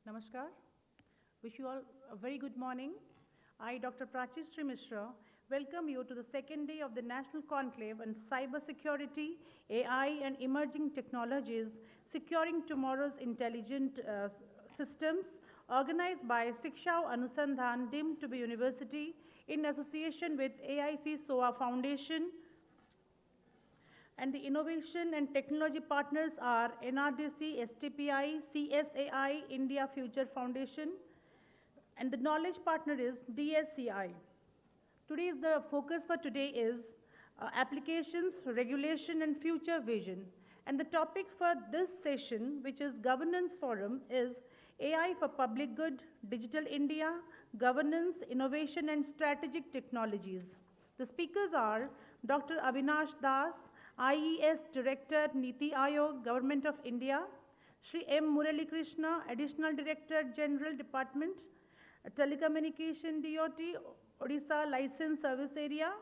Namaskar. Wish you all a very good morning. I, Dr. Prachistri Mishra, welcome you to the second day of the National Conclave on Cybersecurity, AI, and Emerging Technologies, Securing Tomorrow's Intelligent Systems, organized by Siksha Anusandhan, deemed to be university, in association with AIC-SOA Foundation, and the innovation and technology partners are NRDC, STPI, CSAI, India Future Foundation, and the knowledge partner is DSCI. The focus for today is applications, regulation, and future vision. And the topic for this session, which is Governance Forum, is AI for Public Good, Digital India, Governance, Innovation, and Strategic Technologies. The speakers are Dr. Avinash Das, IES Director, NITI Aayog, Government of India; Shri M. Murali Krishna, Additional Director, General Department, Telecommunication DOT, Odisha License Service Area;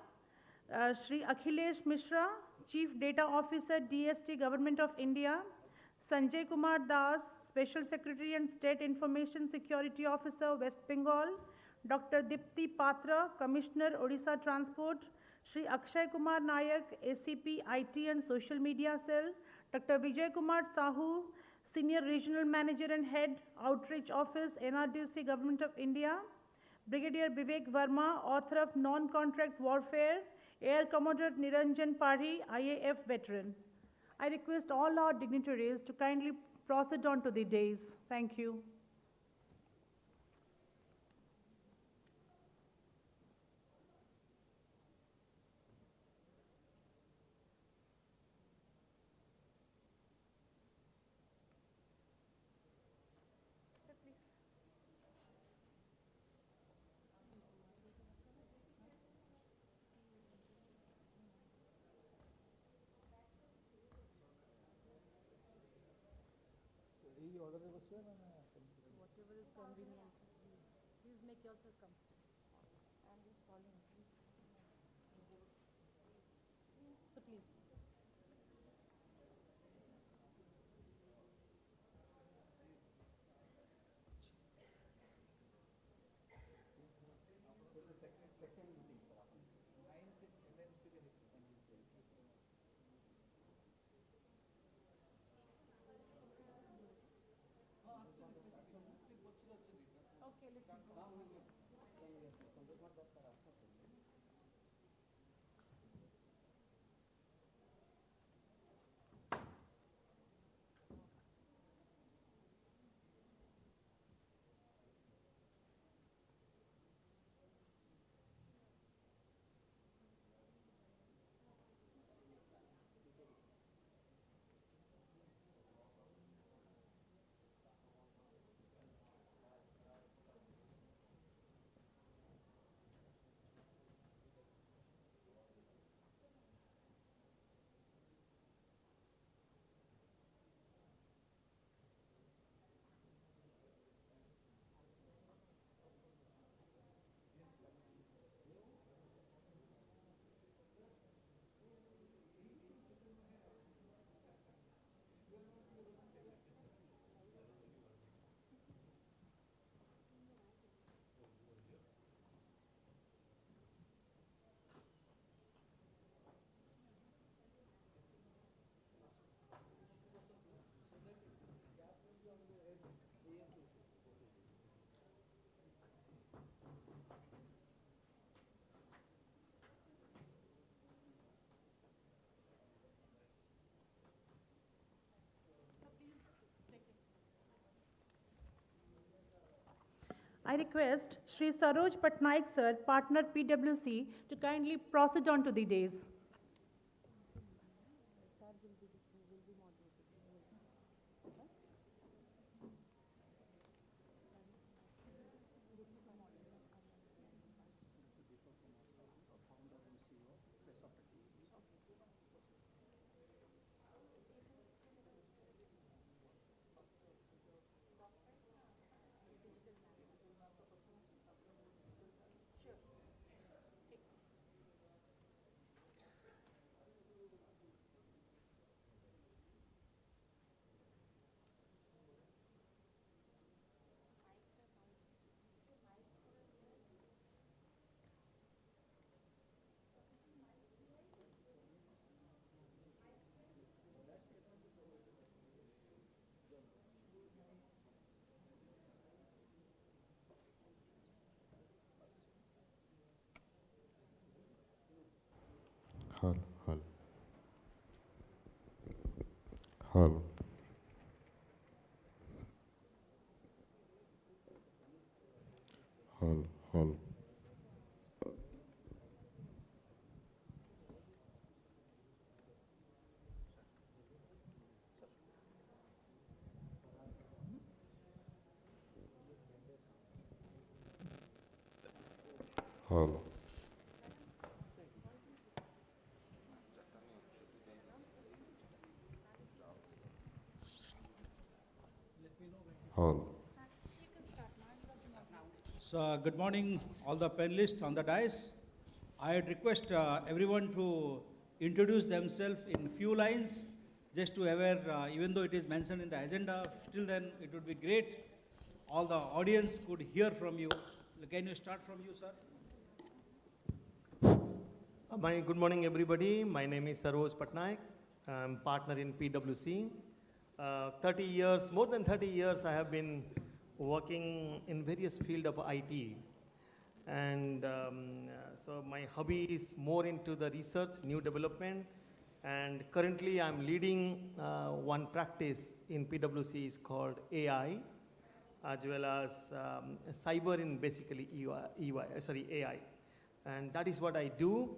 Shri Akhilesh Mishra, Chief Data Officer, DST, Government of India; Sanjay Kumar Das, Special Secretary and State Information Security Officer, West Bengal; Dr. Dipti Patra, Commissioner, Odisha Transport; Shri Akshay Kumar Nayak, ACP, IT and Social Media Cell; Dr. Vijay Kumar Sahu, Senior Regional Manager and Head, Outreach Office, NRDC, Government of India; Brigadier Vivek Verma, author of Non-Contract Warfare; Air Commodore Niranjan Parhi, IAF veteran. I request all our dignitaries to kindly proceed on to the days. Thank you. Whatever is convenient, please make yourself comfortable. I'm just following. So please. Okay, let me go. I request Shri Saroj Patnaik sir, partner PwC, to kindly proceed on to the days. Hall. Hall. Hall. Hall. Hall. So, good morning, all the panelists on the dais. I'd request everyone to introduce themselves in few lines, just to aware, even though it is mentioned in the agenda, still then it would be great. All the audience could hear from you. Can you start from you, sir? Good morning, everybody. My name is Saroj Patnaik. I'm partner in PwC. 30 years, more than 30 years, I have been working in various fields of IT. And so my hobby is more into the research, new development. And currently, I'm leading one practice in PwC is called AI, as well as cyber in basically AI. And that is what I do.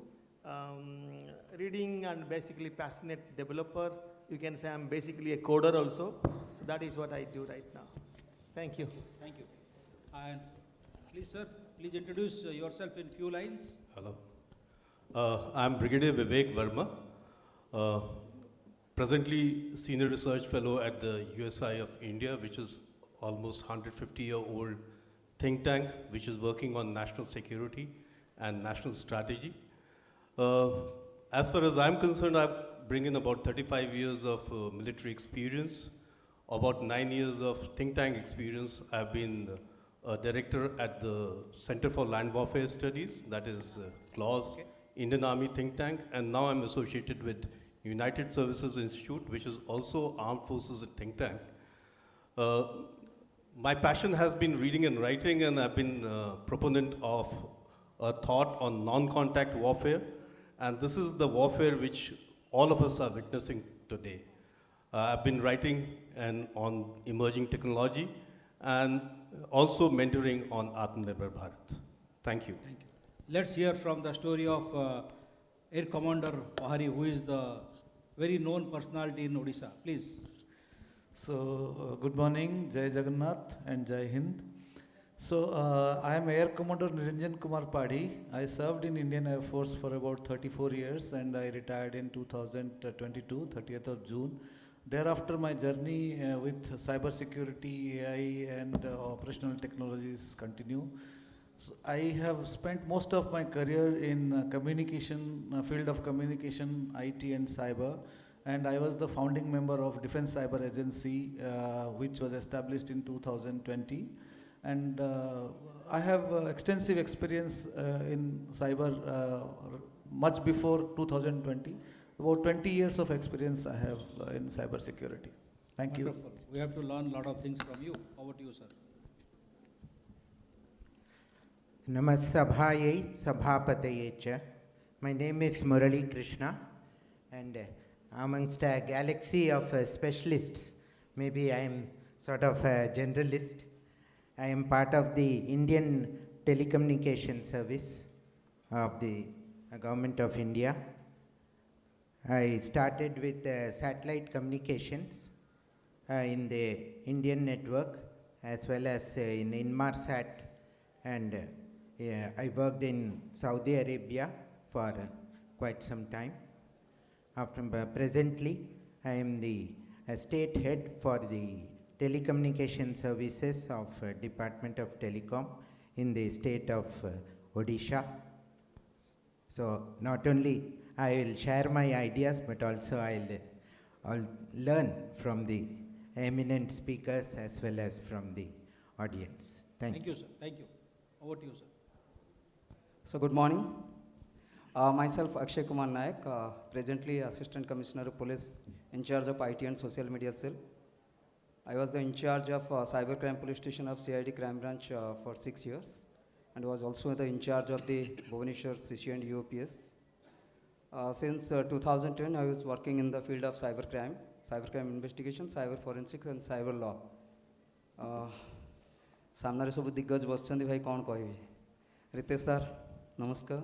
Reading and basically passionate developer. You can say I'm basically a coder also. So that is what I do right now. Thank you. Thank you. And please, sir, please introduce yourself in few lines. Hello. I'm Brigadier Vivek Verma, presently Senior Research Fellow at the USI of India, which is almost 150-year-old think tank, which is working on national security and national strategy. As far as I'm concerned, I bring in about 35 years of military experience, about 9 years of think tank experience. I've been a director at the Center for Land Warfare Studies, that is CLAWS, Indian Army think tank, and now I'm associated with United Services Institute, which is also Armed Forces think tank. My passion has been reading and writing, and I've been a proponent of a thought on non-contact warfare, and this is the warfare which all of us are witnessing today. I've been writing on emerging technology and also mentoring on Atmanirbhar Bharat. Thank you. Thank you. Let's hear from the story of Air Commander Pahari, who is the very known personality in Odisha. Please. So, good morning, Jai Jagannath and Jai Hind. So, I am Air Commander Niranjan Kumar Padhi. I served in Indian Air Force for about 34 years and I retired in 2022, 30th of June. Thereafter, my journey with cybersecurity, AI and operational technologies continue. So I have spent most of my career in communication, field of communication, IT and cyber. And I was the founding member of Defense Cyber Agency, which was established in 2020. And I have extensive experience in cyber much before 2020. About 20 years of experience I have in cyber security. Thank Wonderful. you. We have to learn a lot of things from you. Over to you, sir. Namasabhayai Sabhapataye cha. My name is Murali Krishna, and amongst a galaxy of specialists, maybe I am sort of a generalist. I am part of the Indian Telecommunication Service of the Government of India. I started with satellite communications in the Indian network as well as in Inmarsat, and I worked in Saudi Arabia for quite some time. Presently, I am the state head for the telecommunication services of Department of Telecom in the state of Odisha. So not only I will share my ideas, but also I'll learn from the eminent speakers as well as from the audience. Thank you, sir. Thank you. Over to you, sir. So good morning. Myself Akshay Kumar Nayak, presently Assistant Commissioner of Police in charge of IT and Social Media Cell. I was the in charge of Cybercrime Police Station of CID Crime Branch for 6 years, and was also the in charge of the Bhubaneswar CC and UOPS. Since 2010, I was working in the field of cybercrime, cybercrime investigation, cyber forensics and cyber law. सामने सब दिग्गज बसचंदी भाई कौन कहबी Ritesh sir नमस्कार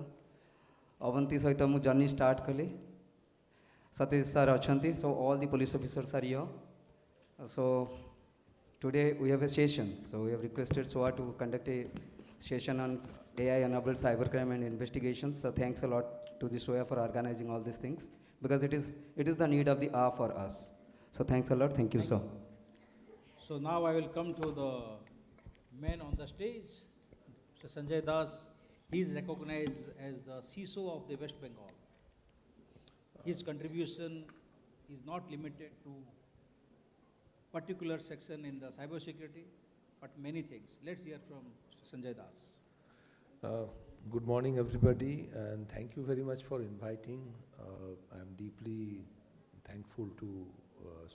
अवंती सहित मु journey start कली सतीश सर अच्छी so all the police officers are here so today we have a session so we have requested SOA to conduct a session on AI enabled cybercrime and investigations so thanks a lot to the SOA for organizing all these things because it is the need of the hour for us so thanks a lot thank you sir. So now I will come to the man on the stage, Mr. Sanjay Das. He is recognized as the CISO of the West Bengal. His contribution is not limited to particular section in the cybersecurity, but many things. Let's hear from Mr. Sanjay Das. Good morning, everybody, and thank you very much for inviting. I'm deeply thankful to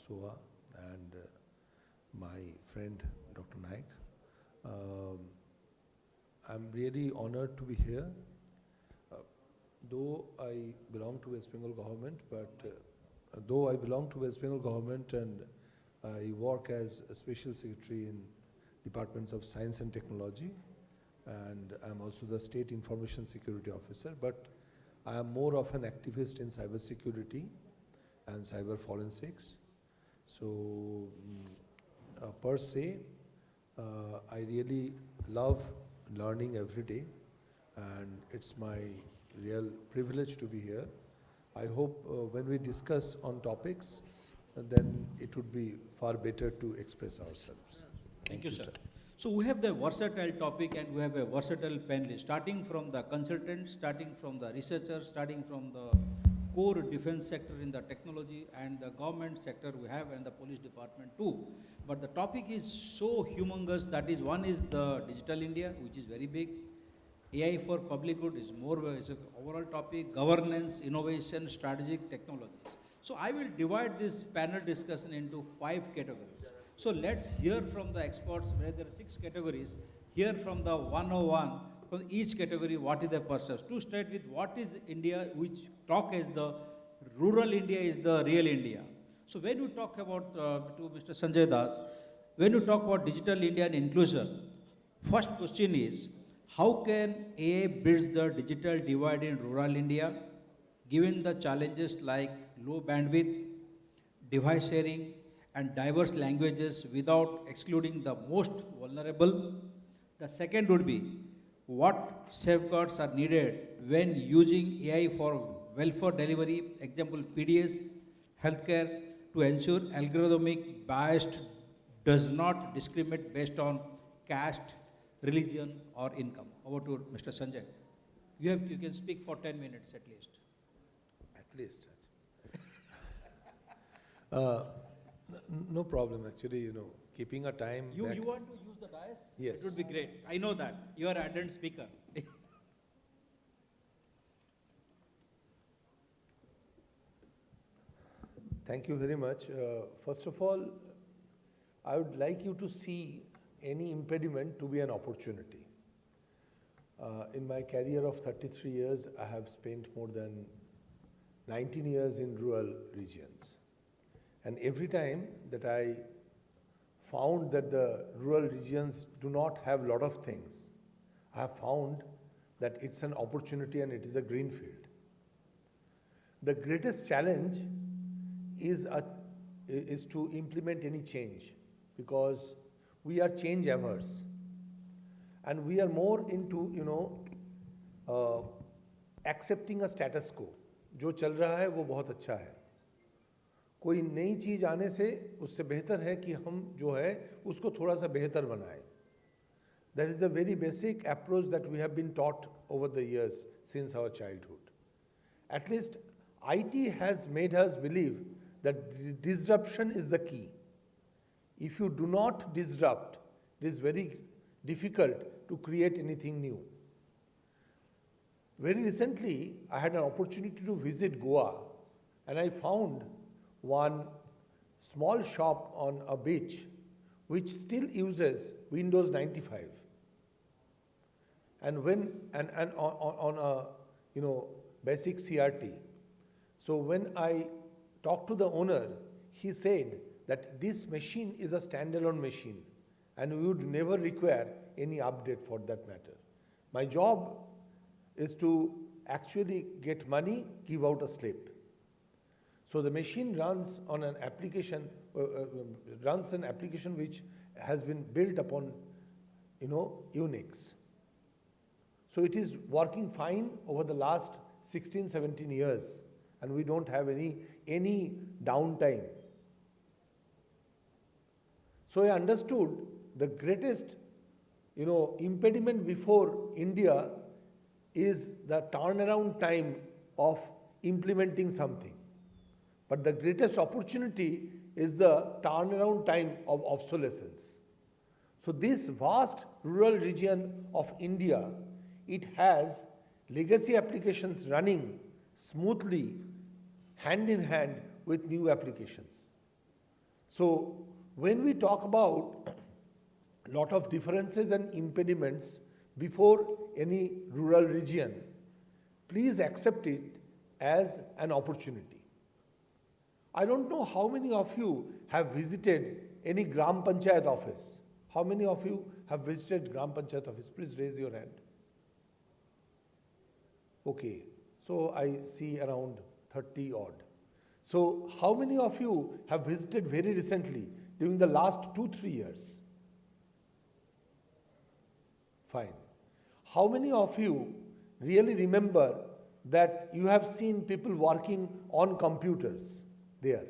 SOA and my friend Dr. Naik. I'm really honored to be here. Though I belong to West Bengal government, and I work as a special secretary in departments of science and technology, and I'm also the state information security officer, but I am more of an activist in cybersecurity and cyber forensics. So per se, I really love learning every day, and it's my real privilege to be here. I hope when we discuss on topics, then it would be far better to express ourselves. Thank you, sir. So we have the versatile topic and we have a versatile panelist, starting from the consultants, starting from the researchers, starting from the core defense sector in the technology and the government sector we have and the police department too. But the topic is so humongous, that is, one is the digital India, which is very big. AI for public good is more, it's an overall topic, governance, innovation, strategic technologies. So I will divide this panel discussion into 5 categories. So let's hear from the experts, where there are 6 categories, hear from the 101, from each category, what is the perception. To start with, what is India, which talk as the rural India is the real India. So when you talk about, to Mr. Sanjay Das, when you talk about digital India and inclusion, first question is, how can AI bridge the digital divide in rural India, given the challenges like low bandwidth, device sharing, and diverse languages without excluding the most vulnerable? The second would be, what safeguards are needed when using AI for welfare delivery, example PDS, healthcare, to ensure algorithmic biased does not discriminate based on caste, religion, or income? Over to Mr. Sanjay. You can speak for 10 minutes at least. At least. No problem, actually, keeping a time. You want to use the dais? Yes. It would be great. I know that. You are an ardent speaker. Thank you very much. First of all, I would like you to see any impediment to be an opportunity. In my career of 33 years, I have spent more than 19 years in rural regions. And every time that I found that the rural regions do not have a lot of things, I have found that it's an opportunity and it is a green field. The greatest challenge is to implement any change, because we are change averse. And we are more into, accepting a status quo. जो चल रहा है वो बहुत अच्छा है. कोई नई चीज आने से उससे बेहतर है कि हम जो है उसको थोड़ा सा बेहतर बनाएं. That is a very basic approach that we have been taught over the years since our childhood. At least IT has made us believe that disruption is the key. If you do not disrupt, it is very difficult to create anything new. Very recently, I had an opportunity to visit Goa, and I found one small shop on a beach which still uses Windows 95. And on a basic CRT. So when I talked to the owner, he said that this machine is a standalone machine and we would never require any update for that matter. My job is to actually get money, give out a slip. So the machine runs on an application, which has been built upon, Unix. So it is working fine over the last 16, 17 years, and we don't have any downtime. So I understood the greatest, impediment before India is the turnaround time of implementing something. But the greatest opportunity is the turnaround time of obsolescence. So this vast rural region of India, it has legacy applications running smoothly, hand in hand with new applications. So when we talk about a lot of differences and impediments before any rural region, please accept it as an opportunity. I don't know how many of you have visited any Gram Panchayat office. How many of you have visited Gram Panchayat office? Please raise your hand. Okay, so I see around 30 odd. So how many of you have visited very recently during the last 2-3 years? Fine. How many of you really remember that you have seen people working on computers there?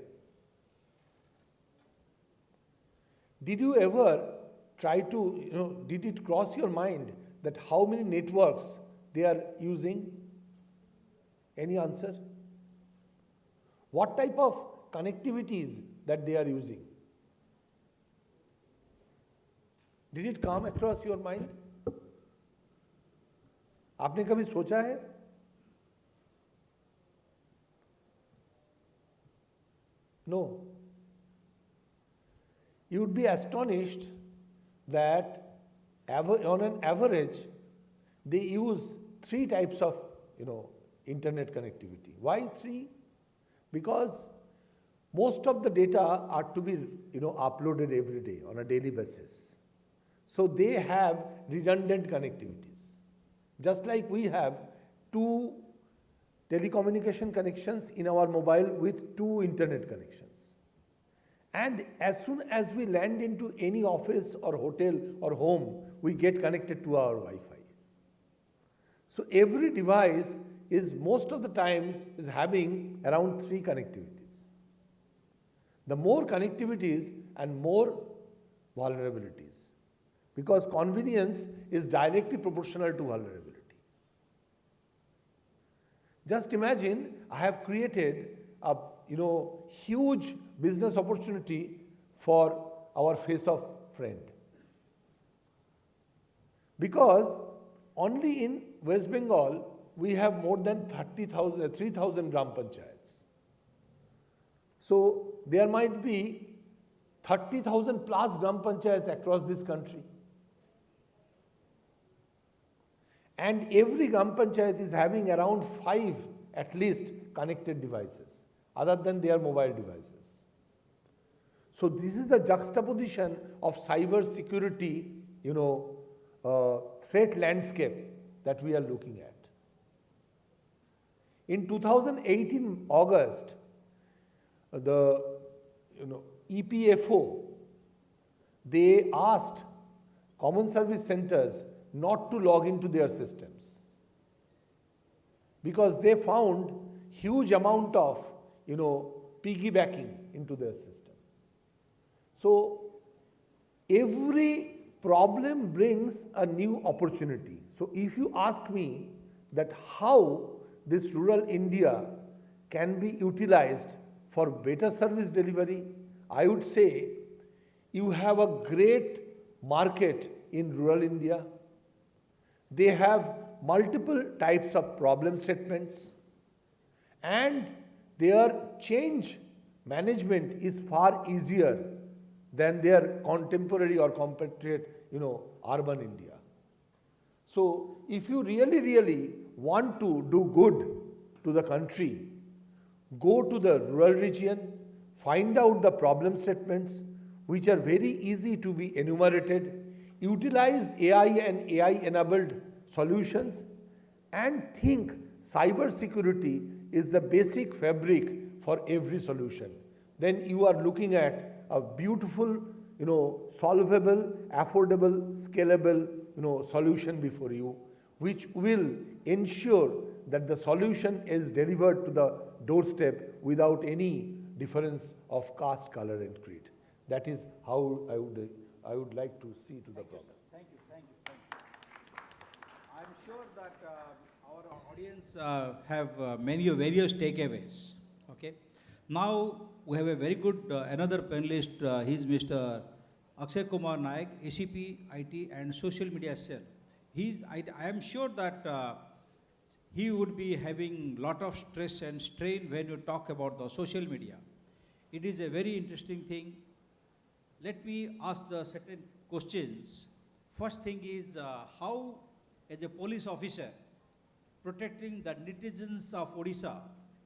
Did you ever try to, did it cross your mind that how many networks they are using? Any answer? What type of connectivities that they are using? Did it come across your mind? आपने कभी सोचा है? No. You would be astonished that on an average, they use 3 types of, internet connectivity. Why 3? Because most of the data are to be, uploaded every day on a daily basis. So they have redundant connectivities. Just like we have 2 telecommunication connections in our mobile with 2 internet connections. And as soon as we land into any office or hotel or home, we get connected to our Wi-Fi. So every device is most of the times is having around 3 connectivities. The more connectivities and more vulnerabilities, because convenience is directly proportional to vulnerability. Just imagine I have created a huge business opportunity for our face of friend. Because only in West Bengal we have more than 3,000 Gram Panchayats. So there might be 30,000 plus Gram Panchayats across this country. And every Gram Panchayat is having around 5 at least connected devices, other than their mobile devices. So this is the juxtaposition of cyber security, threat landscape that we are looking at. In 2018 August, the EPFO, they asked common service centers not to log into their systems because they found huge amount of piggybacking into their system. So every problem brings a new opportunity. So if you ask me that how this rural India can be utilized for better service delivery, I would say you have a great market in rural India. They have multiple types of problem statements and their change management is far easier than their contemporary or compatriot, urban India. So if you really want to do good to the country, go to the rural region, find out the problem statements which are very easy to be enumerated, utilize AI and AI-enabled solutions, and think cybersecurity is the basic fabric for every solution. Then you are looking at a beautiful, solvable, affordable, scalable, solution before you, which will ensure that the solution is delivered to the doorstep without any difference of caste, color, and creed. That is how I would like to see to the problem. Thank you. I'm sure that our audience have many various takeaways. Okay. Now we have a very good another panelist. He's Mr. Akshay Kumar Naik, ACP, IT, and Social Media Cell. I am sure that he would be having lot of stress and strain when you talk about the social media. It is a very interesting thing. Let me ask the certain questions. First thing is how, as a police officer, protecting the netizens of Odisha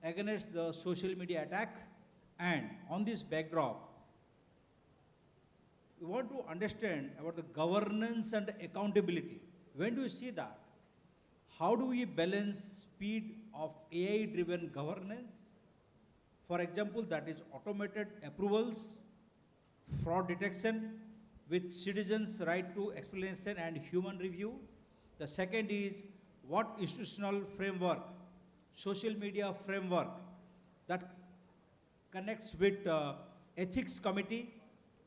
against the social media attack, and on this backdrop, we want to understand about the governance and accountability. When do you see that? How do we balance speed of AI-driven governance? For example, that is automated approvals, fraud detection with citizens' right to explanation and human review. The second is what institutional framework, social media framework that connects with ethics committee,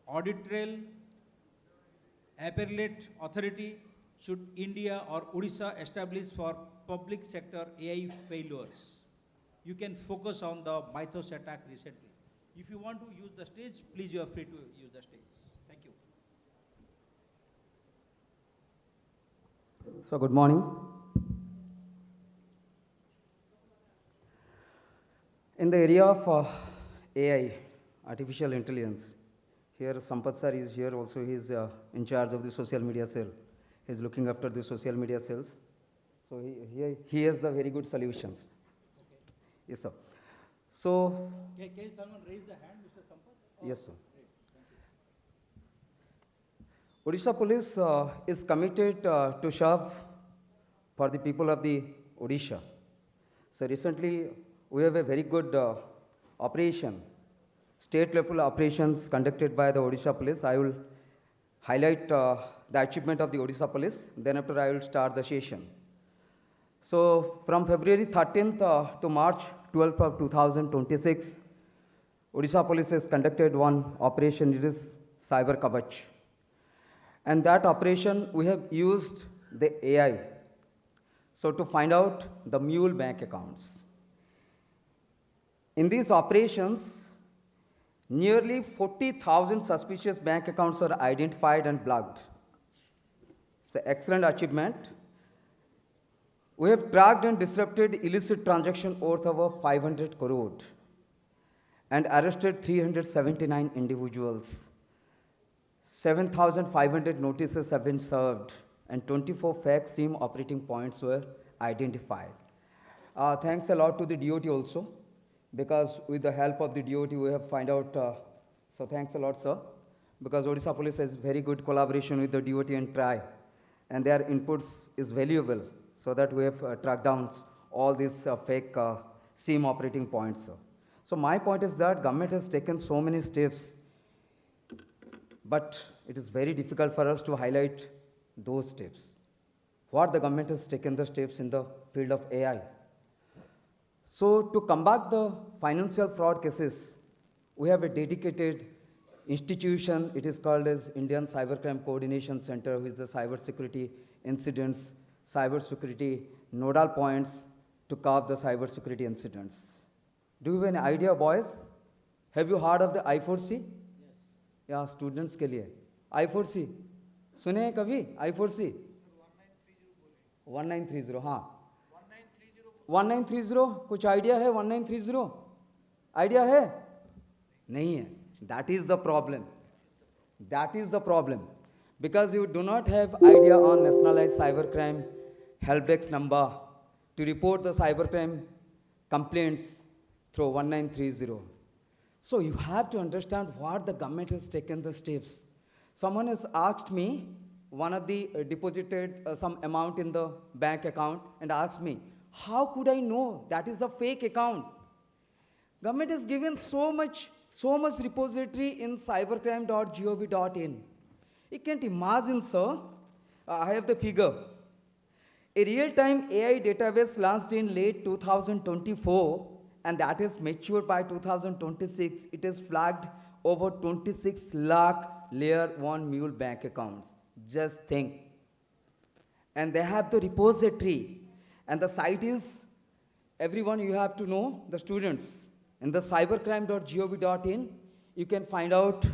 audit trail, appellate authority should India or Odisha establish for public sector AI failures. You can focus on the Mythos attack recently. If you want to use the stage, please you are free to use the stage. Thank you. So good morning. In the area of AI, artificial intelligence, here Sampath sir is here also. He is in charge of the social media cell. He is looking after the social media cells. So he has the very good solutions. Okay. Yes, sir. So, can someone raise the hand, Mr. Sampath? Yes, sir. Odisha Police is committed to serve for the people of the Odisha. So recently, we have a very good operation, state level operations conducted by the Odisha Police. I will highlight the achievement of the Odisha Police. Then after I will start the session. So from February 13th to March 12th of 2026, Odisha Police has conducted one operation. It is Cyber Kavach. And that operation, we have used the AI. So to find out the mule bank accounts. In these operations, nearly 40,000 suspicious bank accounts were identified and blocked. It's an excellent achievement. We have tracked and disrupted illicit transaction worth over 500 crore and arrested 379 individuals. 7,500 notices have been served and 24 fake SIM operating points were identified. Thanks a lot to the DOT also, because with the help of the DOT we have found out, so thanks a lot, sir, because Odisha Police has very good collaboration with the DOT and TRI, and their inputs is valuable, so that we have tracked down all these fake SIM operating points, sir. So my point is that government has taken so many steps, but it is very difficult for us to highlight those steps. What the government has taken the steps in the field of AI. So to combat the financial fraud cases, we have a dedicated institution. It is called as Indian Cybercrime Coordination Center, with the cybersecurity incidents, cybersecurity nodal points to curb the cybersecurity incidents. Do you have any idea, boys? Have you heard of the I4C? Yes. Yeah, students के लिए. I4C. सुने हैं कभी? I4C? 1930, हाँ. 1930 कुछ idea है? 1930 idea है? नहीं है. That is the problem. That is the problem. Because you do not have idea on nationalized cybercrime helpdesk number to report the cybercrime complaints through 1930. So you have to understand what the government has taken the steps. Someone has asked me, one of the deposited some amount in the bank account and asked me, how could I know that is a fake account? Government has given so much repository in cybercrime.gov.in. You can't imagine, sir. I have the figure. A real-time AI database launched in late 2024, and that is mature by 2026. It has flagged over 26 lakh layer 1 mule bank accounts. Just think. And they have the repository. And the site is, everyone you have to know, the students. In the cybercrime.gov.in, you can find out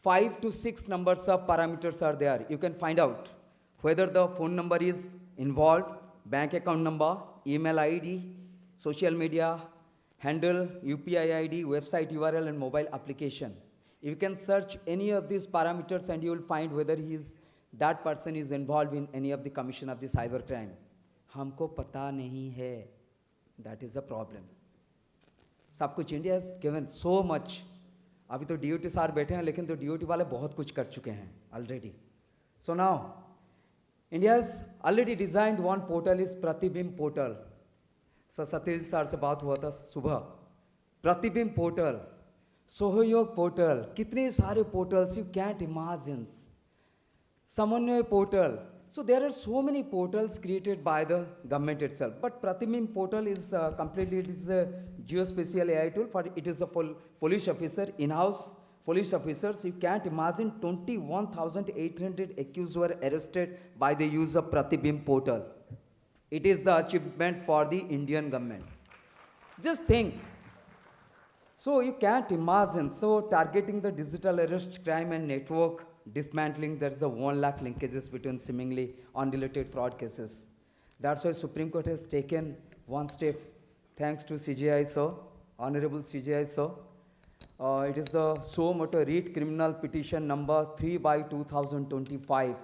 5 to 6 numbers of parameters are there. You can find out whether the phone number is involved, bank account number, email ID, social media, handle, UPI ID, website URL, and mobile application. You can search any of these parameters and you will find whether that person is involved in any of the commission of the cybercrime. हमको पता नहीं है. That is the problem. सब कुछ India has given so much. अभी तो DOT सार बैठे हैं, लेकिन तो DOT वाले बहुत कुछ कर चुके हैं already. So now, India has already designed one portal is Pratibimb portal. So Satish sir से बात हुआ था सुबह. Pratibimb portal, Sohayog portal, कितने सारे portals you can't imagine. Samanvay portal. So there are so many portals created by the government itself. But Pratibimb portal is completely, it is a geospatial AI tool for it is a police officer, in-house police officers. You can't imagine 21,800 accused were arrested by the use of Pratibimb portal. It is the achievement for the Indian government. Just think. So you can't imagine. So targeting the digital arrest crime and network dismantling, there is a 1 lakh linkages between seemingly unrelated fraud cases. That's why Supreme Court has taken one step, thanks to CJI-SOA, Honorable CJI-SOA. It is the SOA Motor Read Criminal Petition number 3/2025.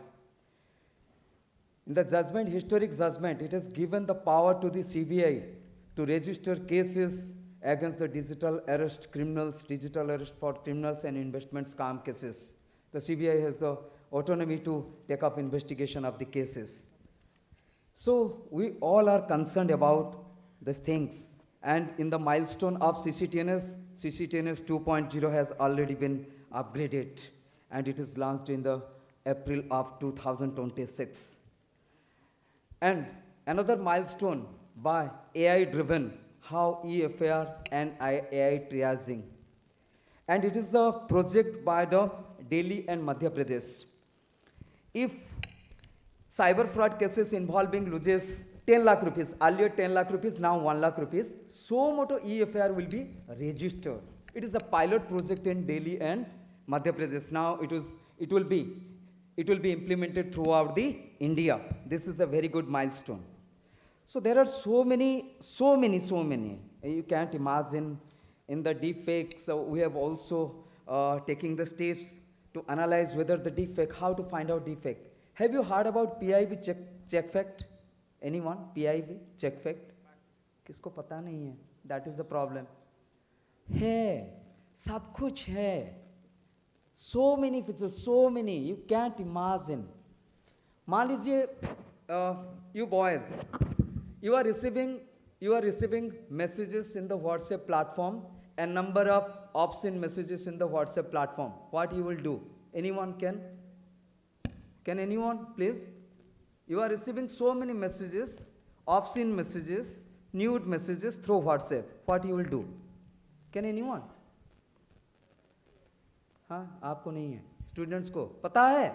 In the judgment, historic judgment, it has given the power to the CBI to register cases against the digital arrest criminals, digital arrest for criminals and investment scam cases. The CBI has the autonomy to take up investigation of the cases. So we all are concerned about these things. And in the milestone of CCTNS 2.0 has already been upgraded. And it is launched in the April of 2026. And another milestone by AI-driven, how EFR and AI triaging. And it is the project by the Delhi and Madhya Pradesh. If cyber fraud cases involving loses 10 lakh rupees, earlier 10 lakh rupees, now 1 lakh rupees, so much EFR will be registered. It is a pilot project in Delhi and Madhya Pradesh. Now it will be implemented throughout the India. This is a very good milestone. So there are so many. You can't imagine. In the deepfake, so we have also taking the steps to analyze whether the deepfake, how to find out deepfake. Have you heard about PIV check fact? Anyone? PIV check fact? किसको पता नहीं है? That is the problem. है, सब कुछ है. So many features, so many. You can't imagine. मान लीजिए, you boys, you are receiving messages in the WhatsApp platform, a number of obscene messages in the WhatsApp platform. What you will do? Anyone can? Can anyone, please? You are receiving so many messages, obscene messages, nude messages through WhatsApp. What you will do? Can anyone? हाँ, आपको नहीं है. Students को पता है?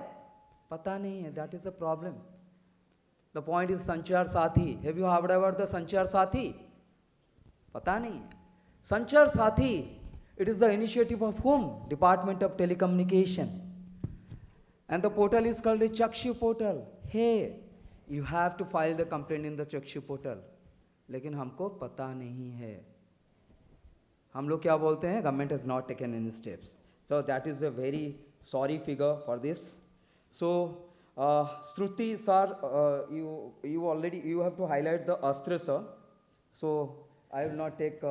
पता नहीं है. That is a problem. The point is Sanchar Sathi. Have you heard about the Sanchar Sathi? पता नहीं. Sanchar Sathi, it is the initiative of whom? Department of Telecommunication. And the portal is called the Chakshu portal. Hey, you have to file the complaint in the Chakshu portal. लेकिन हमको पता नहीं है. हम लोग क्या बोलते हैं? Government has not taken any steps. So that is a very sorry figure for this. So Shruti sir, you have to highlight the Astra sir. So I will not take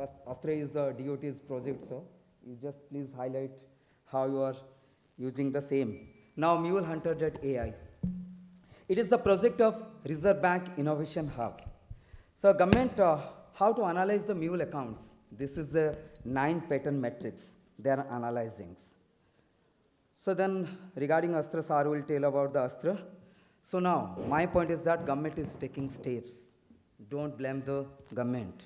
Astra is the DOT's project, sir. You just please highlight how you are using the same. Now, MuleHunter.ai. It is the project of Reserve Bank Innovation Hub. So, government, how to analyze the mule accounts? This is the 9 pattern metrics they are analyzing. So then, regarding Astra, sir will tell about the Astra. So now, my point is that government is taking steps. Don't blame the government.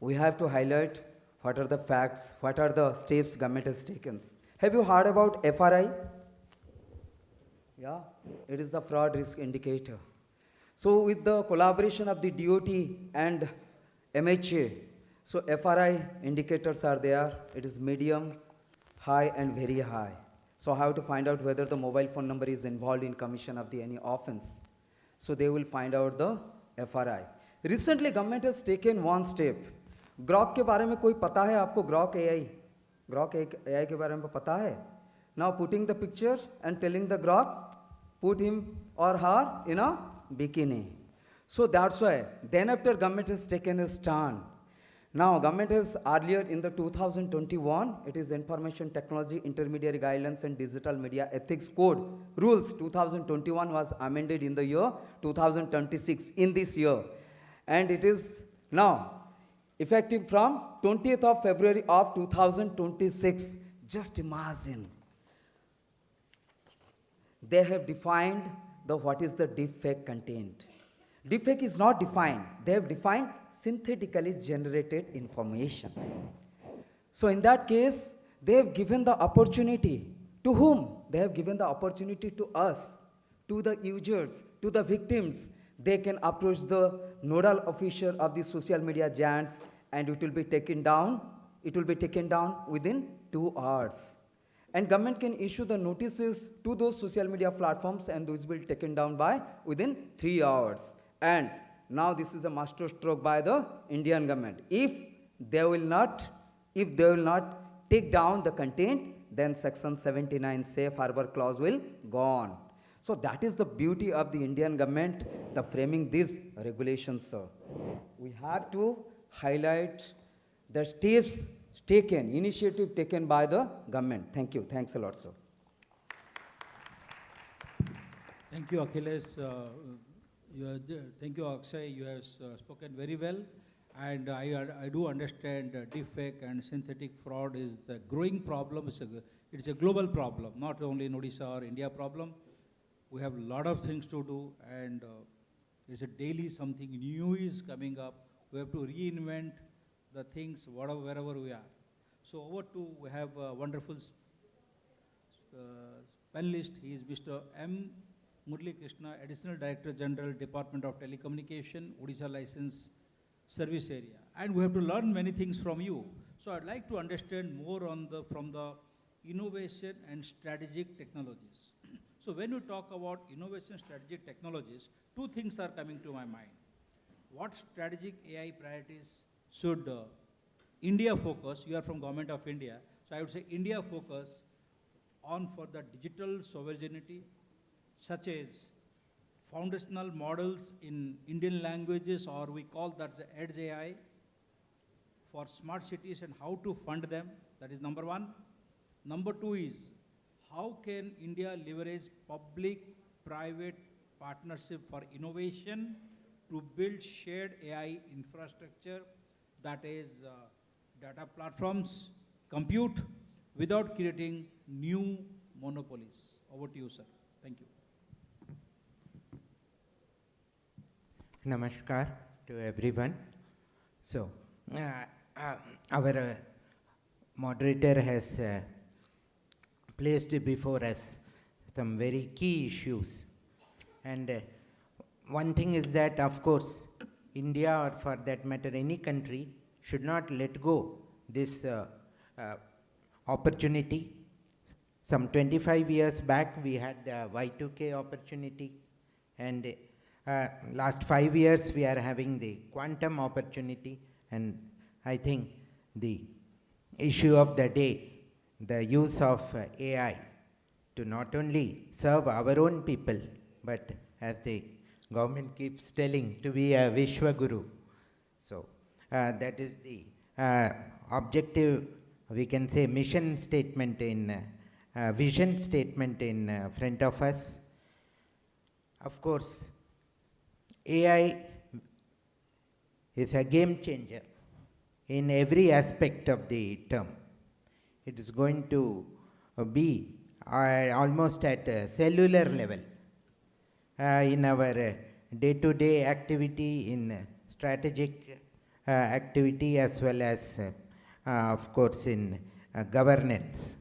We have to highlight what are the facts, what are the steps government has taken. Have you heard about FRI? Yeah, it is the fraud risk indicator. So with the collaboration of the DOT and MHA, so FRI indicators are there. It is medium, high and very high. So how to find out whether the mobile phone number is involved in commission of any offense. So they will find out the FRI. Recently government has taken one step. Grok के बारे में कोई पता है आपको? Grok AI के बारे में पता है? Now putting the picture and telling the Grok, put him or her in a bikini. So that's why, then after government has taken a stand. Now government has earlier in the 2021, it is Information Technology Intermediary Guidelines and Digital Media Ethics Code rules 2021 was amended in the year 2026 in this year. And it is now effective from 20th of February of 2026. Just imagine. They have defined what is the deepfake content. Deepfake is not defined. They have defined synthetically generated information. So in that case, they have given the opportunity to whom? They have given the opportunity to us, to the users, to the victims. They can approach the nodal official of the social media giants and it will be taken down. It will be taken down within 2 hours. And government can issue the notices to those social media platforms and those will be taken down by within 3 hours. And now this is a master stroke by the Indian government. If they will not take down the content, then section 79 safe harbor clause will go on. So that is the beauty of the Indian government, the framing these regulations, sir. We have to highlight the steps taken, initiative taken by the government. Thank you. Thanks a lot, sir. Thank you, Akhilesh. Thank you, Akshay. You have spoken very well. And I do understand deepfake and synthetic fraud is the growing problem. It's a global problem, not only in Odisha or India problem. We have a lot of things to do, and there's a daily something new is coming up. We have to reinvent the things wherever we are. So we have a wonderful panelist. He is Mr. M. Murali Krishna, Additional Director General, Department of Telecommunication, Odisha License Service Area. And we have to learn many things from you. So I'd like to understand more from the innovation and strategic technologies. So when you talk about innovation strategic technologies, 2 things are coming to my mind. What strategic AI priorities should India focus? You are from Government of India. So I would say India focus on for the digital sovereignty, such as foundational models in Indian languages, or we call that the Edge AI, for smart cities and how to fund them. That is number 1. Number 2 is how can India leverage public-private partnership for innovation to build shared AI infrastructure, that is data platforms, compute, without creating new monopolies. Over to you, sir. Thank you. Namaskar to everyone. So, our moderator has placed before us some very key issues. And one thing is that, of course, India, or for that matter any country, should not let go this opportunity. Some 25 years back, we had the Y2K opportunity, and last 5 years, we are having the quantum opportunity, and I think the issue of the day, the use of AI to not only serve our own people, but as the government keeps telling, to be a Vishwa Guru. So that is the objective, we can say mission statement in, vision statement in front of us. Of course, AI is a game changer in every aspect of the term. It is going to be almost at a cellular level in our day-to-day activity, in strategic activity, as well as of course in governance.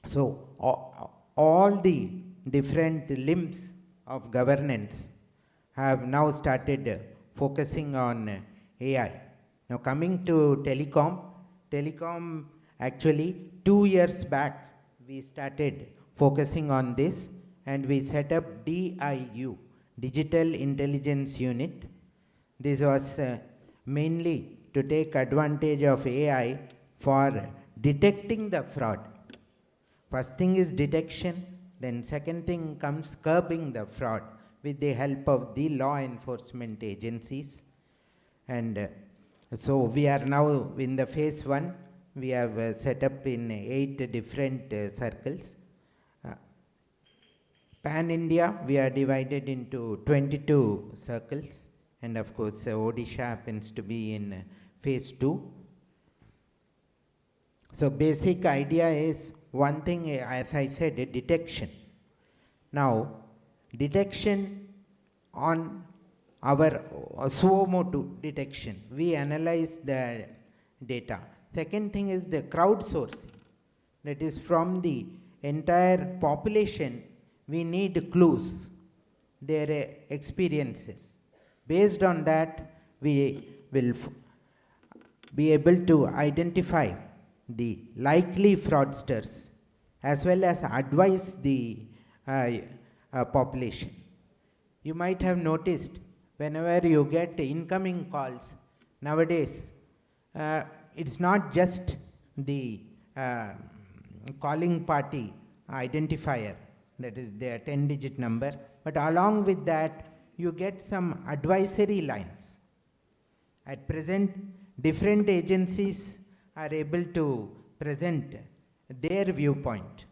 So all the different limbs of governance have now started focusing on AI. Now coming to telecom actually 2 years back we started focusing on this, and we set up DIU, Digital Intelligence Unit. This was mainly to take advantage of AI for detecting the fraud. First thing is detection, then second thing comes curbing the fraud with the help of the law enforcement agencies. And so we are now in the phase 1. We have set up in 8 different circles. Pan-India, we are divided into 22 circles, and of course Odisha happens to be in phase 2. So basic idea is one thing, as I said, detection. Now, detection on our SOA detection, we analyze the data. Second thing is the crowdsourcing. That is, from the entire population, we need clues, their experiences. Based on that, we will be able to identify the likely fraudsters as well as advise the population. You might have noticed whenever you get incoming calls nowadays, it's not just the calling party identifier, that is their 10-digit number, but along with that you get some advisory lines. At present, different agencies are able to present their viewpoint.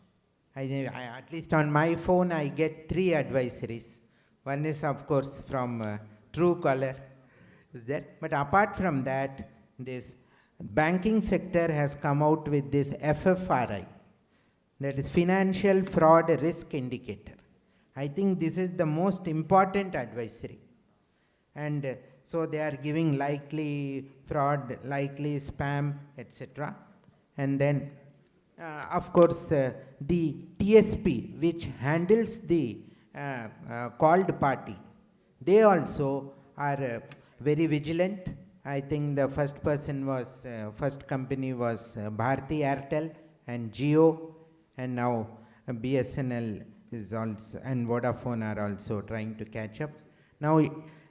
At least on my phone I get 3 advisories. One is of course from Truecaller, is that, but apart from that, this banking sector has come out with this FFRI, that is Financial Fraud Risk Indicator. I think this is the most important advisory. And so they are giving likely fraud, likely spam, etc. And then of course the TSP, which handles the called party, they also are very vigilant. I think the first company was Bharti Airtel and Jio, and now BSNL is also, and Vodafone are also trying to catch up. Now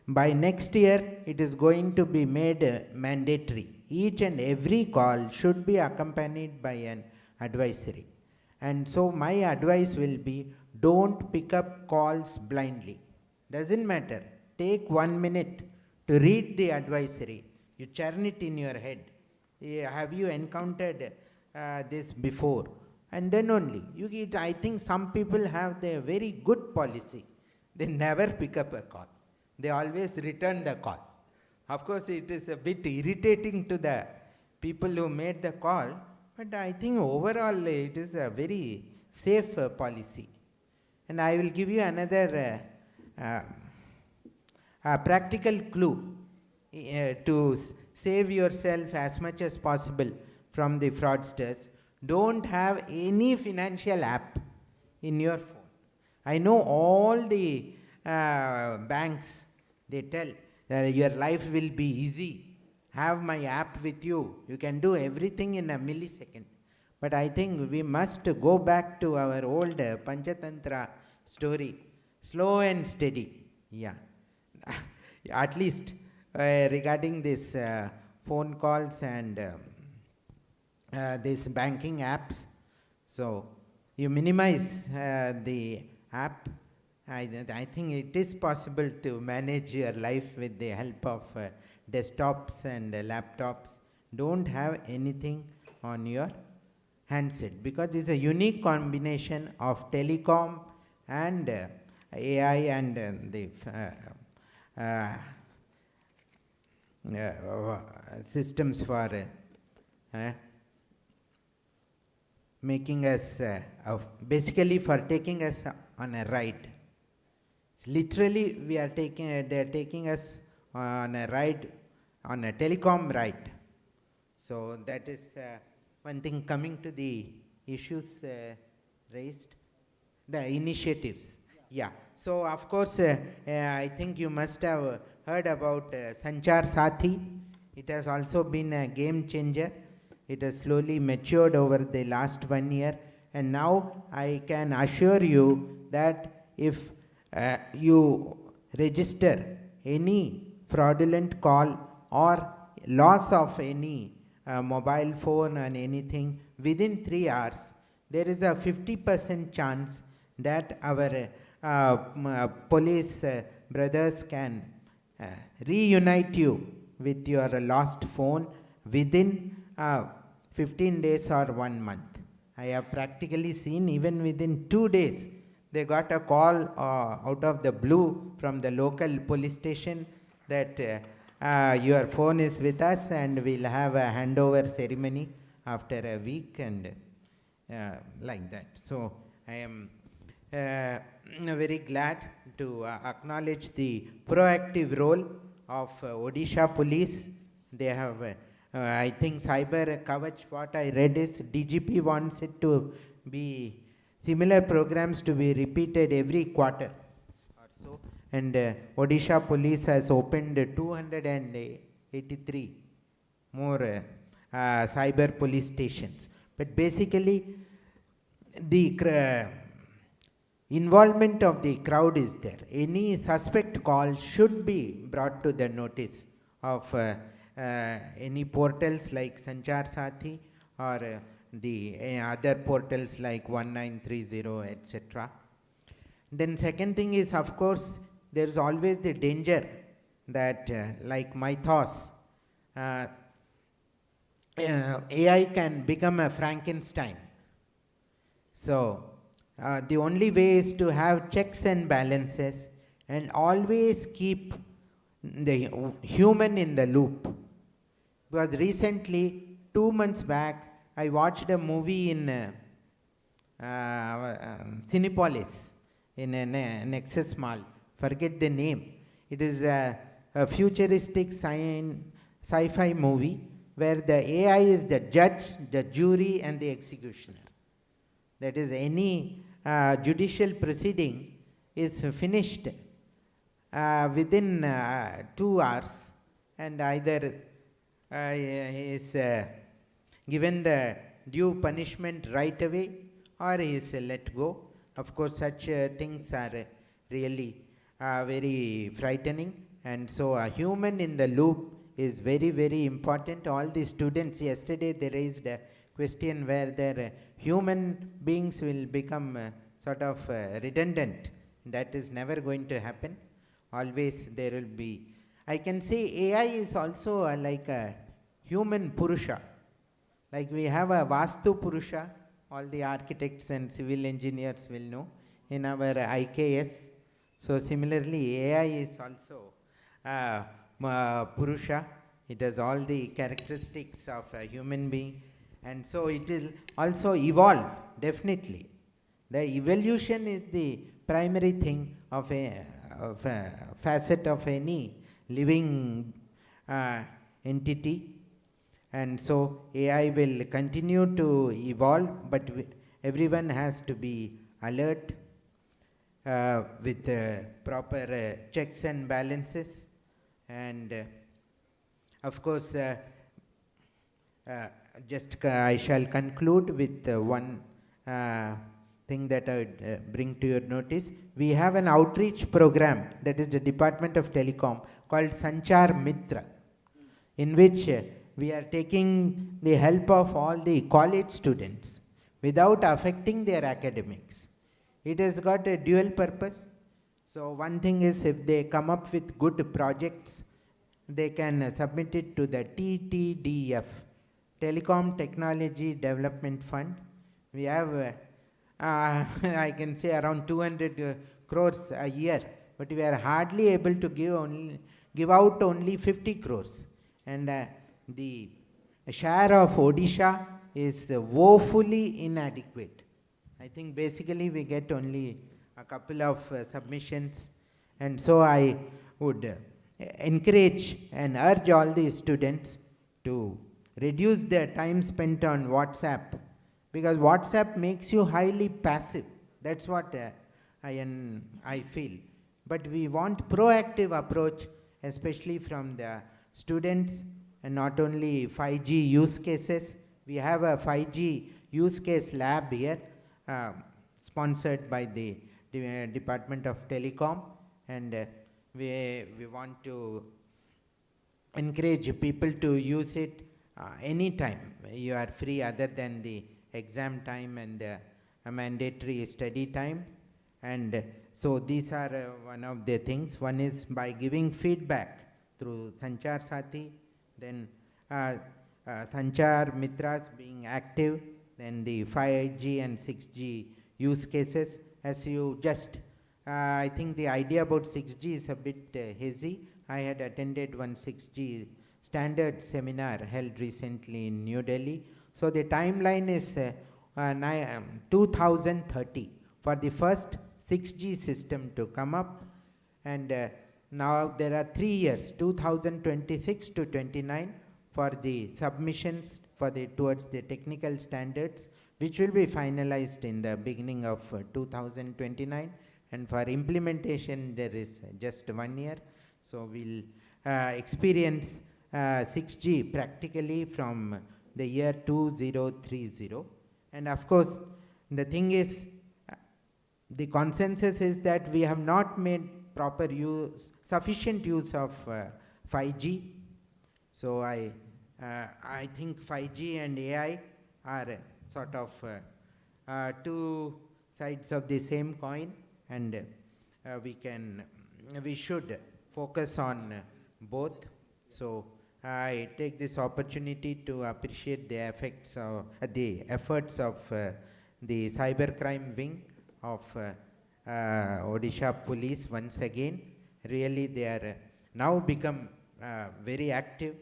by next year it is going to be made mandatory. Each and every call should be accompanied by an advisory. And so my advice will be, don't pick up calls blindly. Doesn't matter. Take 1 minute to read the advisory. You churn it in your head. Have you encountered this before? And then only you get. I think some people have the very good policy. They never pick up a call. They always return the call. Of course, it is a bit irritating to the people who made the call, but I think overall it is a very safe policy. And I will give you another practical clue to save yourself as much as possible from the fraudsters. Don't have any financial app in your phone. I know all the banks, they tell that your life will be easy. Have my app with you. You can do everything in a millisecond. But I think we must go back to our old Panchatantra story. Slow and steady. Yeah. At least regarding this phone calls and these banking apps. So you minimize the app. I think it is possible to manage your life with the help of desktops and laptops don't have anything on your handset, because this is a unique combination of telecom and AI and the systems for making us, basically for taking us on a ride. It's literally, we are taking, they are taking us on a ride, on a telecom ride. So that is one thing. Coming to the issues raised, the initiatives. Yeah. So of course, I think you must have heard about Sanchar Sathi. It has also been a game changer. It has slowly matured over the last 1 year, and now I can assure you that if you register any fraudulent call or loss of any mobile phone and anything within 3 hours, there is a 50% chance that our police brothers can reunite you with your lost phone within 15 days or 1 month. I have practically seen even within 2 days, they got a call out of the blue from the local police station that your phone is with us and we'll have a handover ceremony after a week, and like that. So I am very glad to acknowledge the proactive role of Odisha police. They have I think Cyber Kavach, what I read is DGP wants it to be similar programs to be repeated every quarter or so. And Odisha police has opened 283 more cyber police stations. But basically, the involvement of the crowd is there. Any suspect call should be brought to the notice of any portals like Sanchar Sathi or the other portals like 1930, etc. Then second thing is, of course, there is always the danger that like mythos, AI can become a Frankenstein. So the only way is to have checks and balances and always keep the human in the loop. Because recently, 2 months back, I watched a movie in Cinepolis in a Nexus Mall. Forget the name. It is a futuristic sci-fi movie where the AI is the judge, the jury, and the executioner. That is, any judicial proceeding is finished within 2 hours, and either he is given the due punishment right away or he is let go. Of course, such things are really very frightening, and so a human in the loop is very, very important. All the students yesterday, they raised a question where their human beings will become sort of redundant. That is never going to happen. Always there will be, I can say AI is also like a human Purusha. Like we have a Vastu Purusha, all the architects and civil engineers will know, in our IKS. So similarly, AI is also Purusha. It has all the characteristics of a human being, and so it will also evolve, definitely. The evolution is the primary thing of a facet of any living entity, and so AI will continue to evolve, but everyone has to be alert with proper checks and balances. And of course, I shall conclude with one thing that I would bring to your notice. We have an outreach program, that is the Department of Telecom, called Sanchar Mitra, in which we are taking the help of all the college students without affecting their academics. It has got a dual purpose. So one thing is, if they come up with good projects, they can submit it to the TTDF, Telecom Technology Development Fund. We have, I can say, around 200 crores a year, but we are hardly able to give out only 50 crores. And the share of Odisha is woefully inadequate. I think basically we get only a couple of submissions, and so I would encourage and urge all the students to reduce their time spent on WhatsApp, because WhatsApp makes you highly passive. That's what I feel. But we want proactive approach, especially from the students, and not only 5G use cases. We have a 5G use case lab here, sponsored by the Department of Telecom, and we want to encourage people to use it anytime you are free, other than the exam time and the mandatory study time. And so these are one of the things. One is by giving feedback through Sanchar Sathi, then Sanchar Mitras being active, then the 5G and 6G use cases. As you just, I think the idea about 6G is a bit hazy. I had attended one 6G standard seminar held recently in New Delhi. So the timeline is 2030 for the first 6G system to come up, and now there are 3 years, 2026 to 29, for the submissions for the towards the technical standards, which will be finalized in the beginning of 2029, and for implementation there is just 1 year. So we'll experience 6G practically from the year 2030. And of course, the thing is, the consensus is that we have not made proper use, sufficient use of 5G. So I think 5G and AI are sort of two sides of the same coin, and we should focus on both. So I take this opportunity to appreciate the efforts of the cybercrime wing of Odisha Police once again. Really, they are now become very active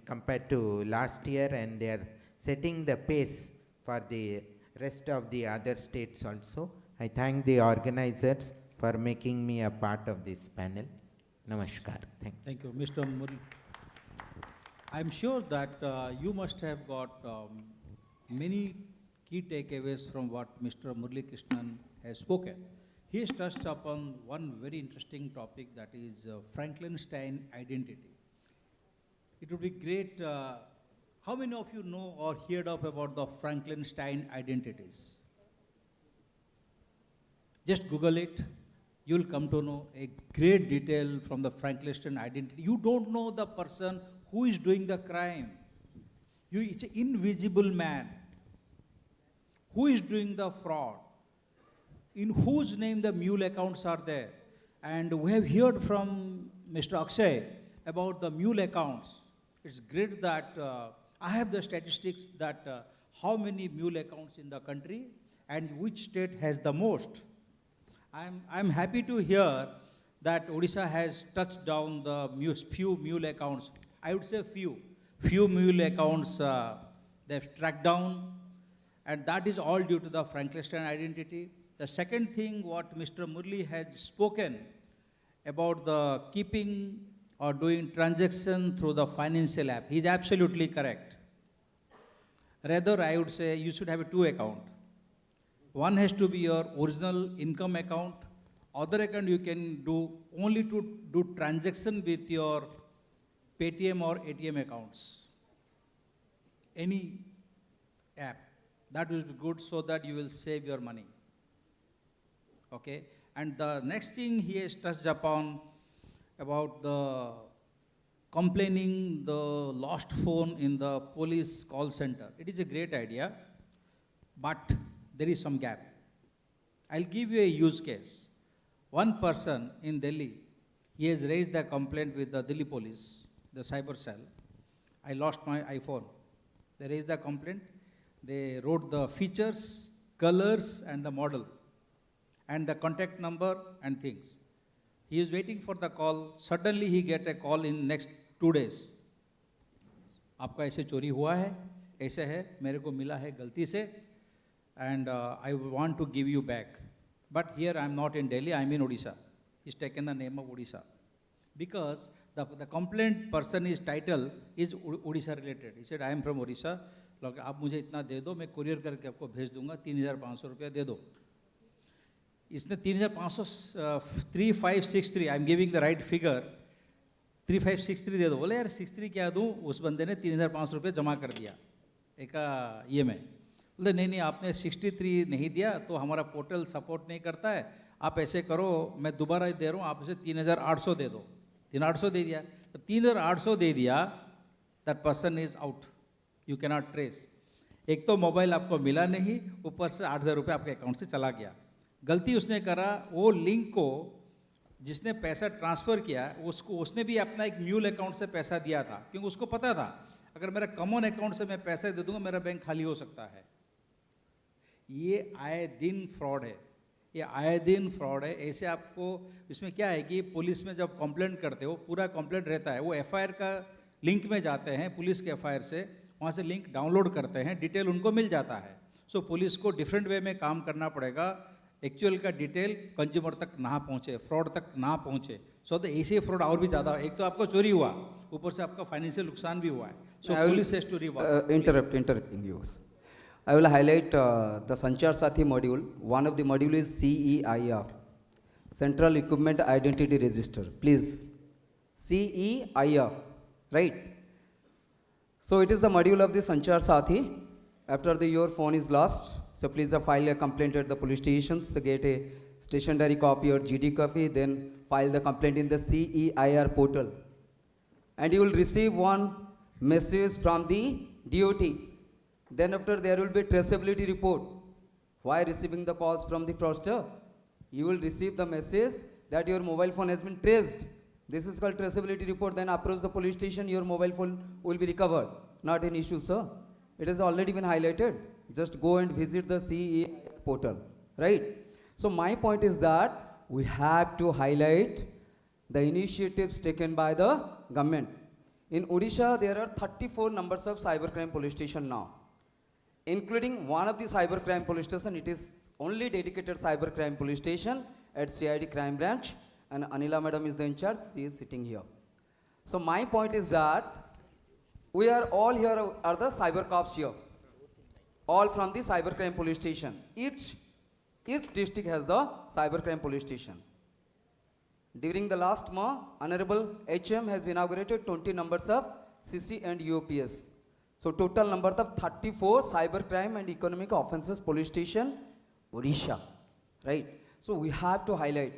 compared to last year, and they are setting the pace for the rest of the other states also. I thank the organizers for making me a part of this panel. Namaskar. Thank you, Mr. Murli. I'm sure that you must have got many key takeaways from what Mr. Murli Krishnan has spoken. He has touched upon one very interesting topic, that is Frankenstein identity. It would be great. How many of you know or heard of about the Frankenstein identities? Just Google it. You'll come to know a great detail from the Frankenstein identity. You don't know the person who is doing the crime. It's an invisible man. Who is doing the fraud? In whose name the mule accounts are there? And we have heard from Mr. Akshay about the mule accounts. It's great that I have the statistics that how many mule accounts in the country and which state has the most. I'm happy to hear that Odisha has touched down the few mule accounts. I would say few mule accounts they've tracked down, and that is all due to the Frankenstein identity. The second thing, what Mr. Murli has spoken about the keeping or doing transaction through the financial app, he's absolutely correct. Rather, I would say you should have a 2 account. One has to be your original income account. Other account you can do only to do transaction with your Paytm or ATM accounts. Any app. That will be good, so that you will save your money. Okay. And the next thing he has touched upon about the complaining the lost phone in the police call center. It is a great idea, but there is some gap. I'll give you a use case. One person in Delhi, he has raised the complaint with the Delhi police, the cyber cell. I lost my iPhone. They raised the complaint. They wrote the features, colors, and the model, and the contact number and things. He is waiting for the call. Suddenly he get a call in next 2 days. आपका ऐसे चोरी हुआ है, ऐसे है, मेरे को मिला है गलती से, and I want to give you back. But here I am not in Delhi, I am in Odisha. He's taken the name of Odisha. Because the complaint person is title is Odisha related. He said, I am from Odisha. लोग आप मुझे इतना दे दो, मैं courier करके आपको भेज दूंगा, 3,500 रुपया दे दो. इसने 3,500, 3563, I am giving the right figure, 3563 दे दो. बोले यार 63 क्या दूँ, उस बंदे ने 3,500 रुपये जमा कर दिया एक ये में. बोले नहीं नहीं, आपने 63 नहीं दिया तो हमारा पोर्टल सपोर्ट नहीं करता है, आप ऐसे करो, मैं दोबारा दे रहा हूँ, आप इसे 3,800 दे दो. 3,800 दे दिया, तो 3,800 दे दिया, that person is out, you cannot trace. एक तो मोबाइल आपको मिला नहीं, ऊपर से 8,000 रुपये आपके अकाउंट से चला गया. गलती उसने करा, वो लिंक को जिसने पैसा ट्रांसफ़र किया उसने भी अपना एक म्यूल अकाउंट से पैसा दिया था, क्योंकि उसको पता था अगर मेरा कॉमन अकाउंट से मैं पैसे दे दूंगा मेरा बैंक खाली हो सकता है. ये आए दिन फ्रॉड है, ये आए दिन फ्रॉड है. ऐसे आपको इसमें क्या है कि पुलिस में जब कंप्लेंट करते हो, पूरा कंप्लेंट रहता है, वो एफआईआर का लिंक में जाते हैं, पुलिस के एफआईआर से वहाँ से लिंक डाउनलोड करते हैं, डिटेल उनको मिल जाता है. सो पुलिस को डिफरेंट वे में काम करना पड़ेगा, एक्चुअल का डिटेल कंज्यूमर तक ना पहुँचे, फ्रॉड तक ना पहुँचे. सो तो ऐसे फ्रॉड और भी ज़्यादा, एक तो आपको चोरी हुआ, ऊपर से आपका फाइनेंशियल नुकसान भी हुआ है. So police has to interrupting you. I will highlight the Sanchar Sathi module. One of the module is CEIR, Central Equipment Identity Register. Please, CEIR, right? So it is the module of the Sanchar Sathi. After your phone is lost, so please file a complaint at the police stations. So get a stationary copy or GD copy, then file the complaint in the CEIR portal, and you will receive one message from the DOT. Then after there will be traceability report. Why receiving the calls from the fraudster? You will receive the message that your mobile phone has been traced. This is called traceability report. Then approach the police station, your mobile phone will be recovered. Not an issue, sir. It has already been highlighted. Just go and visit the CE portal, right? So my point is that we have to highlight the initiatives taken by the government. In Odisha, there are 34 numbers of cybercrime police station now, including one of the cybercrime police station. It is only dedicated cybercrime police station at CID crime branch, and Anila madam is the in charge. She is sitting here. So my point is that we are all here are the cyber cops here, all from the cybercrime police station. Each district has the cybercrime police station. During the last month, Honorable HM has inaugurated 20 numbers of CC and UOPS. So total number of 34 cybercrime and economic offences police station, Odisha, right? So we have to highlight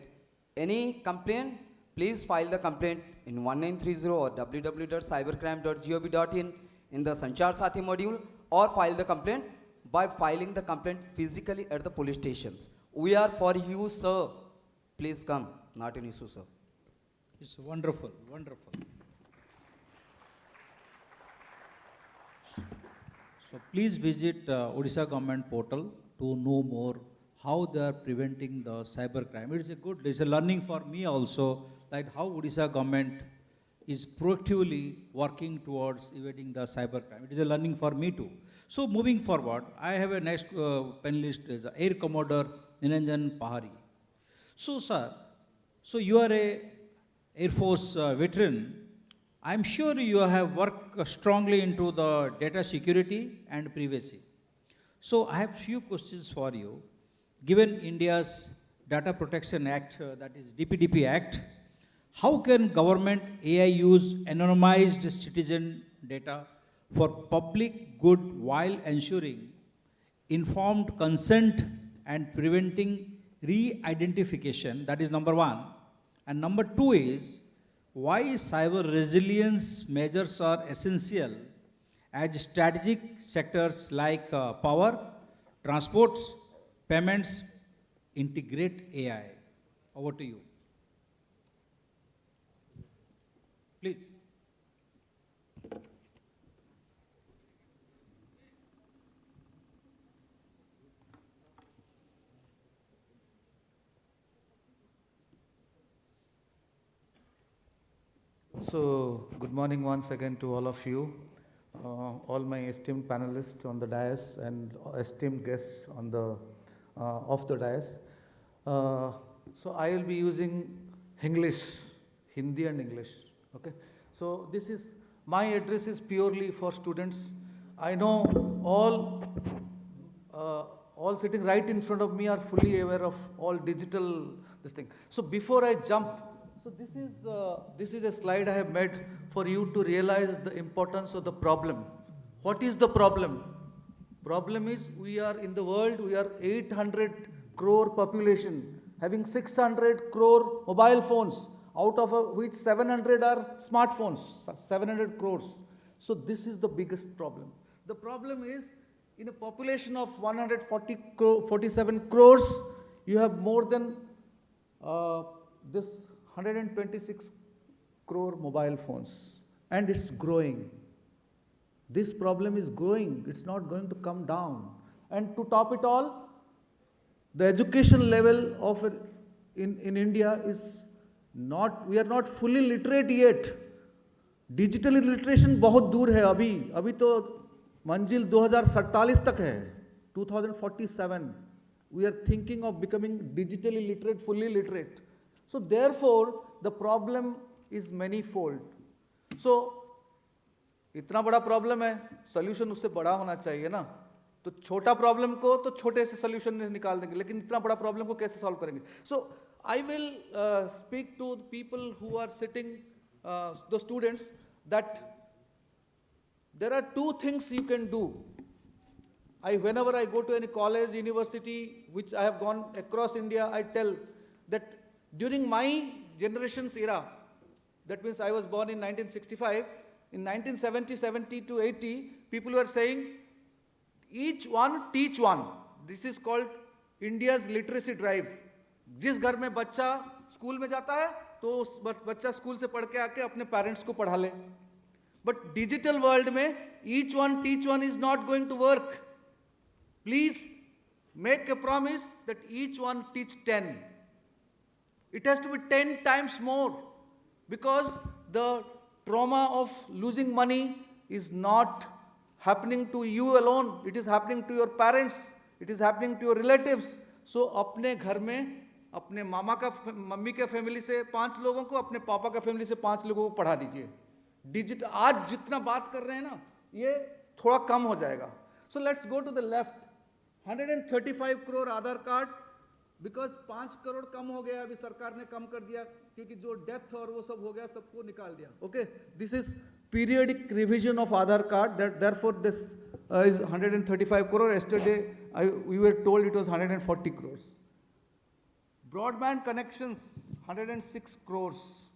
any complaint, please file the complaint in 1930 or www.cybercrime.gov.in in the Sanchar Sathi module, or file the complaint by filing the complaint physically at the police stations. We are for you, sir. Please come, not an issue, sir. It's wonderful, wonderful. So please visit Odisha government portal to know more how they are preventing the cybercrime. It's a learning for me also, like how Odisha government is proactively working towards evading the cybercrime. It is a learning for me too. So moving forward, I have a next panelist, is Air Commodore Niranjan Pahari. So sir, so you are a Air Force veteran. I'm sure you have worked strongly into the data security and privacy. So I have few questions for you. Given India's Data Protection Act, that is DPDP Act, how can government AI use anonymized citizen data for public good while ensuring informed consent and preventing re-identification? That is number one. And number two is, why cyber resilience measures are essential as strategic sectors like power, transports, payments integrate AI? Over to you. Please. So, good morning once again to all of you, all my esteemed panelists on the dais and esteemed guests on the off the dais. So, I will be using English, Hindi and English. Okay. So, this is my address is purely for students. I know all sitting right in front of me are fully aware of all digital this thing. So, before I jump. So this is a slide I have made for you to realize the importance of the problem. What is the problem? Problem is we are in the world, we are 800 crore population, having 600 crore mobile phones, out of which 700 are smartphones, 700 crores. So this is the biggest problem. The problem is in a population of 147 crores, you have more than this 126 crore mobile phones, and it's growing. This problem is growing, it's not going to come down. And to top it all, the education level of in India is not, we are not fully literate yet. Digital illiteration बहुत दूर है अभी तो मंजिल 2047 तक है, 2047. We are thinking of becoming digitally literate, fully literate. So therefore, the problem is manifold. So, इतना बड़ा प्रॉब्लम है, सॉल्यूशन उससे बड़ा होना चाहिए ना. तो छोटा प्रॉब्लम को तो छोटे से सॉल्यूशन में निकाल देंगे, लेकिन इतना बड़ा प्रॉब्लम को कैसे सॉल्व करेंगे? So I will speak to the people who are sitting, the students, that there are two things you can do. Whenever I go to any college, university, which I have gone across India, I tell that during my generation's era, that means I was born in 1965, in 1970, 70 to 80, people were saying, each one teach one. This is called India's literacy drive. जिस घर में बच्चा school में जाता है, तो उस बच्चा स्कूल से पढ़ के आके अपने पेरेंट्स को पढ़ा ले. But digital world में each one teach one is not going to work. Please make a promise that each one teach 10. It has to be 10 times more, because the trauma of losing money is not happening to you alone. It is happening to your parents. It is happening to your relatives. So अपने घर में अपने मामा का mummy के family से 5 लोगों को, अपने पापा का फैमिली से 5 लोगों को पढ़ा दीजिए. डिजिटल आज जितना बात कर रहे हैं ना, ये थोड़ा कम हो जाएगा. So let's go to the left. 135 crore Aadhaar card, because 5 crore कम हो गया, अभी सरकार ने कम कर दिया, क्योंकि जो डेथ और वो सब हो गया, सबको निकाल दिया. Okay, this is periodic revision of Aadhaar card, therefore this is 135 crore. Yesterday we were told it was 140 crores. Broadband connections 106 crores.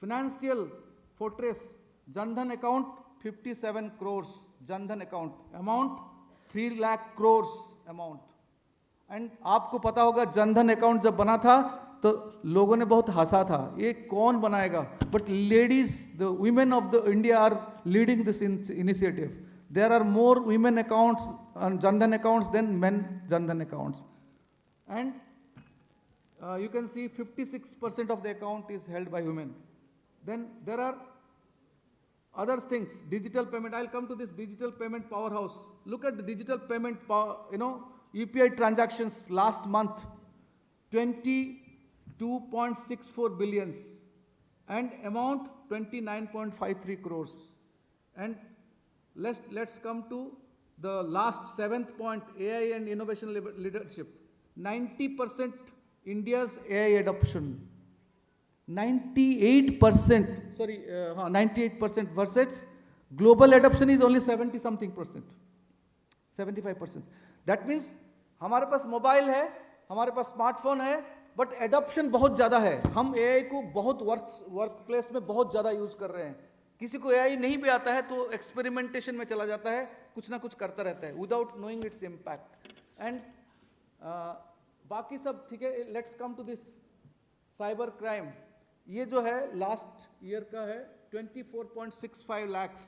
Financial fortress Jan Dhan account 57 crores. Jan Dhan account amount 3 lakh crores amount. And आपको पता होगा Jan Dhan account जब बना था तो लोगों ने बहुत हंसा था, ये कौन बनाएगा. But ladies, the women of the India are leading this initiative. There are more women accounts Jan Dhan accounts than men Jan Dhan accounts. And you can see 56% of the account is held by women. Then there are other things, digital payment. I'll come to this digital payment powerhouse. Look at the digital payment power, UPI transactions last month, 22.64 billions, and amount 29.53 crores. And let's come to the last 7th point, AI and innovation leadership. 90% India's AI adoption. 98%, 98% versus global adoption is only 70-something%, 75%. That means हमारे पास mobile है, हमारे पास smartphone है, but adoption बहुत ज़्यादा है. हम AI को बहुत वर्क प्लेस में बहुत ज़्यादा यूज़ कर रहे हैं. किसी को एआई नहीं भी आता है तो एक्सपेरिमेंटेशन में चला जाता है, कुछ ना कुछ करता रहता है without knowing its impact. And बाकी सब ठीक है. Let's come to this cyber crime. ये जो है लास्ट ईयर का है 24.65 lakhs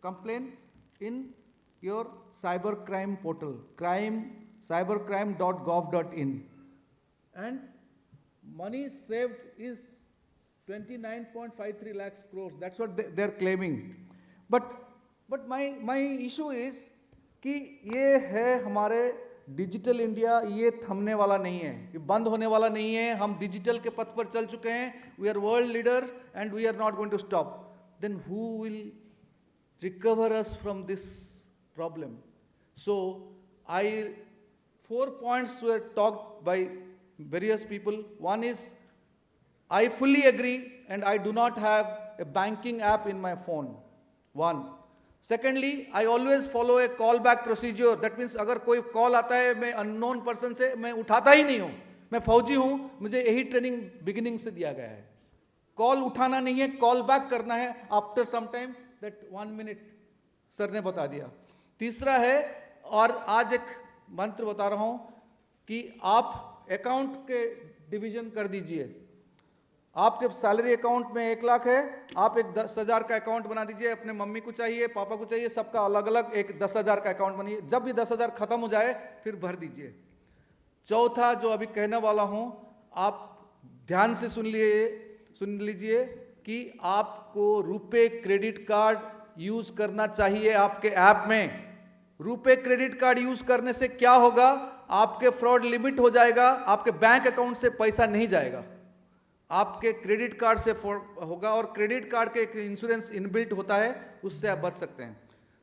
complaint in your cybercrime portal, cybercrime.gov.in, and money saved is 29.53 lakhs crores. That's what they're claiming. But my issue is कि ये है हमारे डिजिटल इंडिया, ये थमने वाला नहीं है, ये बंद होने वाला नहीं है. हम डिजिटल के पथ पर चल चुके हैं. We are world leaders and we are not going to stop. Then who will recover us from this problem? So 4 points were talked by various people. One is, I fully agree and I do not have a banking app in my phone. One. Secondly, I always follow a callback procedure. That means अगर कोई call आता है मैं unknown person से, मैं उठाता ही नहीं हूँ. मैं फौजी हूँ, मुझे यही ट्रेनिंग बिगिनिंग से दिया गया है. कॉल उठाना नहीं है, कॉल बैक करना है after some time. That 1 minute sir ने बता दिया. तीसरा है, और आज एक मंत्र बता रहा हूं कि आप अकाउंट के डिवीजन कर दीजिए. आपके सैलरी अकाउंट में 1 लाख है, आप एक 10,000 का अकाउंट बना दीजिए. अपने मम्मी को चाहिए, पापा को चाहिए, सबका अलग अलग एक 10,000 का अकाउंट बनाइए. जब भी 10,000 खत्म हो जाए फिर भर दीजिए. चौथा जो अभी कहने वाला हूं, आप ध्यान से सुन लीजिए कि आपको रुपे क्रेडिट कार्ड यूज करना चाहिए आपके ऐप में. रुपे क्रेडिट कार्ड यूज करने से क्या होगा? आपके फ्रॉड लिमिट हो जाएगा, आपके बैंक अकाउंट से पैसा नहीं जाएगा, आपके क्रेडिट कार्ड से होगा. और क्रेडिट कार्ड के एक इंश्योरेंस इनबिल्ट होता है, उससे आप बच सकते हैं.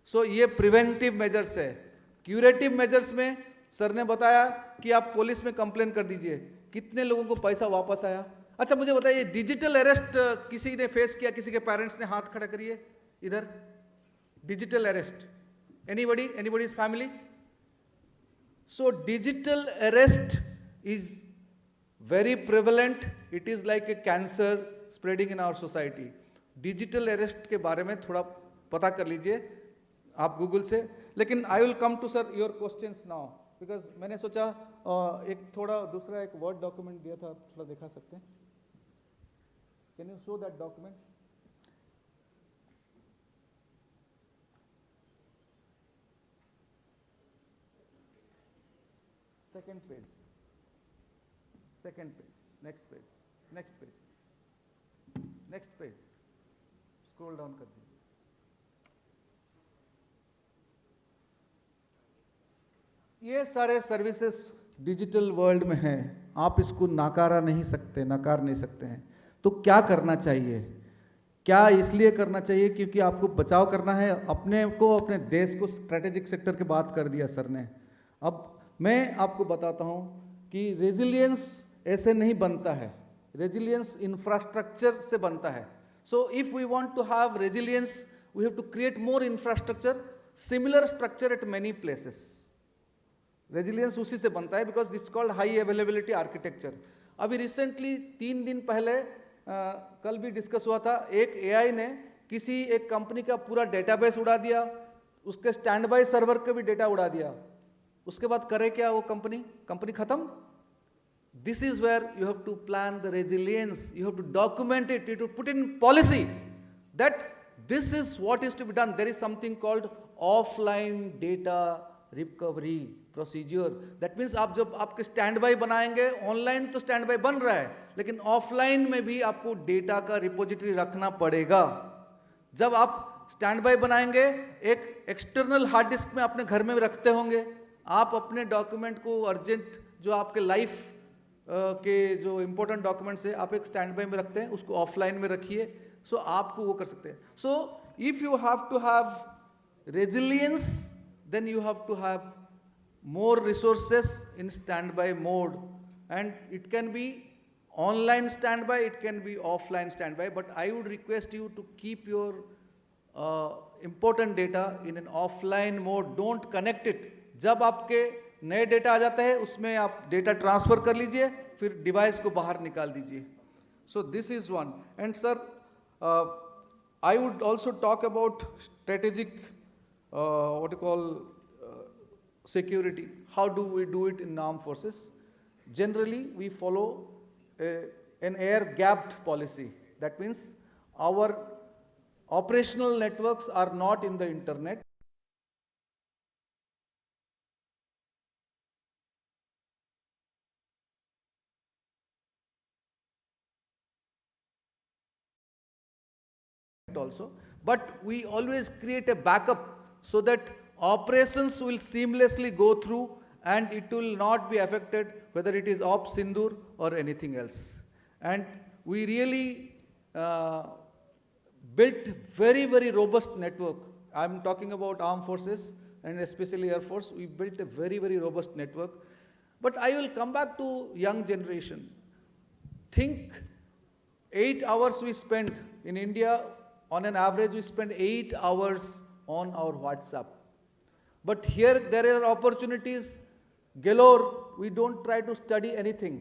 सो ये प्रिवेंटिव मेजर्स है. क्यूरेटिव मेजर्स में सर ने बताया कि आप पुलिस में कंप्लेन कर दीजिए. कितने लोगों को पैसा वापस आया? अच्छा मुझे बताइए, डिजिटल अरेस्ट किसी ने फेस किया? किसी के पेरेंट्स ने हाथ खड़ा करिए इधर. Digital arrest, anybody's family? So digital arrest is very prevalent. It is like a cancer spreading in our society. Digital arrest के बारे में थोड़ा पता कर लीजिए आप गूगल से. लेकिन I will come to sir your questions now, because मैंने सोचा एक थोड़ा दूसरा एक वर्ड डॉक्यूमेंट दिया था, थोड़ा दिखा सकते हैं. Can you show that document? Second page, next page, scroll down कर दीजिए. ये सारे सर्विसेज डिजिटल वर्ल्ड में हैं, आप इसको नकार नहीं सकते हैं. तो क्या करना चाहिए? क्या इसलिए करना चाहिए क्योंकि आपको बचाव करना है अपने को, अपने देश को. स्ट्रेटेजिक सेक्टर की बात कर दिया सर ने. अब मैं आपको बताता हूं कि रेजिलियंस ऐसे नहीं बनता है, रेजिलियंस इंफ्रास्ट्रक्चर से बनता है. So if we want to have resilience, we have to create more infrastructure, similar structure at many places. Resilience उसी से बनता है, because it's called high availability architecture. अभी रिसेंटली 3 दिन पहले कल भी डिस्कस हुआ था, एक एआई ने किसी एक कंपनी का पूरा डेटाबेस उड़ा दिया, उसके स्टैंड बाय सर्वर के भी डेटा उड़ा दिया. उसके बाद करे क्या वो कंपनी खत्म. This is where you have to plan the resilience, you have to document it, you have to put in policy that this is what is to be done. There is something called offline data recovery procedure. That means आप जब आपके stand by बनाएंगे, online तो stand by बन रहा है, लेकिन offline में भी आपको डेटा का रिपोजिटरी रखना पड़ेगा. जब आप स्टैंड बाय बनाएंगे, एक एक्सटर्नल हार्ड डिस्क में अपने घर में रखते होंगे, आप अपने डॉक्यूमेंट को अर्जेंट, जो आपके लाइफ के जो इंपॉर्टेंट डॉक्यूमेंट्स है, आप एक स्टैंड बाय में रखते हैं, उसको ऑफलाइन में रखिए. सो आपको वो कर सकते हैं. So if you have to have resilience, then you have to have more resources in standby mode, and it can be online standby, it can be offline standby, but I would request you to keep your important data in an offline mode. Don't connect it. जब आपके नए data आ जाता है उसमें आप data transfer कर लीजिए, फिर डिवाइस को बाहर निकाल दीजिए. So this is one. And sir, I would also talk about strategic what you call security. How do we do it in armed forces? Generally, we follow a an air-gapped policy. That means our operational networks are not in the internet. Also, but we always create a backup so that operations will seamlessly go through and it will not be affected whether it is Op Sindur or anything else. And we really built very, very robust network. I'm talking about armed forces and especially Air Force. We built a very, very robust network. But I will come back to young generation. Think 8 hours we spend in India. On an average, we spend 8 hours on our WhatsApp. But here there are opportunities galore. We don't try to study anything.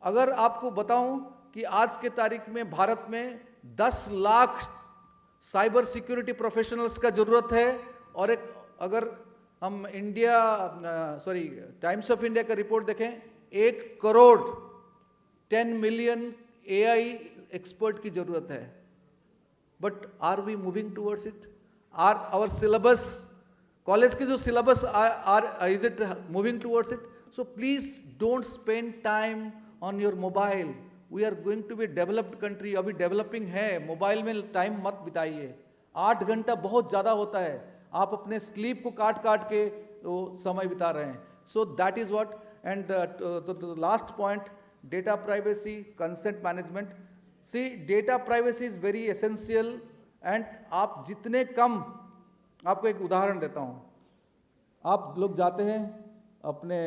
अगर आपको बताऊं कि आज के तारीख में भारत में 10 lakh cyber security professionals का जरूरत है और एक अगर हम टाइम्स ऑफ इंडिया का रिपोर्ट देखें 1 करोड़ 10 मिलियन AI एक्सपर्ट की जरूरत है. But are we moving towards it? Are our syllabus, college की जो syllabus is it moving towards it? So please don't spend time on your mobile. We are going to be a developed country. अभी developing है. Mobile में time मत बिताइए. 8 घंटा बहुत ज़्यादा होता है. आप अपने sleep को काट के समय बिता रहे हैं. So that is what. And the last point, data privacy, consent management. See, data privacy is very essential and आप जितने कम, आपको एक उदाहरण देता हूँ. आप लोग जाते हैं अपने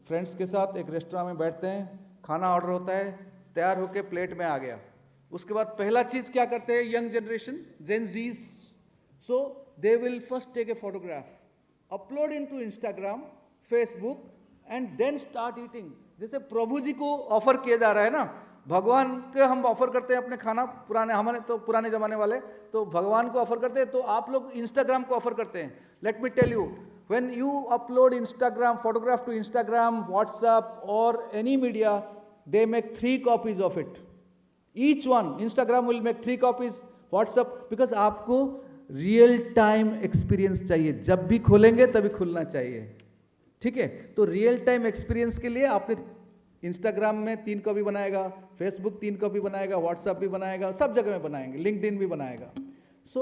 फ्रेंड्स के साथ एक रेस्टोरेंट में बैठते हैं, खाना ऑर्डर होता है, तैयार होके प्लेट में आ गया. उसके बाद पहला चीज़ क्या करते हैं young generation, gen Zs? So they will first take a photograph, upload into Instagram, Facebook and then start eating. जैसे प्रभु जी को ऑफर किया जा रहा है ना, भगवान के हम ऑफर करते हैं अपने खाना, हमारे तो पुराने जमाने वाले तो भगवान को ऑफर करते हैं, तो आप लोग इंस्टाग्राम को ऑफर करते हैं. Let me tell you, when you upload Instagram photograph to Instagram, WhatsApp और any media, they make 3 copies of it. Each one, Instagram will make 3 copies, WhatsApp, because आपको रियल टाइम एक्सपीरियंस चाहिए. जब भी खोलेंगे तभी खुलना चाहिए. ठीक है, तो रियल टाइम एक्सपीरियंस के लिए आपने इंस्टाग्राम में 3 कॉपी बनाएगा, फेसबुक 3 कॉपी बनाएगा, व्हाट्सएप भी बनाएगा, सब जगह में बनाएंगे, लिंक्डइन भी बनाएगा. सो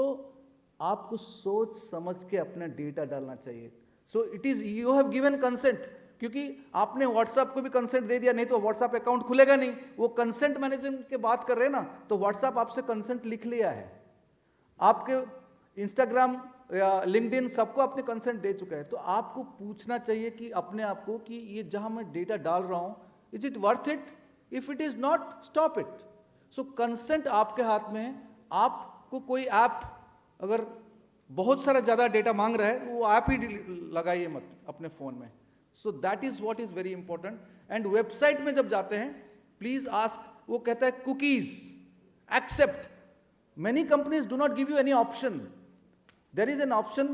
आपको सोच समझ के अपना डेटा डालना चाहिए. So it is, you have given consent, क्योंकि आपने व्हाट्सएप को भी कंसेंट दे दिया, नहीं तो व्हाट्सएप अकाउंट खुलेगा नहीं. वो कंसेंट मैनेजमेंट की बात कर रहे हैं ना, तो व्हाट्सएप आपसे कंसेंट लिख लिया है, आपके इंस्टाग्राम या लिंक्डइन सबको आपने कंसेंट दे चुका है. तो आपको पूछना चाहिए कि अपने आप को कि ये जहां मैं डेटा डाल रहा हूं, is it worth it? If it is not, stop it. So consent आपके हाथ में है. आपको कोई ऐप अगर बहुत सारा ज़्यादा डेटा मांग रहा है, वो ऐप ही लगाइए मत अपने फ़ोन में. So that is what is very important. And website में जब जाते हैं, प्लीज़ आस्क, वो कहता है cookies accept. Many companies do not give you any option. There is an option,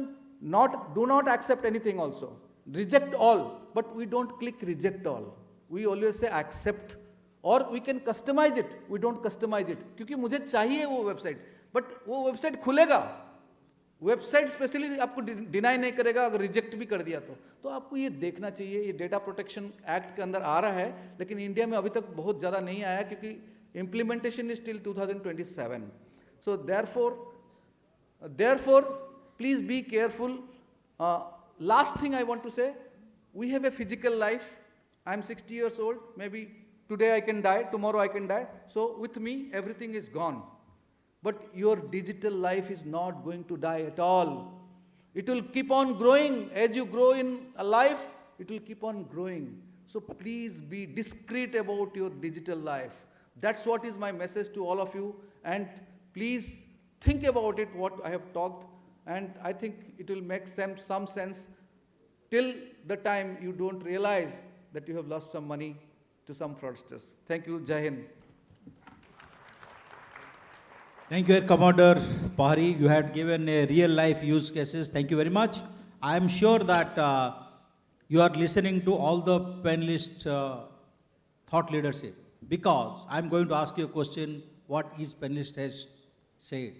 do not accept anything also, reject all, but we don't click reject all. We always say accept, or we can customize it. We don't customize it क्योंकि मुझे चाहिए वो website, but वो website खुलेगा. Website specially आपको deny नहीं करेगा अगर रिजेक्ट भी कर दिया तो आपको ये देखना चाहिए. ये डेटा प्रोटेक्शन एक्ट के अंदर आ रहा है, लेकिन इंडिया में अभी तक बहुत ज़्यादा नहीं आया क्योंकि implementation is till 2027. So therefore please be careful. Last thing I want to say, we have a physical life. I'm 60 years old, maybe today I can die, tomorrow I can die. So with me, everything is gone. But your digital life is not going to die at all. It will keep on growing. As you grow in a life, it will keep on growing. So please be discreet about your digital life. That's what is my message to all of you. And please think about it, what I have talked. And I think it will make some sense till the time you don't realize that you have lost some money to some fraudsters. Thank you. Jai Hind. Thank you, Air Commodore Pahari. You had given a real life use cases. Thank you very much. I am sure that you are listening to all the panelists' thought leadership. because I'm going to ask you a question what each panelist has said.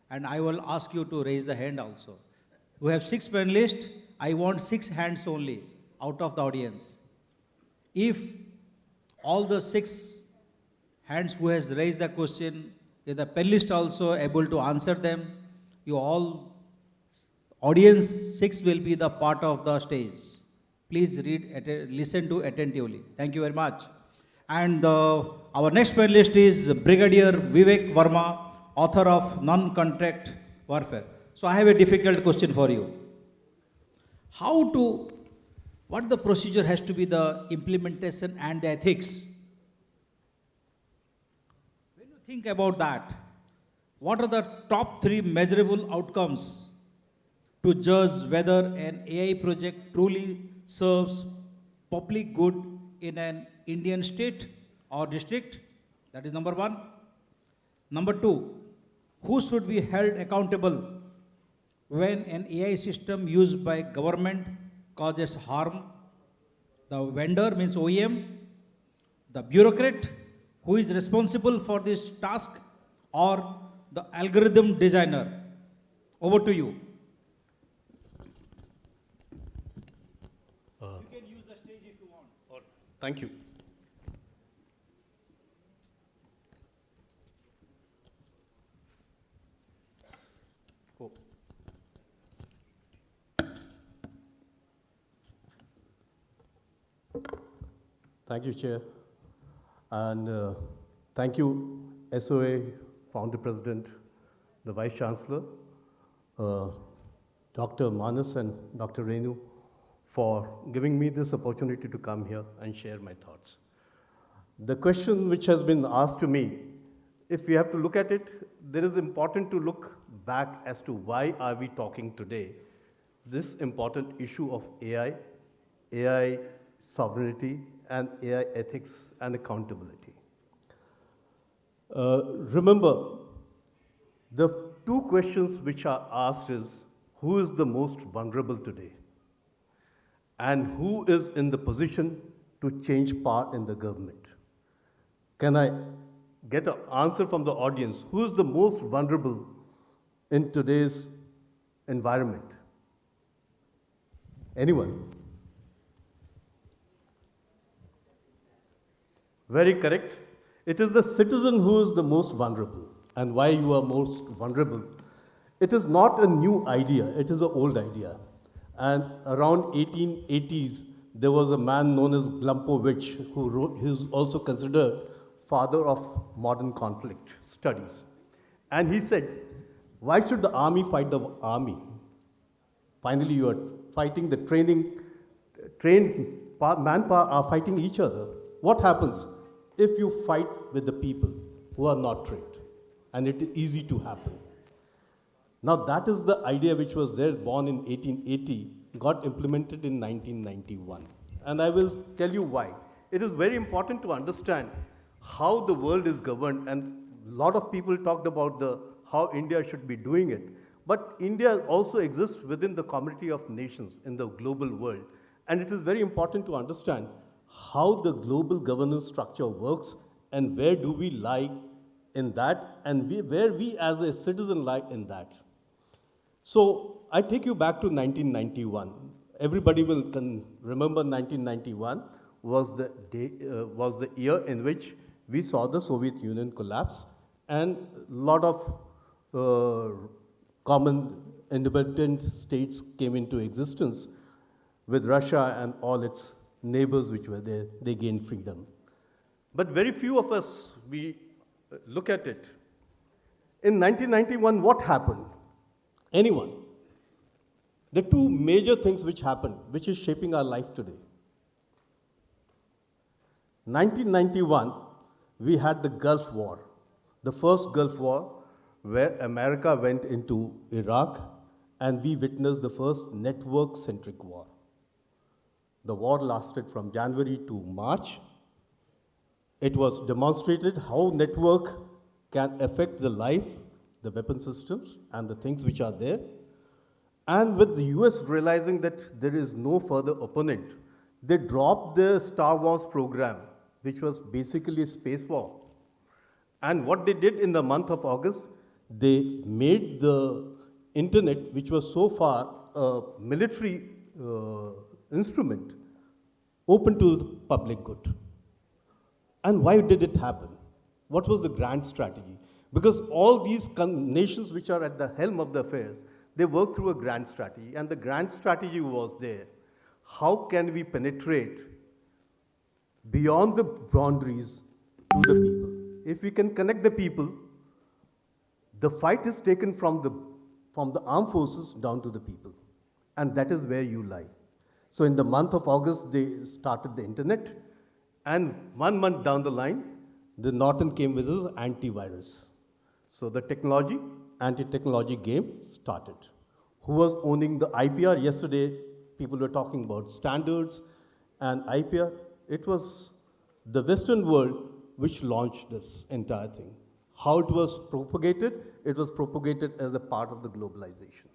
And I will ask you to raise the hand also. We have 6 panelists. I want 6 hands only out of the audience. If all the 6 hands who has raised the question, if the panelist also able to answer them, you all, audience 6 will be the part of the stage. Please listen to attentively. Thank you very much. And our next panelist is Brigadier Vivek Verma, author of Non-Contact Warfare. So I have a difficult question for you. What the procedure has to be the implementation and the ethics? When you think about that, what are the top 3 measurable outcomes to judge whether an AI project truly serves public good in an Indian state or district? That is number 1. Number 2, who should be held accountable when an AI system used by government causes harm? The vendor means OEM, the bureaucrat who is responsible for this task, or the algorithm designer? Over to you. You can use the stage if you want. Thank you. Thank you, Chair. And thank you, SOA Founder President, the Vice Chancellor, Dr. Manas and Dr. Renu, for giving me this opportunity to come here and share my thoughts. The question which has been asked to me, if we have to look at it, there is important to look back as to why are we talking today this important issue of AI sovereignty, and AI ethics and accountability. Remember, the 2 questions which are asked is, who is the most vulnerable today? And who is in the position to change power in the government? Can I get an answer from the audience? Who is the most vulnerable in today's environment? Anyone? Very correct. It is the citizen who is the most vulnerable. And why you are most vulnerable? It is not a new idea, it is an old idea. And around 1880s, there was a man known as Glumpovich, who is also considered father of modern conflict studies. And he said, why should the army fight the army? Finally, you are fighting the trained manpower are fighting each other. What happens if you fight with the people who are not trained? And it is easy to happen. Now that is the idea which was there, born in 1880, got implemented in 1991. And I will tell you why. It is very important to understand how the world is governed, and a lot of people talked about how India should be doing it. But India also exists within the community of nations in the global world. And it is very important to understand how the global governance structure works and where do we lie in that, and where we as a citizen lie in that. So I take you back to 1991. Everybody will remember 1991 was the year in which we saw the Soviet Union collapse, and a lot of common independent states came into existence with Russia and all its neighbors which were there. They gained freedom. But very few of us, we look at it. In 1991, what happened? Anyone? The 2 major things which happened, which is shaping our life today. 1991, we had the Gulf War, the first Gulf War, where America went into Iraq, and we witnessed the first network-centric war. The war lasted from January to March. It was demonstrated how network can affect the life, the weapon systems, and the things which are there. And with the US realizing that there is no further opponent, they dropped the Star Wars program which was basically space war. And what they did in the month of August, they made the internet, which was so far a military instrument, open to the public good. And why did it happen? What was the grand strategy? Because all these nations which are at the helm of the affairs, they work through a grand strategy. And the grand strategy was there. How can we penetrate beyond the boundaries to the people? If we can connect the people, the fight is taken from the armed forces down to the people. And that is where you lie. So in the month of August, they started the internet. And 1 month down the line, the Norton came with his antivirus. So the anti-technology game started. Who was owning the IPR? Yesterday, people were talking about standards and IPR. It was the Western world which launched this entire thing. How it was propagated as a part of the globalization.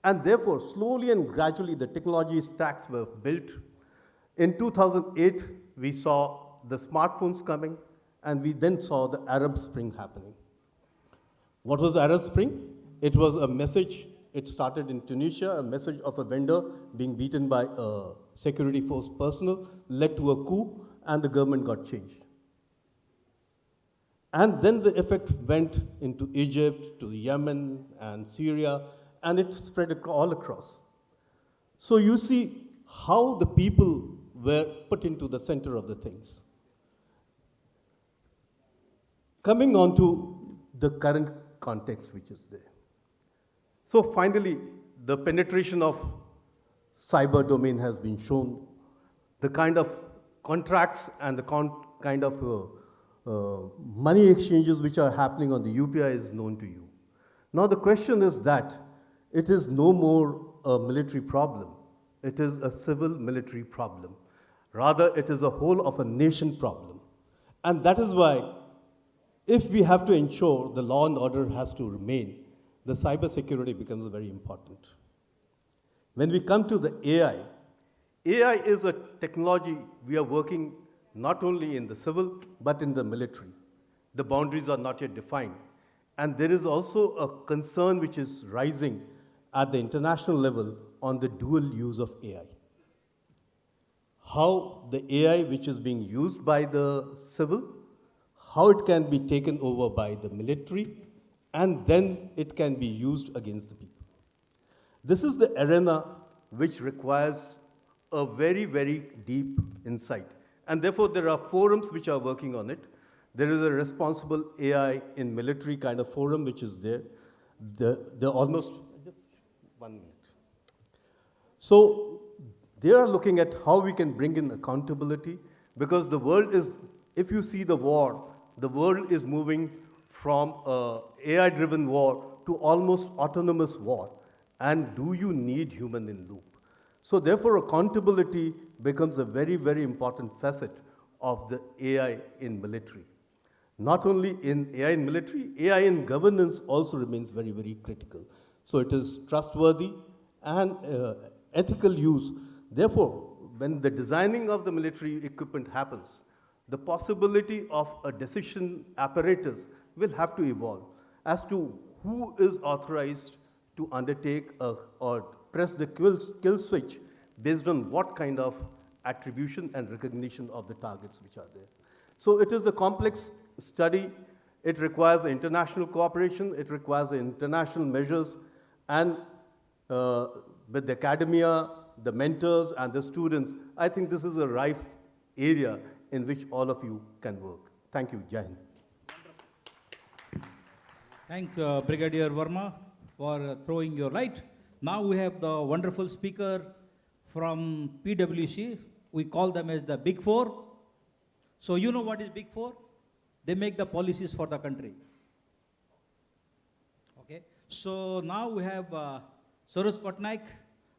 And therefore, slowly and gradually, the technology stacks were built. In 2008, we saw the smartphones coming, and we then saw the Arab Spring happening. What was the Arab Spring? It was a message. It started in Tunisia, a message of a vendor being beaten by a security force personnel, led to a coup, and the government got changed. And then the effect went into Egypt, to Yemen, and Syria, and it spread all across. So you see how the people were put into the center of the things. Coming on to the current context which is there. So finally, the penetration of cyber domain has been shown. The kind of contracts and the kind of money exchanges which are happening on the UPI is known to you. Now the question is that it is no more a military problem. It is a civil military problem. Rather, it is a whole of a nation problem. And that is why, if we have to ensure the law and order has to remain, the cyber security becomes very important. When we come to the AI is a technology we are working not only in the civil, but in the military. The boundaries are not yet defined. And there is also a concern which is rising at the international level on the dual use of AI. How the AI which is being used by the civil, how it can be taken over by the military, and then it can be used against the people. This is the arena which requires a very, very deep insight. And therefore, there are forums which are working on it. There is a responsible AI in military kind of forum which is there. They're almost, just 1 minute. So they are looking at how we can bring in accountability, because the world is, if you see the war, the world is moving from AI-driven war to almost autonomous war. And do you need human in loop? So therefore, accountability becomes a very, very important facet of the AI in military. Not only in AI in military, AI in governance also remains very, very critical. So it is trustworthy and ethical use. Therefore, when the designing of the military equipment happens, the possibility of a decision apparatus will have to evolve as to who is authorized to undertake or press the kill switch based on what kind of attribution and recognition of the targets which are there. So it is a complex study. It requires international cooperation. It requires international measures. And with the academia, the mentors, and the students, I think this is a rife area in which all of you can work. Thank you. Jai Hind. Thank Brigadier Verma for throwing your light. Now we have the wonderful speaker from PwC. We call them as the Big Four. So you know what is Big Four? They make the policies for the country. Okay. So now we have Saroj Patnaik.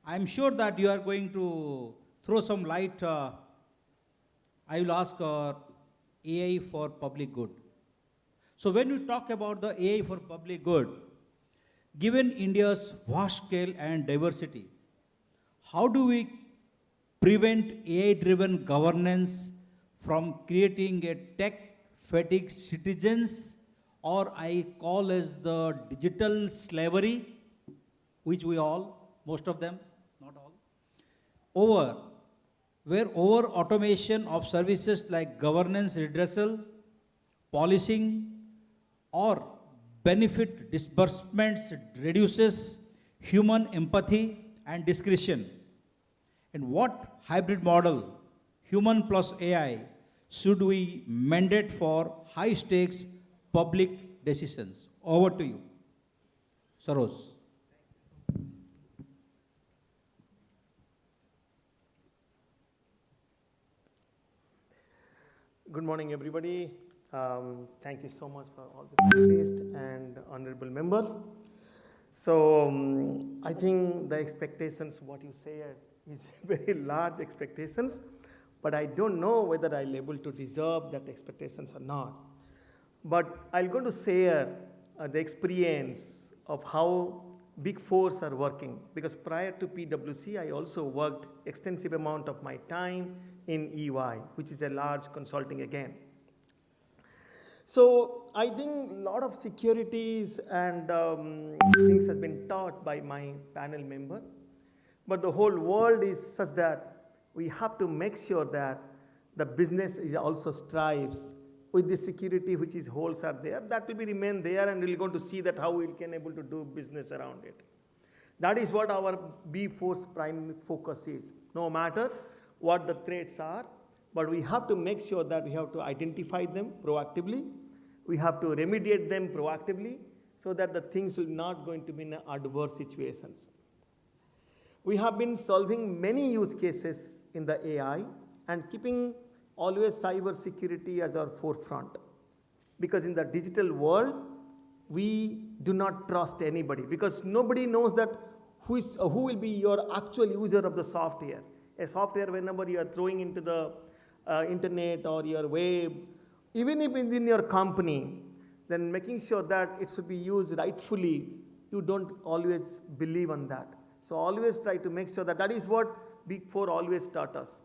I'm sure that you are going to throw some light. I will ask AI for public good. So when we talk about the AI for public good, given India's vast scale and diversity, how do we prevent AI-driven governance from creating a tech fatigue citizens, or I call as the digital slavery, which we all, most of them, not all, where over automation of services like governance redressal, policing, or benefit disbursements reduces human empathy and discretion. And what hybrid model, human plus AI, should we mandate for high stakes public decisions? Over to you, Saroj. Good morning, everybody. Thank you so much for all the panelists and honorable members. So I think the expectations, what you say, is very large expectations, but I don't know whether I'll be able to deserve that expectations or not. But I'm going to share the experience of how Big Fours are working, because prior to PwC, I also worked extensive amount of my time in EY, which is a large consulting again. So I think a lot of securities and things have been taught by my panel member, but the whole world is such that we have to make sure that the business is also strives with the security which is holes are there, that will be remain there, and we're going to see that how we can able to do business around it. That is what our B4's prime focus is, no matter what the threats are, but we have to make sure that we have to identify them proactively, we have to remediate them proactively, so that the things will not going to be in adverse situations. We have been solving many use cases in the AI and keeping always cyber security as our forefront. Because in the digital world, we do not trust anybody, because nobody knows that who will be your actual user of the software. A software, whenever you are throwing into the internet or your web, even if within your company, then making sure that it should be used rightfully, you don't always believe on that. So always try to make sure that that is what Big Four always taught us.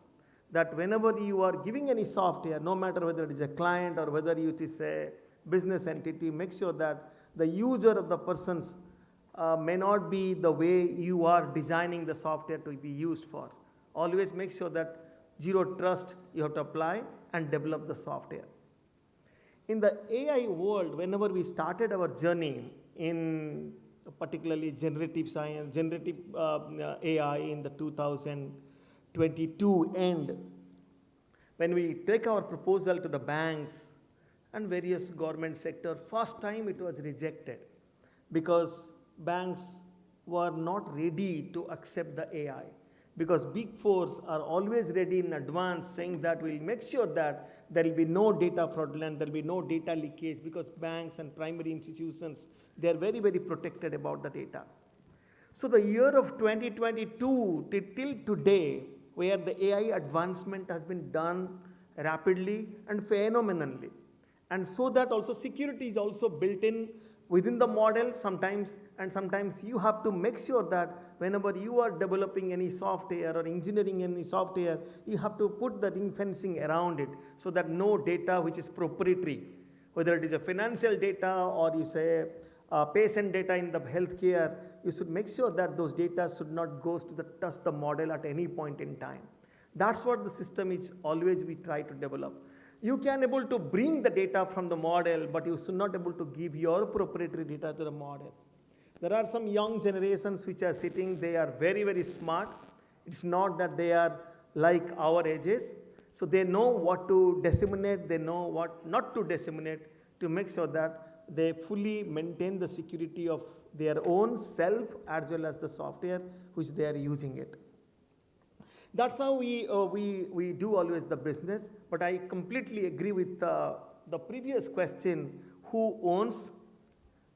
That whenever you are giving any software, no matter whether it is a client or whether it is a business entity, make sure that the user of the persons may not be the way you are designing the software to be used for. Always make sure that zero trust you have to apply and develop the software. In the AI world, whenever we started our journey in particularly generative science, generative AI in the 2022 end, when we take our proposal to the banks and various government sector, first time it was rejected because banks were not ready to accept the AI. Because Big Fours are always ready in advance, saying that we'll make sure that there will be no data fraudulent, there will be no data leakage, because banks and primary institutions, they are very, very protected about the data. So the year of 2022 till today, where the AI advancement has been done rapidly and phenomenally. And so that also security is also built in within the model sometimes, and sometimes you have to make sure that whenever you are developing any software or engineering any software, you have to put the ring fencing around it so that no data which is proprietary, whether it is a financial data or you say patient data in the healthcare, you should make sure that those data should not go to touch the model at any point in time. That's what the system is always we try to develop. You can able to bring the data from the model, but you should not able to give your proprietary data to the model. There are some young generations which are sitting, they are very, very smart. It's not that they are like our ages. So they know what to disseminate, they know what not to disseminate, to make sure that they fully maintain the security of their own self as well as the software which they are using it. That's how we do always the business, but I completely agree with the previous question, who owns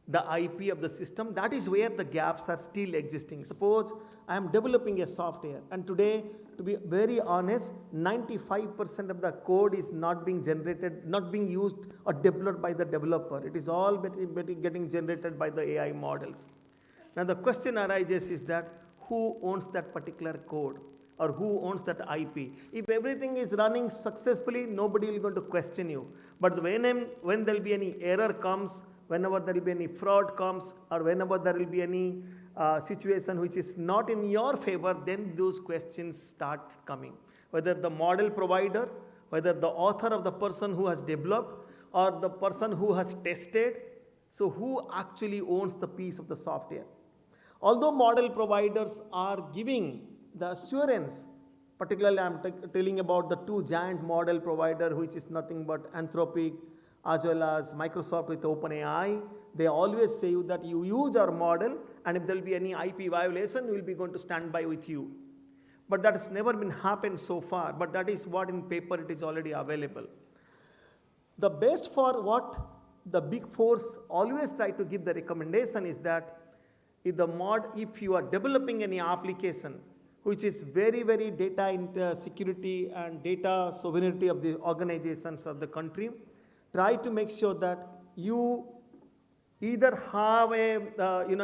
the IP of the system? That is where the gaps are still existing. Suppose I am developing a software, and today, to be very honest, 95% of the code is not being generated, not being used or developed by the developer. It is all getting generated by the AI models. Now the question arises is that who owns that particular code? or who owns that IP. If everything is running successfully, nobody will going to question you. But when there will be any error comes, whenever there will be any fraud comes, or whenever there will be any situation which is not in your favor, then those questions start coming. Whether the model provider, whether the author of the person who has developed, or the person who has tested, so who actually owns the piece of the software? Although model providers are giving the assurance, particularly I am telling about the two giant model provider, which is nothing but Anthropic as well as Microsoft with OpenAI. They always say you that you use our model, and if there will be any IP violation, we will be going to stand by with you. But that has never been happened so far, but that is what in paper it is already available. The best for what the big fours always try to give the recommendation is that if you are developing any application which is very, very data security and data sovereignty of the organizations of the country, try to make sure that you either have a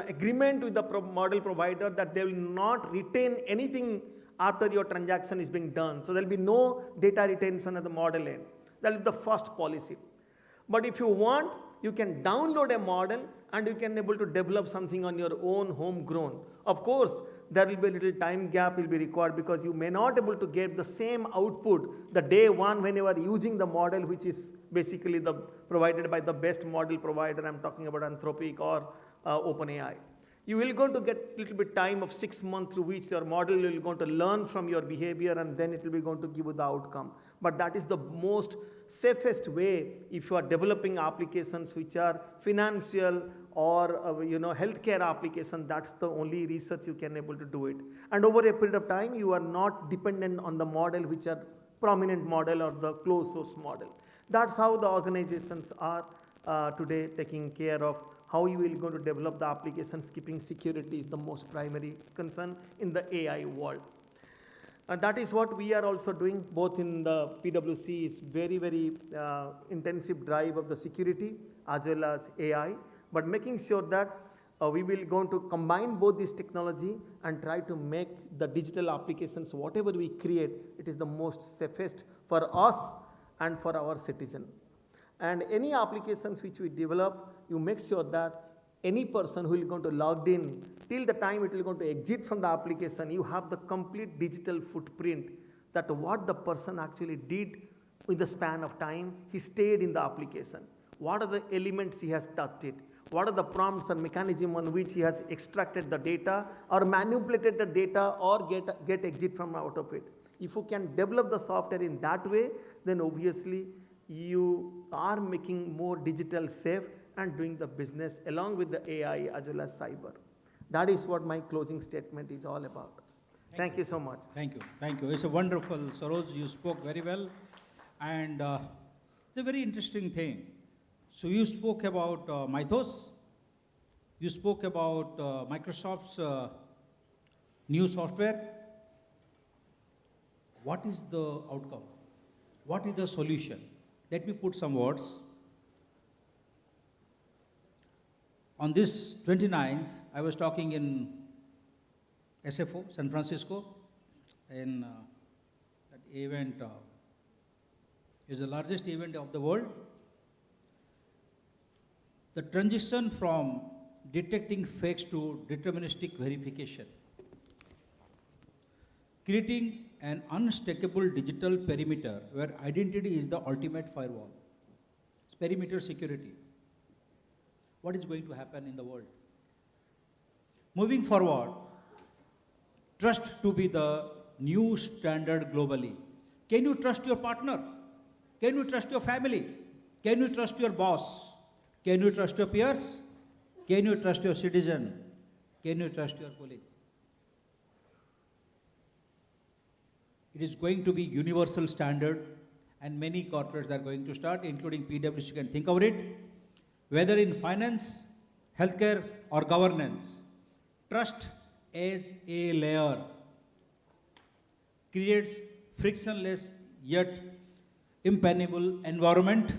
agreement with the model provider that they will not retain anything after your transaction is being done. So there will be no data retention at the model end. That is the first policy. But if you want, you can download a model and you can able to develop something on your own homegrown. Of course, there will be a little time gap will be required because you may not able to get the same output the day one when you are using the model which is basically provided by the best model provider. I am talking about Anthropic or OpenAI. You will going to get little bit time of 6 months through which your model will going to learn from your behavior, and then it will be going to give you the outcome. But that is the most safest way if you are developing applications which are financial or healthcare application. That's the only research you can able to do it. And over a period of time, you are not dependent on the model which are prominent model or the closed source model. That's how the organizations are today taking care of how you will going to develop the applications. Keeping security is the most primary concern in the AI world. And that is what we are also doing both in the PwC is very, very intensive drive of the security as well as AI, but making sure that we will going to combine both this technology and try to make the digital applications, whatever we create, it is the most safest for us and for our citizen. And any applications which we develop, you make sure that any person who is going to log in till the time it will going to exit from the application, you have the complete digital footprint that what the person actually did with the span of time he stayed in the application. What are the elements he has touched it? What are the prompts and mechanism on which he has extracted the data or manipulated the data or get exit from out of it? If you can develop the software in that way, then obviously you are making more digital safe and doing the business along with the AI as well as cyber. That is what my closing statement is all about. Thank you so much. Thank you. Thank you. It's a wonderful, Saroj, you spoke very well. And it's a very interesting thing. So you spoke about Mythos. You spoke about Microsoft's new software. What is the outcome? What is the solution? Let me put some words. On this 29th, I was talking in SFO, San Francisco, in that event. Is the largest event of the world. The transition from detecting fakes to deterministic verification, creating an unstackable digital perimeter where identity is the ultimate firewall. It's perimeter security. What is going to happen in the world? Moving forward, trust to be the new standard globally. Can you trust your partner? Can you trust your family? Can you trust your boss? Can you trust your peers? Can you trust your citizen? Can you trust your colleague? It is going to be universal standard, and many corporates are going to start, including PwC. You can think about it. Whether in finance, healthcare, or governance, trust as a layer creates frictionless yet impenetrable environment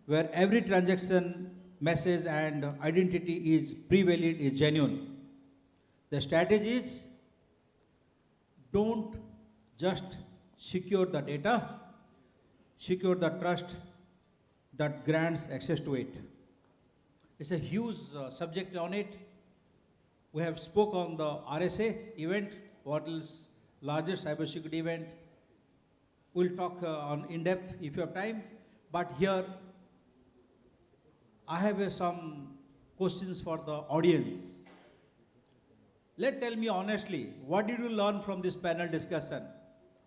where every transaction, message, and identity is pre-valid, is genuine. The strategy is don't just secure the data, secure the trust that grants access to it. It's a huge subject on it. We have spoke on the RSA event, world's largest cybersecurity event. We'll talk on in depth if you have time. But here, I have some questions for the audience. Tell me honestly, what did you learn from this panel discussion?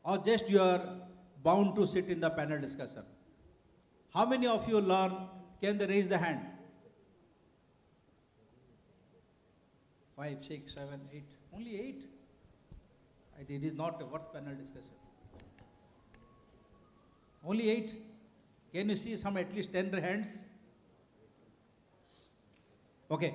Or just you are bound to sit in the panel discussion? How many of you learn? Can they raise the hand? 5, 6, 7, 8. Only 8? It is not a what panel discussion. Only 8? Can you see some at least 10 hands? Okay.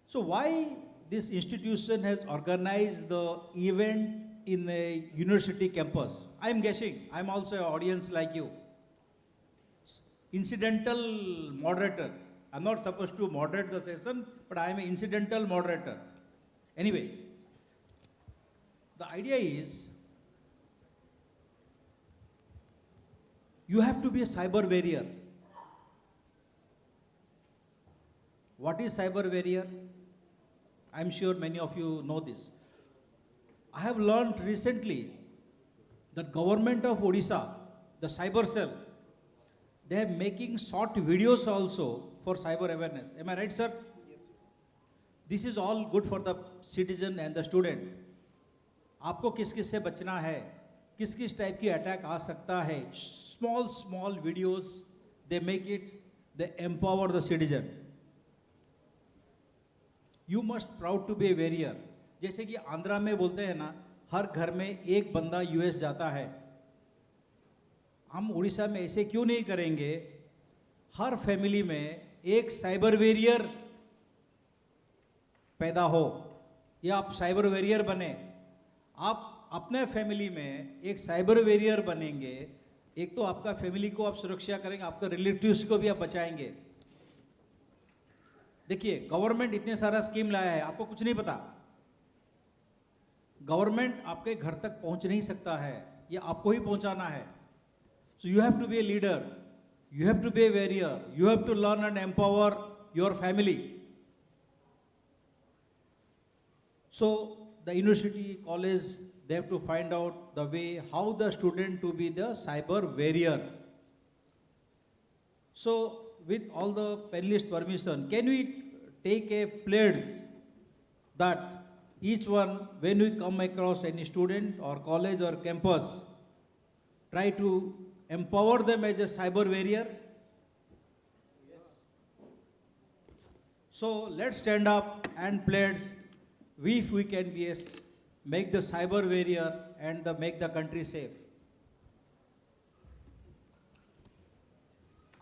So why this institution has organized the event in a university campus? I am guessing. I am also an audience like you. Incidental moderator. I am not supposed to moderate the session, but I am an incidental moderator. Anyway, the idea is you have to be a cyber warrior. What is cyber warrior? I am sure many of you know this. I have learned recently that government of Odisha, the cyber cell, they are making short videos also for cyber awareness. Am I right, sir? Yes. This is all good for the citizen and the student. आपको किस किस से बचना है, किस किस type की attack आ सकता है, small videos, they make it, they empower the citizen. You must proud to be a warrior. जैसे कि आंध्रा में बोलते हैं ना, हर घर में एक बंदा यूएस जाता है. हम उड़ीसा में ऐसे क्यों नहीं करेंगे? हर फैमिली में एक साइबर वेरियर पैदा हो, या आप साइबर वेरियर बने. आप अपने फैमिली में एक साइबर वेरियर बनेंगे, एक तो आपका फैमिली को आप सुरक्षा करेंगे, आपके रिलेटिव्स को भी आप बचाएंगे. देखिए, गवर्नमेंट इतने सारा स्कीम लाया है, आपको कुछ नहीं पता. गवर्नमेंट आपके घर तक पहुंच नहीं सकता है, ये आपको ही पहुंचाना है. So you have to be a leader, you have to be a warrior, you have to learn and empower your family. So the university, college, they have to find out the way how the student to be the cyber warrior. So with all the panelists' permission, can we take a pledge that each one, when we come across any student or college or campus, try to empower them as a cyber warrior? Yes. So let's stand up and pledge, if we can be make the cyber warrior and make the country safe.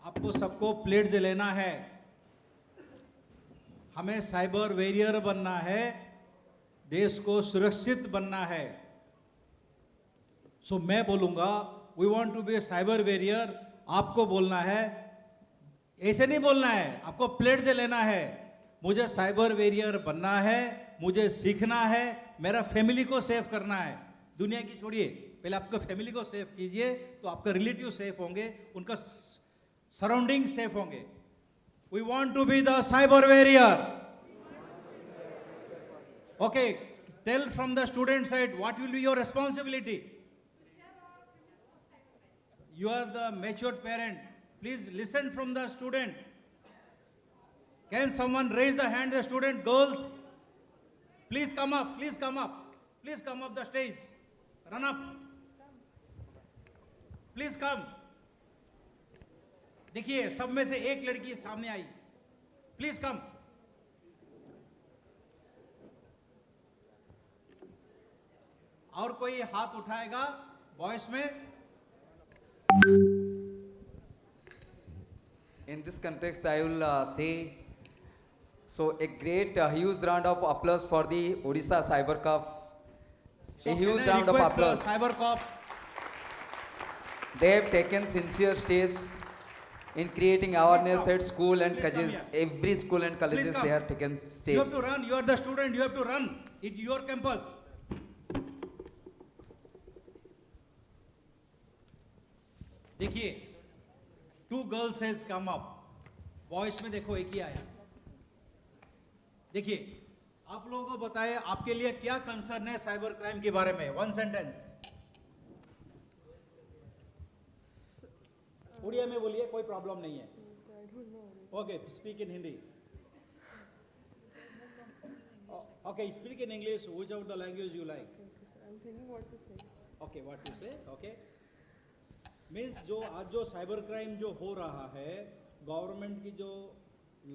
आपको सबको प्लेड्ज लेना है. हमें cyber barrier बनना है, देश को सुरक्षित बनना है. सो मैं बोलूंगा, we want to be a cyber warrior. आपको बोलना है, ऐसे नहीं बोलना है, आपको प्लेड्ज लेना है. मुझे साइबर वेरियर बनना है, मुझे सीखना है, मेरा फैमिली को सेव करना है. दुनिया की छोड़िए, पहले आपको फैमिली को सेव कीजिए, तो आपका रिलेटिव सेफ होंगे, उनका सराउंडिंग सेफ होंगे. We want to be the cyber warrior. Okay, tell from the student side what will be your responsibility. You are the matured parent. Please listen from the student. Can someone raise the hand, the student? Girls, please come up, please come up. Please come up the stage. Run up. Please come. देखिए, सब में से एक लड़की सामने आई. Please come. और कोई हाथ उठाएगा वॉइस में? In this context, I will say, so a great, huge round of applause for the Odisha Cyber Cup. A huge round of applause. Cyber Cup. They have taken sincere steps in creating awareness at school and colleges. Every school and colleges, they have taken steps. You have to run. You are the student. You have to run. It's your campus. देखिए, 2 girls has come up. Boys में देखो एक ही आया. देखिए, आप लोगों को बताएं आपके लिए क्या कंसर्न है साइबर क्राइम के बारे में. 1 sentence. उड़िया में बोलिए, कोई प्रॉब्लम नहीं है. Okay, speak in Hindi. Okay, speak in English, whichever the language you like. I'm thinking what to say. Okay, what to say? Okay. Means जो आज जो साइबर क्राइम जो हो रहा है, गवर्नमेंट की जो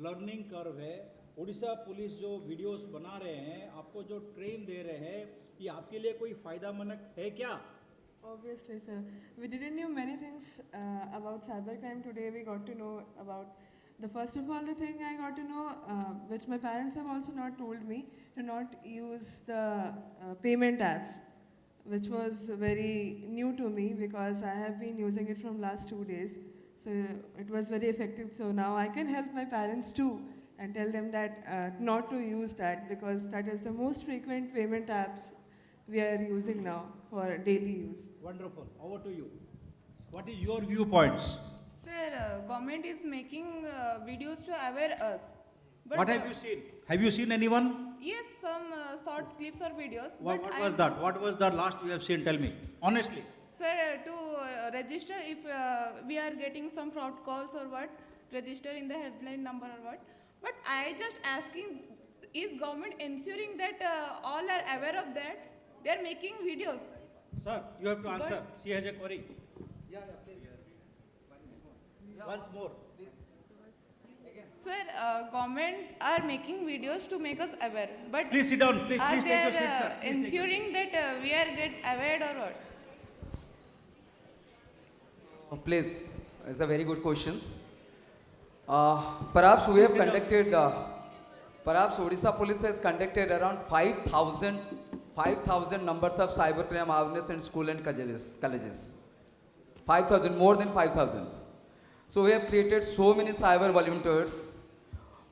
लर्निंग कर्व है, उड़ीसा पुलिस जो वीडियोस बना रहे हैं, आपको जो ट्रेन दे रहे हैं, ये आपके लिए कोई फायदामंद है क्या? Obviously, sir. We didn't know many things about cybercrime today. We got to know about first of all, the thing I got to know, which my parents have also not told me, to not use the payment apps, which was very new to me because I have been using it from last 2 days. So it was very effective. So now I can help my parents too and tell them that not to use that because that is the most frequent payment apps we are using now for daily use. Wonderful. Over to you. What is your viewpoints? Sir, government is making videos to aware us. But What have you seen? Have you seen anyone? Yes, some short clips or videos. What but was that? What was the last you have seen? Tell me. Honestly. Sir, to register if we are getting some fraud calls or what, register in the helpline number or what. But I just asking, is government ensuring that all are aware of that? They are making videos. Sir, you have to answer. She has a query. Yeah, please. Once more. Sir, government are making videos to make us aware. But Please sit down. Please are take your seat, they sir. Please take your ensuring that we are get aware or what? Please, it's a very good question. Perhaps we have conducted, perhaps Odisha police has conducted around 5,000 numbers of cybercrime awareness in school and colleges. 5,000, more than 5,000. So we have created so many cyber volunteers.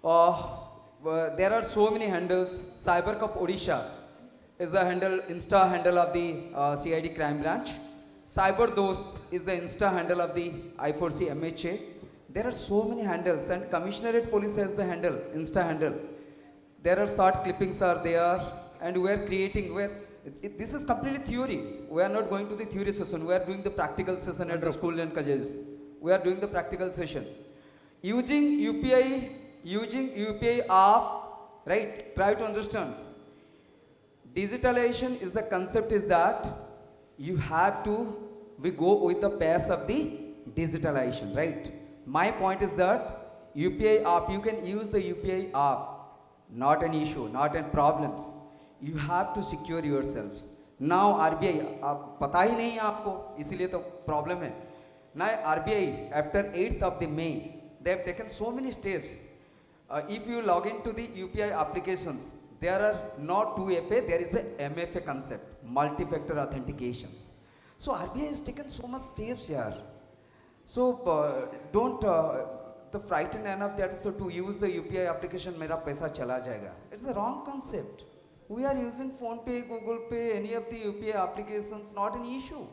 There are so many handles. Cyber Cup Odisha is the handle, Insta handle of the CID crime branch. Cyber Dost is the Insta handle of the I4C MHA. There are so many handles, and Commissionerate Police has the handle, Insta handle. There are short clippings are there, and we are creating this is completely theory. We are not going to the theory session. We are doing the practical session at the school and colleges. We are doing the practical session. Using UPI app, right? Try to understand. Digitalization is the concept is that you have to, we go with the pace of the digitalization, right? My point is that UPI app, you can use the UPI app, not an issue, not an problems. You have to secure yourselves. Now RBI, पता ही नहीं है आपको, इसीलिए तो problem है. Now RBI, after 8th of the May, they have taken so many steps. If you log into the UPI applications, there are not 2FA, there is a MFA concept, multi-factor authentications. So RBI has taken so much steps here. So don't the frighten enough that so to use the UPI application, mera paisa chala jayega. It's a wrong concept. We are using PhonePe, Google Pay, any of the UPI applications, not an issue.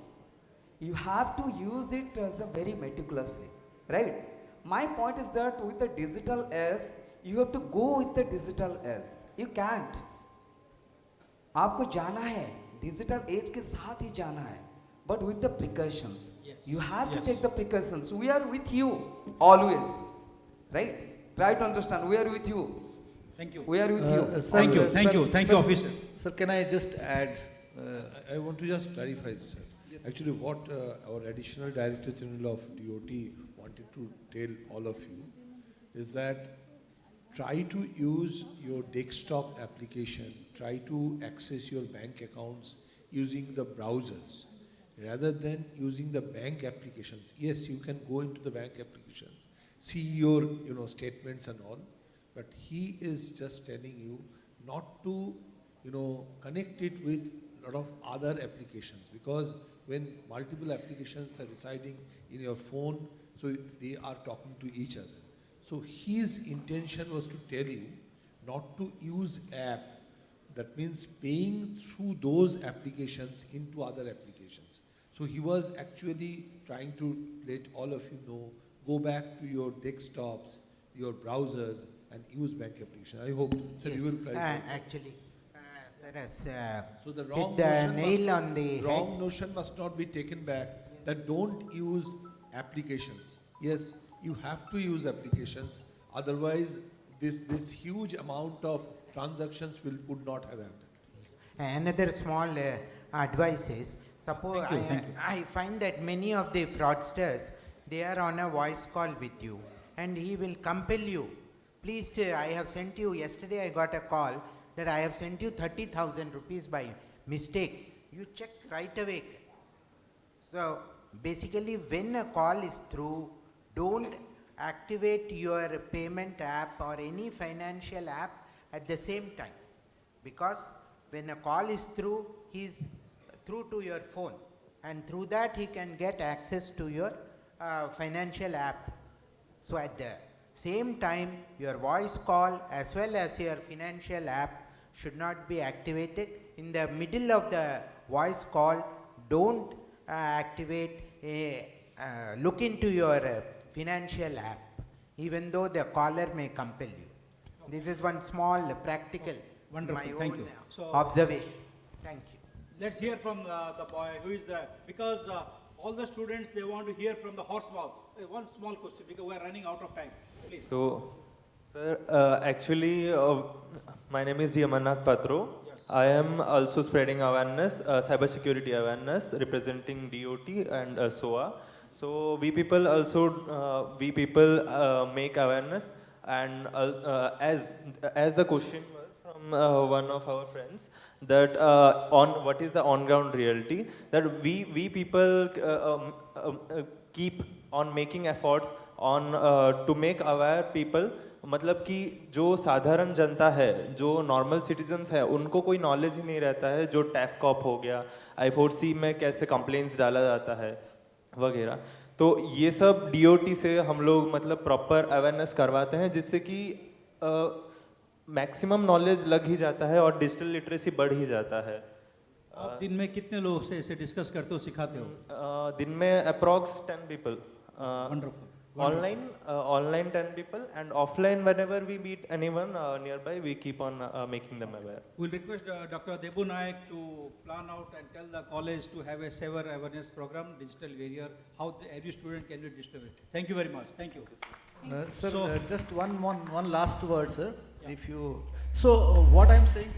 You have to use it as a very meticulously, right? My point is that with the digital S, you have to go with the digital S. You can't. आपको जाना है, digital age के साथ ही जाना है, but with the precautions. Yes. You have to Yes. take the precautions. We are with you always, right? Try to understand. We are with you. Thank you. We are with you. Thank you, thank you, thank you, officer. Sir, can I just add? I want to just clarify, sir. Yes. Actually, what our additional Director General of DOT wanted to tell all of you is that try to use your desktop application, try to access your bank accounts using the browsers rather than using the bank applications. Yes, you can go into the bank applications, see your statements and all, but he is just telling you not to connect it with a lot of other applications, because when multiple applications are residing in your phone, so they are talking to each other. So his intention was to tell you not to use app, that means paying through those applications into other applications. So So he was actually trying to let all of you know, go back to your desktops, your browsers, and use bank application. I hope, sir, Yes. you will clarify. Actually, sir has So the hit the nail on the head. wrong notion must not be taken back, that don't use applications. Yes, you have to use applications, otherwise this huge amount of transactions would not have happened. Another small advice is, suppose I find that many of the fraudsters, they are on a voice call with you and he will compel you. Please, I have sent you, yesterday I got a call that I have sent you 30,000 rupees by mistake. You check right away. So basically when a call is through, don't activate your payment app or any financial app at the same time. Because when a call is through, he's through to your phone, and through that he can get access to your financial app. So at the same time, your voice call as well as your financial app should not be activated. In the middle of the voice call, don't activate look into your financial app, even though the caller may compel you. This is one small practical, Wonderful, my thank own you. So, observation. Thank you. Let's hear from the boy who is the, because all the students, they want to hear from the horse mouth. One small question, because we are running out of time. Please. So, sir, actually, my name is Amarnath Patro. Yes. I am also spreading awareness, cybersecurity awareness, representing DOT and SOA. So we people also, make awareness, and as the question was from one of our friends, that on what is the on-ground reality, that we people keep on making efforts on to make aware people. मतलब कि जो साधारण जनता है, जो normal citizens है, उनको कोई knowledge ही नहीं रहता है, जो टैफ कॉप हो गया, I4C में कैसे कंप्लेंट्स डाला जाता है वगैरह. तो ये सब DOT से हम लोग मतलब प्रॉपर अवेयरनेस करवाते हैं, जिससे कि मैक्सिमम नॉलेज लग ही जाता है और डिजिटल लिटरेसी बढ़ ही जाता है. आप दिन में कितने लोगों से इसे डिस्कस करते हो, सिखाते हो? दिन में approx 10 people. Wonderful. Online 10 people, and offline whenever we meet anyone nearby, we keep on making them aware. We'll request Dr. Debu Naik to plan out and tell the college to have a cyber awareness program, digital barrier, how every student can be digital. Thank you very much. Thank you. Sir, So- just one last word, sir. Yeah. If you, so what I'm saying,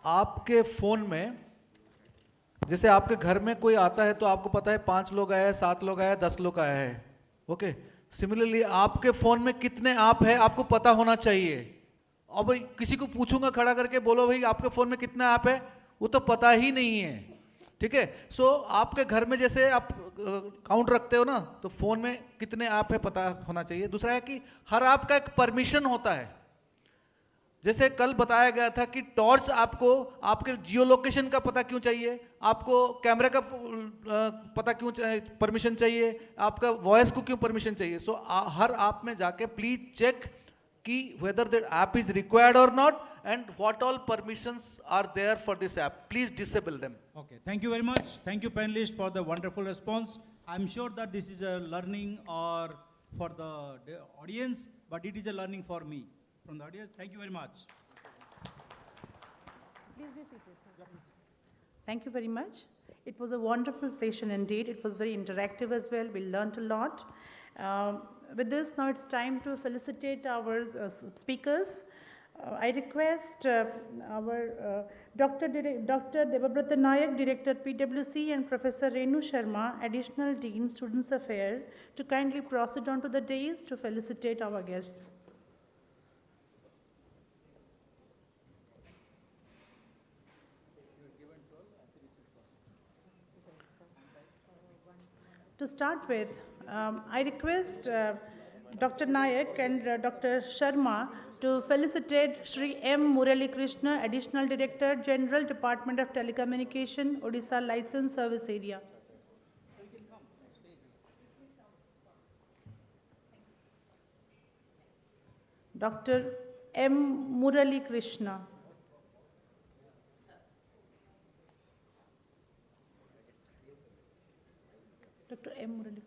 आपके phone में, जैसे आपके घर में कोई आता है तो आपको पता है 5 लोग आए हैं, 7 लोग आए हैं, 10 लोग आए हैं, ओके. सिमिलरली आपके फोन में कितने ऐप है आपको पता होना चाहिए. अब भाई किसी को पूछूंगा खड़ा करके, बोलो भाई आपके फोन में कितना ऐप है, वो तो पता ही नहीं है, ठीक है. सो आपके घर में जैसे आप काउंट रखते हो ना, तो फोन में कितने ऐप है पता होना चाहिए. दूसरा है कि हर ऐप का एक परमिशन होता है. जैसे कल बताया गया था कि टॉर्च आपको आपके जियो लोकेशन का पता क्यों चाहिए, आपको कैमरे का पता क्यों परमिशन चाहिए, आपका वॉइस को क्यों परमिशन चाहिए. सो हर ऐप में जाके प्लीज चेक कि whether the app is required or not and what all permissions are there for this app. Please disable them. Okay, thank you very much. Thank you, panelists, for the wonderful response. I'm sure that this is a learning or for the audience, but it is a learning for me from the audience. Thank you very much. Please be seated. Thank you very much. It was a wonderful session indeed. It was very interactive as well. We learned a lot. With this, now it's time to felicitate our speakers. I request our Dr. Debabrata Nayak, Director PwC, and Professor Renu Sharma, Additional Dean, Students Affairs, to kindly proceed on to the dais to felicitate our guests. To start with, I request Dr. Nayak and Dr. Sharma to felicitate Shri M. Murali Krishna, Additional Director, General Department of Telecommunication, Odisha License Service Area. Dr. M. Murali Krishna.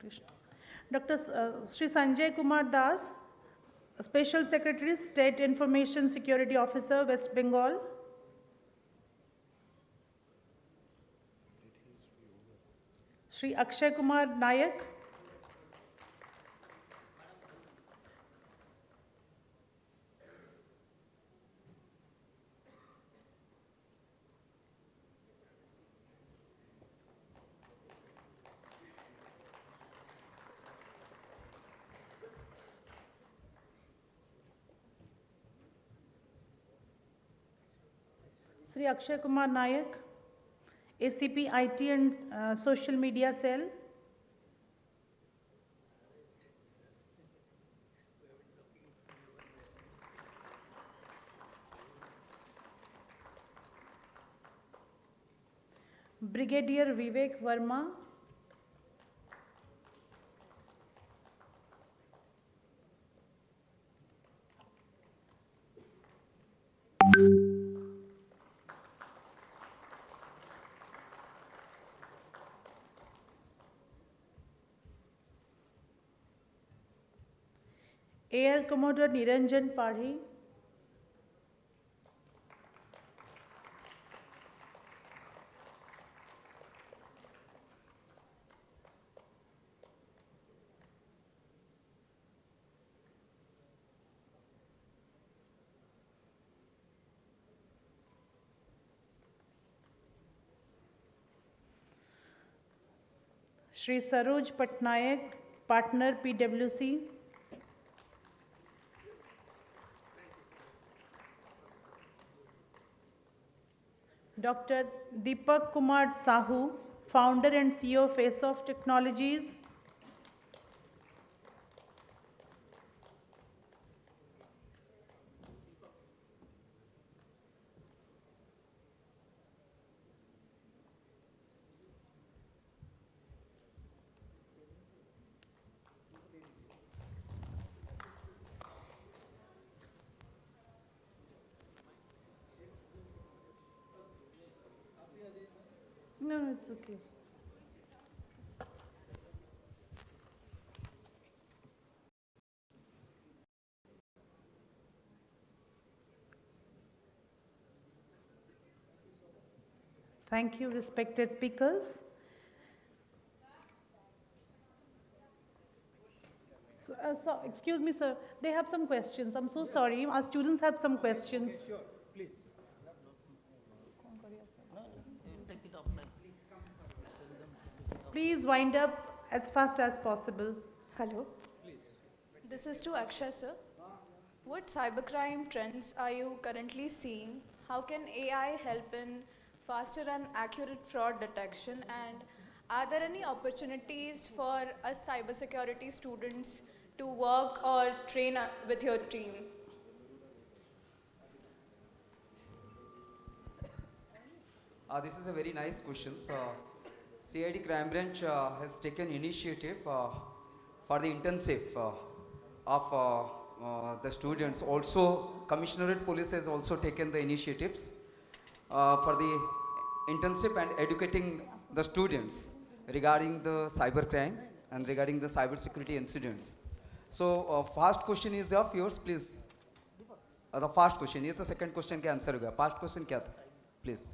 Krishna. Dr. Sri Sanjay Kumar Das, Special Secretary, State Information Security Officer, West Bengal. Sri Akshay Kumar Nayak, Sri Akshay Kumar Nayak, ACP IT and Social Media Cell. Brigadier Vivek Verma. Air Commodore Niranjan Parhi. Shri Saroj Patnaik, Partner PwC. Dr. Deepak Kumar Sahu, Founder and CEO of Face-Off Technologies. No, it's okay. Thank you, respected speakers. So, excuse me, sir, they have some questions. I'm so sorry. Our students have some questions. Okay, sure, please. Please wind up as fast as possible. Hello. Please. This is to Akshay, sir. What cybercrime trends are you currently seeing? How can AI help in faster and accurate fraud detection? And are there any opportunities for us cybersecurity students to work or train with your team? This is a very nice question. So, CID Crime Branch has taken initiative for the intensive of the students. Also, Commissionerate Police has also taken the initiatives for the intensive and educating the students regarding the cybercrime and regarding the cybersecurity incidents. So, first question is of yours, please. The first question. ये तो second question के answer होगा. First question क्या था? Please.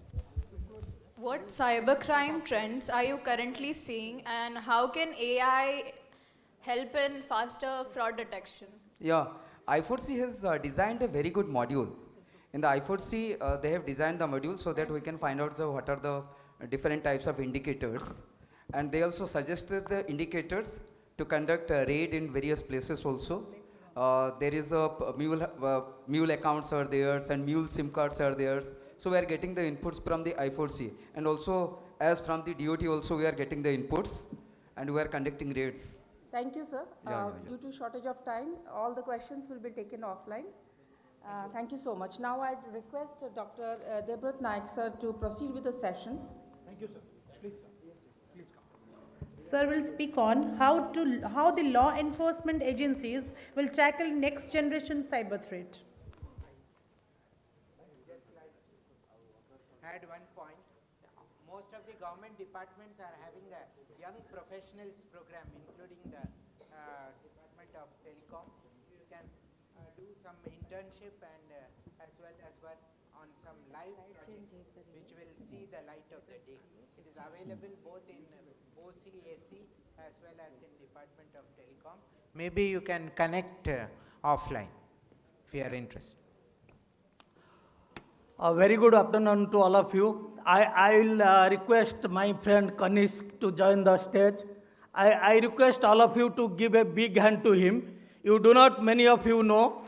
What cybercrime trends are you currently seeing, and how can AI help in faster fraud detection? Yeah, I4C has designed a very good module. In the I4C, they have designed the module so that we can find out what are the different types of indicators. And they also suggested the indicators to conduct a raid in various places also. There is a mule accounts are there and mule SIM cards are there. So we are getting the inputs from the I4C, and also as from the DOT also we are getting the inputs, and we are conducting raids. Thank you, sir. Yeah. Due to shortage of time, all the questions will be taken offline. Thank you so much. Now I'd request Dr. Debrat Naik, sir, to proceed with the session. Thank you, sir. Please, sir. Yes, sir. Please come. Sir will speak on how the law enforcement agencies will tackle next generation cyber threat. Add one point. most of the government departments are having a young professionals program, including the Department of Telecom. You can do some internship and as well as work on some live projects which will see the light of the day. It is available both in OCAC as well as in Department of Telecom. Maybe you can connect offline if you are interested. A very good afternoon to all of you. I will request my friend Kanishk to join the stage. I request all of you to give a big hand to him. You do not, many of you know,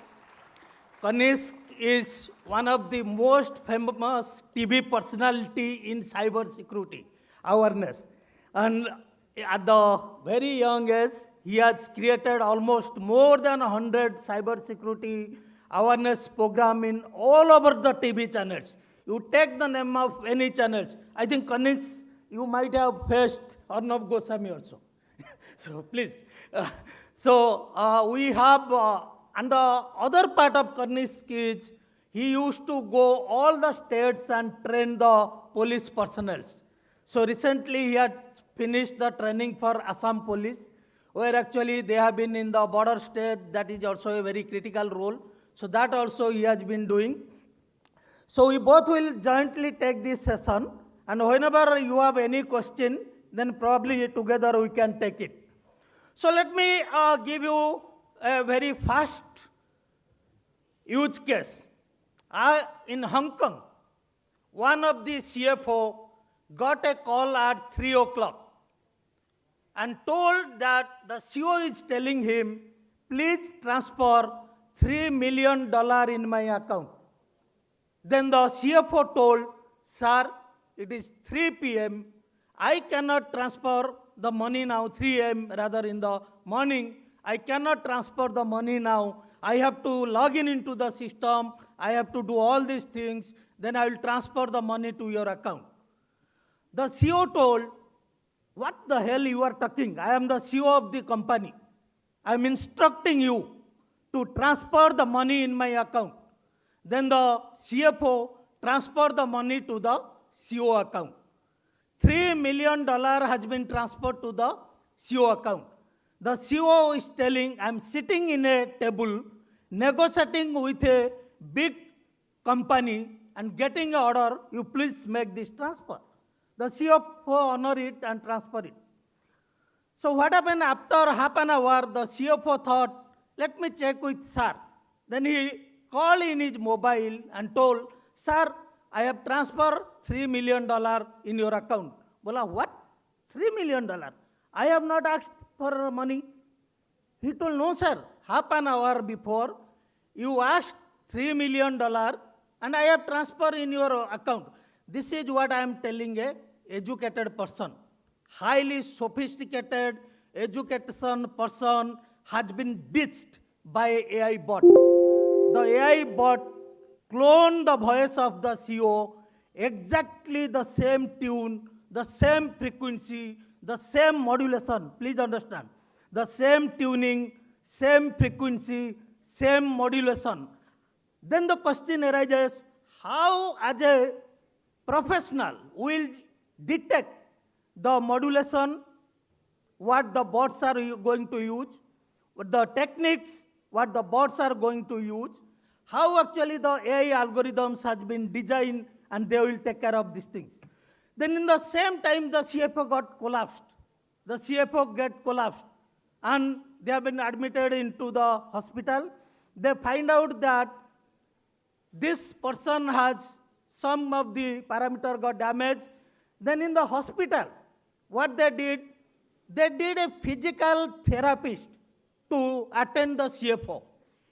Kanishk is one of the most famous TV personality in cyber security awareness. And at the very young age, he has created almost more than 100 cyber security awareness program in all over the TV channels. You take the name of any channels. I think Kanishk, you might have faced Arnab Goswami also. So please. We have, and the other part of Kanishk is, he used to go all the states and train the police personnel. So recently he had finished the training for Assam Police, where actually they have been in the border state. That is also a very critical role. So that also he has been doing. So we both will jointly take this session, and whenever you have any question, then probably together we can take it. So let me give you a very fast use case. In Hong Kong, one of the CFO got a call at 3 o'clock and told that the CEO is telling him, please transfer $3 million in my account. Then the CFO told, sir, it is 3 p.m. I cannot transfer the money now, 3 a.m. rather in the morning. I cannot transfer the money now. I have to log in into the system. I have to do all these things. Then I will transfer the money to your account. The CEO told, what the hell you are talking? I am the CEO of the company. I am instructing you to transfer the money in my account. Then the CFO transferred the money to the CEO account. $3 million has been transferred to the CEO account. The CEO is telling, I'm sitting in a table, negotiating with a big company and getting an order, you please make this transfer. The CFO honor it and transfer it. So what happened after half an hour, the CFO thought, let me check with sir. Then he called in his mobile and told, sir, I have transferred $3 million in your account. Bola, what? $3 million? I have not asked for money. He told, no sir, half an hour before, you asked $3 million and I have transferred in your account. This is what I am telling a educated person. Highly sophisticated education person has been ditched by AI bot. The AI bot cloned the voice of the CEO, exactly the same tune, the same frequency, the same modulation. Please understand. The same tuning, same frequency, same modulation. Then the question arises, how as a professional will detect the modulation, what the bots are going to use, the techniques, what the bots are going to use, how actually the AI algorithms has been designed and they will take care of these things. Then in the same time, the CFO got collapsed. The CFO get collapsed and they have been admitted into the hospital. They find out that this person has some of the parameter got damaged. Then in the hospital, what they did a physical therapist to attend the CFO.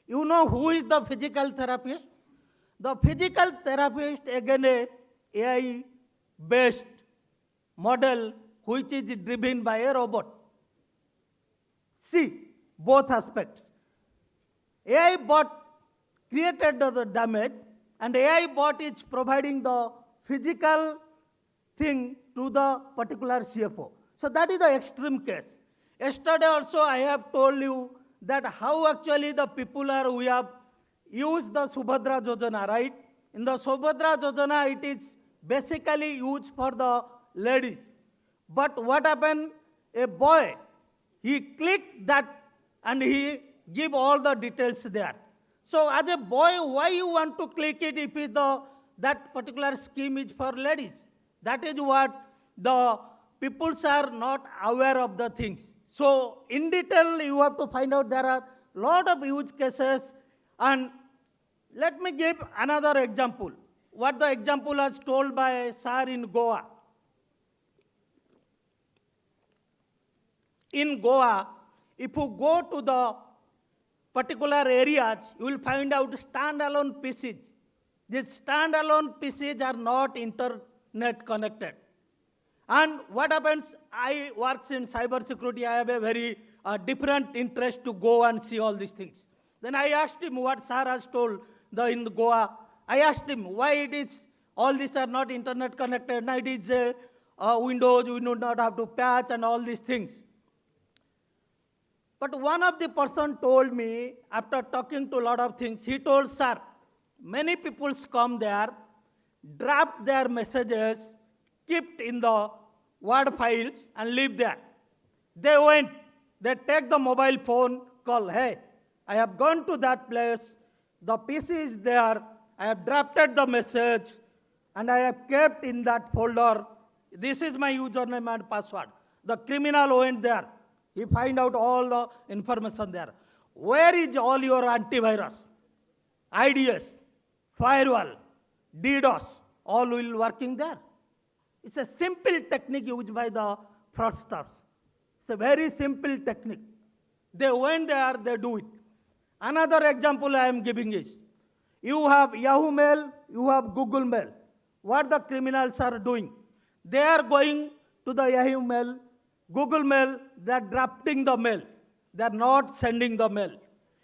You know who is the physical therapist? The physical therapist, again, a AI-based model which is driven by a robot. See, both aspects. AI bot created the damage and AI bot is providing the physical thing to the particular CFO. So that is the extreme case. Yesterday also I have told you that how actually the people are, we have used the Subhadra Yojana, right? In the Subhadra Yojana, it is basically used for the ladies. But what happened? A boy, he clicked that and he give all the details there. So as a boy, why you want to click it if that particular scheme is for ladies? That is what the peoples are not aware of the things. So in detail, you have to find out there are lot of use cases. And let me give another example. What the example was told by sir in Goa. In Goa, if you go to the particular areas, you will find out standalone PCs. These standalone PCs are not internet connected. And what happens, I work in cybersecurity, I have a very different interest to go and see all these things. Then I asked him what sir has told in Goa. I asked him why it is, all these are not internet connected, now it is Windows, we do not have to patch and all these things. But one of the person told me, after talking to a lot of things, he told, sir, many people come there, draft their messages, kept in the Word files and leave there. They went, they take the mobile phone, call, hey, I have gone to that place, the PC is there, I have drafted the message, and I have kept in that folder, this is my username and password. The criminal went there. He find out all the information there. Where is all your antivirus, IDS, firewall, DDoS, all will working there. It's a simple technique used by the fraudsters. It's a very simple technique. They went there, they do it. Another example I am giving is, you have Yahoo Mail, you have Google Mail. What the criminals are doing? They are going to the Yahoo Mail, Google Mail, they are drafting the mail. They are not sending the mail.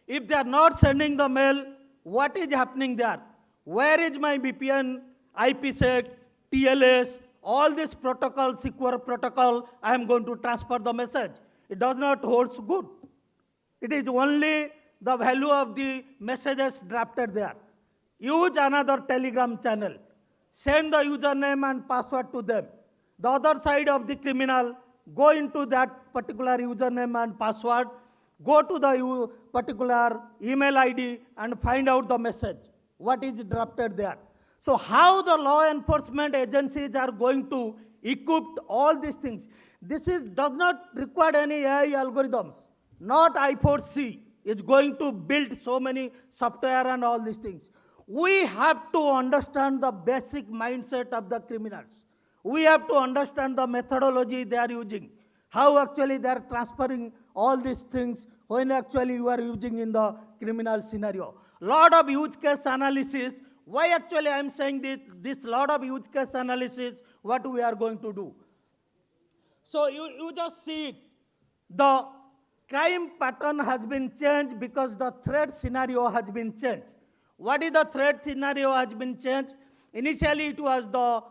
If they are not sending the mail, what is happening there? Where is my VPN, IPsec, TLS, all this protocol, secure protocol, I am going to transfer the message. It does not hold good. It is only the value of the messages drafted there. Use another Telegram channel. Send the username and password to them. The other side of the criminal, go into that particular username and password, go to the particular email ID and find out the message, what is drafted there. So how the law enforcement agencies are going to equip all these things? Does not require any AI algorithms. Not I4C is going to build so many software and all these things. We have to understand the basic mindset of the criminals. We have to understand the methodology they are using, how actually they are transferring all these things when actually you are using in the criminal scenario. Lot of use case analysis. Why actually I am saying this lot of use case analysis, what we are going to do. So you just see it. The crime pattern has been changed because the threat scenario has been changed. What is the threat scenario has been changed? Initially it was the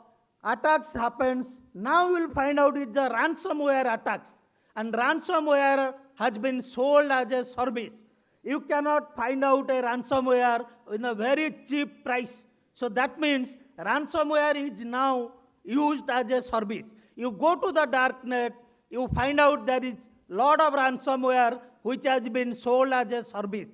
attacks happens. Now you will find out it's the ransomware attacks. And ransomware has been sold as a service. You cannot find out a ransomware in a very cheap price. So that means ransomware is now used as a service. You go to the darknet, you find out there is lot of ransomware which has been sold as a service.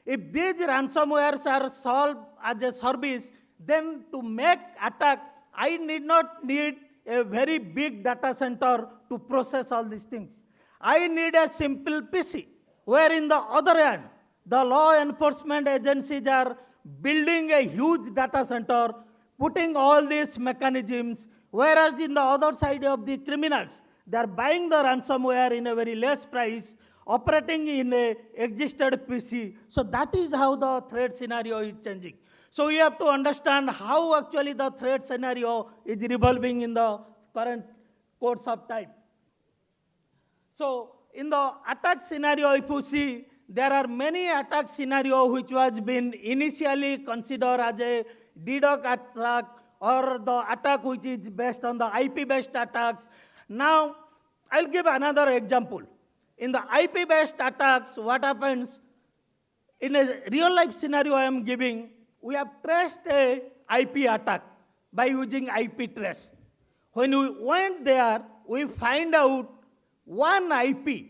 If these ransomwares are sold as a service, then to make attack, I need not need a very big data center to process all these things. I need a simple PC, where in the other hand, the law enforcement agencies are building a huge data center, putting all these mechanisms, whereas in the other side of the criminals, they are buying the ransomware in a very less price, operating in a existed PC. So that is how the threat scenario is changing. So we have to understand how actually the threat scenario is revolving in the current course of time. So in the attack scenario, if you see, there are many attack scenarios which was been initially considered as a DDoS attack or the attack which is based on the IP-based attacks. Now, I'll give another example. In the IP-based attacks, what happens, in a real-life scenario I am giving, we have traced a IP attack by using IP trace. When we went there, we find out one IP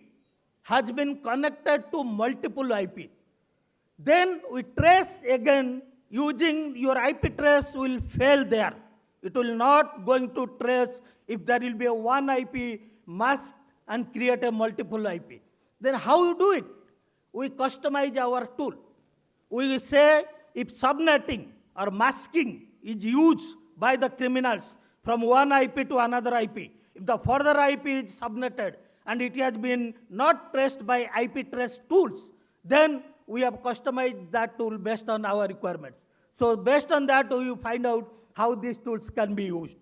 has been connected to multiple IPs. Then we trace again, using your IP trace will fail there. It will not going to trace if there will be a one IP masked and create a multiple IP. Then how you do it? We customize our tool. We say if subnetting or masking is used by the criminals from one IP to another IP, if the further IP is subnetted and it has been not traced by IP trace tools, then we have customized that tool based on our requirements. So based on that, we find out how these tools can be used.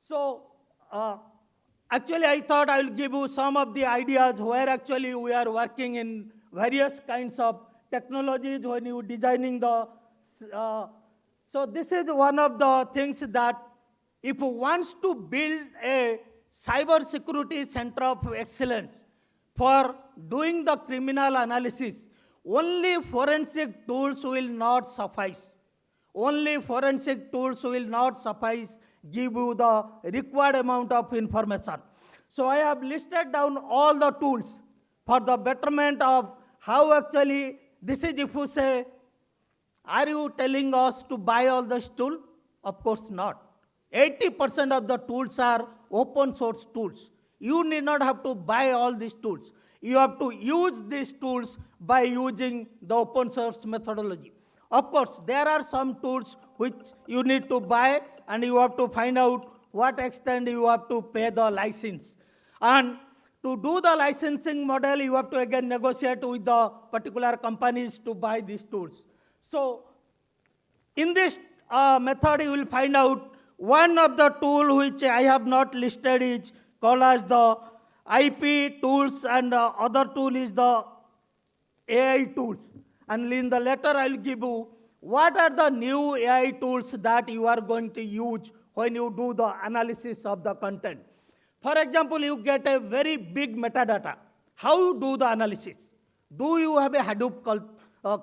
So actually, I thought I will give you some of the ideas where actually we are working in various kinds of technologies when you designing the. So this is one of the things that if you want to build a cybersecurity center of excellence for doing the criminal analysis, only forensic tools will not suffice. Only forensic tools will not suffice, give you the required amount of information. So I have listed down all the tools for the betterment of how actually, this is if you say, are you telling us to buy all this tool? Of course not. 80% of the tools are open source tools. You need not have to buy all these tools. You have to use these tools by using the open source methodology. Of course, there are some tools which you need to buy and you have to find out what extent you have to pay the license. And to do the licensing model, you have to again negotiate with the particular companies to buy these tools. So in this method, you will find out one of the tool which I have not listed is called as the IP tools, and the other tool is the AI tools. And in the letter, I will give you what are the new AI tools that you are going to use when you do the analysis of the content. For example, you get a very big metadata. How you do the analysis? Do you have a Hadoop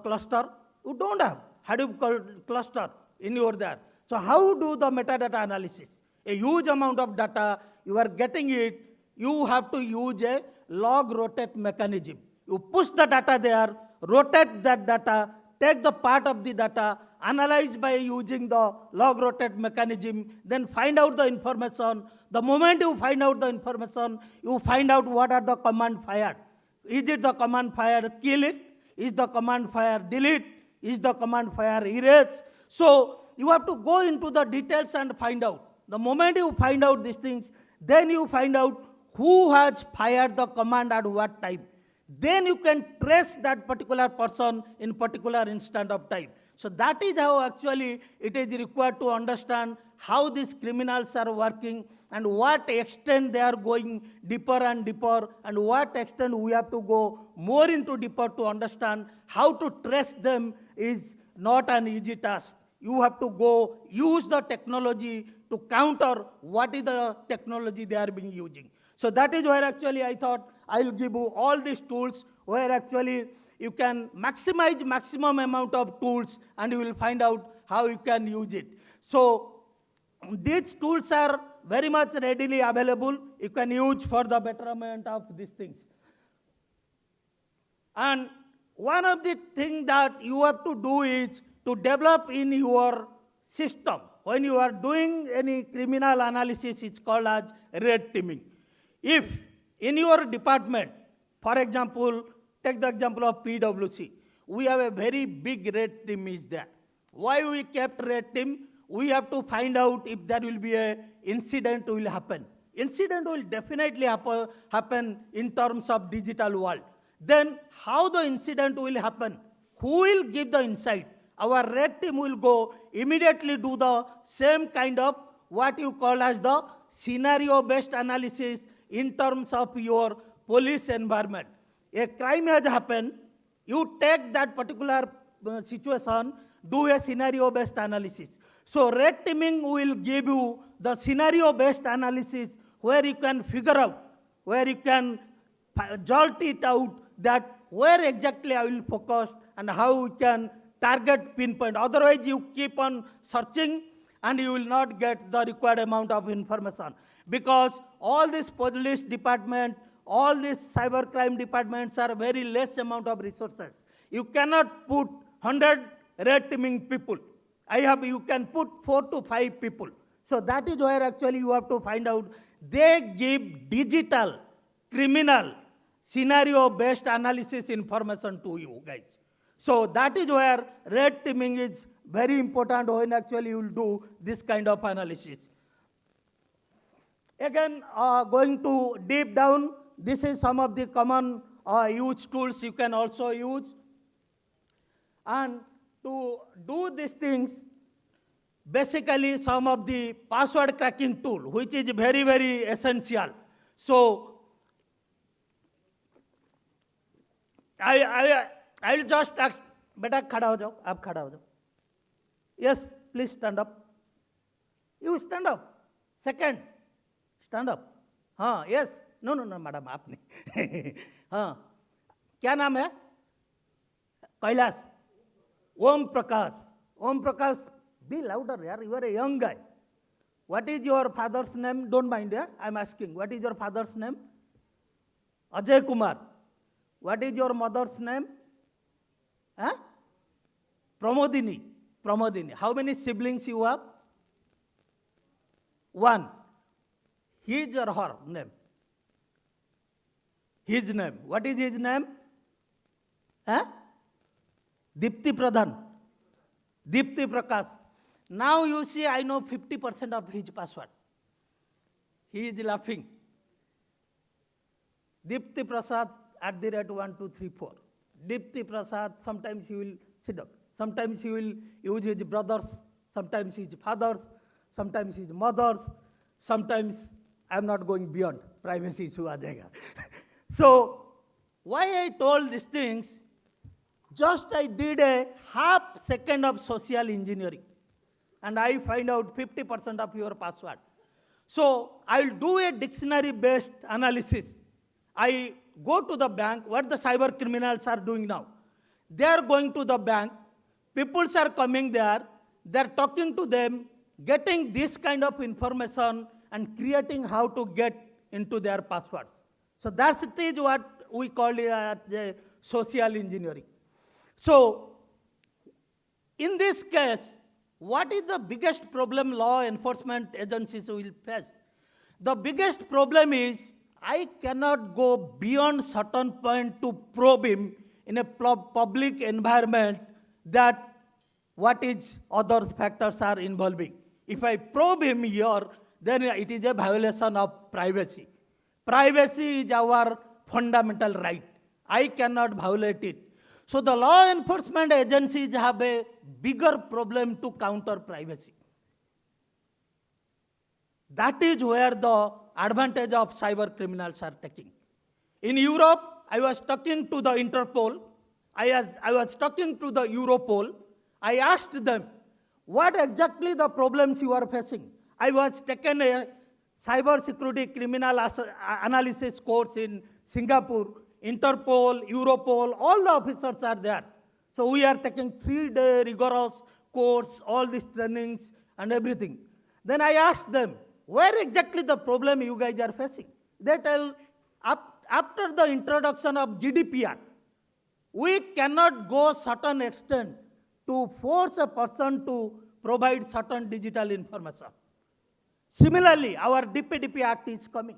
cluster? You don't have Hadoop cluster in your there. So how you do the metadata analysis? A huge amount of data, you are getting it, you have to use a log rotate mechanism. You push the data there, rotate that data, take the part of the data, analyze by using the log rotate mechanism, then find out the information. The moment you find out the information, you find out what are the command fired. Is it the command fire kill it? Is the command fire delete? Is the command fire erase? So you have to go into the details and find out. The moment you find out these things, then you find out who has fired the command at what time. Then you can trace that particular person in particular instant of time. So that is how actually it is required to understand how these criminals are working and what extent they are going deeper and deeper, and what extent we have to go more into deeper to understand how to trace them is not an easy task. You have to go use the technology to counter what is the technology they are being using. So that is where actually I thought I will give you all these tools where actually you can maximize maximum amount of tools and you will find out how you can use it. So these tools are very much readily available. You can use for the betterment of these things. And one of the things that you have to do is to develop in your system. When you are doing any criminal analysis, it's called as red teaming. If in your department, for example, take the example of PwC, we have a very big red team is there. Why we kept red team? We have to find out if there will be an incident will happen. Incident will definitely happen in terms of digital world. Then how the incident will happen? Who will give the insight? Our red team will go immediately do the same kind of what you call as the scenario-based analysis in terms of your police environment. A crime has happened, you take that particular situation, do a scenario-based analysis. So red teaming will give you the scenario-based analysis where you can figure out, where you can jolt it out that where exactly I will focus and how we can target pinpoint. Otherwise you keep on searching and you will not get the required amount of information. Because all this police department, all these cybercrime departments are very less amount of resources. You cannot put 100 red teaming people. You can put 4 to 5 people. So that is where actually you have to find out. They give digital, criminal, scenario-based analysis information to you guys. So that is where red teaming is very important when actually you will do this kind of analysis. Again, going to deep down, this is some of the common used tools you can also use. And to do these things, basically some of the password cracking tool, which is very, very essential. So I will just ask, beta khada ho jao, aap khada ho jao. Yes, please stand up. You stand up. Second, stand up. हाँ, yes. No, madam, आप नहीं. हाँ, क्या नाम है? Kailash. Om Prakash. Om Prakash, be louder, yaar. You are a young guy. What is your father's name? Don't mind, yeah? I'm asking. What is your father's name? Ajay Kumar. What is your mother's name? Huh? Pramodini. Pramodini. How many siblings you have? One. His or her name? His name. What is his name? Huh? Dipti Pradhan. Dipti Prakash. Now you see, I know 50% of his password. He is laughing. Dipti Prasad @1234. Dipti Prasad, sometimes he will sit up. Sometimes he will use his brothers, sometimes his fathers, sometimes his mothers, sometimes I am not going beyond. Privacy issue aa jayega. So, why I told these things, just I did a half second of social engineering and I find out 50% of your password. So, I will do a dictionary based analysis. I go to the bank, what the cyber criminals are doing now. They are going to the bank, people are coming there, they are talking to them, getting this kind of information and creating how to get into their passwords. So that is what we call it social engineering. So in this case, what is the biggest problem law enforcement agencies will face? The biggest problem is I cannot go beyond certain point to probe him in a public environment that what is other factors are involving. If I probe him here, then it is a violation of privacy. Privacy is our fundamental right. I cannot violate it. So the law enforcement agencies have a bigger problem to counter privacy. That is where the advantage of cyber criminals are taking. In Europe, I was talking to the Interpol, I was talking to the Europol, I asked them, what exactly the problems you are facing? I was taken a cybersecurity criminal analysis course in Singapore, Interpol, Europol, all the officers are there. So we are taking 3-day rigorous course, all these trainings and everything. Then I asked them, where exactly the problem you guys are facing? They tell, after the introduction of GDPR, we cannot go certain extent to force a person to provide certain digital information. Similarly, our DPDP Act is coming.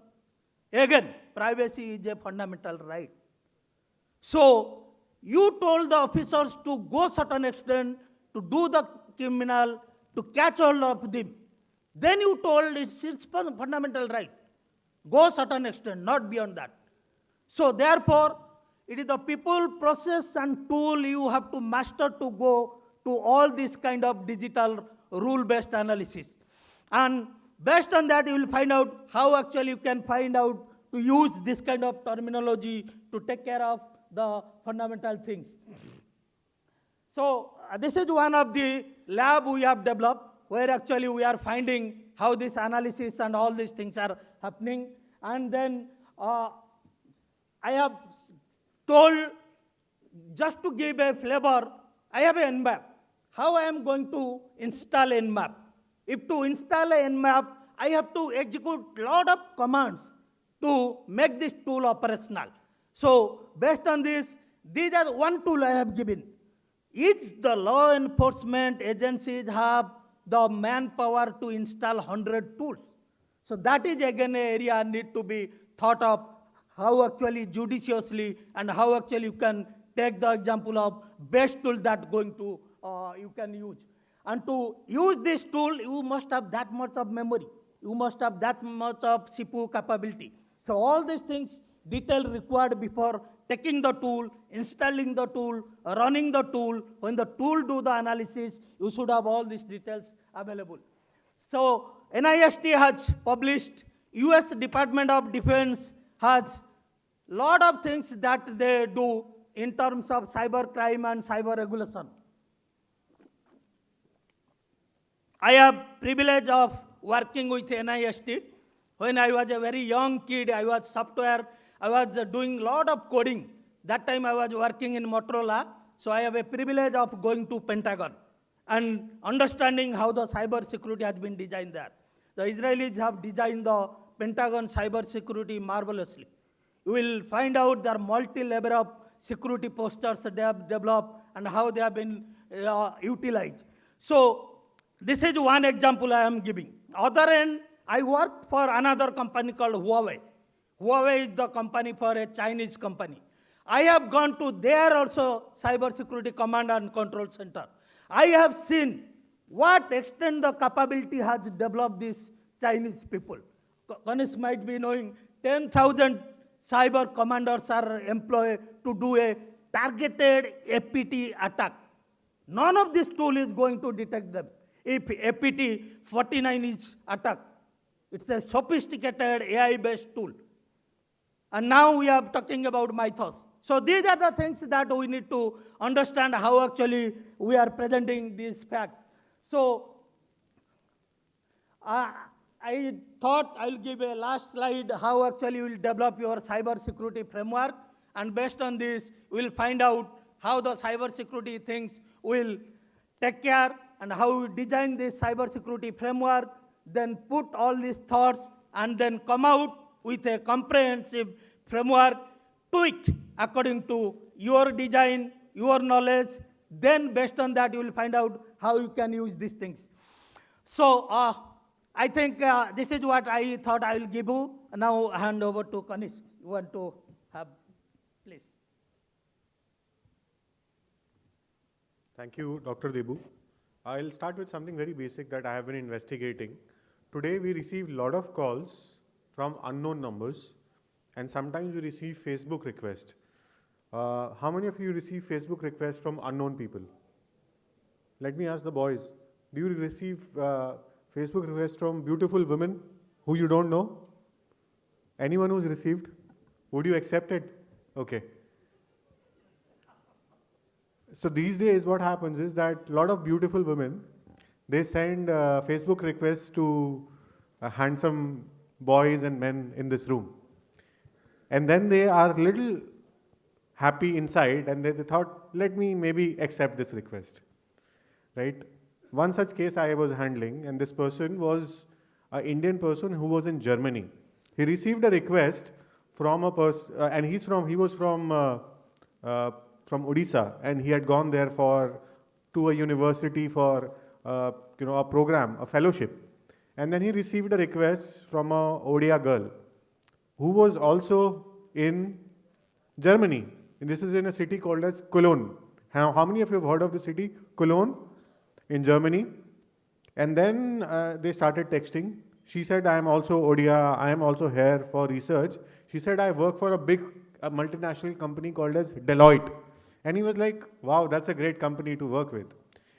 Again, privacy is a fundamental right. So, you told the officers to go certain extent to do the criminal, to catch hold of them. Then you told it's fundamental right. Go certain extent, not beyond that. So, therefore, it is the people, process and tool you have to master to go to all this kind of digital rule-based analysis. And based on that, you will find out how actually you can find out to use this kind of terminology to take care of the fundamental things. So this is one of the lab we have developed where actually we are finding how this analysis and all these things are happening. And then I have told, just to give a flavor, I have an Nmap. How I am going to install Nmap? If to install a Nmap, I have to execute lot of commands to make this tool operational. So based on this, these are one tool I have given. Each the law enforcement agencies have the manpower to install 100 tools. So that is again an area need to be thought of, how actually judiciously and how actually you can take the example of best tool that going to you can use. And to use this tool, you must have that much of memory. You must have that much of CPU capability. So all these things, detail required before taking the tool, installing the tool, running the tool. When the tool do the analysis, you should have all these details available. So NIST has published, US Department of Defense has lot of things that they do in terms of cyber crime and cyber regulation. I have privilege of working with NIST. When I was a very young kid, I was software, I was doing lot of coding. That time I was working in Motorola, so I have a privilege of going to Pentagon and understanding how the cyber security has been designed there. The Israelis have designed the Pentagon cyber security marvelously. You will find out there are multi-level of security posters they have developed and how they have been utilized. So this is one example I am giving. Other end, I worked for another company called Huawei. Huawei is the company for a Chinese company. I have gone to their also cyber security command and control center. I have seen what extent the capability has developed these Chinese people. Ganesh might be knowing 10,000 cyber commanders are employed to do a targeted APT attack. None of this tool is going to detect them. If APT 49 is attacked, it's a sophisticated AI-based tool. And now we are talking about Mythos. So these are the things that we need to understand how actually we are presenting this fact. So I thought I'll give a last slide how actually you will develop your cyber security framework. And based on this, we'll find out how the cyber security things will take care and how we design this cyber security framework, then put all these thoughts and then come out with a comprehensive framework, tweak according to your design, your knowledge. Then based on that, you will find out how you can use these things. So I think this is what I thought I will give you. Now hand over to Kanish. You want to have, please. Thank you, Dr. Debu. I'll start with something very basic that I have been investigating. Today we receive a lot of calls from unknown numbers, and sometimes we receive Facebook requests. How many of you receive Facebook requests from unknown people? Let me ask the boys. Do you receive Facebook requests from beautiful women who you don't know? Anyone who's received? Would you accept it? Okay. So these days what happens is that a lot of beautiful women, they send Facebook requests to handsome boys and men in this room. And then they are little happy inside and they thought, let me maybe accept this request, right? One such case I was handling, and this person was an Indian person who was in Germany. He received a request from a person, and he was from Odisha, and he had gone there to a university for a program, a fellowship. And then he received a request from a Odia girl who was also in Germany. And this is in a city called as Cologne. How many of you have heard of the city? Cologne in Germany. And then they started texting. She said, I am also Odia, I am also here for research. She said, I work for a big multinational company called as Deloitte. And he was like, wow, that's a great company to work with.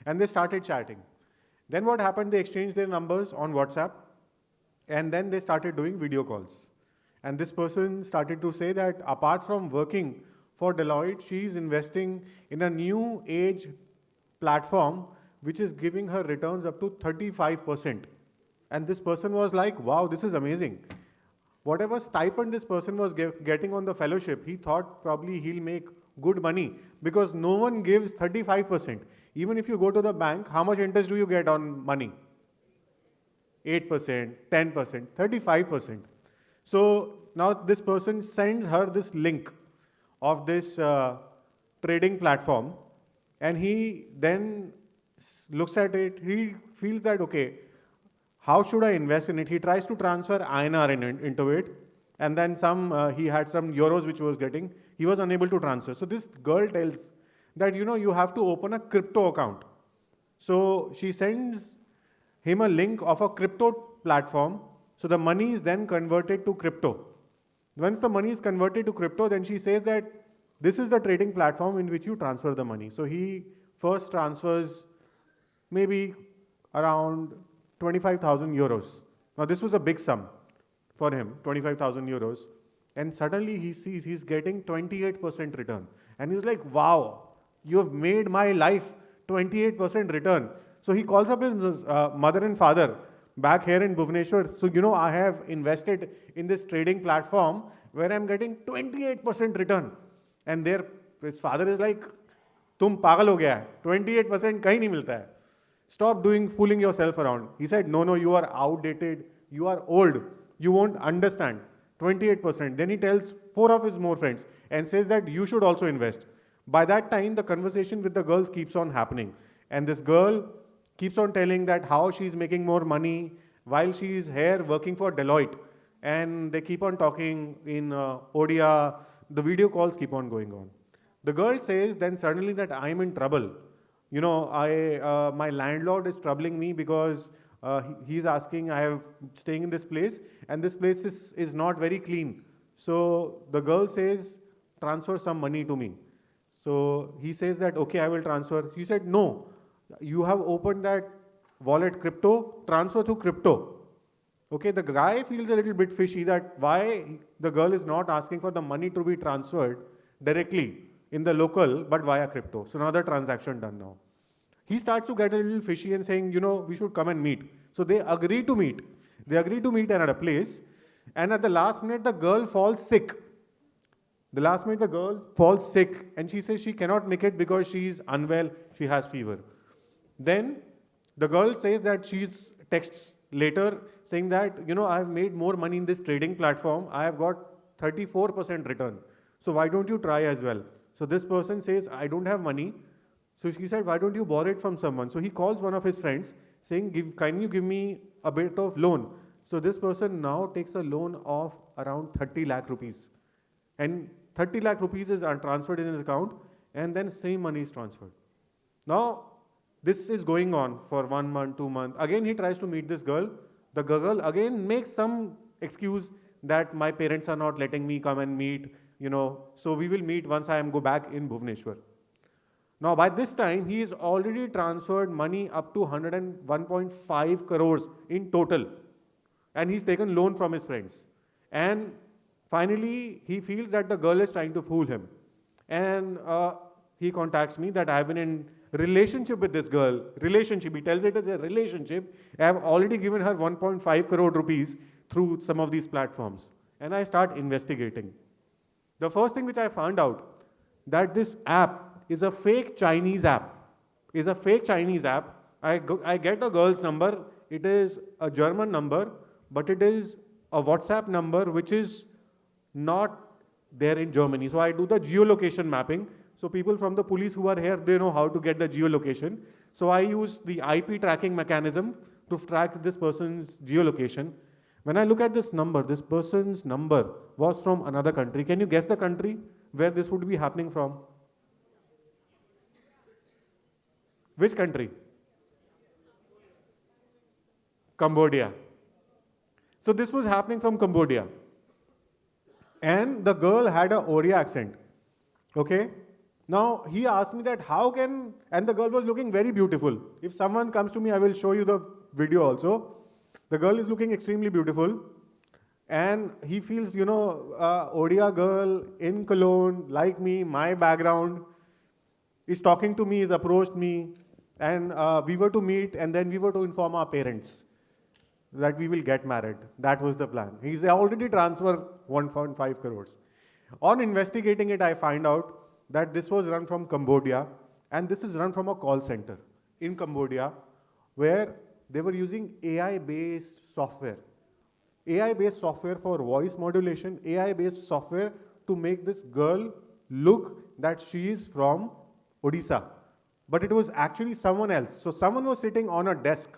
And they started chatting. Then what happened, they exchanged their numbers on WhatsApp, and then they started doing video calls. And this person started to say that apart from working for Deloitte, she is investing in a new age platform which is giving her returns up to 35%. And this person was like, wow, this is amazing. Whatever stipend this person was getting on the fellowship, he thought probably he'll make good money because no one gives 35%. Even if you go to the bank, how much interest do you get on money? 8%, 10%, 35%. So now this person sends her this link of this trading platform, and he then looks at it, he feels that, okay, how should I invest in it? He tries to transfer INR into it, and then he had some euros which he was getting, he was unable to transfer. So this girl tells that, you have to open a crypto account. So she sends him a link of a crypto platform, so the money is then converted to crypto. Once the money is converted to crypto, then she says that this is the trading platform in which you transfer the money. So he first transfers maybe around 25,000 euros. Now this was a big sum for him, 25,000 euros. And suddenly he sees he's getting 28% return. And he's like, wow, you have made my life 28% return. So he calls up his mother and father back here in Bhubaneswar. So, I have invested in this trading platform where I'm getting 28% return. And his father is like, tum pagal ho gaya hai, 28% kahin nahi milta hai. Stop fooling yourself around. He said, no, you are outdated, you are old, you won't understand. 28%. Then he tells 4 of his more friends and says that you should also invest. By that time, the conversation with the girls keeps on happening. And this girl keeps on telling that how she's making more money while she is here working for Deloitte. And they keep on talking in Odia. The video calls keep on going on. The girl says then suddenly that I'm in trouble. My landlord is troubling me because he's asking, I am staying in this place and this place is not very clean. So the girl says, transfer some money to me. So he says that, okay, I will transfer. She said, no, you have opened that wallet crypto, transfer to crypto. Okay, the guy feels a little bit fishy that why the girl is not asking for the money to be transferred directly in the local, but via crypto. So another transaction done now. He starts to get a little fishy and saying, we should come and meet. So they agree to meet. They agree to meet at a place. And at the last minute, the girl falls sick. The last minute, the girl falls sick. And she says she cannot make it because she is unwell. She has fever. Then the girl says that she's texts later saying that, I have made more money in this trading platform. I have got 34% return. So why don't you try as well? So this person says, I don't have money. So she said, why don't you borrow it from someone? So he calls one of his friends saying, can you give me a bit of loan? So this person now takes a loan of around 30 lakh rupees. And 30 lakh rupees is transferred in his account, and then same money is transferred. Now, this is going on for 1 month, 2 months. Again, he tries to meet this girl. The girl again makes some excuse that my parents are not letting me come and meet, so we will meet once I go back in Bhubaneswar. Now, by this time, he has already transferred money up to 101.5 crores in total. And he's taken loan from his friends. And finally, he feels that the girl is trying to fool him. And he contacts me that I have been in relationship with this girl. Relationship, he tells it as a relationship. I have already given her 1.5 crore rupees through some of these platforms. And I start investigating. The first thing which I found out, that this app is a fake Chinese app. I get a girl's number. It is a German number, but it is a WhatsApp number which is not there in Germany. So I do the geolocation mapping. So people from the police who are here, they know how to get the geolocation. So I use the IP tracking mechanism to track this person's geolocation. When I look at this number, this person's number was from another country. Can you guess the country where this would be happening from? Which country? Cambodia. So this was happening from Cambodia. And the girl had a Odia accent. Okay? Now, he asked me that and the girl was looking very beautiful. If someone comes to me, I will show you the video also. The girl is looking extremely beautiful. And he feels, Odia girl in Cologne, like me, my background, is talking to me, is approached me. And we were to meet, and then we were to inform our parents that we will get married. That was the plan. He's already transferred 1.5 crores. On investigating it, I find out that this was run from Cambodia, and this is run from a call center in Cambodia, where they were using AI-based software. AI-based software for voice modulation, AI-based software to make this girl look that she is from Odisha. But it was actually someone else. So someone was sitting on a desk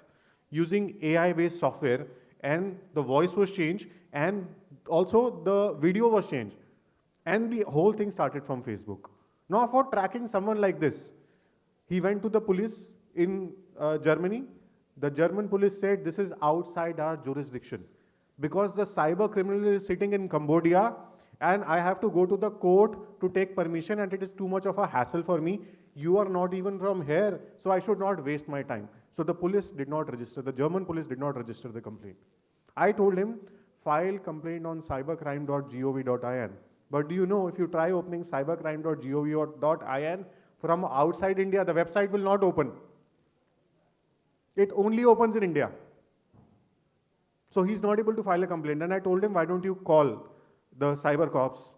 using AI-based software, and the voice was changed, and also the video was changed. And the whole thing started from Facebook. Now, for tracking someone like this, he went to the police in Germany. The German police said this is outside our jurisdiction because the cyber criminal is sitting in Cambodia and I have to go to the court to take permission, and it is too much of a hassle for me. You are not even from here, so I should not waste my time. So the police did not register, the German police did not register the complaint. I told him, file complaint on cybercrime.gov.in. But do you know, if you try opening cybercrime.gov.in from outside India, the website will not open. It only opens in India. So he's not able to file a complaint. And I told him, why don't you call the cyber cops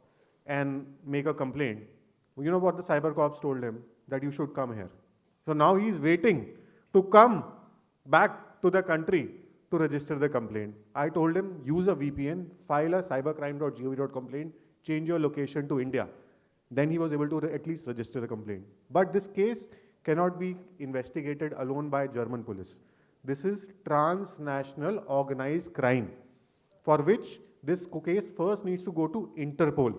and make a complaint? You know what the cyber cops told him? That you should come here. So now he's waiting to come back to the country to register the complaint. I told him, use a VPN, file a cybercrime.gov.in complaint, change your location to India. Then he was able to at least register the complaint. But this case cannot be investigated alone by German police. This is transnational organized crime, for which this case first needs to go to Interpol.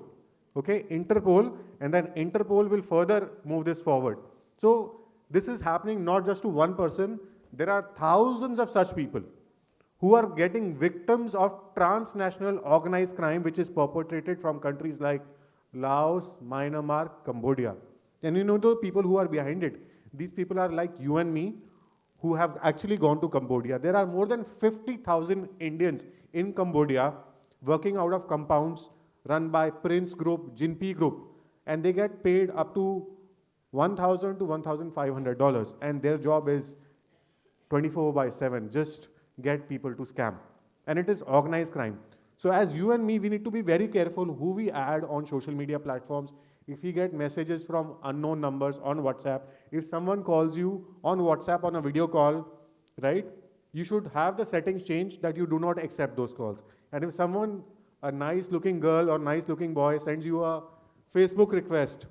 Okay, Interpol, and then Interpol will further move this forward. So this is happening not just to one person. There are thousands of such people who are getting victims of transnational organized crime, which is perpetrated from countries like Laos, Myanmar, Cambodia. And you know the people who are behind it. These people are like you and me, who have actually gone to Cambodia. There are more than 50,000 Indians in Cambodia working out of compounds run by Prince Group, Jinpi Group, and they get paid up to $1,000 to $1,500, and their job is 24/7, just get people to scam. And it is organized crime. So as you and me, we need to be very careful who we add on social media platforms. If we get messages from unknown numbers on WhatsApp, if someone calls you on WhatsApp on a video call, right, you should have the settings changed that you do not accept those calls. And if someone, a nice looking girl or nice looking boy, sends you a Facebook request,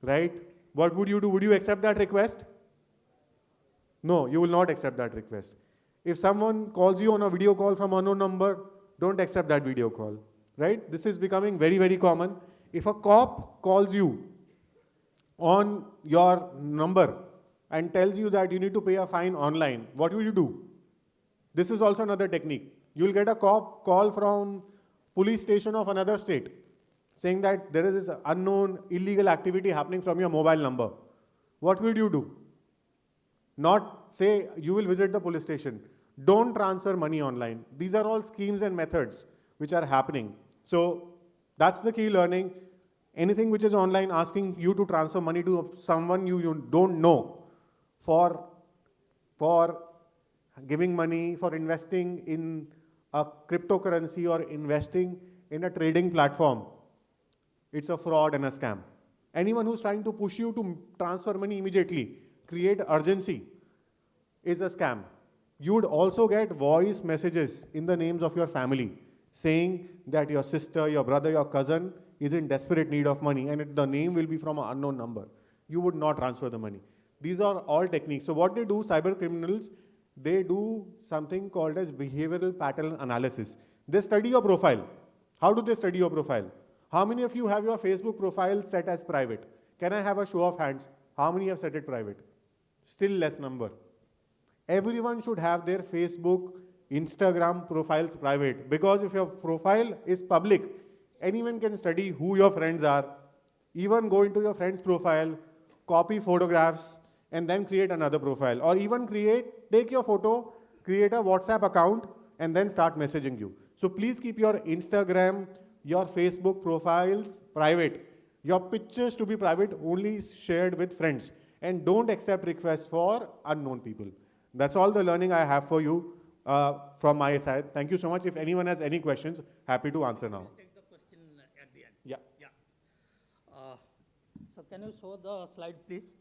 right, what would you do? Would you accept that request? No, you will not accept that request. If someone calls you on a video call from unknown number, don't accept that video call, right? This is becoming very, very common. If a cop calls you on your number and tells you that you need to pay a fine online, what will you do? This is also another technique. You'll get a cop call from police station of another state saying that there is this unknown illegal activity happening from your mobile number. What will you do? Not say you will visit the police station. Don't transfer money online. These are all schemes and methods which are happening. So that's the key learning. Anything which is online asking you to transfer money to someone you don't know for giving money, for investing in a cryptocurrency or investing in a trading platform, it's a fraud and a scam. Anyone who's trying to push you to transfer money immediately, create urgency, is a scam. You would also get voice messages in the names of your family saying that your sister, your brother, your cousin is in desperate need of money, and the name will be from an unknown number. You would not transfer the money. These are all techniques. So what they do, cyber criminals, they do something called as behavioral pattern analysis. They study your profile. How do they study your profile? How many of you have your Facebook profile set as private? Can I have a show of hands? How many have set it private? Still less number. Everyone should have their Facebook, Instagram profiles private, because if your profile is public, anyone can study who your friends are, even go into your friend's profile, copy photographs, and then create another profile. Or even take your photo, create a WhatsApp account, and then start messaging you. So please keep your Instagram, your Facebook profiles private. Your pictures to be private, only shared with friends. And don't accept requests for unknown people. That's all the learning I have for you from my side. Thank you so much. If anyone has any questions, happy to answer now. Take the question at the end. Yeah. So can you show the slide, please?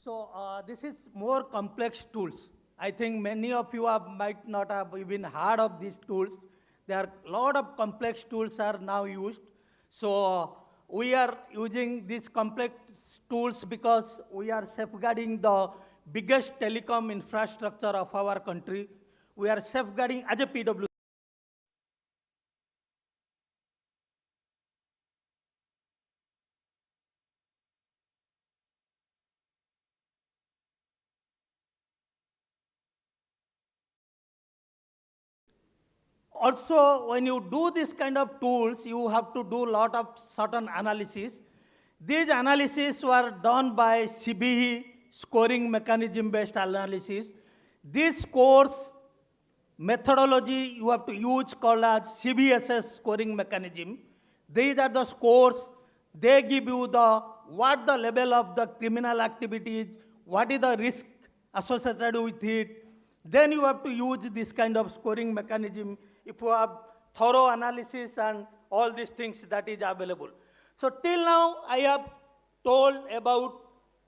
So this is more complex tools. I think many of you might not have even heard of these tools. There are a lot of complex tools are now used. So we are using these complex tools because we are safeguarding the biggest telecom infrastructure of our country. We are safeguarding as a PW. Also, when you do this kind of tools, you have to do a lot of certain analysis. These analyses were done by CBE, scoring mechanism based analysis. This scores methodology you have to use called as CBSS scoring mechanism. These are the scores. They give you what the level of the criminal activities, what is the risk associated with it. Then you have to use this kind of scoring mechanism if you have thorough analysis and all these things that is available. So till now, I have told about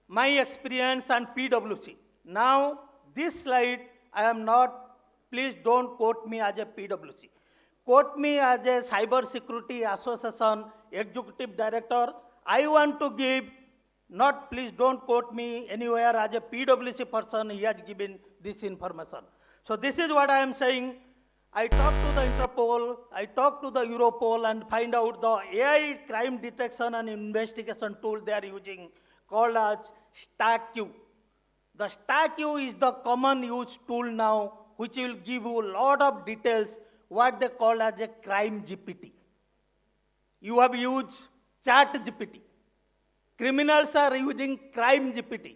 my experience and PwC. Now, this slide, I am not, please don't quote me as a PwC. Quote me as a Cybersecurity Association Executive Director. I want to give, not please don't quote me anywhere as a PwC person, he has given this information. So this is what I am saying. I talked to the Interpol, I talked to the Europol and find out the AI crime detection and investigation tool they are using called as StackQ. The StackQ is the common use tool now which will give you a lot of details what they call as a crime GPT. You have used chat GPT. Criminals are using crime GPT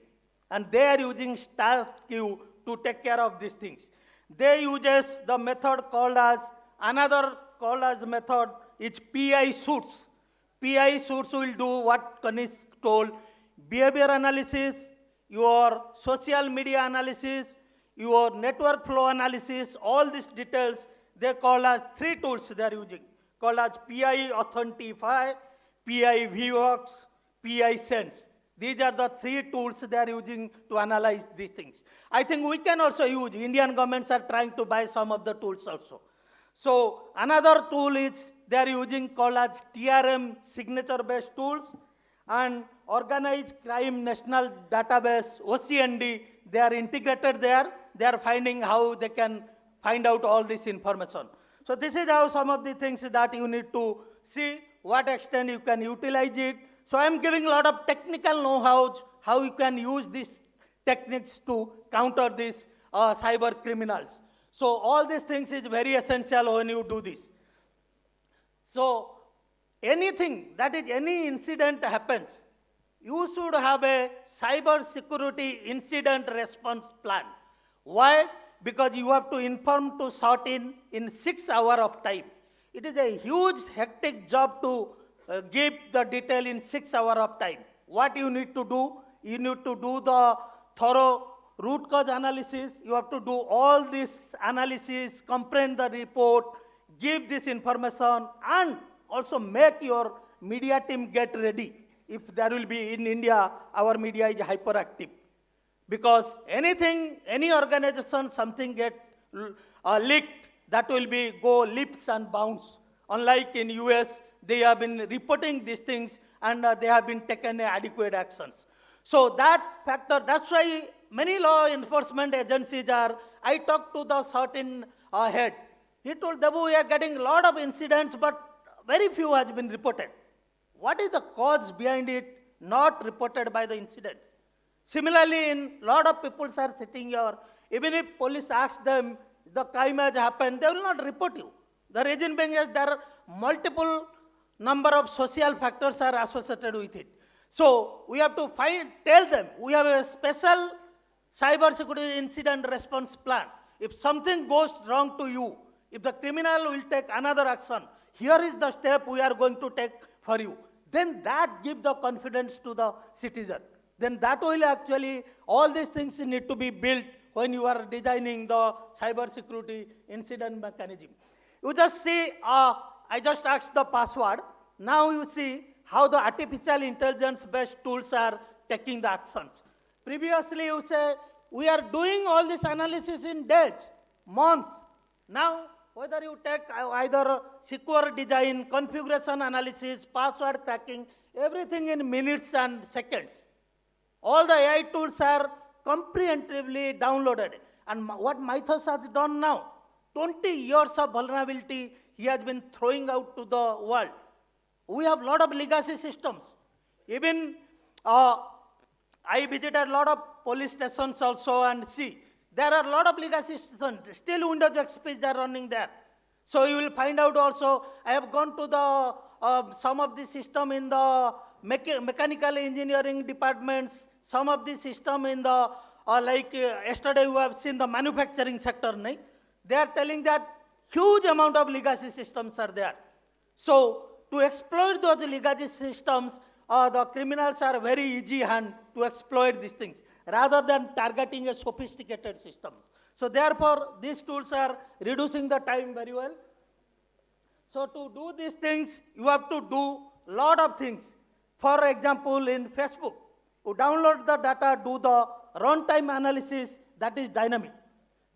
and they are using StackQ to take care of these things. They uses the method called as, another called as method is PI suits. PI suits will do what Kanish told, behavior analysis, your social media analysis, your network flow analysis, all these details, they call as 3 tools they are using, called as PI Authentify, PI VWorks, PI Sense. These are the 3 tools they are using to analyze these things. I think we can also use, Indian governments are trying to buy some of the tools also. So another tool is they are using called as TRM signature based tools and organized crime national database, OCND, they are integrated there. They are finding how they can find out all this information. So this is how some of the things that you need to see, what extent you can utilize it. So I am giving a lot of technical know-how, how you can use these techniques to counter these cyber criminals. So all these things is very essential when you do this. So anything, that is any incident happens, you should have a cyber security incident response plan. Why? Because you have to inform to sort in 6 hours of time. It is a huge hectic job to give the detail in 6 hours of time. What you need to do? You need to do the thorough root cause analysis. You have to do all this analysis, comprehend the report, give this information, and also make your media team get ready. If there will be in India, our media is hyperactive. Because anything, any organization, something get leaked, that will be go leaps and bounds. Unlike in US, they have been reporting these things and they have been taken adequate actions. So that factor, that's why many law enforcement agencies are, I talked to the certain head. He told, Debu, we are getting a lot of incidents, but very few has been reported. What is the cause behind it not reported by the incidents? Similarly, in lot of people are sitting here, even if police asks them, the crime has happened, they will not report you. The reason being is there are multiple number of social factors are associated with it. So we have to tell them, we have a special cyber security incident response plan. If something goes wrong to you, if the criminal will take another action, here is the step we are going to take for you. Then that gives the confidence to the citizen. Then that will actually, all these things need to be built when you are designing the cyber security incident mechanism. You just see, I just asked the password. Now you see how the artificial intelligence based tools are taking the actions. previously you say, we are doing all this analysis in days, months. Now, whether you take either secure design, configuration analysis, password cracking, everything in minutes and seconds. All the AI tools are comprehensively downloaded. And what Mythos has done now, 20 years of vulnerability he has been throwing out to the world. We have a lot of legacy systems. Even I visited a lot of police stations also and see, there are a lot of legacy systems. Still Windows XP are running there. So you will find out also, I have gone to the some of the system in the mechanical engineering departments, some of the system in the, yesterday we have seen the manufacturing sector, right? They are telling that huge amount of legacy systems are there. So to exploit those legacy systems, the criminals are very easy hand to exploit these things rather than targeting a sophisticated system. So therefore, these tools are reducing the time very well. So to do these things, you have to do a lot of things. For example, in Facebook, you download the data, do the runtime analysis, that is dynamic.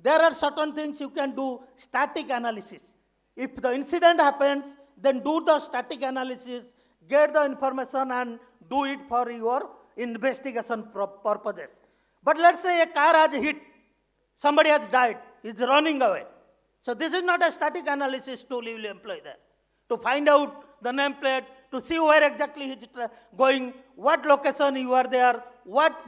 There are certain things you can do static analysis. If the incident happens, then do the static analysis, get the information and do it for your investigation purposes. But let's say a car has hit, somebody has died, is running away. So this is not a static analysis tool you will employ there. To find out the nameplate, to see where exactly he is going, what location you are there,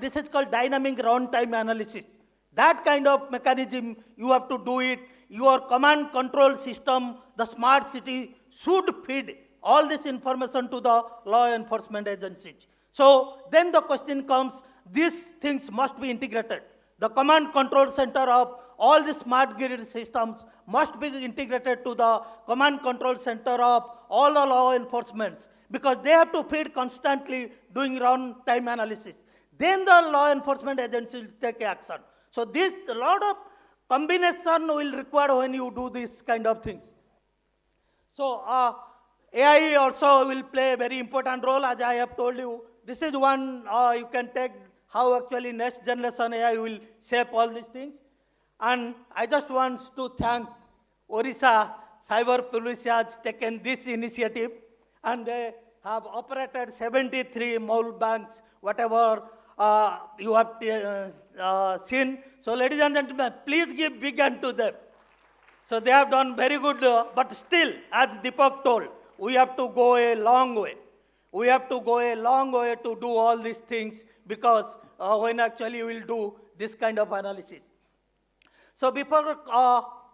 this is called dynamic runtime analysis. That kind of mechanism, you have to do it. Your command control system, the smart city, should feed all this information to the law enforcement agencies. So then the question comes, these things must be integrated. The command control center of all the smart grid systems must be integrated to the command control center of all the law enforcements, because they have to feed constantly doing runtime analysis. Then the law enforcement agency will take action. So this, a lot of combination will require when you do this kind of things. So AI also will play a very important role, as I have told you. This is one you can take how actually next generation AI will shape all these things. And I just want to thank Odisha Cyber Police has taken this initiative, and they have operated 73 mobile banks, whatever you have seen. So ladies and gentlemen, please give big hand to them. So they have done very good, but still, as Deepak told, we have to go a long way. We have to go a long way to do all these things, because when actually we will do this kind of analysis. So before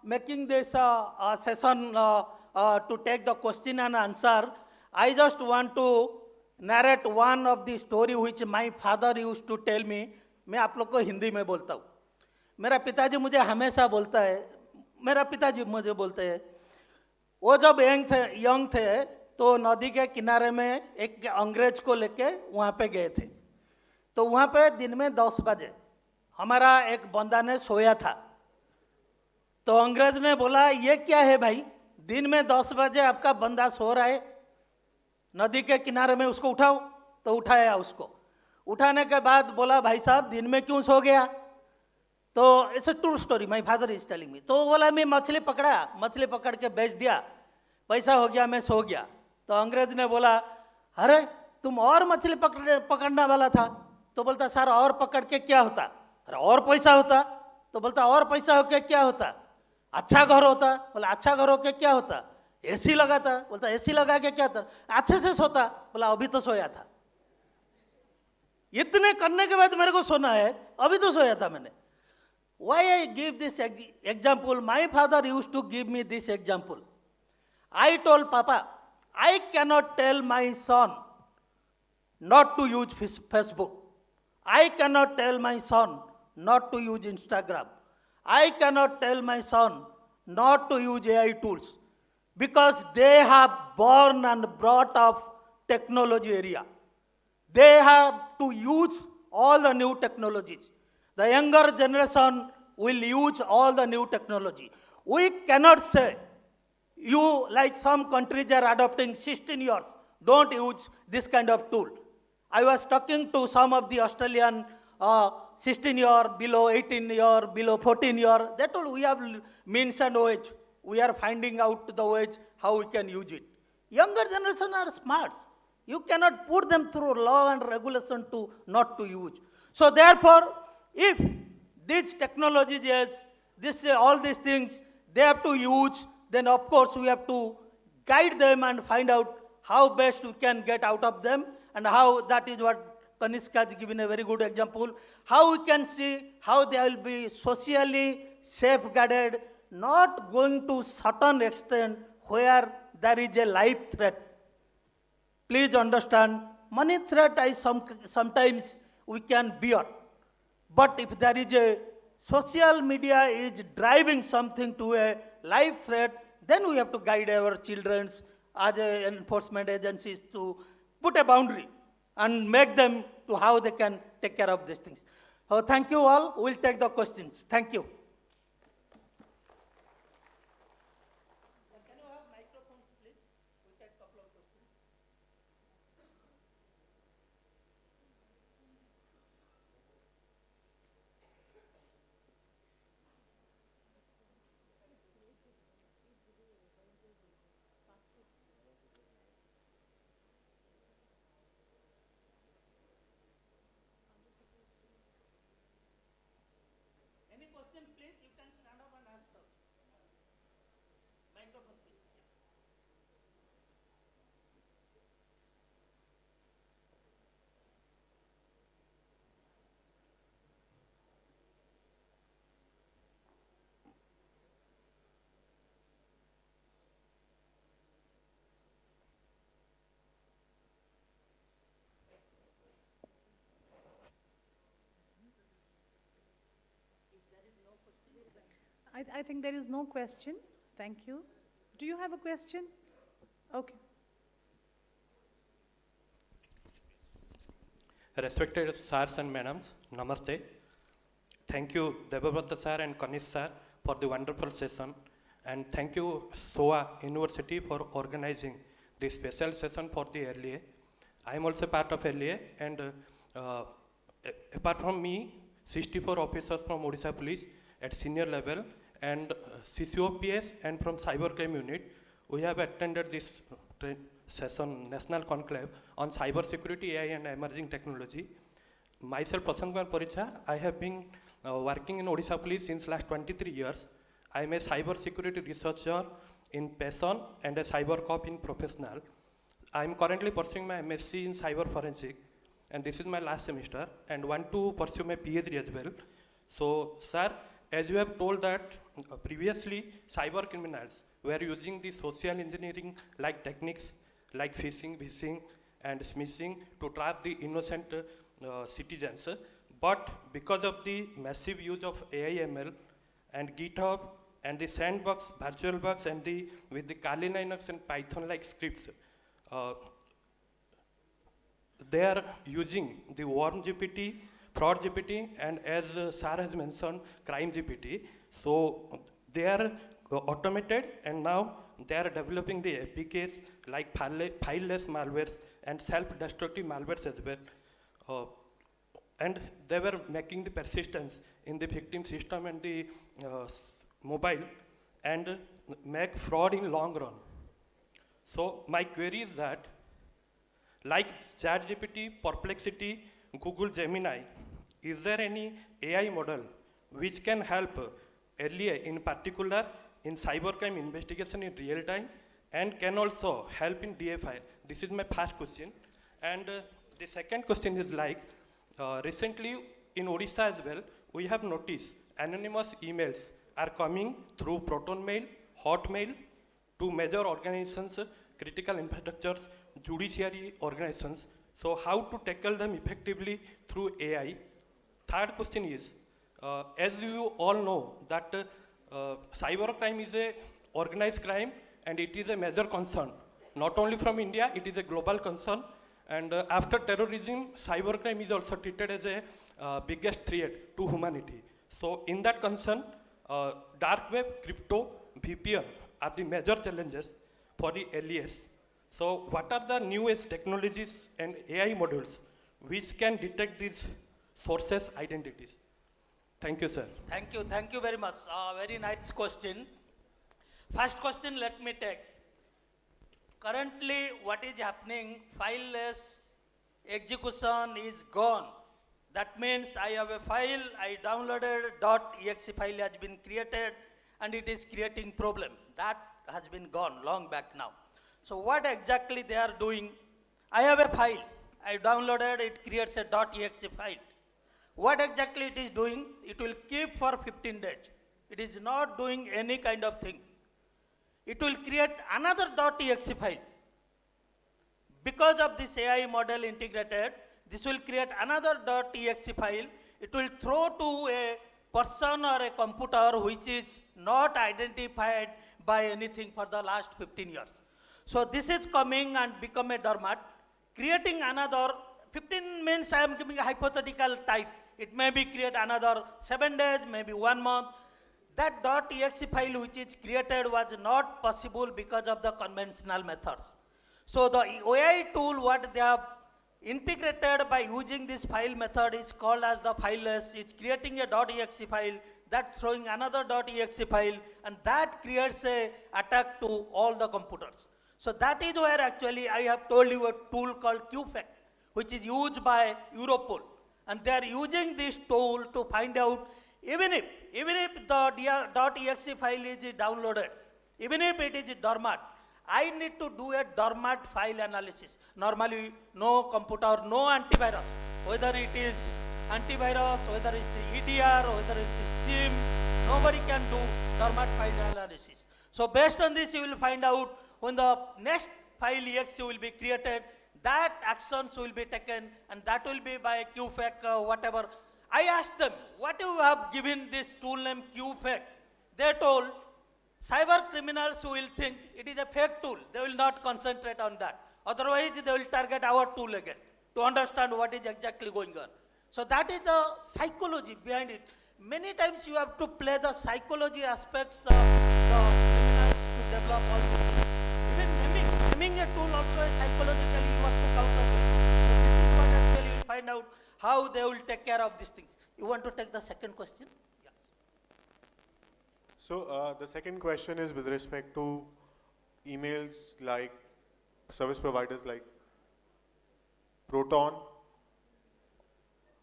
making this session to take the question and answer, I just want to narrate one of the story which my father used to tell me. मैं आप लोग को हिंदी में बोलता हूँ. मेरा पिताजी मुझे हमेशा बोलता है, मेरा पिताजी मुझे बोलते हैं, वो जब यंग थे तो नदी के किनारे में एक अंग्रेज को लेके वहाँ पे गए थे. तो वहाँ पे दिन में 10 बजे हमारा एक बंदा ने सोया था. तो अंग्रेज ने बोला, ये क्या है भाई, दिन में 10 बजे आपका बंदा सो रहा है नदी के किनारे में, उसको उठाओ. तो उठाया उसको. उठाने के बाद बोला, भाई साहब दिन में क्यों सो गया? तो it's a true story, my father is telling me. तो बोला, मैं मछली पकड़ा, मछली पकड़ के बेच दिया, पैसा हो गया, मैं सो गया. तो अंग्रेज ने बोला, अरे तुम और मछली पकड़ने वाला था? तो बोलता, सर और पकड़ के क्या होता? अरे और पैसा होता. तो बोलता, और पैसा होके क्या होता? अच्छा घर होता. बोला, अच्छा घर होके क्या होता? एसी लगा था. बोलता, एसी लगा के क्या था? अच्छे से सोता. बोला, अभी तो सोया था. इतने करने के बाद मेरे को सोना है, अभी तो सोया था मैंने. Why I give this example? My father used to give me this example. I told Papa, I cannot tell my son not to use Facebook. I cannot tell my son not to use Instagram. I cannot tell my son not to use AI tools, because they have born and brought up technology area. They have to use all the new technologies. The younger generation will use all the new technology. We cannot say, you, like some countries are adopting 16 years, don't use this kind of tool. I was talking to some of the Australian 16 year, below 18 year, below 14 year, that all we have means and ways. We are finding out the ways how we can use it. Younger generation are smart. You cannot put them through law and regulation to not to use. So therefore, if these technologies, all these things, they have to use, then of course we have to guide them and find out how best we can get out of them, and how, that is what Kanishka has given a very good example, how we can see how they will be socially safeguarded, not going to certain extent where there is a life threat. Please understand, money threat sometimes we can bear. But if there is a social media is driving something to a life threat, then we have to guide our children as enforcement agencies to put a boundary and make them to how they can take care of these things. So thank you all. We'll take the questions. Thank you. I think there is no question. Thank you. Do you have a question? Okay. Respected sirs and madams, namaste. Thank you, Debabrata sir and Kanish sir, for the wonderful session. And thank you, SOA University, for organizing this special session for the LEA. I am also part of LEA, and apart from me, 64 officers from Odisha Police at senior level, and CCOPS and from cybercrime unit, we have attended this session, National Conclave on cybersecurity, AI and emerging technology. Myself, Prasanth Kumar Paricha, I have been working in Odisha Police since last 23 years. I am a cybersecurity researcher in passion and a cyber cop in professional. I am currently pursuing my MSc in cyber forensic, and this is my last semester, and want to pursue my PhD as well. So, sir, as you have told that previously cyber criminals were using the social engineering like techniques like phishing and smishing to trap the innocent citizens. But because of the massive use of AI ML and GitHub and the sandbox, VirtualBox, and with the Kali Linux and Python like scripts, they are using the Worm GPT, Fraud GPT, and as Sir has mentioned, Crime GPT. So they are automated, and now they are developing the APKs like fileless malwares and self-destructive malwares as well. And they were making the persistence in the victim system and the mobile, and make fraud in long run. So my query is that, like ChatGPT, Perplexity, Google Gemini, is there any AI model which can help earlier, in particular in cybercrime investigation in real time, and can also help in DFI? This is my first question. And the second question is like, recently in Odisha as well, we have noticed anonymous emails are coming through Proton Mail, Hotmail to major organizations, critical infrastructures, judiciary organizations. So how to tackle them effectively through AI? Third question is, as you all know that cybercrime is a organized crime, and it is a major concern. Not only from India, it is a global concern. And after terrorism, cybercrime is also treated as a biggest threat to humanity. So in that concern, dark web, crypto, VPN are the major challenges for the LES. So what are the newest technologies and AI models which can detect these sources identities? Thank you, sir. Thank you very much. Very nice question. First question, let me take. Currently, what is happening, fileless execution is gone. That means I have a file, I downloaded, .exe file has been created, and it is creating problem. That has been gone long back now. So what exactly they are doing? I have a file, I downloaded, it creates a .exe file. What exactly it is doing? It will keep for 15 days. It is not doing any kind of thing. It will create another .exe file. Because of this AI model integrated, this will create another .exe file. It will throw to a person or a computer which is not identified by anything for the last 15 years. So this is coming and become a doormat, creating another 15 means I am giving a hypothetical type. It may be create another 7 days, maybe 1 month. That .exe file which is created was not possible because of the conventional methods. So the AI tool what they have integrated by using this file method is called as the fileless. It's creating a .exe file, that throwing another .exe file, and that creates a attack to all the computers. So that is where actually I have told you a tool called QFAC, which is used by Europol. And they are using this tool to find out even if the .exe file is downloaded, even if it is dormant, I need to do a dormant file analysis. Normally, no computer, no antivirus, whether it is antivirus, whether it's EDR, whether it's SIM, nobody can do dormant file analysis. So based on this, you will find out when the next file exe will be created, that actions will be taken, and that will be by QFAC, whatever. I asked them, what you have given this tool name QFAC? They told, cyber criminals will think it is a fake tool. They will not concentrate on that. Otherwise, they will target our tool again to understand what is exactly going on. So that is the psychology behind it. Many times you have to play the psychology aspects of the criminals to develop all this. Even naming a tool also psychologically you have to counter it. So this is what actually you will find out how they will take care of these things. You want to take the second question? Yeah. So the second question is with respect to emails like service providers like Proton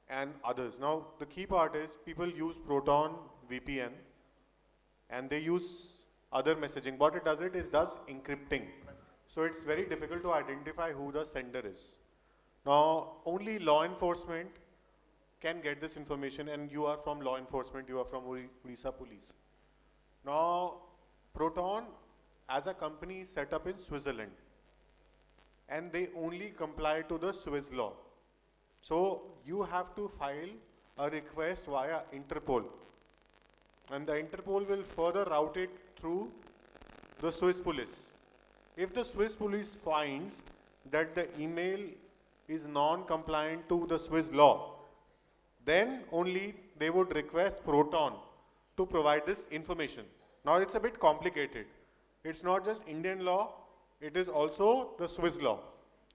and others. Now the key part is people use Proton VPN and they use other messaging. What it does does encrypting. So it's very difficult to identify who the sender is. Now only law enforcement can get this information, and you are from law enforcement, you are from Odisha police. Now Proton as a company is set up in Switzerland and they only comply to the Swiss law. So you have to file a request via Interpol, and the Interpol will further route it through the Swiss police. If the Swiss police finds that the email is non-compliant to the Swiss law, then only they would request Proton to provide this information. Now it's a bit complicated. It's not just Indian law, it is also the Swiss law.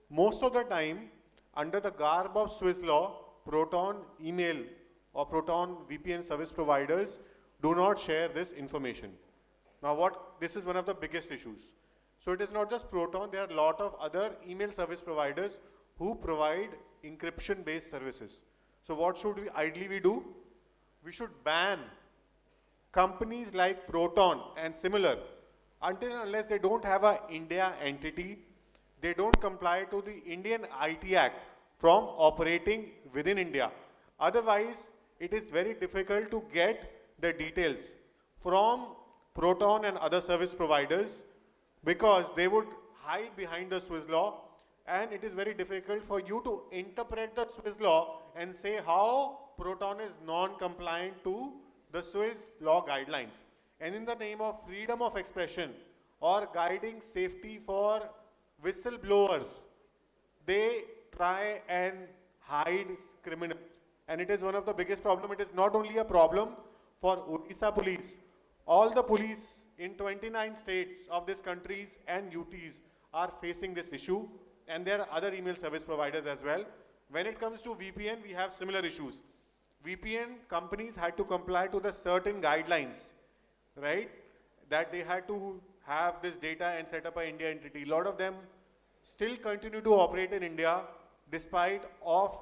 Most of the time, under the garb of Swiss law, Proton email or Proton VPN service providers do not share this information. Now this is one of the biggest issues. So it is not just Proton, there are a lot of other email service providers who provide encryption based services. So what should we ideally do? We should ban companies like Proton and similar until and unless they don't have an India entity, they don't comply to the Indian IT Act from operating within India. Otherwise, it is very difficult to get the details from Proton and other service providers because they would hide behind the Swiss law, and it is very difficult for you to interpret the Swiss law and say how Proton is non-compliant to the Swiss law guidelines. And in the name of freedom of expression or guiding safety for whistleblowers, they try and hide criminals. And it is one of the biggest problems. It is not only a problem for Odisha police. All the police in 29 states of these countries and UTs are facing this issue. And there are other email service providers as well, When it comes to VPN, we have similar issues. VPN companies had to comply to the certain guidelines, right? That they had to have this data and set up an India entity. A lot of them still continue to operate in India despite of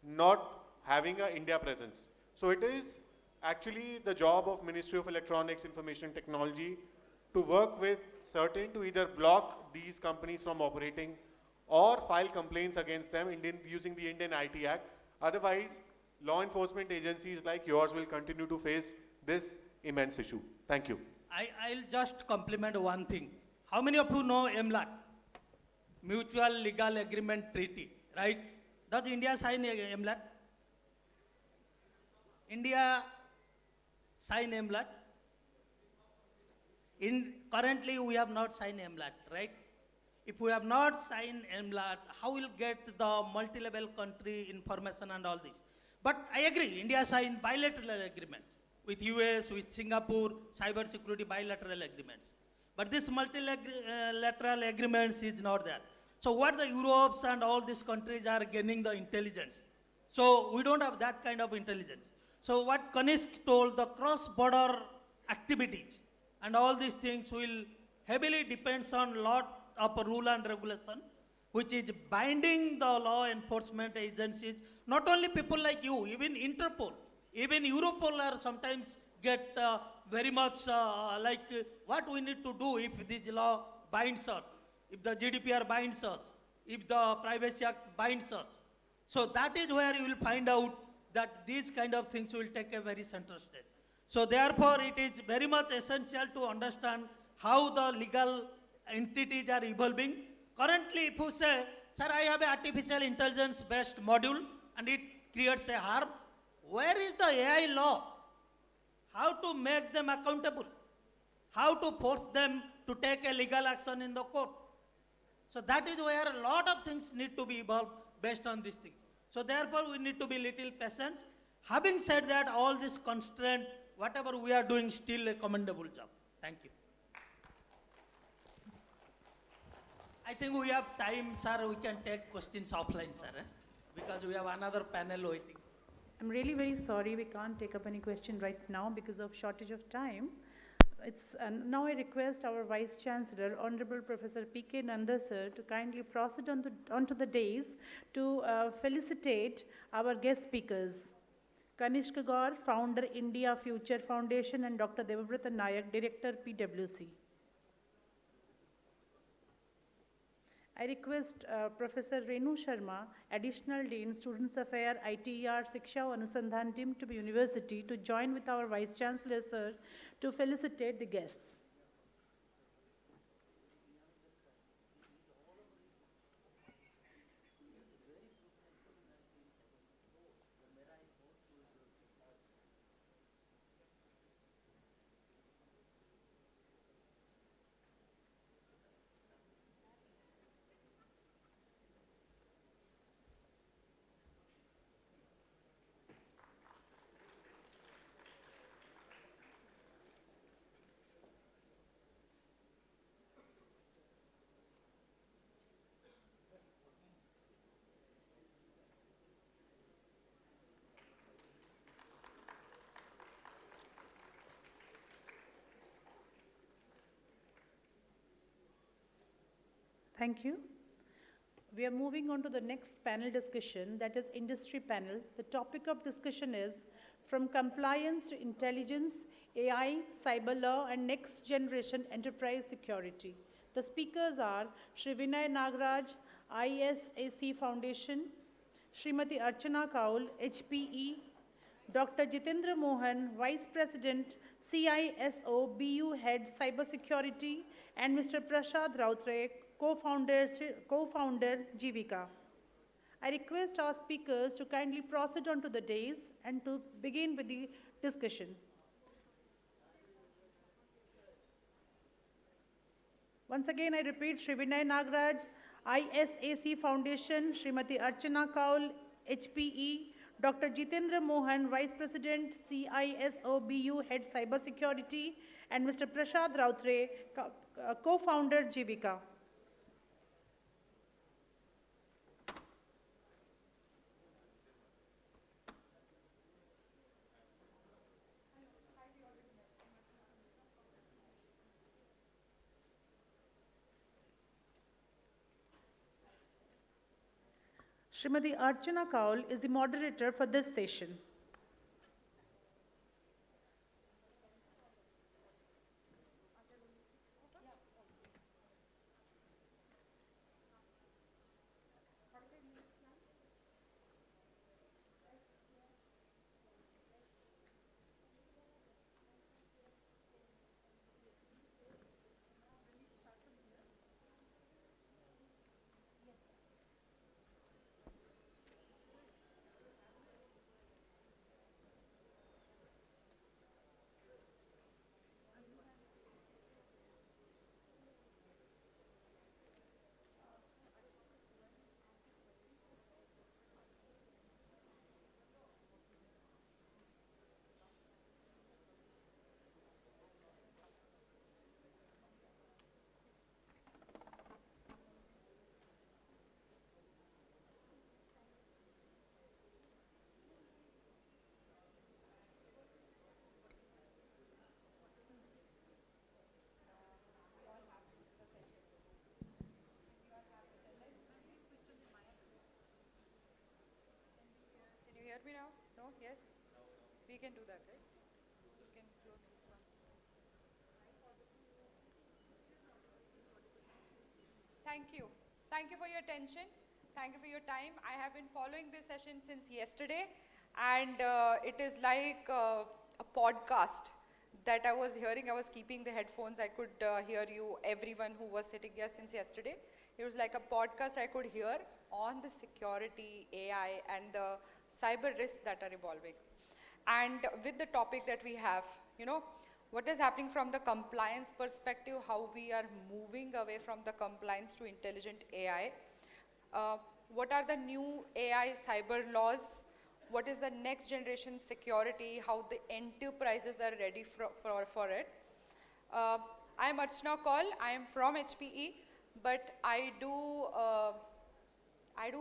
not having an India presence. So it is actually the job of Ministry of Electronics, Information Technology to work with certain to either block these companies from operating or file complaints against them using the Indian IT Act. Otherwise, law enforcement agencies like yours will continue to face this immense issue. Thank you. I'll just compliment one thing. How many of you know MLAT? Mutual Legal Agreement Treaty, right? Does India sign MLAT? India sign MLAT? Currently, we have not signed MLAT, right? If we have not signed MLAT, how will get the multi-level country information and all this? But I agree, India signed bilateral agreements with US, with Singapore, cybersecurity bilateral agreements. But this multilateral agreements is not there. So what the Europes and all these countries are gaining the intelligence. So we don't have that kind of intelligence. So what Kanishk told, the cross-border activities and all these things will heavily depends on lot of rule and regulation, which is binding the law enforcement agencies, not only people like you, even Interpol, even Europol are sometimes get very much like what we need to do if this law binds us, if the GDPR binds us, if the Privacy Act binds us. So that is where you will find out that these kind of things will take a very central stage. So therefore, it is very much essential to understand how the legal entities are evolving. Currently, if you say, sir, I have an artificial intelligence based module and it creates a harm, where is the AI law? How to make them accountable? How to force them to take a legal action in the court? So that is where a lot of things need to be evolved based on these things. So therefore, we need to be little patient. Having said that, all this constraint, whatever we are doing, still a commendable job. Thank you. I think we have time, sir. We can take questions offline, sir, because we have another panel waiting. I'm really very sorry we can't take up any question right now because of shortage of time. Now I request our Vice Chancellor, Honorable Professor P.K. Nanda, sir, to kindly proceed onto the dais to felicitate our guest speakers. Kanishk Gaur, Founder, India Future Foundation, and Dr. Debabrata Nayak, Director, PwC. I request Professor Renu Sharma, Additional Dean, Students Affairs, ITER, Siksha, Anusandhan, Team to University, to join with our Vice Chancellor, sir, to felicitate the guests. Thank you. We are moving on to the next panel discussion, that is industry panel. The topic of discussion is from compliance to intelligence, AI, cyber law, and next generation enterprise security. The speakers are Shri Vinay Nagaraj, ISAC Foundation, Srimati Archana Kaul, HPE, Dr. Jitendra Mohan, Vice President, CISO, BU Head, Cybersecurity, and Mr. Prashad Rautre, co-founder Jivika. I request our speakers to kindly proceed onto the dais and to begin with the discussion. Once again, I repeat, Shri Vinay Nagaraj, ISAC Foundation, Srimati Archana Kaul, HPE, Dr. Jitendra Mohan, Vice President, CISO, BU Head, Cybersecurity, and Mr. Prashad Rautre, co-founder Jivika. Srimati Archana Kaul is the moderator for this session. Hear me now? No? Yes? We can do that, right? We can close this one. Thank you. Thank you for your attention. Thank you for your time. I have been following this session since yesterday, and it is like a podcast that I was hearing. I was keeping the headphones. I could hear you, everyone who was sitting here since yesterday. It was like a podcast I could hear on the security, AI, and the cyber risks that are evolving. And with the topic that we have, what is happening from the compliance perspective, how we are moving away from the compliance to intelligent AI, what are the new AI cyber laws, what is the next generation security, how the enterprises are ready for it. I am Archana Kaul, I am from HPE, but I do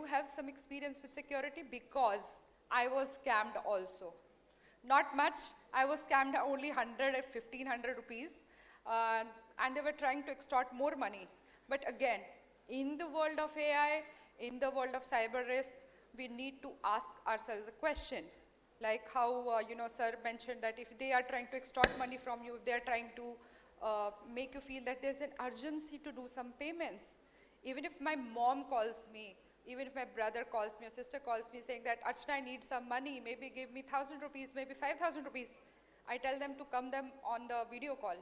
have some experience with security because I was scammed also. Not much, I was scammed only 100 or 1500 rupees, and they were trying to extort more money. But again, in the world of AI, in the world of cyber risk, we need to ask ourselves a question. Like how, sir mentioned that if they are trying to extort money from you, if they are trying to make you feel that there's an urgency to do some payments. Even if my mom calls me, even if my brother calls me or sister calls me saying that, Archana, I need some money, maybe give me 1,000 rupees, maybe 5,000 rupees. I tell them to come them on the video call.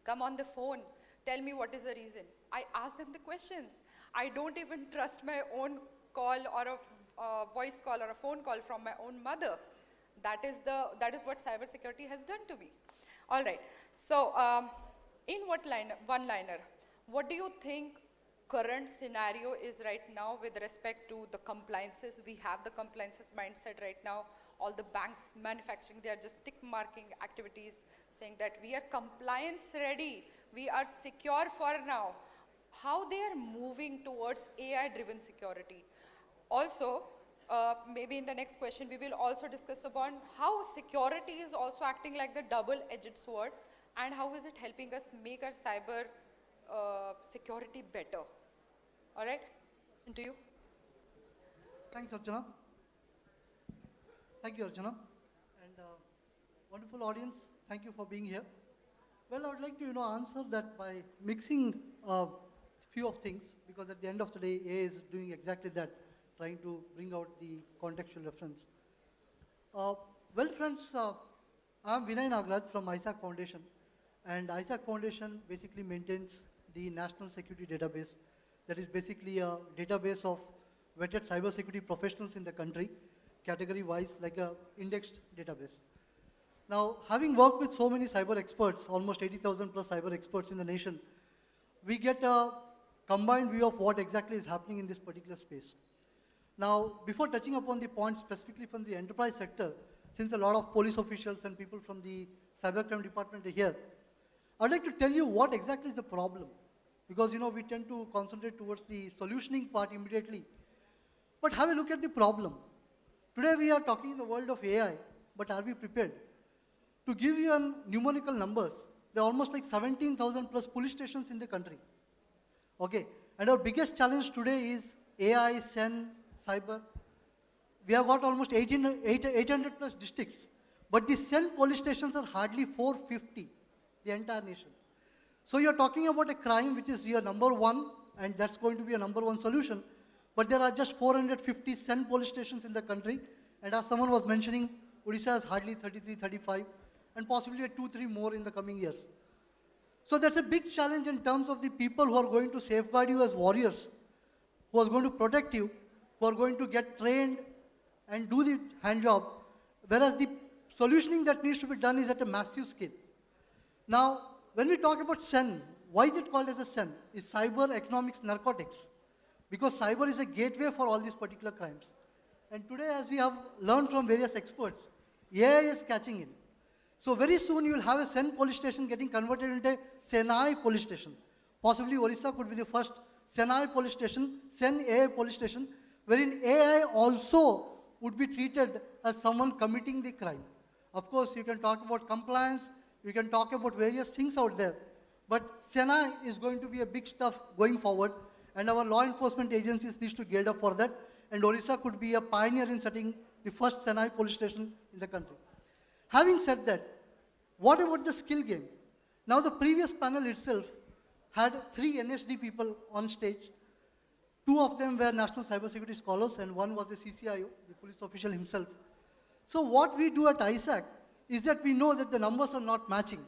Come on the phone, tell me what is the reason. I ask them the questions. I don't even trust my own call or a voice call or a phone call from my own mother. That is what cybersecurity has done to me. All right, so in one-liner, what do you think current scenario is right now with respect to the compliances? We have the compliances mindset right now. All the banks manufacturing, they are just tick marking activities saying that we are compliance ready, we are secure for now. How they are moving towards AI driven security. Also, maybe in the next question we will also discuss upon how security is also acting like the double-edged sword and how is it helping us make our cyber security better. All right, into you. Thanks, Archana. Thank you, Archana. And wonderful audience, thank you for being here. Well, I would like to answer that by mixing a few of things, because at the end of the day, AI is doing exactly that, trying to bring out the contextual reference. Well, friends, I'm Vinay Nagraj from AIC Foundation, and AIC Foundation basically maintains the National Security Database. That is basically a database of vetted cybersecurity professionals in the country, category-wise, like a indexed database. Now, having worked with so many cyber experts, almost 80,000 plus cyber experts in the nation, we get a combined view of what exactly is happening in this particular space. Now, before touching upon the points specifically from the enterprise sector, since a lot of police officials and people from the cybercrime department are here, I'd like to tell you what exactly is the problem. Because we tend to concentrate towards the solutioning part immediately. But have a look at the problem. Today we are talking in the world of AI, but are we prepared? To give you numerical numbers, there are almost like 17,000 plus police stations in the country. Okay, and our biggest challenge today is AI, SEN, cyber. We have got almost 800 plus districts, but the Sen police stations are hardly 450, the entire nation. So you're talking about a crime which is your number one, and that's going to be a number one solution, but there are just 450 Sen police stations in the country, and as someone was mentioning, Odisha has hardly 33, 35, and possibly 2-3 more in the coming years. So that's a big challenge in terms of the people who are going to safeguard you as warriors, who are going to protect you, who are going to get trained and do the hand job, whereas the solutioning that needs to be done is at a massive scale. Now, when we talk about SEN, why is it called as a SEN? It's cyber economics narcotics, because cyber is a gateway for all these particular crimes. And today, as we have learned from various experts, AI is catching in. So very soon you will have a Sen police station getting converted into a Senai police station. Possibly Odisha could be the first Senai police station, Sen AI police station, wherein AI also would be treated as someone committing the crime. Of course, you can talk about compliance, you can talk about various things out there, but Senai is going to be a big stuff going forward, and our law enforcement agencies need to gear up for that, and Odisha could be a pioneer in setting the first Senai police station in the country. Having said that, what about the skill game? Now the previous panel itself had 3 NSD people on stage. 2 of them were national cybersecurity scholars and one was the CCIO, the police official himself. So what we do at ISAC is that we know that the numbers are not matching.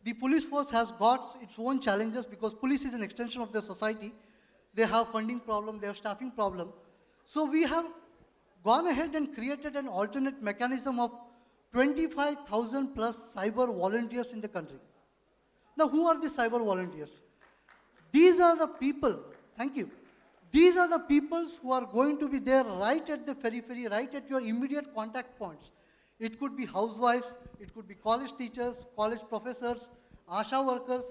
The police force has got its own challenges because police is an extension of their society. They have funding problem, they have staffing problem. So we have gone ahead and created an alternate mechanism of 25,000 plus cyber volunteers in the country. Now, who are the cyber volunteers? These are the people, thank you. These are the people who are going to be there right at the periphery, right at your immediate contact points. It could be housewives, it could be college teachers, college professors, ASHA workers,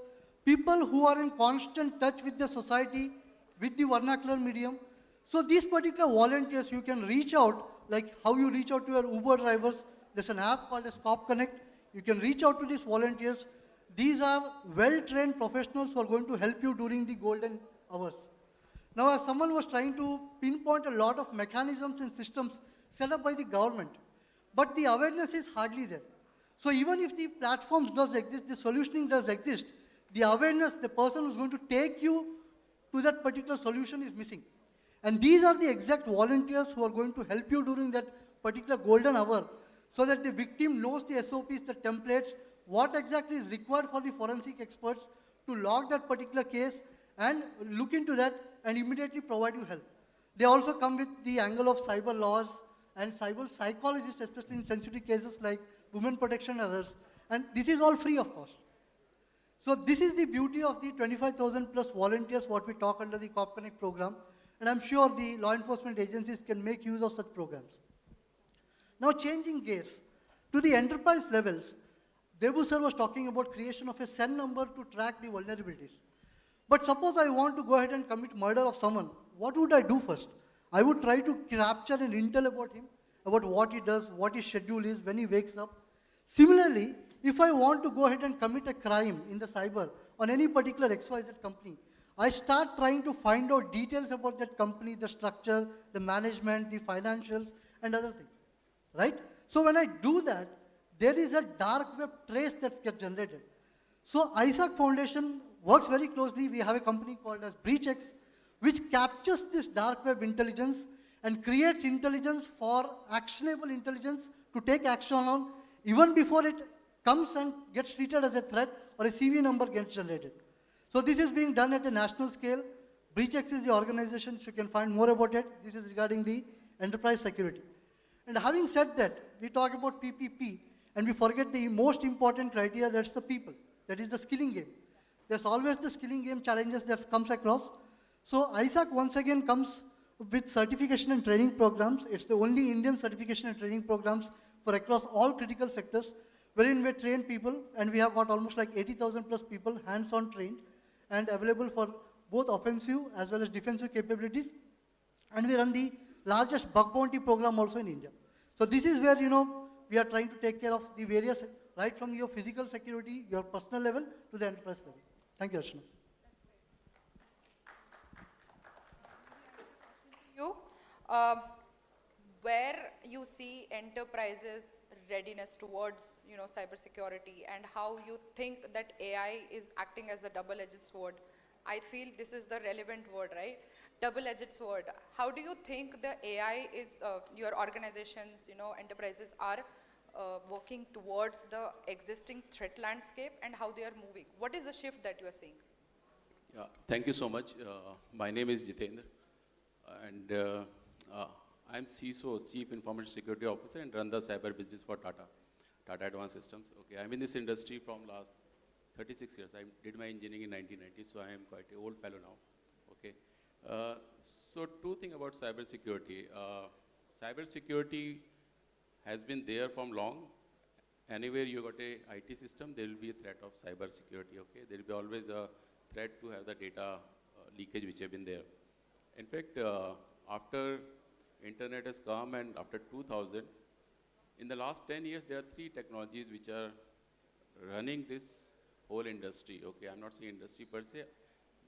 people who are in constant touch with the society, with the vernacular medium. So these particular volunteers, you can reach out, like how you reach out to your Uber drivers. There's an app called as Cop Connect. You can reach out to these volunteers. These are well-trained professionals who are going to help you during the golden hours. Now, as someone was trying to pinpoint a lot of mechanisms and systems set up by the government, but the awareness is hardly there. So even if the platforms does exist, the solutioning does exist, the awareness, the person who's going to take you to that particular solution is missing. And these are the exact volunteers who are going to help you during that particular golden hour, so that the victim knows the SOPs, the templates, what exactly is required for the forensic experts to log that particular case and look into that and immediately provide you help. They also come with the angle of cyber laws and cyber psychologists, especially in sensitive cases like women protection and others. And this is all free of cost. So this is the beauty of the 25,000 plus volunteers what we talk under the Cop Connect program. And I'm sure the law enforcement agencies can make use of such programs. Now changing gears to the enterprise levels, Debu sir was talking about creation of a SEN number to track the vulnerabilities. But suppose I want to go ahead and commit murder of someone, what would I do first? I would try to capture an intel about him, about what he does, what his schedule is, when he wakes up. Similarly, if I want to go ahead and commit a crime in the cyber on any particular XYZ company, I start trying to find out details about that company, the structure, the management, the financials, and other things. Right? So when I do that, there is a dark web trace that gets generated. So AIC Foundation works very closely. We have a company called as BreachX, which captures this dark web intelligence and creates intelligence for actionable intelligence to take action on even before it comes and gets treated as a threat or a CV number gets generated. So this is being done at a national scale. BreachX is the organization, so you can find more about it. This is regarding the enterprise security. And having said that, we talk about PPP, and we forget the most important criteria, that's the people. That is the skilling game. There's always the skilling game challenges that comes across. So ISAC once again comes with certification and training programs. It's the only Indian certification and training programs for across all critical sectors, wherein we train people, and we have got almost like 80,000 plus people hands-on trained and available for both offensive as well as defensive capabilities. And we run the largest bug bounty program also in India. So this is where, we are trying to take care of the various, right from your physical security, your personal level to the enterprise level. Thank you, Archana. where you see enterprises' readiness towards, cybersecurity, and how you think that AI is acting as a double-edged sword. I feel this is the relevant word, right? Double-edged sword. How do you think the AI is, your organizations, enterprises are working towards the existing threat landscape, and how they are moving? What is the shift that you are seeing? Yeah, thank you so much. My name is Jitendra, and I'm CISO, Chief Information Security Officer, and run the cyber business for Tata Advanced Systems. Okay, I'm in this industry from last 36 years. I did my engineering in 1990, so I am quite an old fellow now. Okay, so two things about cybersecurity. Cybersecurity has been there from long. Anywhere you got a IT system, there will be a threat of cybersecurity. Okay, there will be always a threat to have the data leakage which have been there. In fact, after internet has come and after 2000, in the last 10 years, there are 3 technologies which are running this whole industry. Okay, I'm not saying industry per se.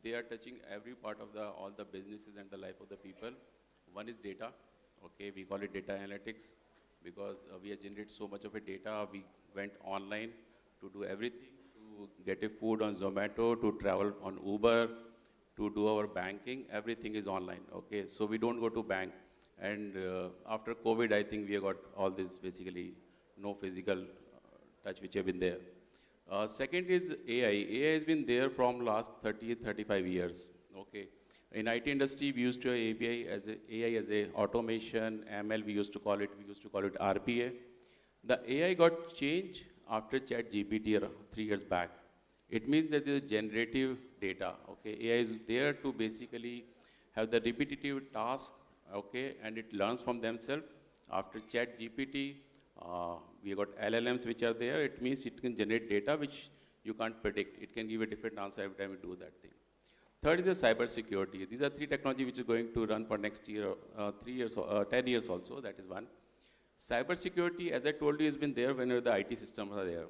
They are touching every part of all the businesses and the life of the people. One is data. Okay, we call it data analytics because we have generated so much of a data. We went online to do everything, to get a food on Zomato, to travel on Uber, to do our banking. Everything is online. Okay, so we don't go to bank. And after COVID, I think we have got all this basically no physical touch which have been there. Second is AI. AI has been there from last 30, 35 years. Okay. In IT industry, we used to have AI as a automation, ML we used to call it RPA. The AI got changed after ChatGPT 3 years back. It means that there is generative data. Okay. AI is there to basically have the repetitive task. Okay, and it learns from themselves. After ChatGPT, we got LLMs which are there. It means it can generate data which you can't predict. It can give a different answer every time you do that thing. Third is the cybersecurity. These are 3 technologies which is going to run for next year, 3 years, 10 years also. That is one. Cybersecurity, as I told you, has been there whenever the IT systems are there.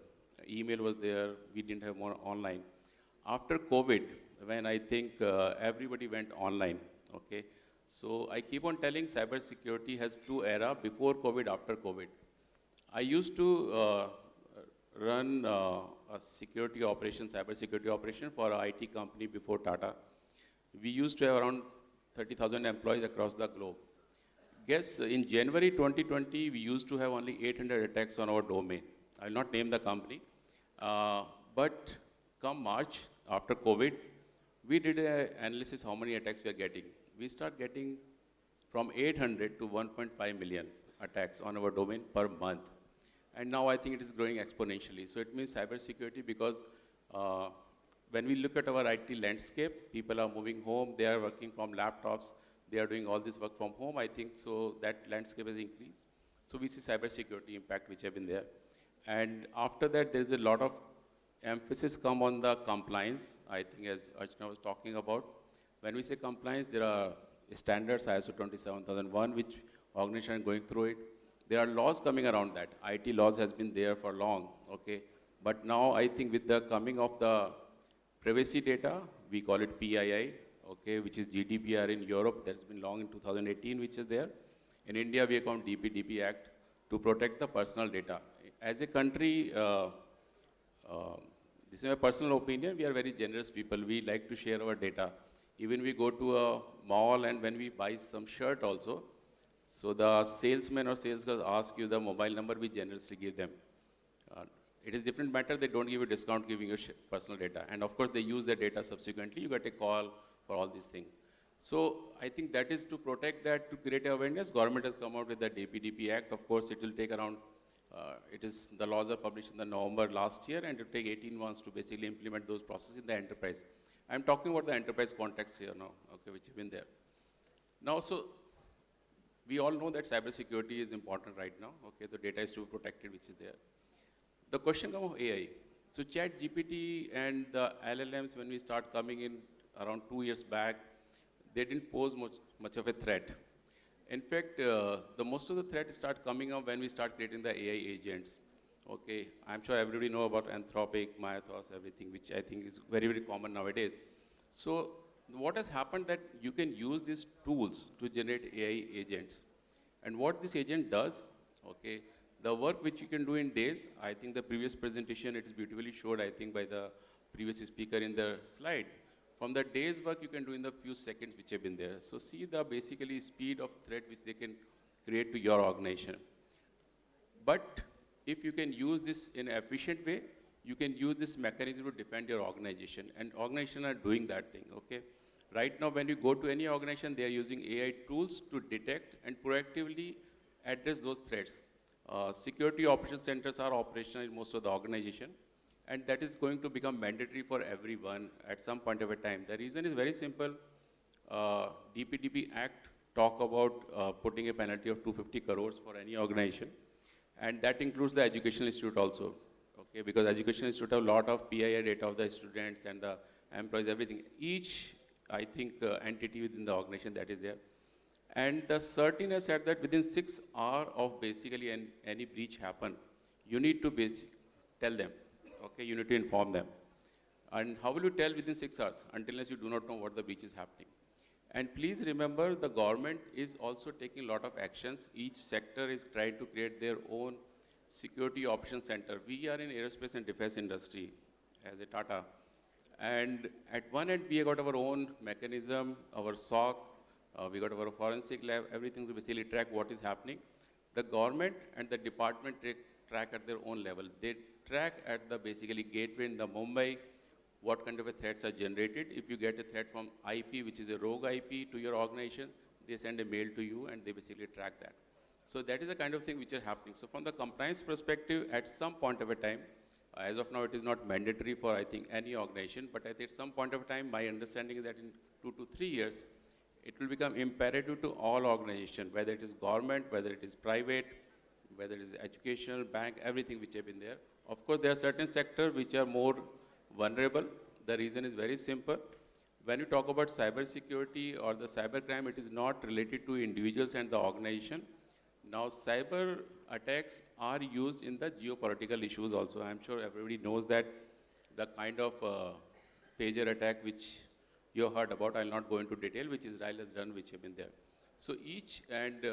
Email was there. We didn't have more online. After COVID, when I think everybody went online. Okay. So I keep on telling cybersecurity has 2 eras, before COVID, after COVID. I used to run a security operation, cybersecurity operation for an IT company before Tata. We used to have around 30,000 employees across the globe. Guess in January 2020, we used to have only 800 attacks on our domain. I will not name the company. But come March, after COVID, we did an analysis how many attacks we are getting. We start getting from 800 to 1.5 million attacks on our domain per month. And now I think it is growing exponentially. So it means cybersecurity because when we look at our IT landscape, people are moving home, they are working from laptops, they are doing all this work from home. I think so that landscape has increased. So we see cybersecurity impact which have been there. And after that, there is a lot of emphasis come on the compliance, I think as Archana was talking about. When we say compliance, there are standards, ISO 27001, which organizations are going through it. There are laws coming around that. IT laws has been there for long, okay? But now I think with the coming of the privacy data, we call it PII, okay, which is GDPR in Europe, that's been long in 2018, which is there. In India, we have come DPDP Act to protect the personal data. As a country, this is my personal opinion, we are very generous people. We like to share our data. Even we go to a mall and when we buy some shirt also, so the salesman or salesgirl ask you the mobile number, we generously give them. It is different matter, they don't give you discount giving you personal data. And of course, they use the data subsequently, you get a call for all these things. So I think that is to protect that, to create awareness. Government has come out with the DPDP Act. Of course, it will take around, the laws are published in the November last year and it will take 18 months to basically implement those processes in the enterprise. I'm talking about the enterprise context here now, okay, which have been there. Now, so we all know that cybersecurity is important right now, okay, the data is to be protected, which is there. The question of AI. So ChatGPT and the LLMs, when we start coming in around 2 years back, they didn't pose much of a threat. In fact, the most of the threat start coming up when we start creating the AI agents. Okay, I'm sure everybody know about Anthropic, Mythos, everything, which I think is very, very common nowadays. So what has happened that you can use these tools to generate AI agents. And what this agent does, okay, the work which you can do in days, I think the previous presentation, it is beautifully showed, I think, by the previous speaker in the slide. From the day's work, you can do in the few seconds which have been there. So see the basically speed of threat which they can create to your organization. But if you can use this in an efficient way, you can use this mechanism to defend your organization. And organizations are doing that thing, okay? Right now, when you go to any organization, they are using AI tools to detect and proactively address those threats. Security operations centers are operational in most of the organization, and that is going to become mandatory for everyone at some point of a time. The reason is very simple. DPDP Act talk about putting a penalty of 250 crores for any organization, and that includes the educational institute also, okay? Because educational institute have a lot of PII data of the students and the employees, everything. Each, I think, entity within the organization that is there. And the certain said that within 6 hours of basically any breach happen, you need to tell them, okay? You need to inform them. And how will you tell within 6 hours unless you do not know what the breach is happening? And please remember, the government is also taking a lot of actions. Each sector is trying to create their own security options center. We are in aerospace and defense industry as a Tata. And at one end, we have got our own mechanism, our SOC, we got our forensic lab, everything to basically track what is happening. The government and the department track at their own level. They track at the basically gateway in the Mumbai, what kind of a threats are generated. If you get a threat from IP, which is a rogue IP to your organization, they send a mail to you and they basically track that. So that is the kind of thing which are happening. So from the compliance perspective, at some point of a time, as of now, it is not mandatory for, I think, any organization, but at some point of time, my understanding is that in 2 to 3 years, it will become imperative to all organizations, whether it is government, whether it is private, whether it is educational, bank, everything which have been there. Of course, there are certain sectors which are more vulnerable. The reason is very simple. When you talk about cybersecurity or the cybercrime, it is not related to individuals and the organization. Now, cyber attacks are used in the geopolitical issues also. I'm sure everybody knows that the kind of pager attack which you heard about, I'll not go into detail, which Israel has done, which have been there. So each, and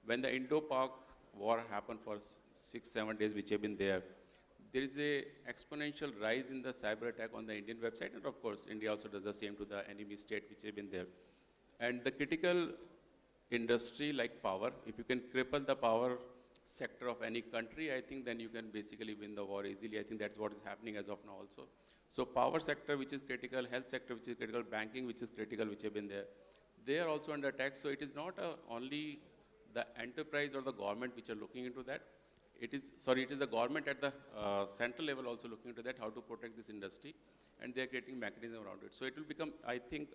when the Indo-Pak war happened for 6-7 days, which have been there is a exponential rise in the cyber attack on the Indian website, and of course, India also does the same to the enemy state, which have been there. And the critical industry like power, if you can cripple the power sector of any country, I think then you can basically win the war easily. I think that's what is happening as of now also. So power sector, which is critical, health sector, which is critical, banking, which is critical, which have been there, they are also under attack. So it is not only the enterprise or the government which are looking into that. It is the government at the central level also looking into that, how to protect this industry, and they are creating mechanism around it. So it will become, I think,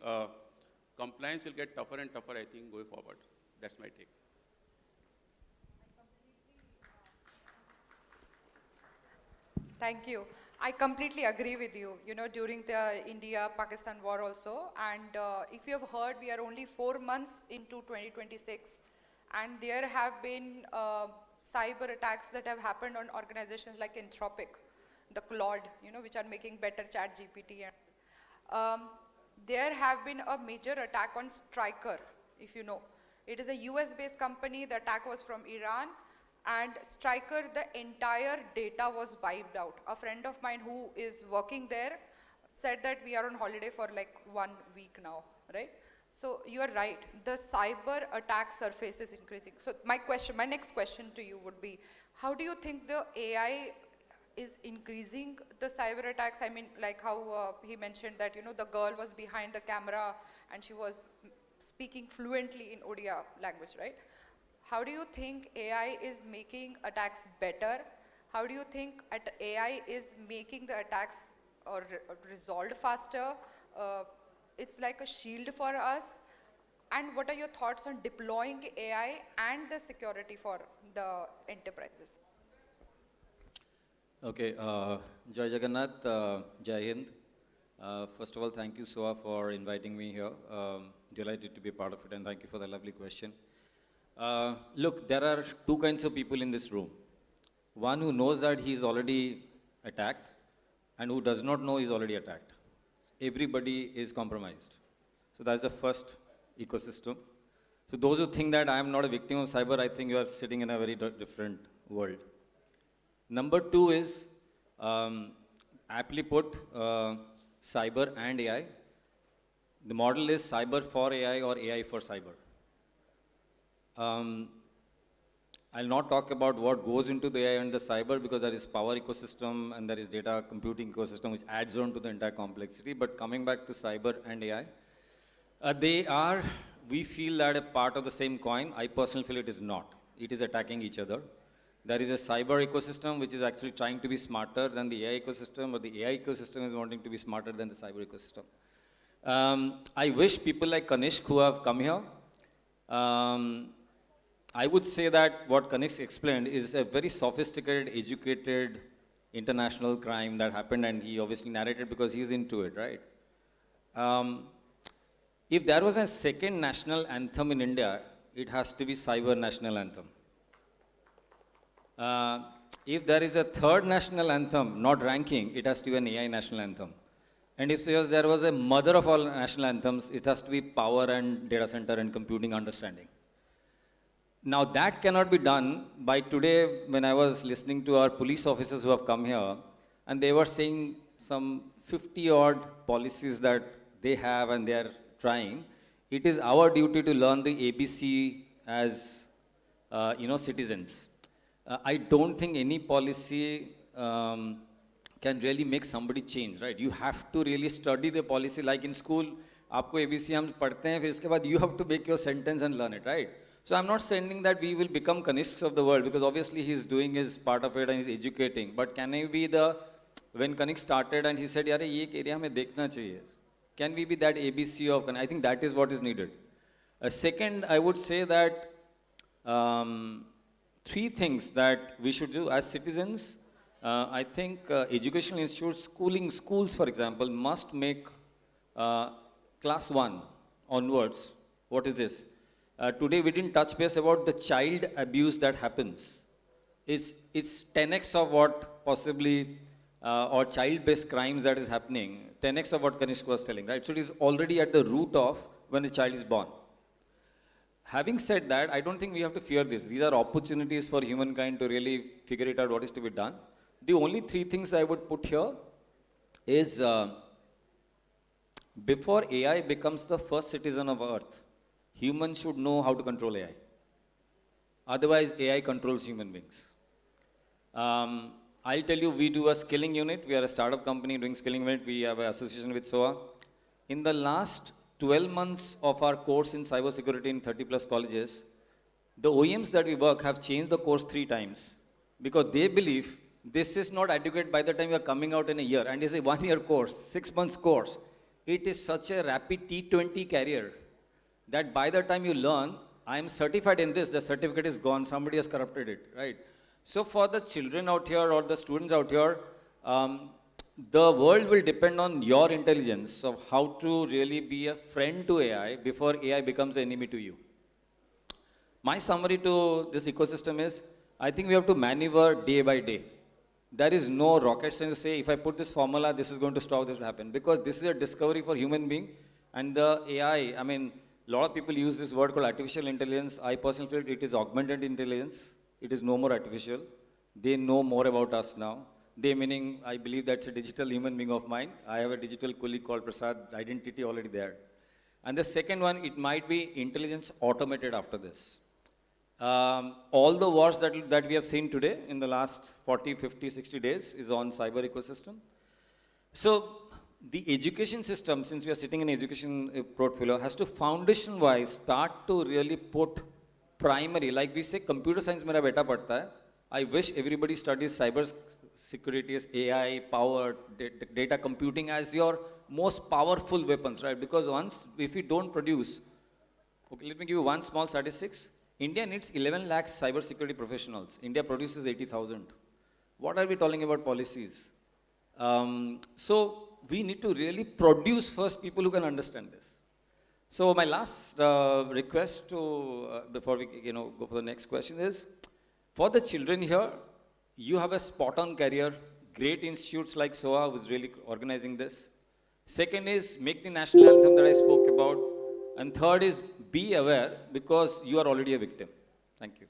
compliance will get tougher and tougher, I think, going forward. That's my take. Thank you. I completely agree with you, during the India-Pakistan war also. And if you have heard, we are only 4 months into 2026. And there have been cyber attacks that have happened on organizations like Anthropic, the Claude, which are making better chat GPT. There have been a major attack on Stryker, if you know. It is a US-based company. The attack was from Iran. And Stryker, the entire data was wiped out. A friend of mine who is working there said that we are on holiday for like 1 week now, right? So you are right, the cyber attack surface is increasing. So my next question to you would be, how do you think the AI is increasing the cyber attacks? I mean, like how he mentioned that, the girl was behind the camera and she was speaking fluently in Odia language, right? How do you think AI is making attacks better? How do you think AI is making the attacks or resolved faster? It's like a shield for us. And what are your thoughts on deploying AI and the security for the enterprises? Okay, Jai Jagannath, Jai Hind. First of all, thank you, SOA, for inviting me here. Delighted to be part of it, and thank you for the lovely question. Look, there are two kinds of people in this room. One who knows that he is already attacked, and who does not know he is already attacked. everybody is compromised. So that's the first ecosystem. So those who think that I am not a victim of cyber, I think you are sitting in a very different world. Number two is, aptly put, cyber and AI. The model is cyber for AI or AI for cyber. I'll not talk about what goes into the AI and the cyber because there is power ecosystem and there is data computing ecosystem which adds on to the entire complexity. But coming back to cyber and AI, we feel that a part of the same coin. I personally feel it is not. It is attacking each other. There is a cyber ecosystem which is actually trying to be smarter than the AI ecosystem, or the AI ecosystem is wanting to be smarter than the cyber ecosystem. I wish people like Kanishk who have come here, I would say that what Kanishk explained is a very sophisticated, educated, international crime that happened, and he obviously narrated because he's into it, right? If there was a second national anthem in India, it has to be cyber national anthem. If there is a third national anthem, not ranking, it has to be an AI national anthem. And if there was a mother of all national anthems, it has to be power and data center and computing understanding. Now that cannot be done by today. When I was listening to our police officers who have come here, and they were saying some 50 odd policies that they have and they are trying, it is our duty to learn the ABC as citizens. I don't think any policy can really make somebody change, right? You have to really study the policy. Like in school, आपको ABC हम पढ़ते हैं, फिर इसके बाद you have to make your sentence and learn it, right? So I'm not saying that we will become Kanishks of the world, because obviously he's doing his part of it and he's educating. But can we be when Kanishk started and he said, यारे ये एक area में देखना चाहिए. Can we be that ABC of Kanishk? I think that is what is needed. Second, I would say that three things that we should do as citizens. I think educational institutes, schools, for example, must make class 1 onwards. What is this? Today we didn't touch base about the child abuse that happens. It's 10x of what possibly, or child-based crimes that is happening, 10x of what Kanishk was telling, right? So it is already at the root of when the child is born. Having said that, I don't think we have to fear this. These are opportunities for humankind to really figure it out what is to be done. The only three things I would put here is before AI becomes the first citizen of Earth, humans should know how to control AI. Otherwise, AI controls human beings. I'll tell you, we do a skilling unit. We are a startup company doing skilling unit. We have an association with SOA. In the last 12 months of our course in cybersecurity in 30 plus colleges, the OEMs that we work have changed the course 3 times because they believe this is not adequate by the time you are coming out in a year, and it's a 1-year course, 6 months course. It is such a rapid T20 career that by the time you learn, I am certified in this, the certificate is gone, somebody has corrupted it, right? So for the children out here or the students out here, the world will depend on your intelligence of how to really be a friend to AI before AI becomes an enemy to you. My summary to this ecosystem is, I think we have to maneuver day by day. There is no rocket science to say, if I put this formula, this is going to stop, this will happen. Because this is a discovery for human being. And the AI, I mean, a lot of people use this word called artificial intelligence. I personally feel it is augmented intelligence. It is no more artificial. They know more about us now. They meaning, I believe that's a digital human being of mine. I have a digital colleague called Prasad, identity already there. And the second one, it might be intelligence automated after this. All the wars that we have seen today in the last 40, 50, 60 days is on cyber ecosystem. So the education system, since we are sitting in education portfolio, has to foundation-wise start to really put primary, like we say, computer science mera beta padta hai. I wish everybody studies cyber security as AI, power, data computing as your most powerful weapons, right? Because once, if we don't produce, okay, let me give you one small statistics. India needs 11 lakh cyber security professionals. India produces 80,000. What are we talking about policies? So we need to really produce first people who can understand this. So my last request to, before we go for the next question is, for the children here, you have a spot-on career, great institutes like SOA who is really organizing this. Second is make the national anthem that I spoke about. And third is be aware because you are already a victim. Thank you.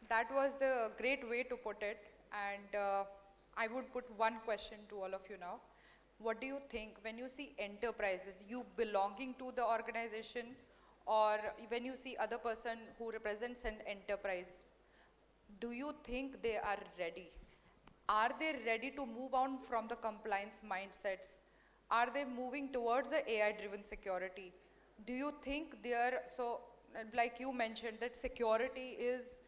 That was the great way to put it. And I would put one question to all of you now. What do you think when you see enterprises, you belonging to the organization, or when you see other person who represents an enterprise, do you think they are ready? Are they ready to move on from the compliance mindsets? Are they moving towards the AI-driven security? Do you think they are, so like you mentioned, that security is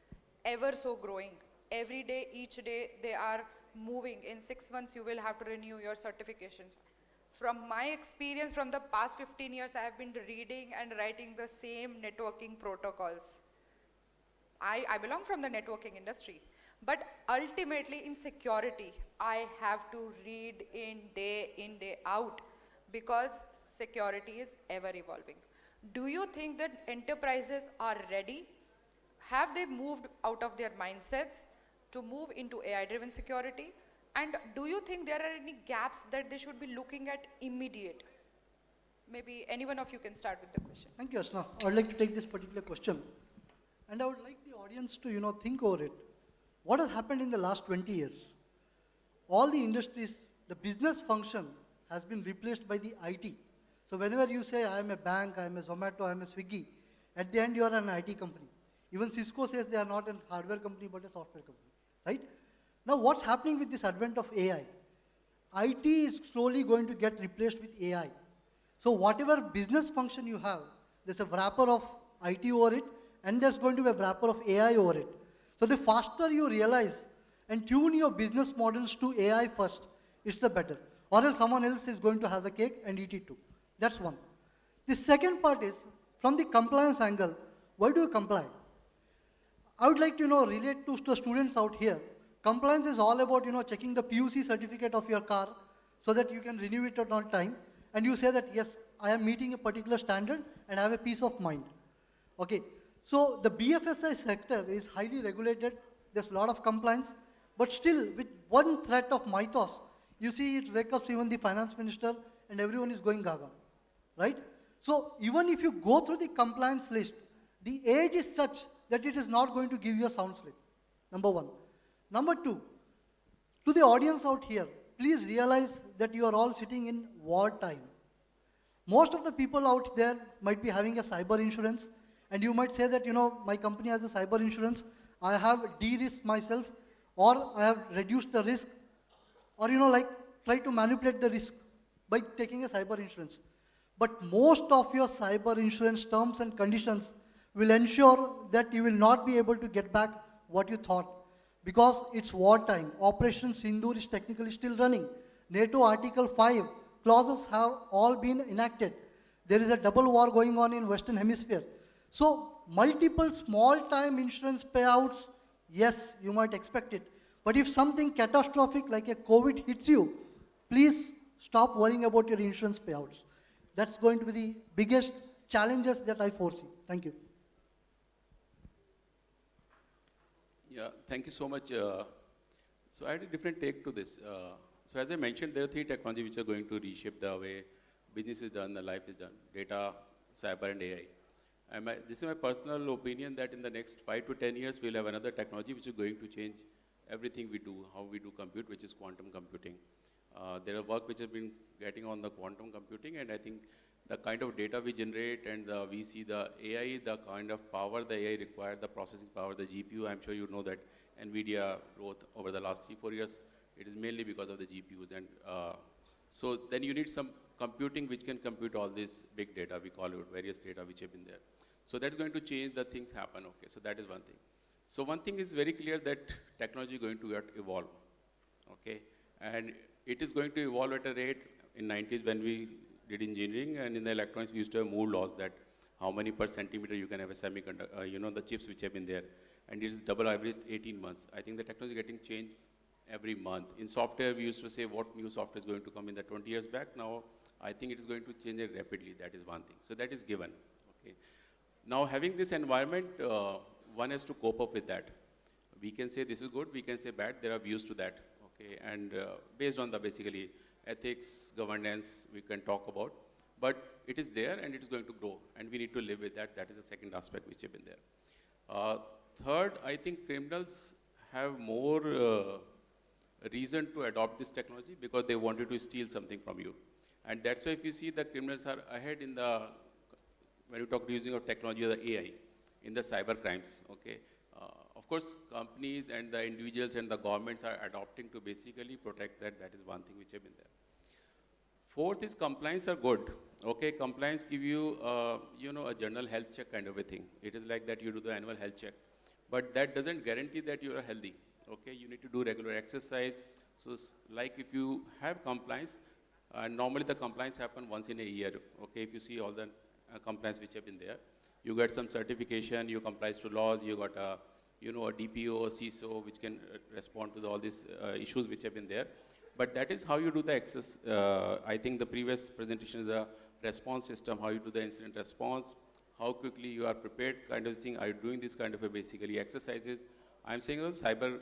ever so growing. Every day, each day, they are moving. In 6 months, you will have to renew your certifications. From my experience, from the past 15 years, I have been reading and writing the same networking protocols. I belong from the networking industry. But ultimately, in security, I have to read in, day out, because security is ever evolving. Do you think that enterprises are ready? Have they moved out of their mindsets to move into AI-driven security? And do you think there are any gaps that they should be looking at immediate? Maybe any one of you can start with the question. Thank you, Asna. I would like to take this particular question. And I would like the audience to, think over it. What has happened in the last 20 years? All the industries, the business function has been replaced by the IT. So whenever you say, I am a bank, I am a Zomato, I am a Swiggy, at the end you are an IT company. Even Cisco says they are not a hardware company, but a software company, right? Now what's happening with this advent of AI? IT is slowly going to get replaced with AI. So whatever business function you have, there's a wrapper of IT over it, and there's going to be a wrapper of AI over it. So the faster you realize and tune your business models to AI first, it's the better. Or else someone else is going to have the cake and eat it too. That's one. The second part is, from the compliance angle, why do you comply? I would like to relate to the students out here. Compliance is all about checking the PUC certificate of your car so that you can renew it on time, and you say that yes, I am meeting a particular standard and I have a peace of mind. Okay, so the BFSI sector is highly regulated. There's a lot of compliance, but still with one threat of mythos, you see it wake up even the finance minister and everyone is going gaga, right? So even if you go through the compliance list, the age is such that it is not going to give you a sound sleep, number one. Number two, to the audience out here, please realize that you are all sitting in wartime. Most of the people out there might be having a cyber insurance, and you might say that, my company has a cyber insurance, I have de-risked myself, or I have reduced the risk, or try to manipulate the risk by taking a cyber insurance. But most of your cyber insurance terms and conditions will ensure that you will not be able to get back what you thought, because it's wartime. Operation Sindoor is technically still running. NATO Article 5 clauses have all been enacted. There is a double war going on in Western Hemisphere. So multiple small-time insurance payouts, yes, you might expect it. But if something catastrophic like a COVID hits you, please stop worrying about your insurance payouts. That's going to be the biggest challenges that I foresee. Thank you. Yeah, thank you so much. So I had a different take to this. So as I mentioned, there are three technologies which are going to reshape the way business is done, the life is done: data, cyber, and AI. And this is my personal opinion that in the next 5 to 10 years, we'll have another technology which is going to change everything we do, how we do compute, which is quantum computing. There are work which has been getting on the quantum computing, and I think the kind of data we generate and we see the AI, the kind of power the AI required, the processing power, the GPU, I'm sure you know that NVIDIA growth over the last 3-4 years, it is mainly because of the GPUs. And so then you need some computing which can compute all this big data, we call it various data which have been there. So that's going to change the things happen, okay, so that is one thing. So one thing is very clear that technology is going to evolve, okay, and it is going to evolve at a rate. In 90s when we did engineering, and in the electronics we used to have more laws that how many per centimeter you can have a semiconductor, the chips which have been there, and it is double every 18 months. I think the technology is getting changed every month. In software, we used to say what new software is going to come in the 20 years back. Now, I think it is going to change it rapidly. That is one thing. So that is given, okay. Now, having this environment, one has to cope up with that. We can say this is good, we can say bad, there are views to that, okay, and based on the basically ethics, governance, we can talk about, but it is there and it is going to grow, and we need to live with that. That is the second aspect which have been there. Third, I think criminals have more reason to adopt this technology because they wanted to steal something from you. And that's why if you see the criminals are ahead in the, when you talk using of technology or the AI, in the cyber crimes, okay. Of course, companies and the individuals and the governments are adopting to basically protect that. That is one thing which have been there. Fourth is compliance are good. Okay, compliance give you, you know, a general health check kind of a thing. It is like that you do the annual health check. But that doesn't guarantee that you are healthy. Okay, you need to do regular exercise. So like if you have compliance, normally the compliance happen once in a year. Okay, if you see all the compliance which have been there, you get some certification, you comply to laws, you got a, you know, a DPO or CISO which can respond to all these issues which have been there. But that is how you do the access. I think the previous presentation is a response system, how you do the incident response, how quickly you are prepared kind of thing. Are you doing this kind of a basically exercises? I'm saying a cyber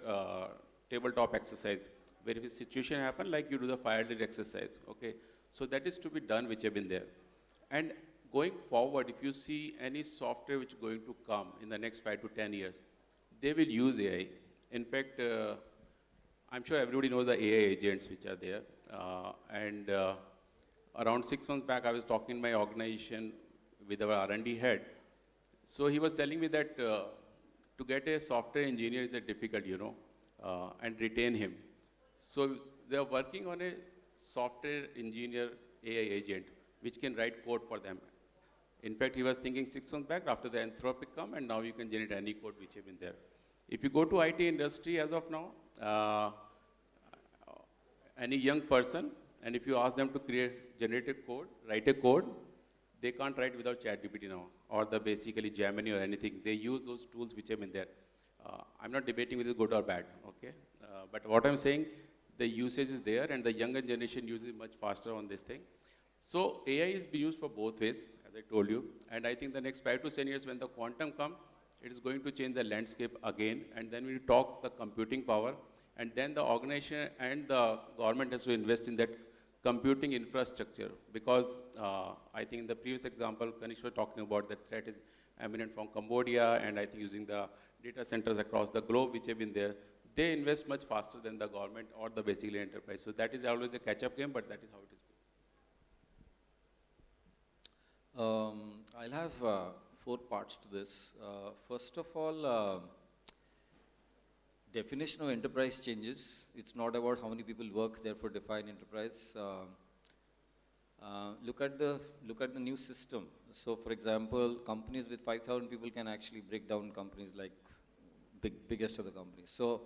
tabletop exercise, where if a situation happen, like you do the fire drill exercise, okay? So that is to be done which have been there. And going forward, if you see any software which is going to come in the next 5 to 10 years, they will use AI. In fact, I'm sure everybody knows the AI agents which are there. Around 6 months back, I was talking in my organization with our R&D head. So he was telling me that to get a software engineer is difficult, you know, and retain him. So they are working on a software engineer AI agent, which can write code for them. In fact, he was thinking 6 months back after the Anthropic come, and now you can generate any code which have been there. If you go to IT industry as of now, any young person, and if you ask them to generate a code, write a code, they can't write without ChatGPT now, or the basically Gemini or anything. They use those tools which have been there. I'm not debating whether it's good or bad, okay? But what I'm saying, the usage is there, and the younger generation uses it much faster on this thing. So AI is being used for both ways, as I told you. And I think the next 5 to 10 years, when the quantum come, it is going to change the landscape again. And then we talk the computing power. And then the organization and the government has to invest in that computing infrastructure. Because I think in the previous example, Kanish was talking about the threat is eminent from Cambodia, and I think using the data centers across the globe which have been there, they invest much faster than the government or the basically enterprise. So that is always a catch-up game, but that is how it is. I'll have 4 parts to this. First of all, definition of enterprise changes. It's not about how many people work, therefore define enterprise. Look at the new system. So, for example, companies with 5,000 people can actually break down companies like biggest of the companies. So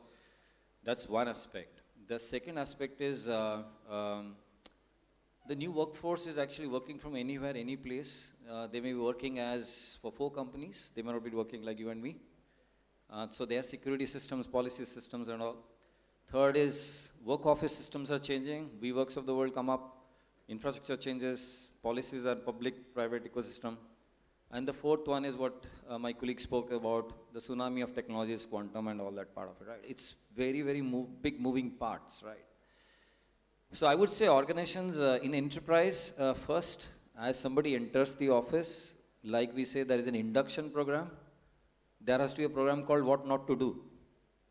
that's one aspect. The second aspect is the new workforce is actually working from anywhere, any place. They may be working as for 4 companies. They may not be working like you and me. So their security systems, policy systems and all. Third is work office systems are changing. WeWorks of the world come up. Infrastructure changes. Policies are public-private ecosystem. And the fourth one is what my colleague spoke about, the tsunami of technologies, quantum and all that part of it, right? It's very, very big moving parts, right? So I would say organizations in enterprise, first, as somebody enters the office, like we say, there is an induction program. There has to be a program called what not to do.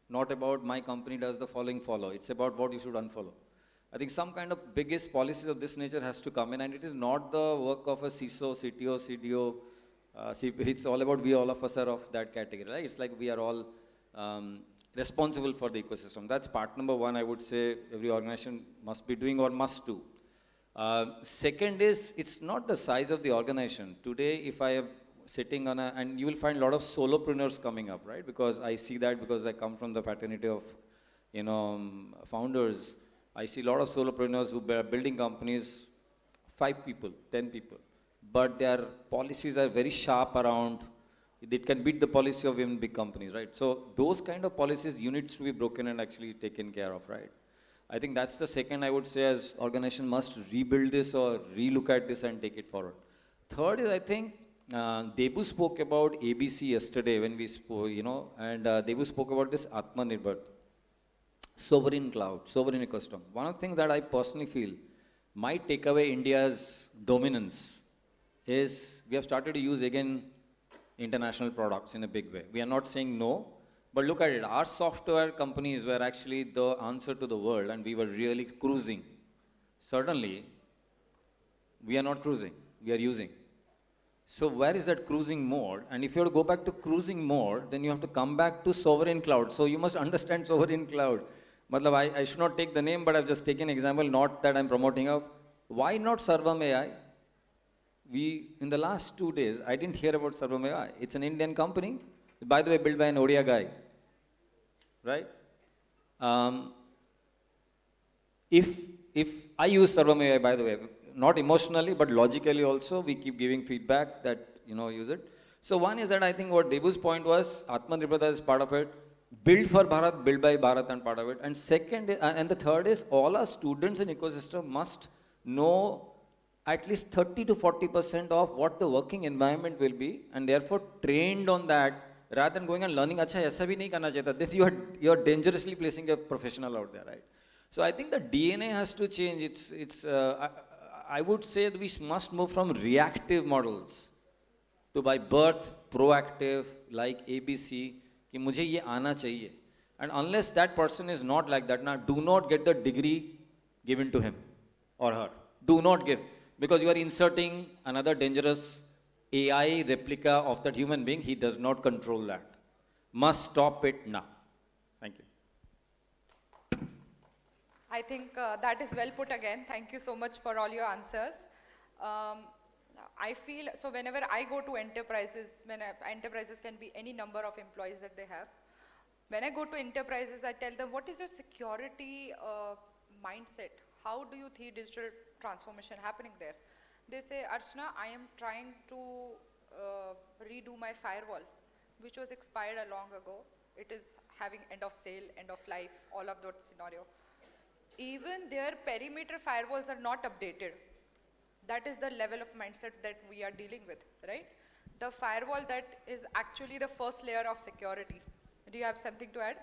Not about my company does the following follow. It's about what you should unfollow. I think some kind of biggest policies of this nature has to come in, and it is not the work of a CISO, CTO, CDO. It's all about we all of us are of that category, right? It's like we are all responsible for the ecosystem. That's part number one, I would say every organization must be doing or must do. Second is, it's not the size of the organization. Today, if I am sitting on and you will find a lot of solopreneurs coming up, right? Because I see that because I come from the fraternity of, founders. I see a lot of solopreneurs who are building companies, 5 people, 10 people. But their policies are very sharp around, it can beat the policy of even big companies, right? So those kind of policies, units to be broken and actually taken care of, right? I think that's the second I would say as organization must rebuild this or relook at this and take it forward. Third is I think, Debu spoke about ABC yesterday when we spoke, and Debu spoke about this Atmanirbhar. sovereign cloud, sovereign ecosystem. One of the things that I personally feel might take away India's dominance is we have started to use again international products in a big way. We are not saying no, but look at it. Our software companies were actually the answer to the world, and we were really cruising. Certainly, we are not cruising, we are using. So where is that cruising mode? And if you have to go back to cruising mode, then you have to come back to sovereign cloud. So you must understand sovereign cloud. Matlab, I should not take the name, but I've just taken an example, not that I'm promoting of. Why not Sarvam AI? In the last 2 days, I didn't hear about Sarvam AI. It's an Indian company, by the way, built by an Odia guy, right? If I use Sarvam AI, by the way, not emotionally, but logically also, we keep giving feedback that, use it. So one is that I think what Debu's point was, Atmanirbharta is part of it, build for Bharat, build by Bharat and part of it. And second, and the third is all our students in ecosystem must know at least 30 to 40% of what the working environment will be, and therefore trained on that rather than going and learning, acha, aisa bhi nahi karna chahta. Then you are dangerously placing a professional out there, right? So I think the DNA has to change. I would say that we must move from reactive models to by birth proactive, like ABC, कि मुझे ये आना चाहिए. And unless that person is not like that, now do not get the degree given to him or her. Do not give, because you are inserting another dangerous AI replica of that human being. He does not control that. Must stop it now. Thank you. I think that is well put again. Thank you so much for all your answers. I feel, so whenever I go to enterprises, enterprises can be any number of employees that they have. When I go to enterprises, I tell them, what is your security mindset? How do you see digital transformation happening there? They say, Archana, I am trying to redo my firewall, which was expired a long ago. It is having end of sale, end of life, all of that scenario. Even their perimeter firewalls are not updated. That is the level of mindset that we are dealing with, right? The firewall that is actually the first layer of security. Do you have something to add?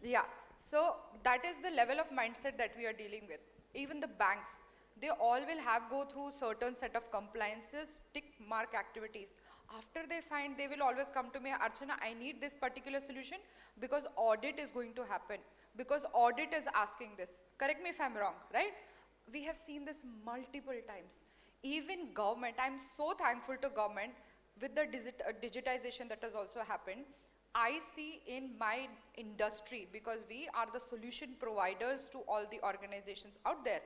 Yeah, so that is the level of mindset that we are dealing with. Even the banks, they all will go through certain set of compliances, tick mark activities. After they find, they will always come to me, Archana, I need this particular solution because audit is going to happen, because audit is asking this. Correct me if I'm wrong, right? We have seen this multiple times. Even government, I'm so thankful to government with the digitization that has also happened. I see in my industry, because we are the solution providers to all the organizations out there,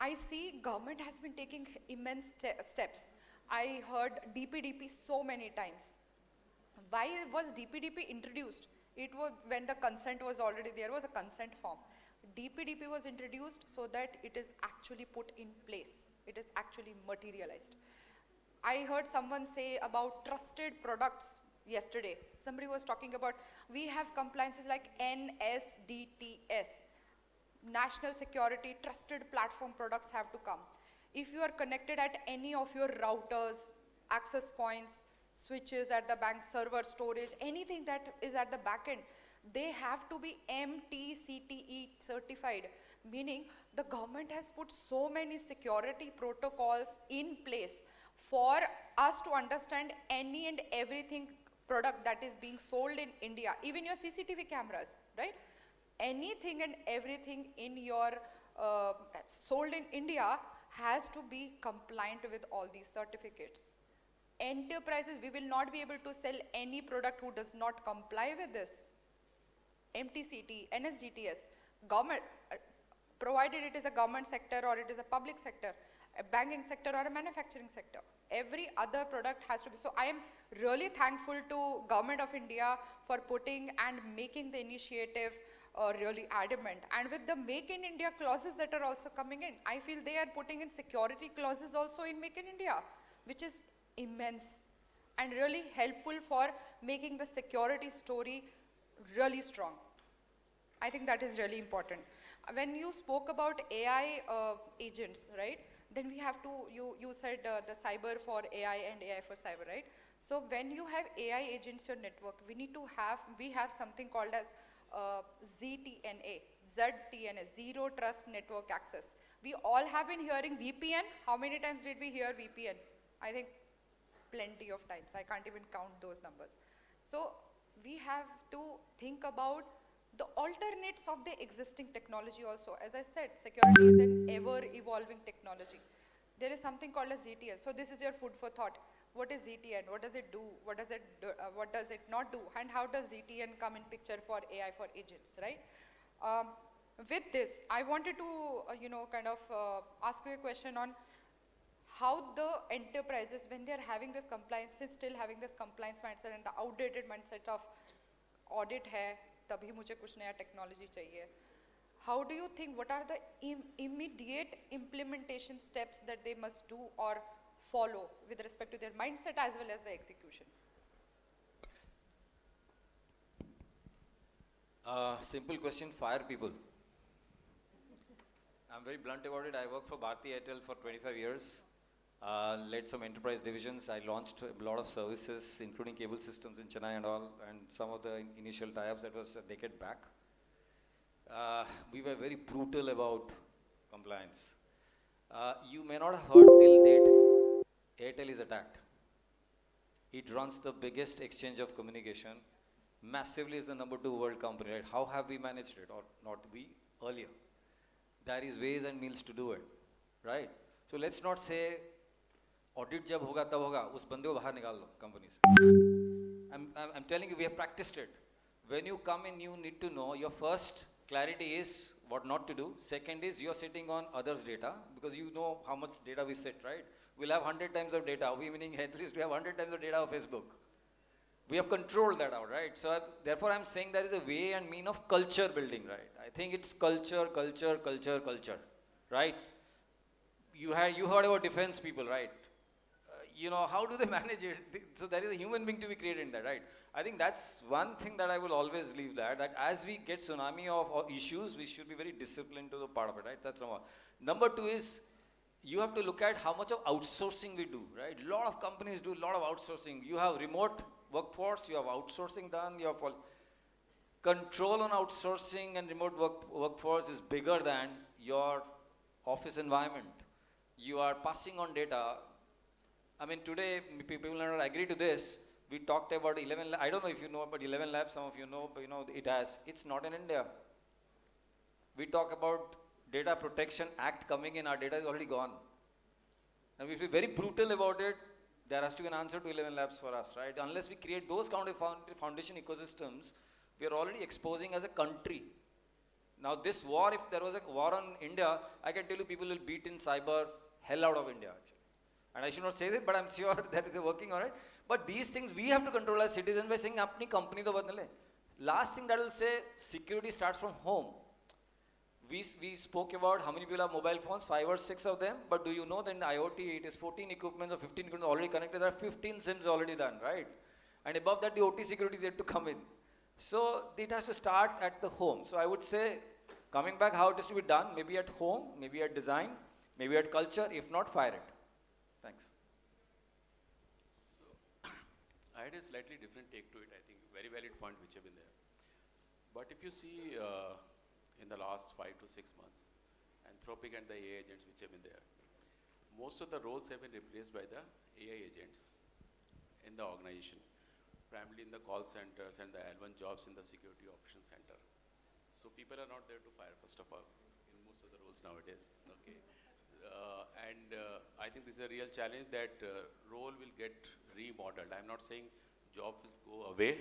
I see government has been taking immense steps. I heard DPDP so many times. Why was DPDP introduced? It was when the consent was already there, was a consent form. DPDP was introduced so that it is actually put in place. It is actually materialized. I heard someone say about trusted products yesterday. Somebody was talking about, we have compliances like NSDTS. National security, trusted platform products have to come. If you are connected at any of your routers, access points, switches at the bank, server, storage, anything that is at the back end, they have to be MTCTE certified, meaning the government has put so many security protocols in place for us to understand any and everything product that is being sold in India, even your CCTV cameras, right? Anything and everything in your sold in India has to be compliant with all these certificates. Enterprises, we will not be able to sell any product who does not comply with this. MTCT, NSDTS, government, provided it is a government sector or it is a public sector, a banking sector or a manufacturing sector. Every other product has to be. So I am really thankful to Government of India for putting and making the initiative really adamant. And with the Make in India clauses that are also coming in, I feel they are putting in security clauses also in Make in India, which is immense and really helpful for making the security story really strong. I think that is really important. When you spoke about AI agents, right? Then we have to, you said the cyber for AI and AI for cyber, right? So when you have AI agents, your network, we have something called as ZTNA, Zero Trust Network Access. We all have been hearing VPN. How many times did we hear VPN? I think plenty of times. I can't even count those numbers. So we have to think about the alternates of the existing technology also. As I said, security is an ever-evolving technology. There is something called as ZTN. So this is your food for thought. What is ZTN? What does it do? What does it not do? And how does ZTN come in picture for AI for agents, right? With this, I wanted to, ask you a question on how the enterprises, when they're having this compliance, still having this compliance mindset and the outdated mindset of audit hai, tabhi mujhe kuch naya technology chahiye. How do you think, what are the immediate implementation steps that they must do or follow with respect to their mindset as well as the execution? Simple question, fire people. I'm very blunt about it. I worked for Bharti Airtel for 25 years. Led some enterprise divisions. I launched a lot of services, including cable systems in Chennai and all, and some of the initial tie-ups. That was a decade back. We were very brutal about compliance. You may not have heard till date, Airtel is attacked. It runs the biggest exchange of communication. Massively is the #2 world company, right? How have we managed it, or not we, earlier? There is ways and means to do it, right? So let's not say, audit jab hoga tab hoga, us bande ko bahar nikal lo company se. I'm telling you, we have practiced it. When you come in, you need to know, your first clarity is what not to do. Second is, you're sitting on others' data, because you know how much data we sit, right? We'll have 100 times of data. We meaning at least we have 100 times of data of Facebook. We have controlled that out, right? So therefore I'm saying there is a way and mean of culture building, right? I think it's culture, right? You heard about defense people, right? How do they manage it? So there is a human being to be created in that, right? I think that's one thing that I will always leave there, that as we get tsunami of issues, we should be very disciplined to the part of it, right? That's number one. Number two is, you have to look at how much of outsourcing we do, right? A lot of companies do a lot of outsourcing. You have remote workforce, you have outsourcing done, you have control on outsourcing and remote workforce is bigger than your office environment. You are passing on data. I mean, today, people will not agree to this. We talked about 11, I don't know if you know about 11 labs, some of you know, but it's not in India. We talk about Data Protection Act coming in, our data is already gone. And if we're very brutal about it, there has to be an answer to 11 labs for us, right? Unless we create those kind of foundation ecosystems, we are already exposing as a country. Now this war, if there was a war on India, I can tell you people will beat in cyber hell out of India, actually. And I should not say this, but I'm sure that they're working on it. But these things we have to control as citizens by saying, apni company to badle. Last thing that will say, security starts from home. We spoke about how many people have mobile phones, 5 or 6 of them, but do you know that in IoT it is 14 equipments or 15 equipments already connected, there are 15 SIMs already done, right? And above that the OT security is yet to come in. So it has to start at the home. So I would say, coming back how it is to be done, maybe at home, maybe at design, maybe at culture, if not, fire it. Thanks. So I had a slightly different take to it, I think, very valid point which have been there. But if you see, in the last 5 to 6 months, Anthropic and the AI agents which have been there, most of the roles have been replaced by the AI agents in the organization, primarily in the call centers and the L1 jobs in the security operations center. So people are not there to fire, first of all, in most of the roles nowadays. Okay, I think this is a real challenge that role will get remodeled. I'm not saying jobs will go away,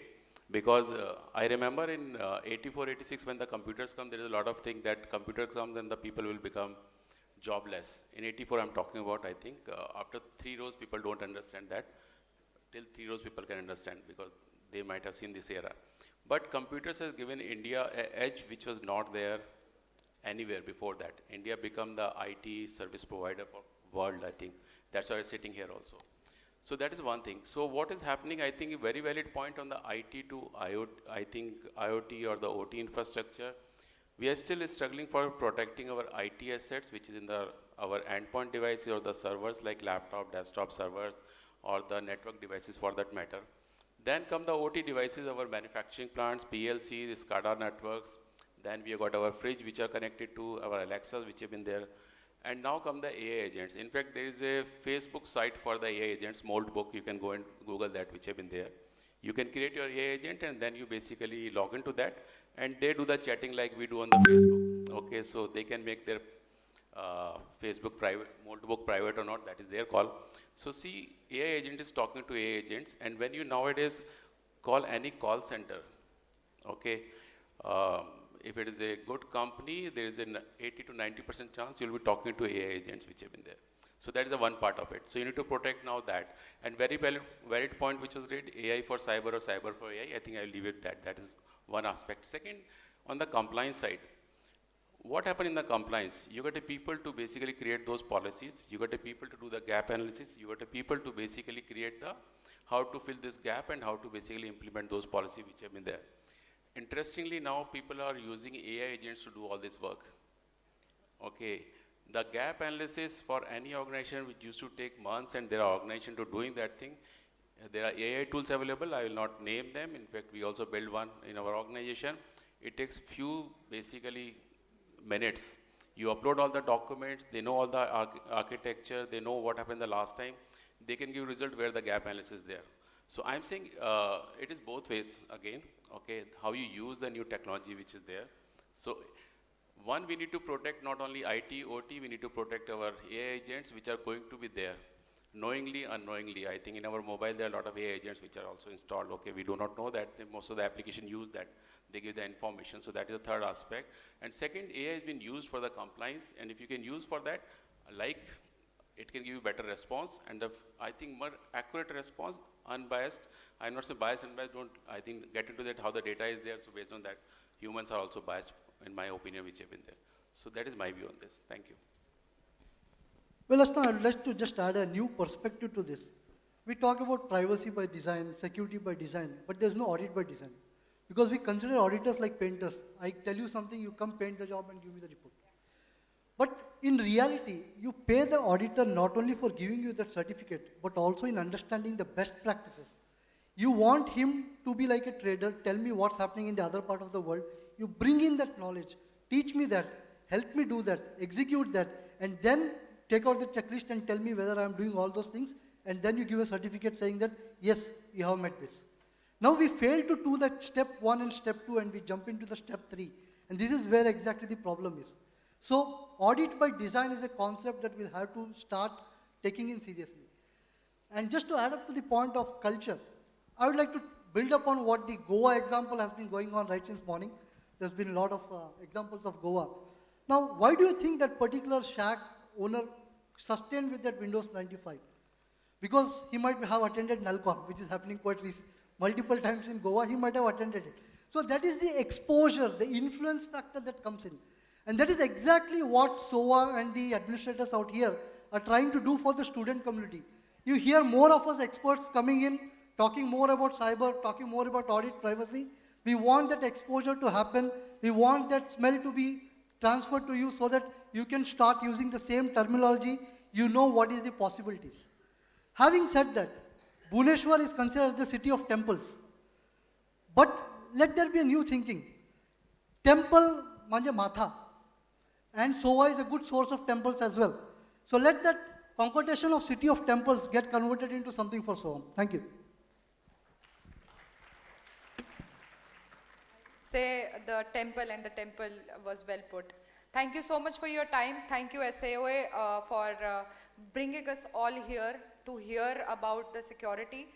because I remember in 84, 86 when the computers come, there is a lot of things that computers come, then the people will become jobless. In 84 I'm talking about, I think, after 3 rows people don't understand that. Till 3 rows people can understand, because they might have seen this era. But computers has given India an edge which was not there anywhere before that. India become the IT service provider for world, I think. That's why we're sitting here also. So that is one thing. So what is happening, I think a very valid point on the IT to IoT, I think IoT or the OT infrastructure. We are still struggling for protecting our IT assets, which is in our endpoint devices or the servers like laptop, desktop servers, or the network devices for that matter. Then come the OT devices, our manufacturing plants, PLCs, SCADA networks. Then we have got our fridge, which are connected to our Alexas, which have been there. And now come the AI agents. In fact, there is a Facebook site for the AI agents, Moldbook. You can go and Google that, which have been there. You can create your AI agent, and then you basically log into that, and they do the chatting like we do on the Facebook. Okay, so they can make their Facebook private, Moldbook private or not, that is their call. So see, AI agent is talking to AI agents, and when you nowadays call any call center, okay, if it is a good company, there is an 80 to 90% chance you'll be talking to AI agents which have been there. So that is the one part of it. So you need to protect now that. And very valid point which was read, AI for cyber or cyber for AI, I think I'll leave it that. That is one aspect. Second, on the compliance side, what happened in the compliance? You got a people to basically create those policies. You got a people to do the gap analysis. You got a people to basically create the how to fill this gap and how to basically implement those policies which have been there. Interestingly, now people are using AI agents to do all this work. Okay, the gap analysis for any organization which used to take months, and there are organizations to doing that thing. There are AI tools available. I will not name them. In fact, we also build one in our organization. It takes few basically minutes. You upload all the documents. They know all the architecture. They know what happened the last time. They can give result where the gap analysis is there. So I'm saying it is both ways again. Okay, how you use the new technology which is there. So one, we need to protect not only IT, OT, we need to protect our AI agents which are going to be there. Knowingly, unknowingly, I think in our mobile there are a lot of AI agents which are also installed. Okay, we do not know that. Most of the application use that. They give the information. So that is the third aspect. And second, AI has been used for the compliance. And if you can use for that, like it can give you better response. And I think more accurate response, unbiased. I'm not saying biased, unbiased, don't, I think, get into that, how the data is there. So based on that, humans are also biased, in my opinion, which have been there. So that is my view on this. Thank you. Well, Asna, I would like to just add a new perspective to this. We talk about privacy by design, security by design, but there's no audit by design. Because we consider auditors like painters. I tell you something, you come paint the job and give me the report. But in reality, you pay the auditor not only for giving you that certificate, but also in understanding the best practices. You want him to be like a trader, tell me what's happening in the other part of the world. You bring in that knowledge, teach me that, help me do that, execute that, and then take out the checklist and tell me whether I'm doing all those things, and then you give a certificate saying that, yes, you have met this. Now we fail to do that step 1 and step 2, and we jump into the step 3. And this is where exactly the problem is. So audit by design is a concept that we'll have to start taking in seriously. And just to add up to the point of culture, I would like to build upon what the Goa example has been going on right since morning. There's been a lot of examples of Goa. Now, why do you think that particular shack owner sustained with that Windows 95? Because he might have attended Nalcon, which is happening quite multiple times in Goa. He might have attended it. So that is the exposure, the influence factor that comes in. And that is exactly what SOA and the administrators out here are trying to do for the student community. You hear more of us experts coming in, talking more about cyber, talking more about audit privacy. We want that exposure to happen. We want that smell to be transferred to you so that you can start using the same terminology. You know what is the possibilities. Having said that, Bhubaneswar is considered the city of temples. But let there be a new thinking. Temple manje matha. And SOA is a good source of temples as well. So let that connotation of city of temples get converted into something for SOA. Thank you. Say the temple, and the temple was well put. Thank you so much for your time. Thank you SOA for bringing us all here to hear about the security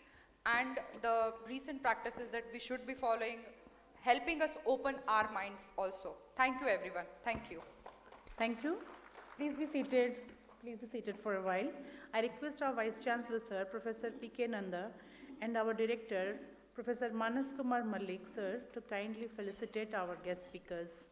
and the recent practices that we should be following, helping us open our minds also. Thank you everyone. Thank you. Thank you. Please be seated. Please be seated for a while. I request our Vice Chancellor, Sir, Professor P.K. Nanda, and our Director, Professor Manas Kumar Malik, Sir, to kindly felicitate our guest speakers.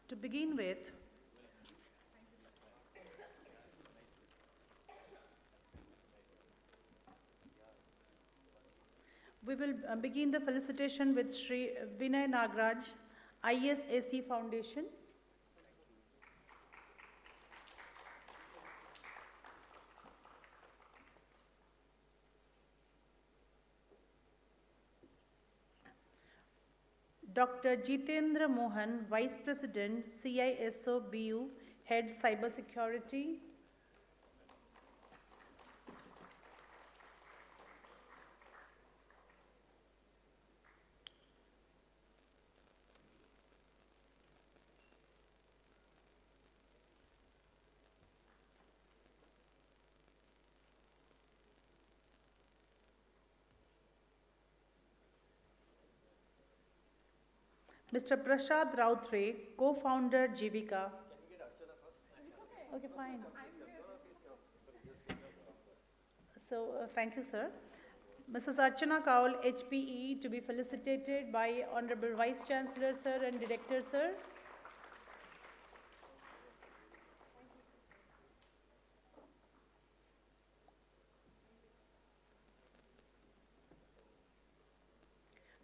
To begin with, We will begin the felicitation with Sri Vinay Nagraj, AIC-SOA Foundation. Dr. Jitendra Mohan, Vice President, CISO BU, Head Cybersecurity. Mr. Prashad Rautre, co-founder Jivika. Okay, fine. So, thank you, sir. Mrs. Archana Kaul, HPE, to be felicitated by Honorable Vice Chancellor, sir, and Director, sir.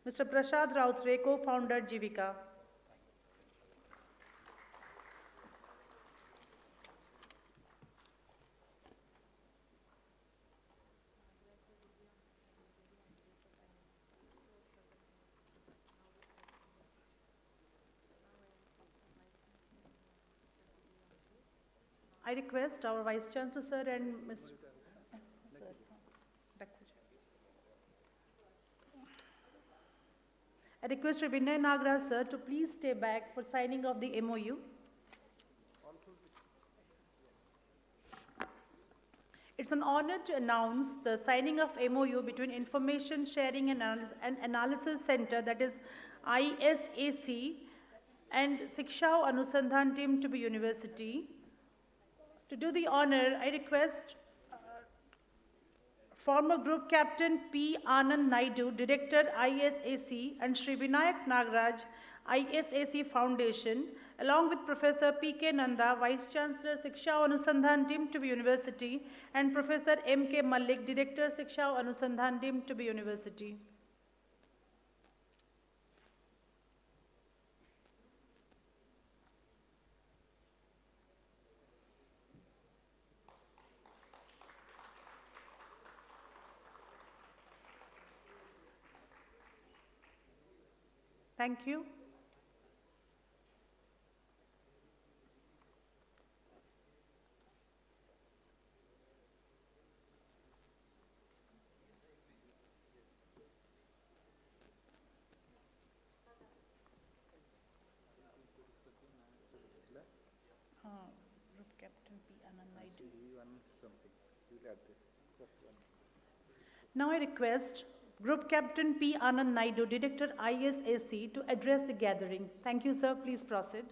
Mr. Prashad Rautre, co-founder Jivika. I request our Vice Chancellor, sir, and Mr. I request Vinay Nagraj, sir, to please stay back for signing of the MOU. It's an honor to announce the signing of MOU between Information Sharing and Analysis Center, that is ISAC, and Siksha Anusandhan team to be university. To do the honor, I request former Group Captain P. Anand Naidu, Director ISAC, and Sri Vinayak Nagraj, ISAC Foundation, along with Professor P.K. Nanda, Vice Chancellor, Siksha Anusandhan team to be university, and Professor M.K. Malik, Director, Siksha Anusandhan team to be university. Thank you. Group Captain P. Anand Naidu. Now I request Group Captain P. Anand Naidu, Director ISAC, to address the gathering. Thank you, sir. Please proceed.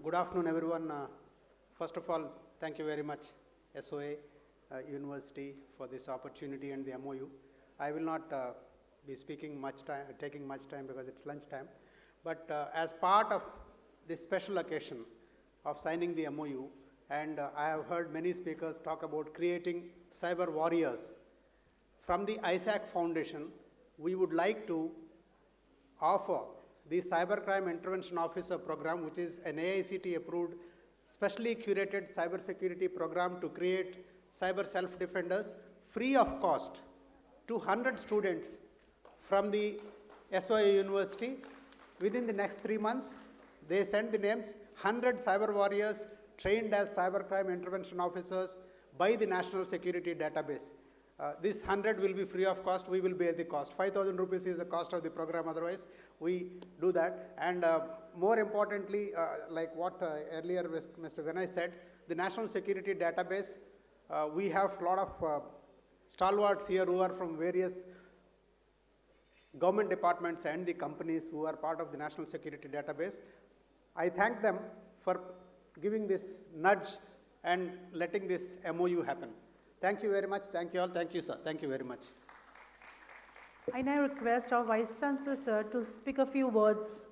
Good afternoon, everyone. First of all, thank you very much, SOA University, for this opportunity and the MOU. I will not be taking much time because it's lunch time. But as part of this special occasion of signing the MOU, and I have heard many speakers talk about creating cyber warriors. From the AIC Foundation, we would like to offer the Cybercrime Intervention Officer program, which is an AICT approved, specially curated cybersecurity program to create cyber self-defenders free of cost to 100 students from the SOA University. Within the next 3 months, they send the names, 100 cyber warriors trained as cybercrime intervention officers by the National Security Database. This 100 will be free of cost, we will bear the cost. 5,000 rupees is the cost of the program, otherwise we do that. And more importantly, like what earlier Mr. Vinay said, the National Security Database, we have a lot of stalwarts here who are from various government departments and the companies who are part of the National Security Database. I thank them for giving this nudge and letting this MOU happen. Thank you very much. Thank you all. Thank you, sir. Thank you very much. I now request our Vice Chancellor, sir, to speak a few words.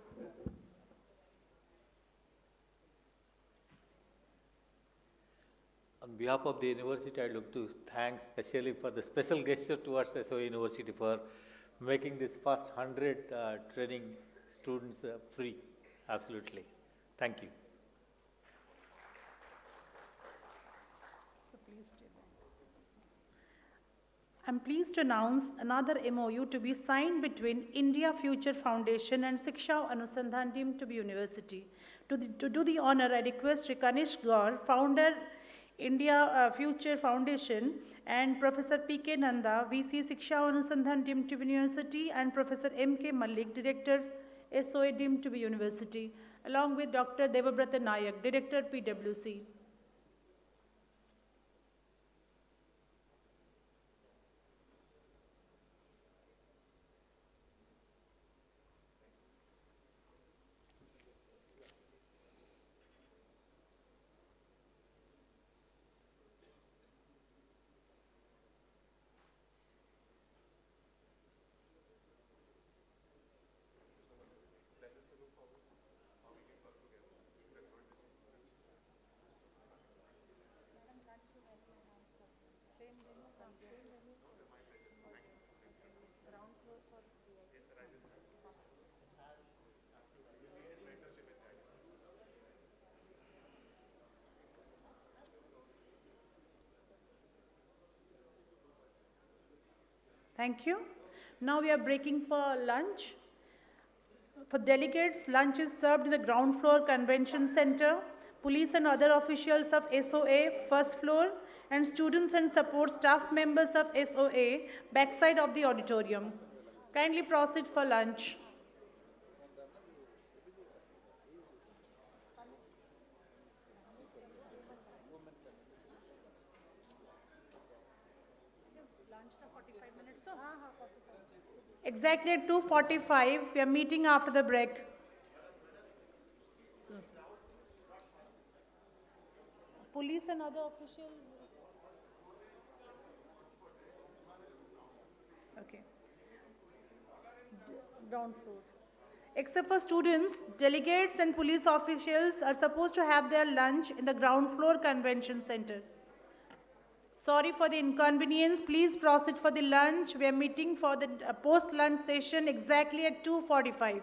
On behalf of the university, I'd like to thank especially for the special gesture towards SOA University for making this first 100 training students free. Absolutely. Thank you. I'm pleased to announce another MOU to be signed between India Future Foundation and Siksha Anusandhan deemed to be university. To do the honor, I request Kanish Gaur, founder, India Future Foundation, and Professor P.K. Nanda, VC Siksha Anusandhan deemed to be university, and Professor M.K. Malik, Director, SOA deemed to be university, along with Dr. Debabrata Nayak, Director, PwC. Thank you. Now we are breaking for lunch. For delegates, lunch is served in the ground floor convention center. Police and other officials of SOA, first floor, and students and support staff members of SOA, backside of the auditorium. Kindly proceed for lunch. Exactly at 2:45, we are meeting after the break. Police and other officials. Okay. Ground floor. Except for students, delegates and police officials are supposed to have their lunch in the ground floor convention center. Sorry for the inconvenience. Please proceed for the lunch. We are meeting for the post-lunch session exactly at 2:45.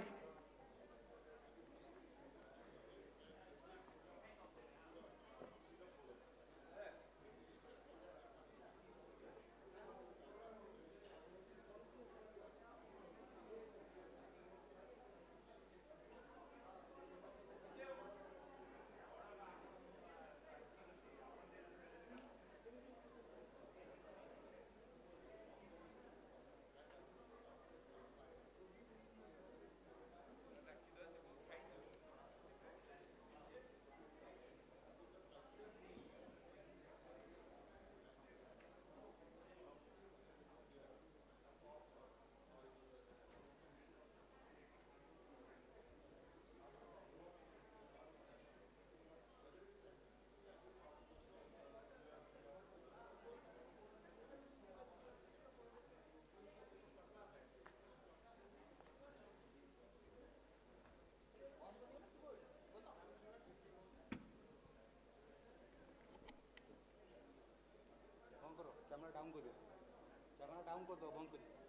Camera down कर दो, camera down कर दो, बंद कर दो।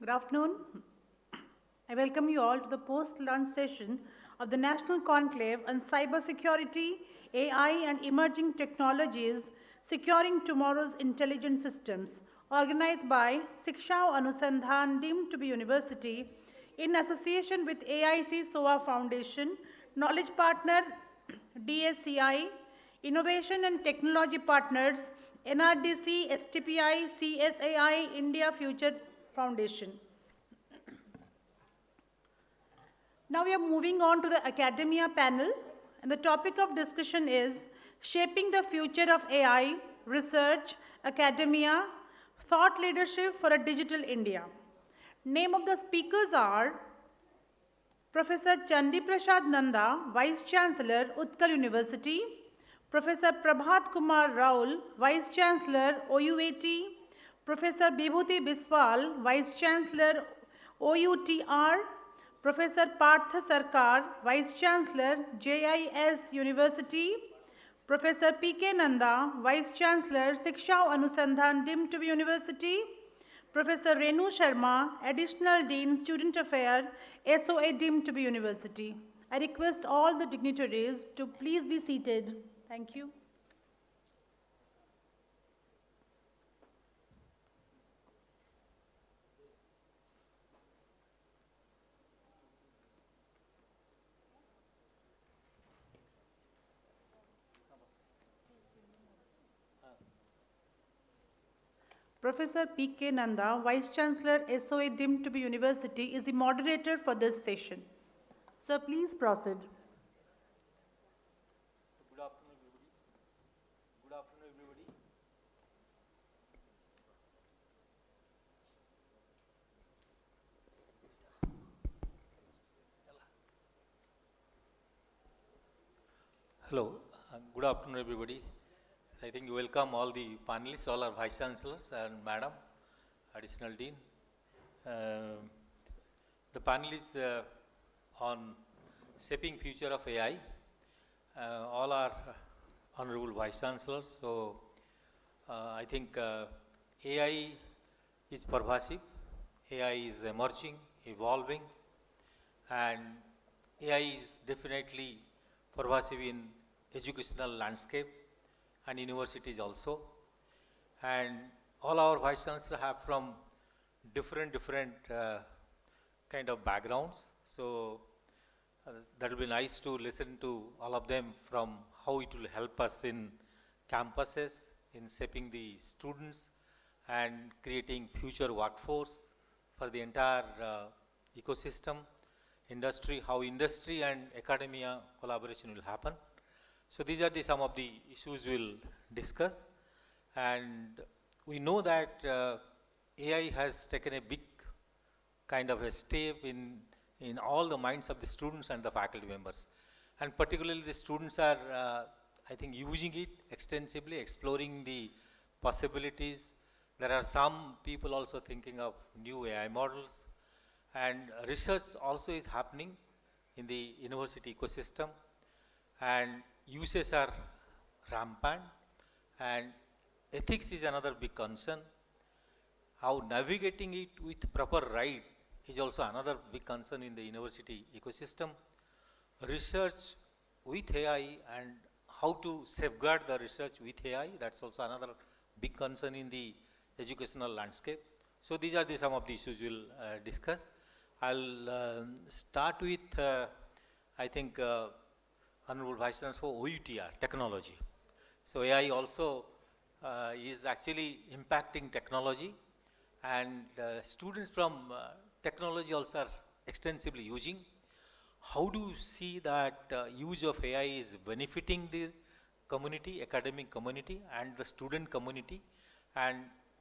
Good afternoon. I welcome you all to the post-lunch session of the National Conclave on Cybersecurity, AI and Emerging Technologies Securing Tomorrow's Intelligent Systems, organized by Siksha Anusandhan, deemed to be university, in association with AIC-SOA Foundation, knowledge partner DSCI, innovation and technology partners NRDC, STPI, CSAI, India Future Foundation. Now we are moving on to the academia panel, and the topic of discussion is Shaping the Future of AI, Research, Academia, Thought Leadership for a Digital India. Name of the speakers are Professor Chandi Prasad Nanda, Vice Chancellor, Utkal University, Professor Prabhat Kumar Raul, Vice Chancellor, OUAT, Professor Bibhuti Biswal, Vice Chancellor, OUTR, Professor Partha Sarkar, Vice Chancellor, JIS University, Professor P.K. Nanda, Vice Chancellor, Siksha Anusandhan, deemed to be university, Professor Renu Sharma, Additional Dean, Student Affairs, SOA, deemed to be university. I request all the dignitaries to please be seated. Thank you. Professor P.K. Nanda, Vice Chancellor, SOA, deemed to be university, is the moderator for this session. Sir, please proceed. Good afternoon, everybody. Good afternoon, everybody. Hello. Good afternoon, everybody. I think you welcome all the panelists, all our Vice Chancellors and Madam, Additional Dean. The panel is on shaping future of AI. All are honorable Vice Chancellors. So I think AI is pervasive, AI is emerging, evolving, and AI is definitely pervasive in educational landscape and universities also. And all our Vice Chancellors have from different kind of backgrounds. So that will be nice to listen to all of them from how it will help us in campuses, in shaping the students and creating future workforce for the entire ecosystem, industry, how industry and academia collaboration will happen. So these are some of the issues we'll discuss. And we know that AI has taken a big kind of a step in all the minds of the students and the faculty members. And particularly the students are, I think, using it extensively, exploring the possibilities. There are some people also thinking of new AI models. And research also is happening in the university ecosystem. And uses are rampant, and ethics is another big concern. How navigating it with proper right is also another big concern in the university ecosystem. Research with AI and how to safeguard the research with AI, that's also another big concern in the educational landscape. So these are some of the issues we'll discuss. I'll start with, I think, Honorable Vice Chancellor for OUTR, technology. So AI also is actually impacting technology, and students from technology also are extensively using. How do you see that use of AI is benefiting the community, academic community and the student community, and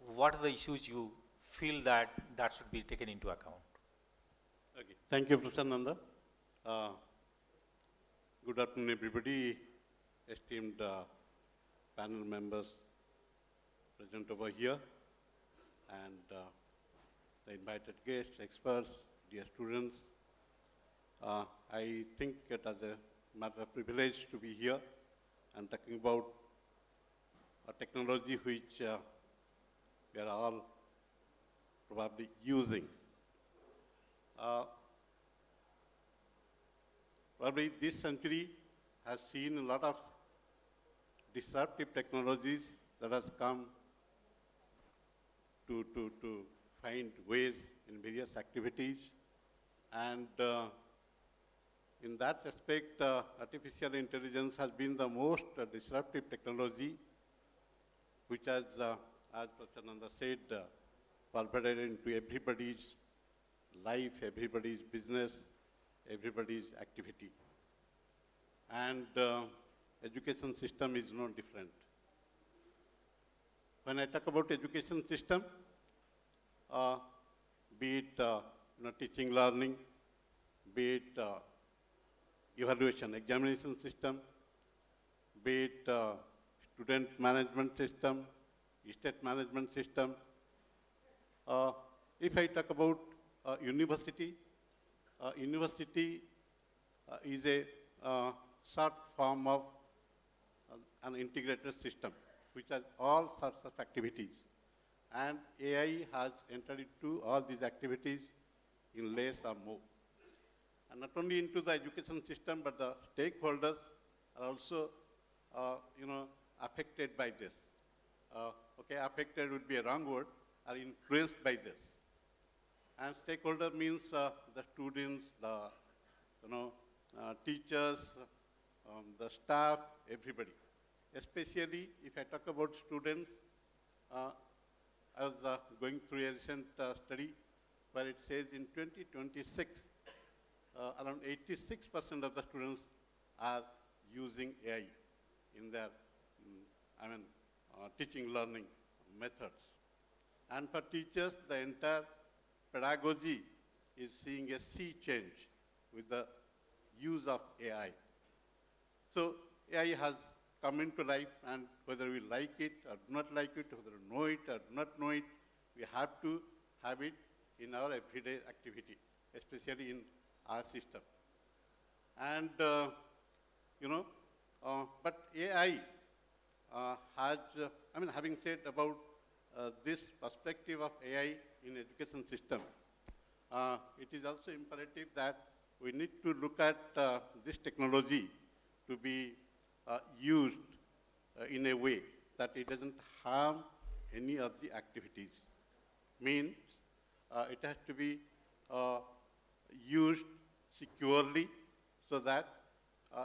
what are the issues you feel that should be taken into account? Okay. Thank you, Professor Nanda. Good afternoon, everybody, esteemed panel members present over here, and the invited guests, experts, dear students. I think it is a matter of privilege to be here and talking about a technology which we are all probably using Probably this century has seen a lot of disruptive technologies that has come to find ways in various activities. And in that respect, artificial intelligence has been the most disruptive technology, which has, as Professor Nanda said, pervaded into everybody's life, everybody's business, everybody's activity. And education system is no different. When I talk about education system, be it teaching, learning, be it evaluation, examination system, be it student management system, state management system. If I talk about university, university is a short form of an integrated system, which has all sorts of activities. And AI has entered into all these activities in less or more. And not only into the education system, but the stakeholders are also, affected by this. Okay, affected would be a wrong word, are influenced by this. And stakeholder means the students, the teachers, the staff, everybody. Especially if I talk about students, I was going through a recent study where it says in 2026, around 86% of the students are using AI in their, teaching, learning methods. And for teachers, the entire pedagogy is seeing a sea change with the use of AI. So AI has come into life, and whether we like it or do not like it, whether we know it or do not know it, we have to have it in our everyday activity, especially in our system. And, but AI has, having said about this perspective of AI in education system, it is also imperative that we need to look at this technology to be used in a way that it doesn't harm any of the activities. Means it has to be used securely so that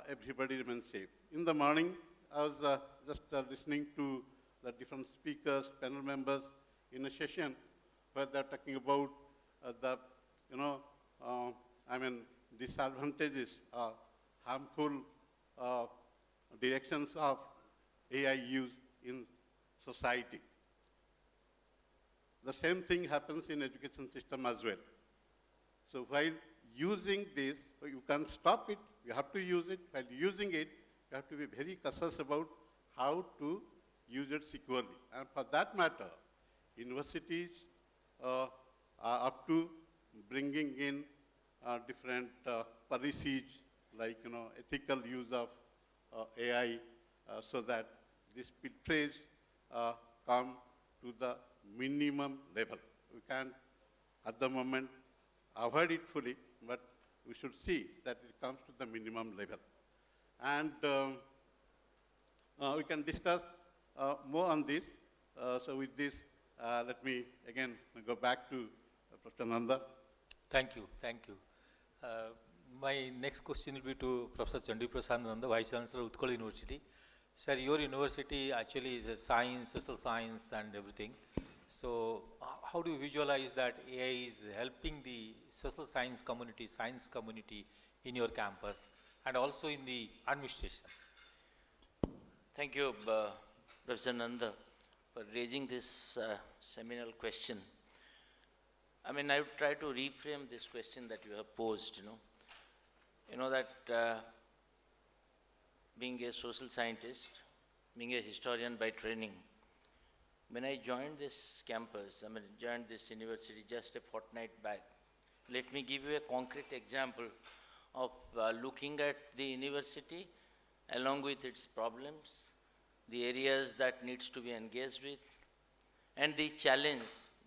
everybody remains safe. In the morning, I was just listening to the different speakers, panel members in a session where they're talking about the, disadvantages, harmful directions of AI use in society. The same thing happens in education system as well. So while using this, you can't stop it, you have to use it. While using it, you have to be very cautious about how to use it securely. And for that matter, universities are up to bringing in different policies like ethical use of AI so that these filtrates come to the minimum level. We can't, at the moment, avoid it fully, but we should see that it comes to the minimum level. And we can discuss more on this. So with this, let me again go back to Professor Nanda. Thank you, thank you. My next question will be to Professor Chandi Prasad Nanda, Vice Chancellor, Utkal University. Sir, your university actually is a science, social science and everything. So how do you visualize that AI is helping the social science community in your campus and also in the administration? Thank you, Professor Nanda, for raising this seminal question. I would try to reframe this question that you have posed, You know that being a social scientist, being a historian by training, when I joined this campus, joined this university just a fortnight back, let me give you a concrete example of looking at the university along with its problems, the areas that needs to be engaged with, and the challenge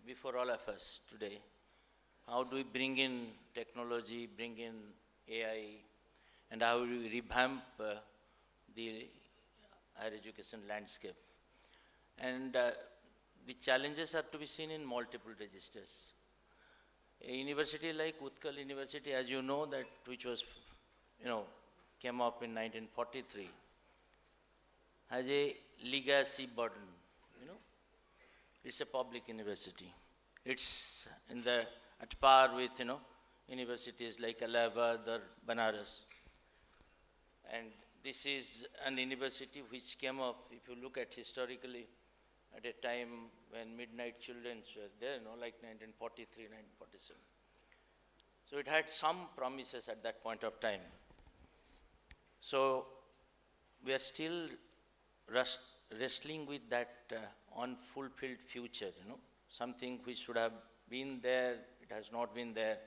before all of us today. how do we bring in technology, bring in AI, and how we revamp the higher education landscape. And the challenges are to be seen in multiple registers. A university like Utkal University, as you know, that which was, came up in 1943, has a legacy burden, It's a public university. It's at par with, universities like Allahabad or Banaras. And this is an university which came up, if you look at historically, at a time when midnight children were there, like 1943, 1947. So it had some promises at that point of time. So we are still wrestling with that unfulfilled future, something which should have been there, it has not been there,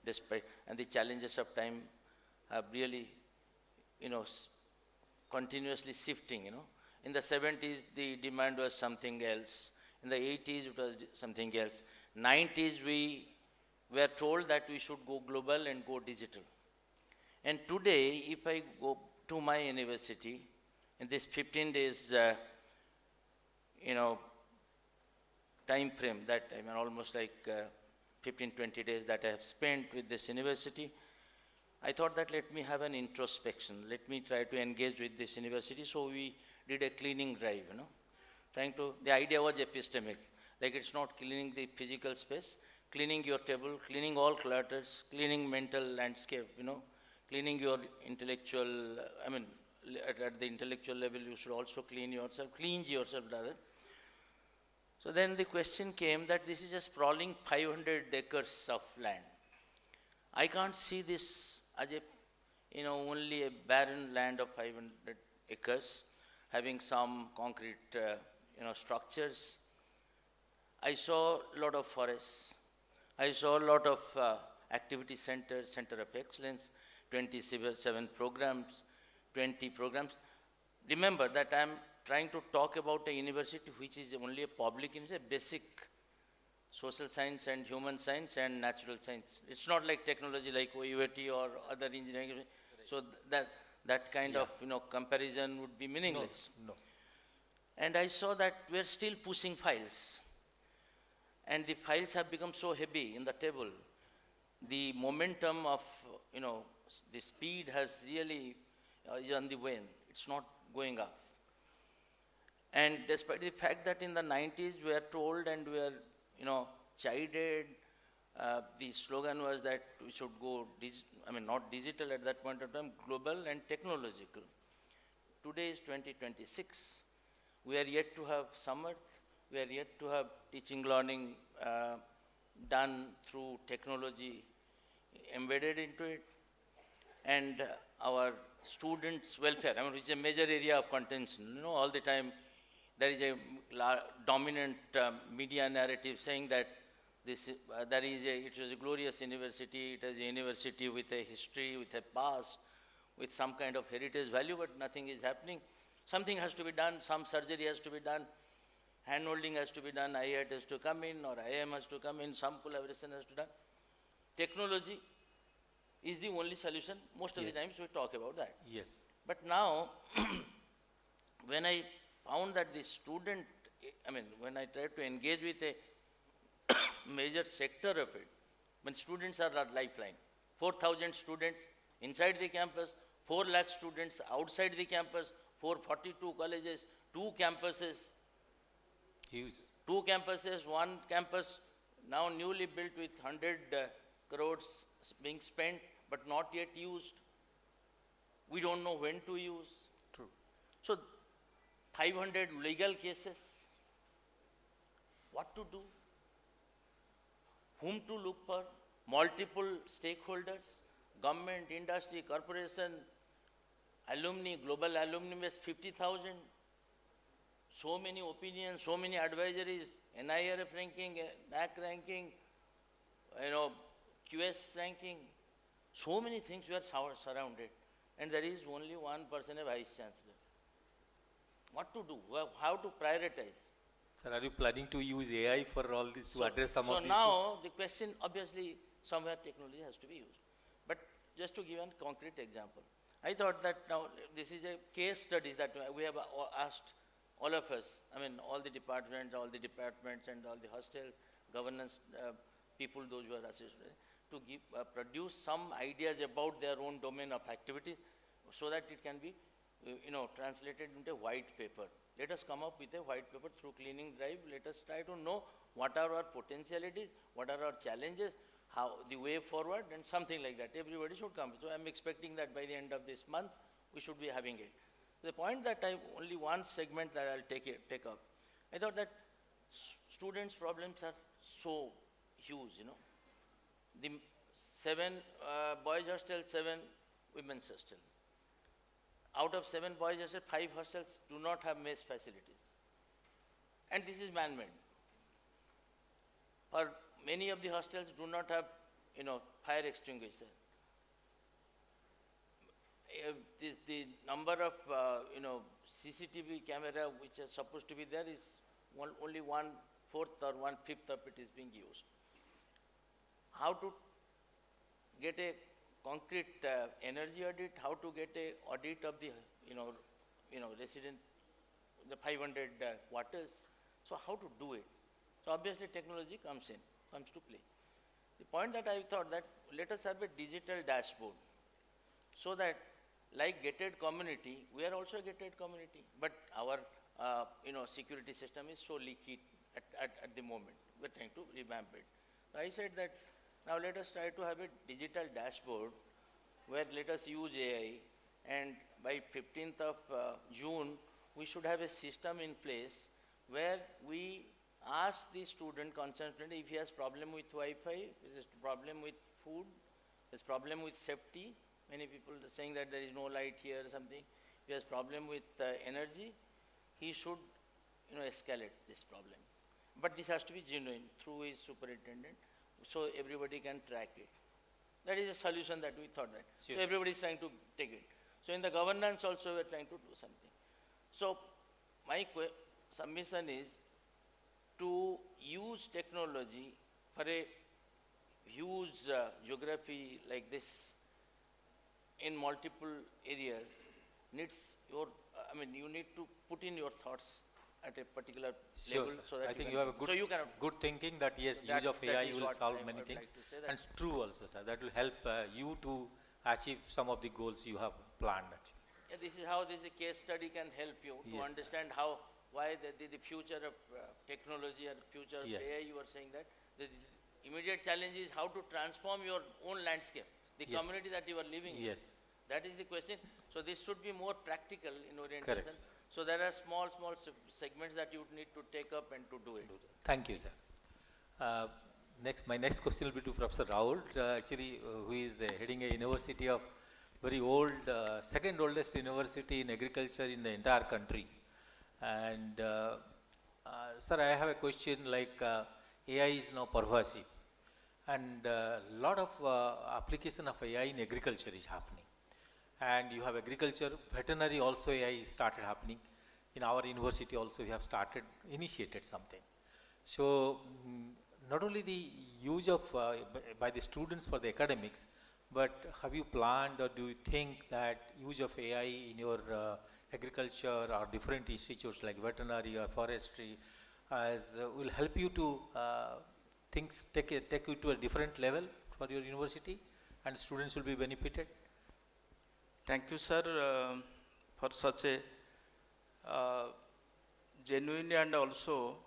despite, and the challenges of time have really, continuously shifting, In the 70s, the demand was something else. In the 80s, it was something else. 90s, we were told that we should go global and go digital. And today, if I go to my university, in this 15 days, time frame that, almost like 15, 20 days that I have spent with this university, I thought that let me have an introspection. Let me try to engage with this university. So we did a cleaning drive, the idea was epistemic. Like it's not cleaning the physical space, cleaning your table, cleaning all clutters, cleaning mental landscape, cleaning your intellectual, at the intellectual level, you should also cleanse yourself rather. So then the question came that this is a sprawling 500 acres of land. I can't see this as a, only a barren land of 500 acres, having some concrete, structures. I saw a lot of forests. I saw a lot of activity centers, center of excellence, 27 programs, 20 programs. Remember that I'm trying to talk about a university which is only a public university, basic social science and human science and natural science. It's not like technology like OUAT or other engineering. So that kind of comparison would be meaningless. No. And I saw that we're still pushing files. And the files have become so heavy in the table. The momentum of, the speed has really is on the wane. It's not going up. And despite the fact that in the 90s we were told and we were, chided, the slogan was that we should go, not digital at that point of time, global and technological. Today is 2026. We are yet to have Samarth. We are yet to have teaching learning done through technology embedded into it. And our students' welfare, which is a major area of contention. All the time there is a dominant media narrative saying that it was a glorious university, it is a university with a history, with a past, with some kind of heritage value, but nothing is happening. Something has to be done, some surgery has to be done, hand-holding has to be done, IIT has to come in, or IIM has to come in, some collaboration has to be done. Technology is the only solution. Most of the times we talk about that. Yes. But now, when I found that the student, when I tried to engage with a major sector of it, when students are our lifeline, 4,000 students inside the campus, 4 lakh students outside the campus, 442 colleges, 2 campuses. Huge. 2 campuses, 1 campus now newly built with 100 crores being spent but not yet used. We don't know when to use. True. So 500 legal cases. What to do? Whom to look for? Multiple stakeholders, government, industry, corporation, alumni, global alumni base 50,000. So many opinions, so many advisories, NIRF ranking, NAC ranking, QS ranking. So many things we are surrounded. And there is only one person, a vice chancellor. What to do? How to prioritize? Sir, are you planning to use AI for all this to address some of these So now issues? the question, obviously, somewhere technology has to be used. But just to give a concrete example, I thought that now this is a case study that we have asked all of us, I mean all the departments and all the hostel governance people, those who are associated, to give, produce some ideas about their own domain of activity so that it can be translated into a white paper. Let us come up with a white paper through cleaning drive. Let us try to know what are our potentialities, what are our challenges, how the way forward, and something like that. Everybody should come. So I'm expecting that by the end of this month, we should be having it. The point that only one segment that I'll take up. I thought that students' problems are so huge, The 7 boys hostel, 7 women's hostel. Out of 7 boys hostels, 5 hostels do not have mess facilities. And this is man-made. Or many of the hostels do not have, fire extinguisher. The number of, CCTV camera which are supposed to be there is only 1/4 or 1/5 of it is being used. How to get a concrete energy audit, how to get a audit of the, resident, the 500 quarters. So how to do it? So obviously technology comes to play. The point that I thought that let us have a digital dashboard so that like gated community, we are also a gated community, but our, security system is so leaky at the moment. We're trying to revamp it. So I said that now let us try to have a digital dashboard where let us use AI, and by 15th of June, we should have a system in place where we ask the student constantly if he has problem with Wi-Fi, if he has problem with food, has problem with safety. Many people are saying that there is no light here or something. If he has problem with energy, he should, escalate this problem. But this has to be genuine through his superintendent, so everybody can track it. That is a solution that we thought that. Sure. So everybody is trying to take it. So in the governance also we are trying to do something. So my submission is to use technology for a huge geography like this in multiple areas needs your, you need to put in your thoughts at a particular Sure, level. sir. So that I think can you have a do. good, So you can good thinking that yes, that- use of that AI is will what solve I many would like things. to say that. And true also, sir. That will help you to achieve some of the goals you have planned. Actually. Yeah, this is how this case study can help you to Yes. understand why the future of technology and future of Yes. AI, you were saying that the immediate challenge is how to transform your own landscape, the Yes. community that you are living in. Yes. That is the question. So this should be more practical in orientation. Correct. So there are small segments that you need to take up and to do it. Thank you, sir. My next question will be to Professor Rahul, who is heading a university of very old, second oldest university in agriculture in the entire country. And sir, I have a question like AI is now pervasive, and a lot of application of AI in agriculture is happening. And you have agriculture, veterinary also AI started happening. In our university also we have initiated something. So not only the use of by the students for the academics, but have you planned or do you think that use of AI in your agriculture or different institutes like veterinary or forestry will help you to take you to a different level for your university and students will be benefited? Thank you, sir, for such a genuine and also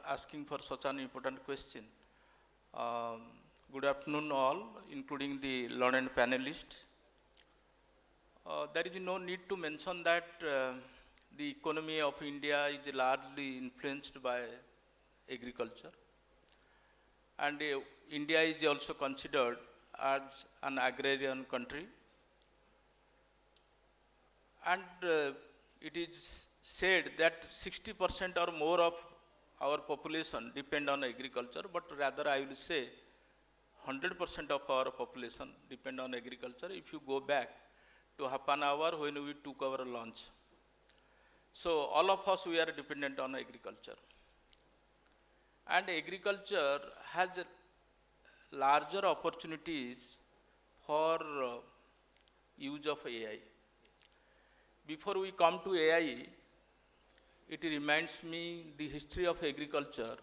asking for such an important question. Good afternoon all, including the learned panelists. There is no need to mention that the economy of India is largely influenced by agriculture. And India is also considered as an agrarian country. And it is said that 60% or more of our population depend on agriculture, but rather I will say 100% of our population depend on agriculture if you go back to half an hour when we took our lunch. So all of us, we are dependent on agriculture. And agriculture has larger opportunities for use of AI. Before we come to AI, it reminds me the history of agriculture,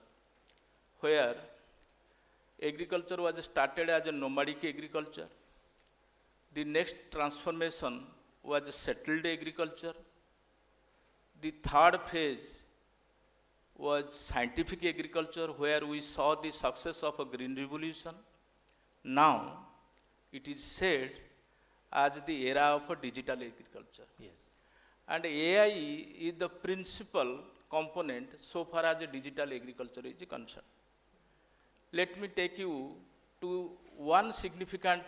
where agriculture was started as a nomadic agriculture. The next transformation was settled agriculture. The third phase was scientific agriculture, where we saw the success of a green revolution. Now, it is said as the era of a digital agriculture. Yes. And AI is the principal component so far as digital agriculture is concerned. Let me take you to one significant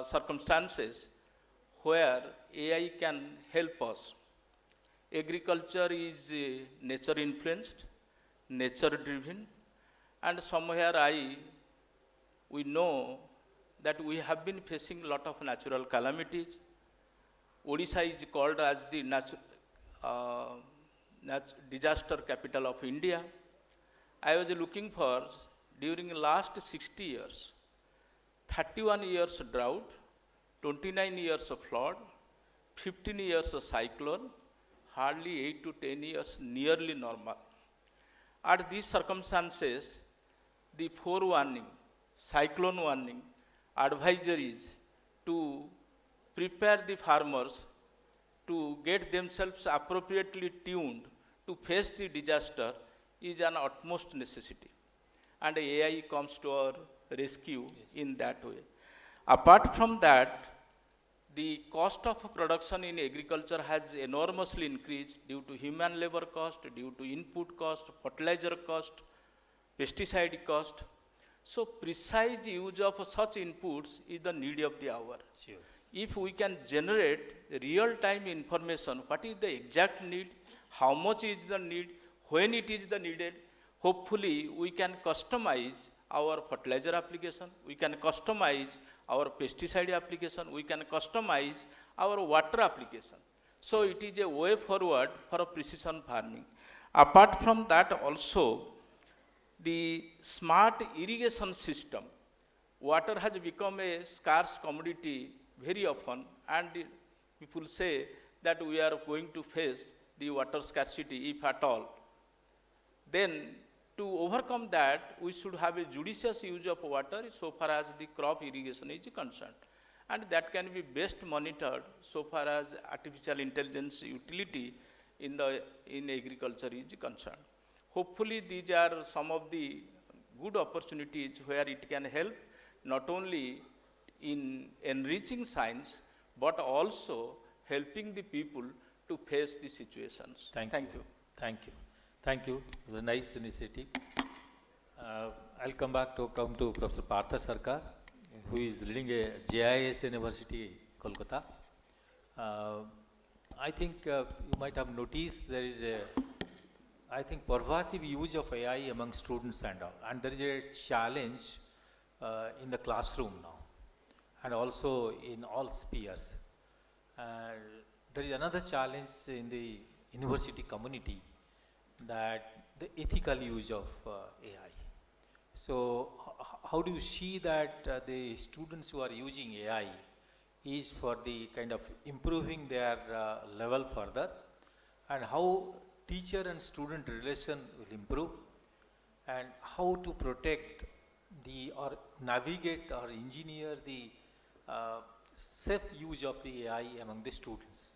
circumstances where AI can help us. Agriculture is nature influenced, nature driven, and somewhere we know that we have been facing a lot of natural calamities. Odisha is called as the disaster capital of India. I was looking for, during the last 60 years, 31 years drought, 29 years of flood, 15 years of cyclone, hardly 8 to 10 years nearly normal. At these circumstances, the forewarning, cyclone warning, advisories to prepare the farmers to get themselves appropriately tuned to face the disaster is an utmost necessity. And AI comes to our rescue in that way. Apart from that, the cost of production in agriculture has enormously increased due to human labor cost, due to input cost, fertilizer cost, pesticide cost. So precise use of such inputs is the need of the hour. Sure. If we can generate real-time information, what is the exact need, how much is the need, when it is the needed, hopefully we can customize our fertilizer application, we can customize our pesticide application, we can customize our water application. So it is a way forward for precision farming. Apart from that also, the smart irrigation system, water has become a scarce commodity very often, and people say that we are going to face the water scarcity if at all. Then to overcome that, we should have a judicious use of water so far as the crop irrigation is concerned. And that can be best monitored so far as artificial intelligence utility in agriculture is concerned. Hopefully these are some of the good opportunities where it can help not only in enriching science, but also helping the people to face the situations. Thank you. Thank you. Thank you. It was a nice initiative. I'll come to Professor Partha Sarkar, who is leading a JIS University, Kolkata. I think you might have noticed there is pervasive use of AI among students and all. And there is a challenge in the classroom now, and also in all spheres. There is another challenge in the university community, that the ethical use of AI. So how do you see that the students who are using AI is for the kind of improving their level further, and how teacher and student relation will improve, and how to protect or navigate or engineer the safe use of the AI among the students?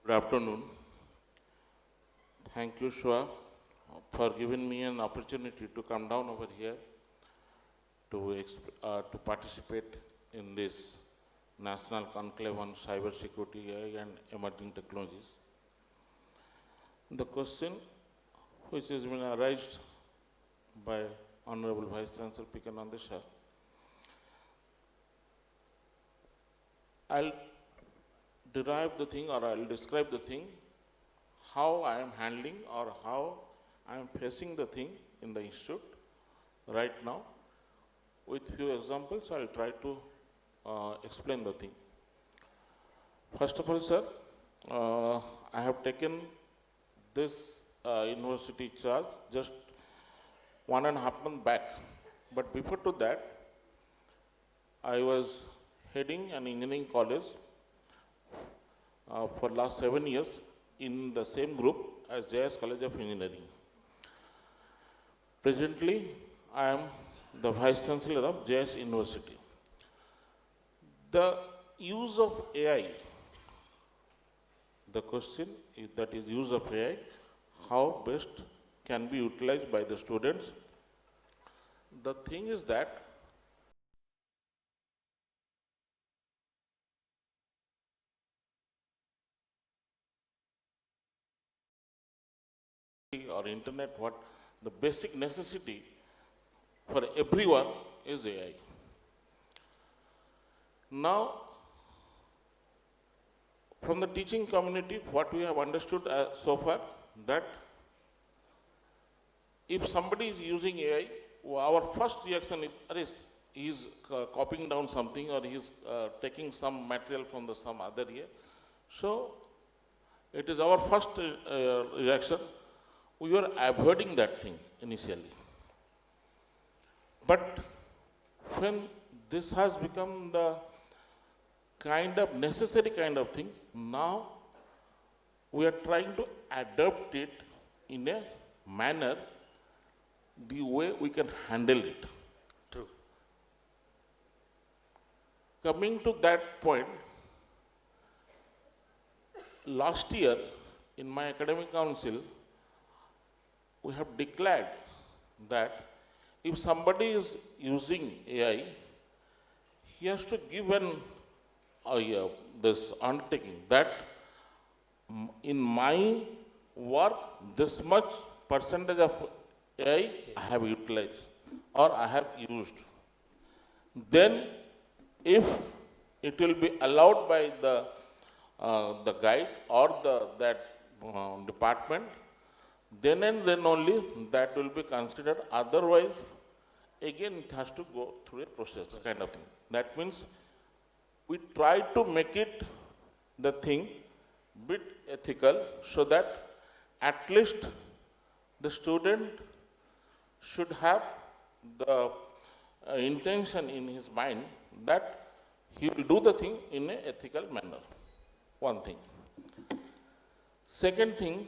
Good afternoon. Thank you, SOA, for giving me an opportunity to come down over here to participate in this National Conclave on Cybersecurity, AI and Emerging Technologies. The question which has been raised by Honorable Vice Chancellor P. K. Nandeshwar, I'll derive the thing, or I'll describe the thing, how I am handling or how I am facing the thing in the institute right now. With few examples, I'll try to explain the thing. First of all, sir, I have taken this university charge just 1.5 months back. But before to that, I was heading an engineering college for last 7 years in the same group as JS College of Engineering. Presently, I am the Vice Chancellor of JS University. The use of AI, the question is that is use of AI, how best can be utilized by the students. The thing is that or internet, what the basic necessity for everyone is AI. Now, from the teaching community, what we have understood so far, that if somebody is using AI, our first reaction is he's copying down something or he's taking some material from some other here. So, it is our first reaction. We were avoiding that thing initially. But when this has become the kind of necessary kind of thing, now we are trying to adapt it in a manner the way we can handle it. True. Coming to that point, last year in my academic council, we have declared that if somebody is using AI, he has to give this undertaking that in my work, this much percentage of AI I have utilized or I have used. Then, if it will be allowed by the guide or that department, then and then only that will be considered. Otherwise, again it has to go through a process kind of thing. That means we try to make it the thing bit ethical so that at least the student should have the intention in his mind that he will do the thing in an ethical manner. One thing. Second thing,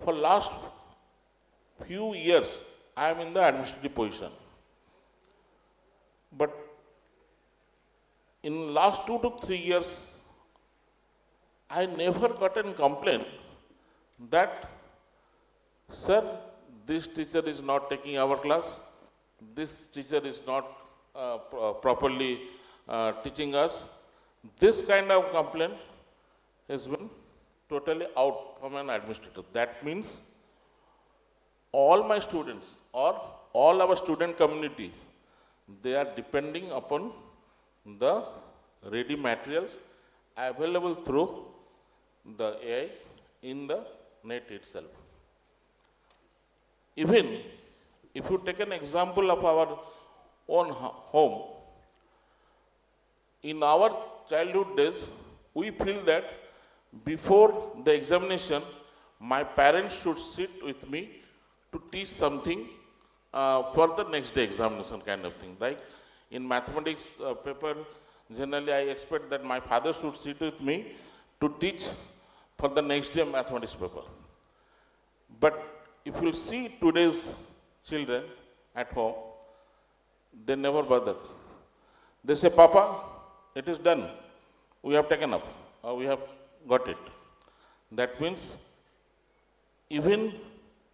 for last few years, I am in the administrative position. But in last 2 to 3 years, I never got a complaint that, sir, this teacher is not taking our class, this teacher is not properly teaching us. This kind of complaint has been totally out from an administrator. That means all my students or all our student community, they are depending upon the ready materials available through the AI in the net itself. Even if you take an example of our own home, in our childhood days, we feel that before the examination, my parents should sit with me to teach something for the next day examination kind of thing. Like in mathematics paper, generally I expect that my father should sit with me to teach for the next day mathematics paper. But if you see today's children at home, they never bother. They say, Papa, it is done. We have taken up. We have got it. That means even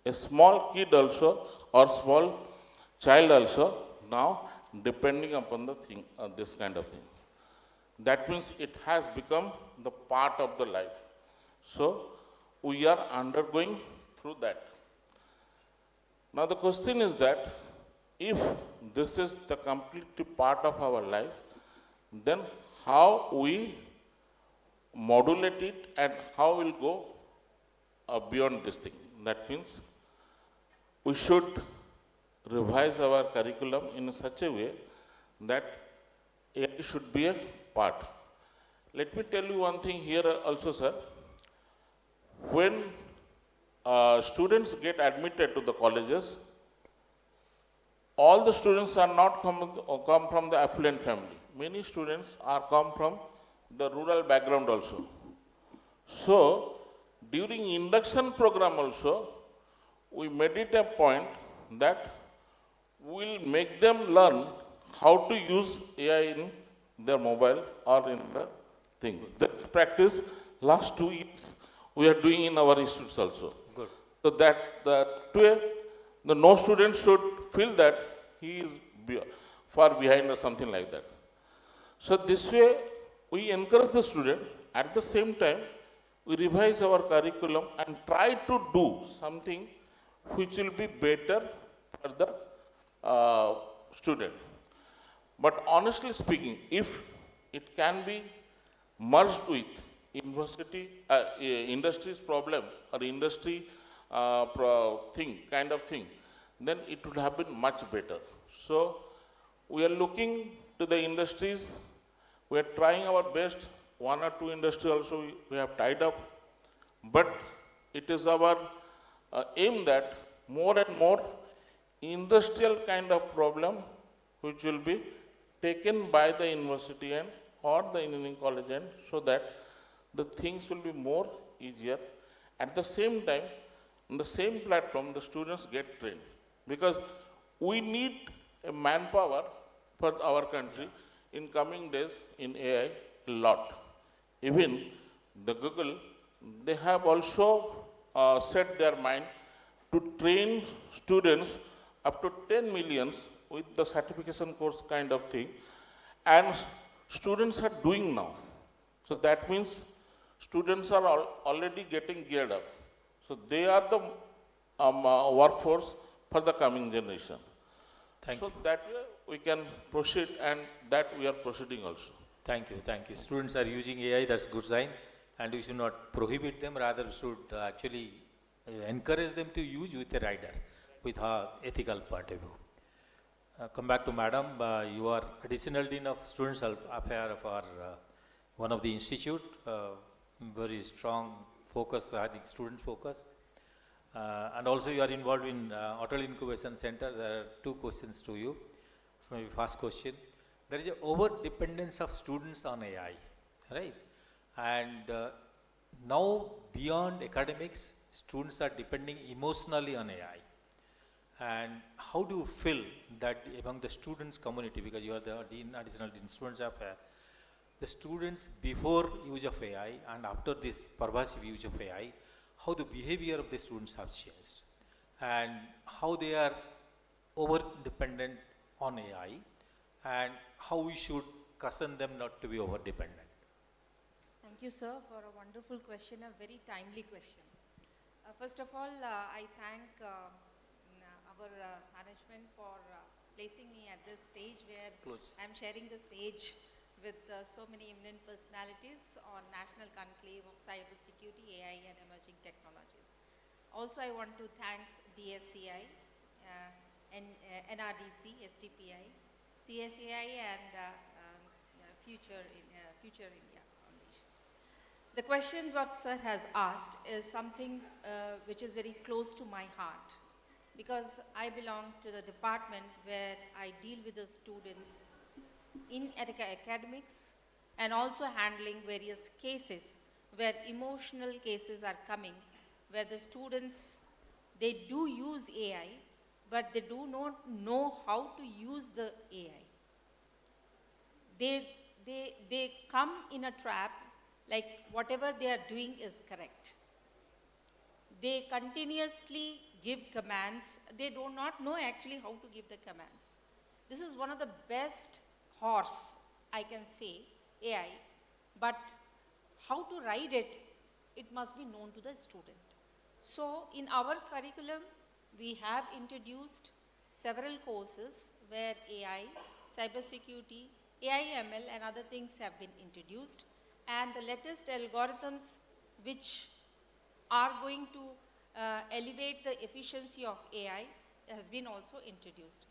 a small kid also or small child also now depending upon the thing, this kind of thing. That means it has become the part of the life. So we are undergoing through that. Now the question is that if this is the completely part of our life, then how we modulate it and how we'll go beyond this thing. That means we should revise our curriculum in such a way that AI should be a part. Let me tell you one thing here also, sir. When students get admitted to the colleges, all the students are not come from the affluent family. Many students are come from the rural background also. So, during induction program also, we made it a point that we'll make them learn how to use AI in their mobile or in the thing. That's practice last 2 years we are doing in our institutes also. Good. So that way, no student should feel that he is far behind or something like that. So this way, we encourage the student. At the same time, we revise our curriculum and try to do something which will be better for the student. But honestly speaking, if it can be merged with industry's problem or industry kind of thing, then it would have been much better. So we are looking to the industries. We are trying our best. 1 or 2 industries also we have tied up. But it is our aim that more and more industrial kind of problem which will be taken by the university and or the engineering college end, so that the things will be more easier. At the same time, on the same platform, the students get trained. Because we need a manpower for our country in coming days in AI a lot. Even the Google, they have also set their mind to train students up to 10 millions with the certification course kind of thing. And students are doing now. So that means students are already getting geared up. So they are the workforce for the coming generation. Thank you. That way we can proceed, and that we are proceeding also. Thank you, thank you. Students are using AI, that's good sign, and we should not prohibit them, rather should actually encourage them to use with a rider, with our ethical point of view. Come back to Madam, you are Additional Dean of Students' Affairs of our, one of the institute, very strong focus, I think students focus. And also you are involved in Atal Innovation Center. There are 2 questions to you. My first question, there is an over-dependence of students on AI, right? And now beyond academics, students are depending emotionally on AI. And how do you feel that among the students community, because you are the Dean, Additional Dean Students Affairs, the students before use of AI and after this pervasive use of AI, how the behavior of the students have changed and how they are over-dependent on AI and how we should caution them not to be over-dependent. Thank you, sir, for a wonderful question, a very timely question. First of all, I thank our management for placing me at this stage where I'm sharing the stage with so many eminent personalities on National Conclave of Cybersecurity, AI and Emerging Technologies. Also, I want to thank DSCI, NRDC, STPI, CSAI and Future India Foundation. The question what sir has asked is something which is very close to my heart, because I belong to the department where I deal with the students in academics and also handling various cases where emotional cases are coming, where the students, they do use AI, but they do not know how to use the AI. They come in a trap, like whatever they are doing is correct. They continuously give commands. They do not know actually how to give the commands. This is one of the best horse, I can say, AI, but how to ride it, it must be known to the student. So in our curriculum, we have introduced several courses where AI, cybersecurity, AI/ML and other things have been introduced, and the latest algorithms which are going to elevate the efficiency of AI has been also introduced.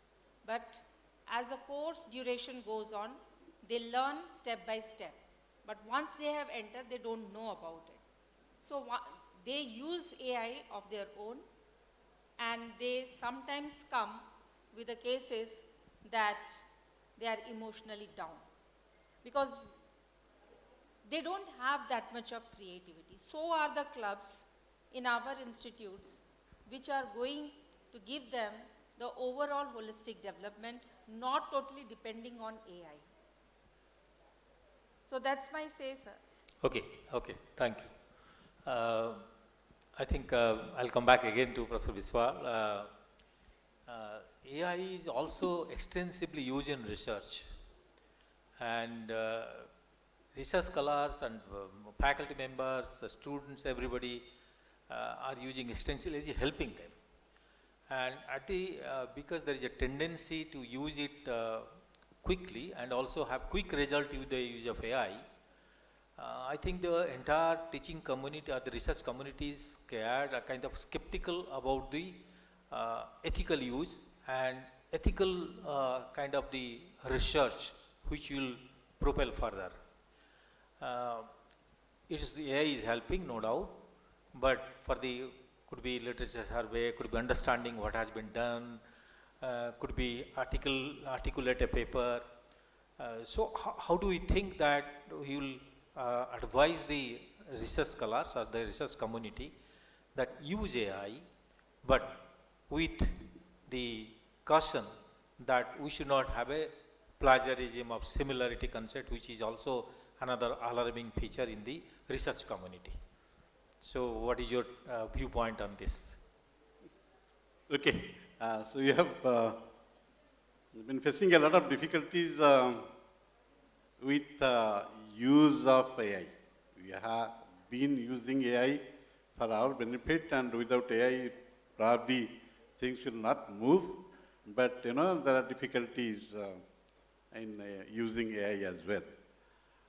But as the course duration goes on, they learn step by step. but once they have entered, they don't know about it. So they use AI of their own, and they sometimes come with the cases that they are emotionally down, because they don't have that much of creativity. So are the clubs in our institutes, which are going to give them the overall holistic development, not totally depending on AI. So that's my say, sir. Okay, thank you. I think I'll come back again to Professor Biswal. AI is also extensively used in research, and research scholars and faculty members, students, everybody are using extensively, helping them. And because there is a tendency to use it quickly and also have quick result with the use of AI, I think the entire teaching community or the research community is scared, kind of skeptical about the ethical use and ethical kind of the research which will propel further. AI is helping, no doubt, but for the could be literature survey, could be understanding what has been done, could be articulate a paper. So how do we think that we will advise the research scholars or the research community that use AI, but with the caution that we should not have a plagiarism of similarity concept, which is also another alarming feature in the research community. So what is your viewpoint on this? Okay, so we have been facing a lot of difficulties with use of AI. We have been using AI for our benefit, and without AI, probably things will not move. But there are difficulties in using AI as well.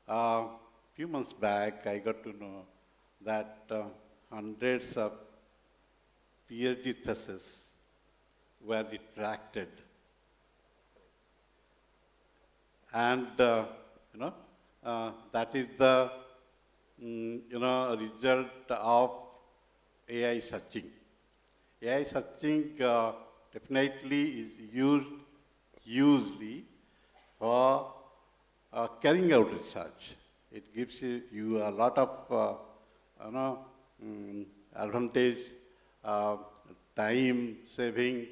A few months back, I got to know that hundreds of PhD theses were retracted, and that is the result of AI searching. AI searching definitely is used usually for carrying out research. It gives you a lot of advantage, time saving,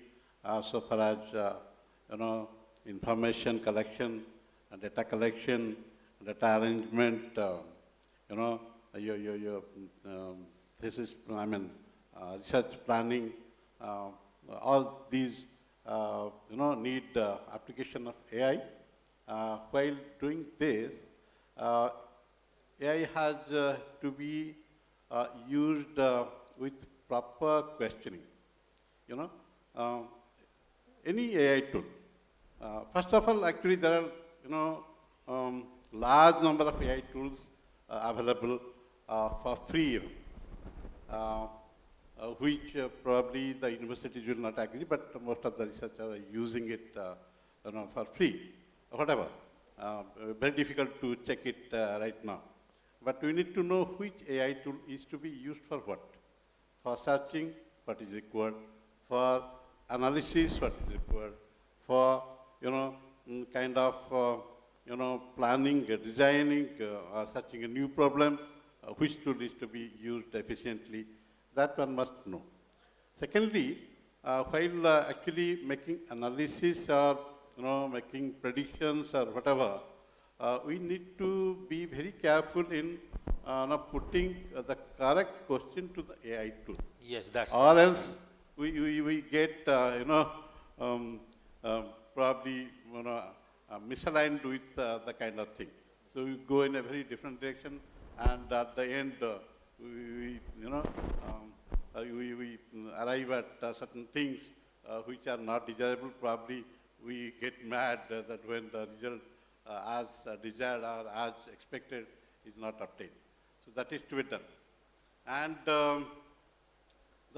so far as information collection, data collection, data arrangement, your thesis, research planning, all these need application of AI. While doing this, AI has to be used with proper questioning. Any AI tool. First of all, actually, there are large number of AI tools available for free, which probably the universities will not agree, but most of the researchers are using it for free, whatever. Very difficult to check it right now. But we need to know which AI tool is to be used for what. For searching, what is required. For analysis, what is required. For, kind of, planning, designing, or searching a new problem, which tool is to be used efficiently. That one must know. Secondly, while actually making analysis or making predictions or whatever, we need to be very careful in putting the correct question to the AI tool. Yes, that's or else we get probably misaligned with the kind of thing. So we go in a very different direction, and at the end we arrive at certain things which are not desirable. Probably we get mad that when the result as desired or as expected is not obtained. So that is to be done. And the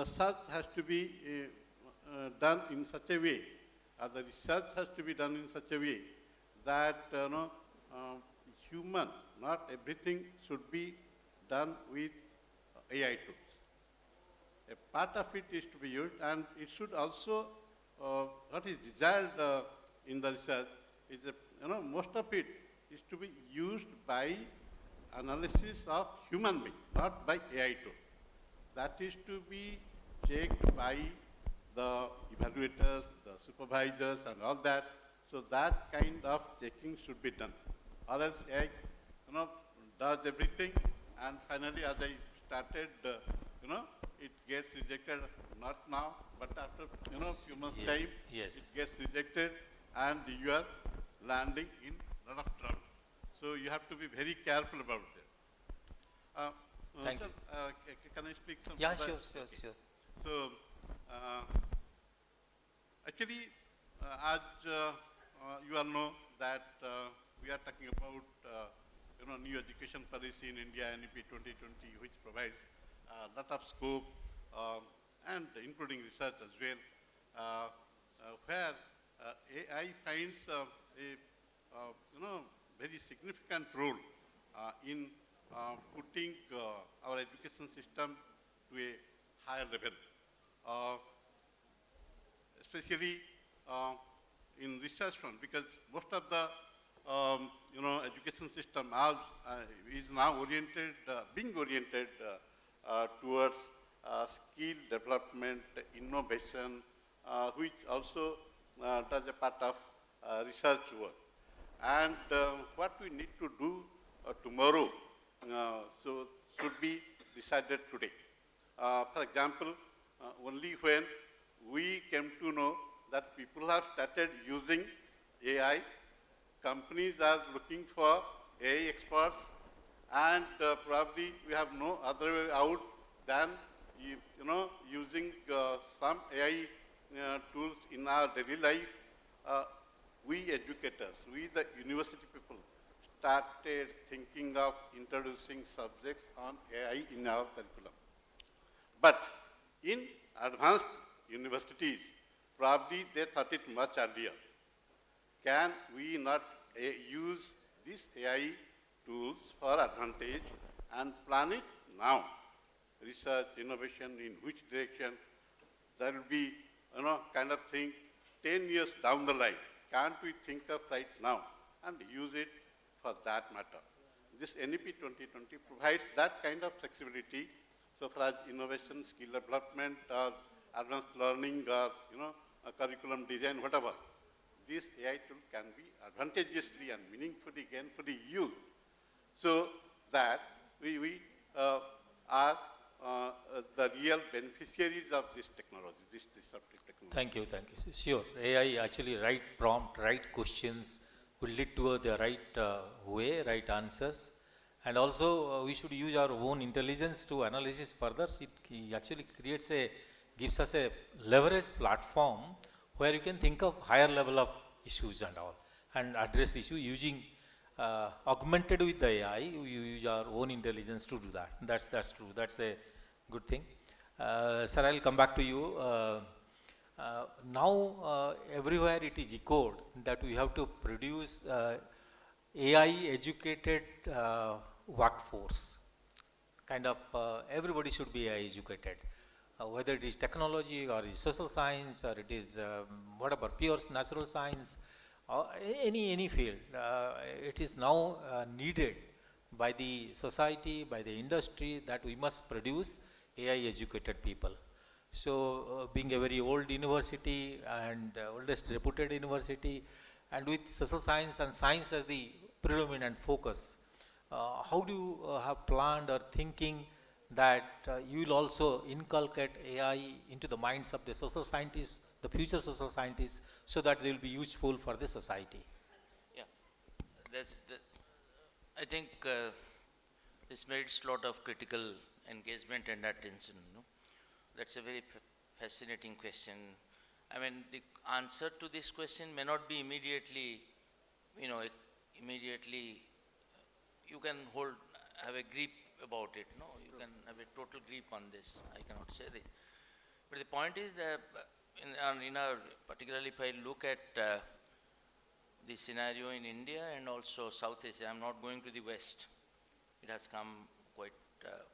search has to be done in such a way, the research has to be done in such a way that human, not everything should be done with AI tools. A part of it is to be used, and it should also, what is desired in the research is, most of it is to be used by analysis of human being, not by AI tool. That is to be checked by the evaluators, the supervisors, and all that. So that kind of checking should be done. Or else AI, does everything, and finally, as I started, it gets rejected, not now, but after, few months time, it gets rejected, and you are landing in a lot of trouble. So you have to be very careful about this. Thank sir, you. Can I speak some? Yeah, further? sure. So, actually, as you all know that we are talking about new education policy in India, NEP 2020, which provides a lot of scope and including research as well, where AI finds a very significant role in putting our education system to a higher level, especially in research front, because most of the education system is now oriented, being oriented towards skill development, innovation, which also does a part of research work. And what we need to do tomorrow, so should be decided today. For example, only when we came to know that people have started using AI, companies are looking for AI experts, and probably we have no other way out than using some AI tools in our daily life. We educators, we the university people, started thinking of introducing subjects on AI in our curriculum. But in advanced universities, probably they thought it much earlier. Can we not use these AI tools for advantage and plan it now? Research, innovation, in which direction? There will be, kind of thing 10 years down the line. Can't we think of right now and use it for that matter? This NEP 2020 provides that kind of flexibility. So for innovation, skill development, or advanced learning, or a curriculum design, whatever, this AI tool can be advantageously and meaningfully, gainfully used, so that we are the real beneficiaries of this technology, this disruptive technology. Thank you. Sure, AI actually right prompt, right questions will lead to the right way, right answers. And also we should use our own intelligence to analyze further. It actually gives us a leverage platform where you can think of higher level of issues and all, and address issue using augmented with the AI. We use our own intelligence to do that. That's true. That's a good thing. Sir, I'll come back to you. Now everywhere it is echoed that we have to produce AI educated workforce. Kind of everybody should be AI educated. Whether it is technology or is social science or it is whatever, pure natural science, or any field, it is now needed by the society, by the industry, that we must produce AI educated people. So being a very old university and oldest reputed university, and with social science and science as the predominant focus, how do you have planned or thinking that you will also inculcate AI into the minds of the social scientists, the future social scientists, so that they will be useful for the society? Yeah, I think this merits a lot of critical engagement and attention. No? That's a very fascinating question. I mean, the answer to this question may not be immediately, you can have a grip about it. No, you can have a total grip on this. I cannot say that. But the point is that, particularly if I look at the scenario in India and also South Asia. I'm not going to the West. It has come quite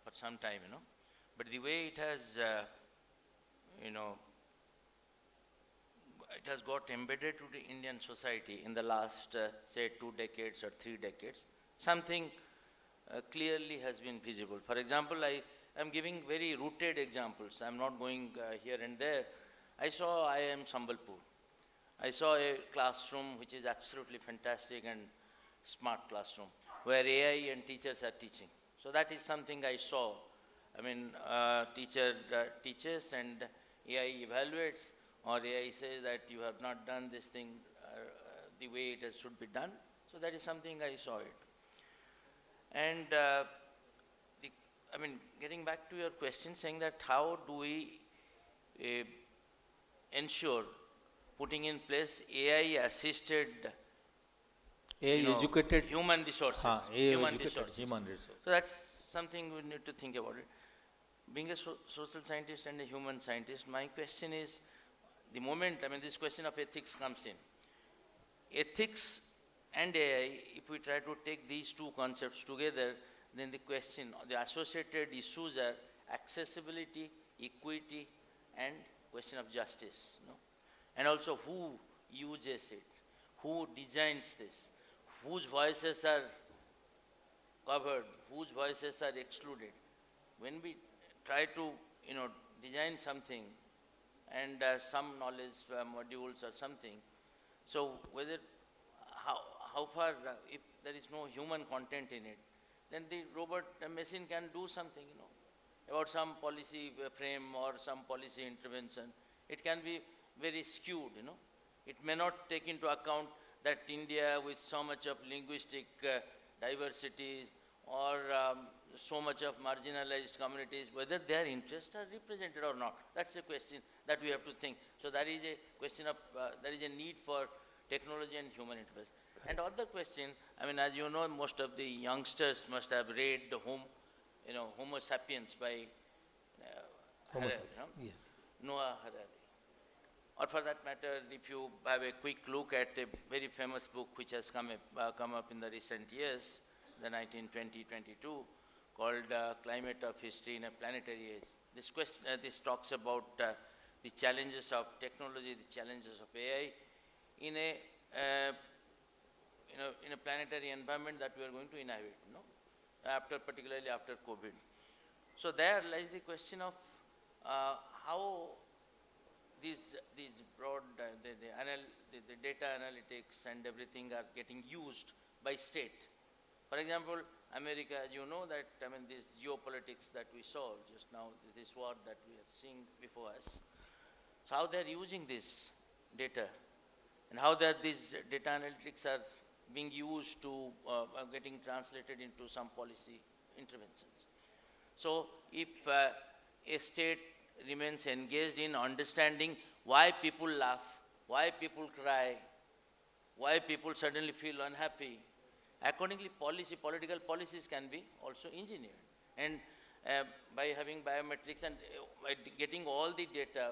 for some time, But the way it has, it has got embedded to the Indian society in the last, say, 2 decades or 3 decades, something clearly has been visible. For example, I am giving very rooted examples. I'm not going here and there. I saw IIM Sambalpur. I saw a classroom which is absolutely fantastic and smart classroom, where AI and teachers are teaching. So that is something I saw. I mean, teacher teaches and AI evaluates, or AI says that you have not done this thing the way it should be done. So that is something I saw it. And getting back to your question, saying that how do we ensure putting in place AI-assisted, AI-educated human resources. Human resources. So that's something we need to think about it. Being a social scientist and a human scientist, my question is, the moment, this question of ethics comes in. Ethics and AI, if we try to take these two concepts together, then the question, the associated issues are accessibility, equity, and question of justice. And also who uses it, who designs this, whose voices are covered, whose voices are excluded. When we try to, design something and some knowledge modules or something, so whether, how far, if there is no human content in it, then the robot, machine can do something, about some policy frame or some policy intervention. It can be very skewed, It may not take into account that India with so much of linguistic diversity or so much of marginalized communities, whether their interests are represented or not. That's a question that we have to think. So that is a question of, there is a need for technology and human interest. And other question, as you know, most of the youngsters must have read the Homo sapiens by Homo Harari, sapiens, yes. Noah Harari. Or for that matter, if you have a quick look at a very famous book which has come up in the recent years, the 1920-22, called Climate of History in a Planetary Age. This talks about the challenges of technology, the challenges of AI in a planetary environment that we are going to inhabit, particularly after COVID. So there lies the question of how these broad, the data analytics and everything are getting used by state. For example, America, as you know that, this geopolitics that we saw just now, this war that we are seeing before us, so how they're using this data and how these data analytics are being used to, getting translated into some policy interventions. So if a state remains engaged in understanding why people laugh, why people cry, why people suddenly feel unhappy, accordingly political policies can be also engineered. And by having biometrics and by getting all the data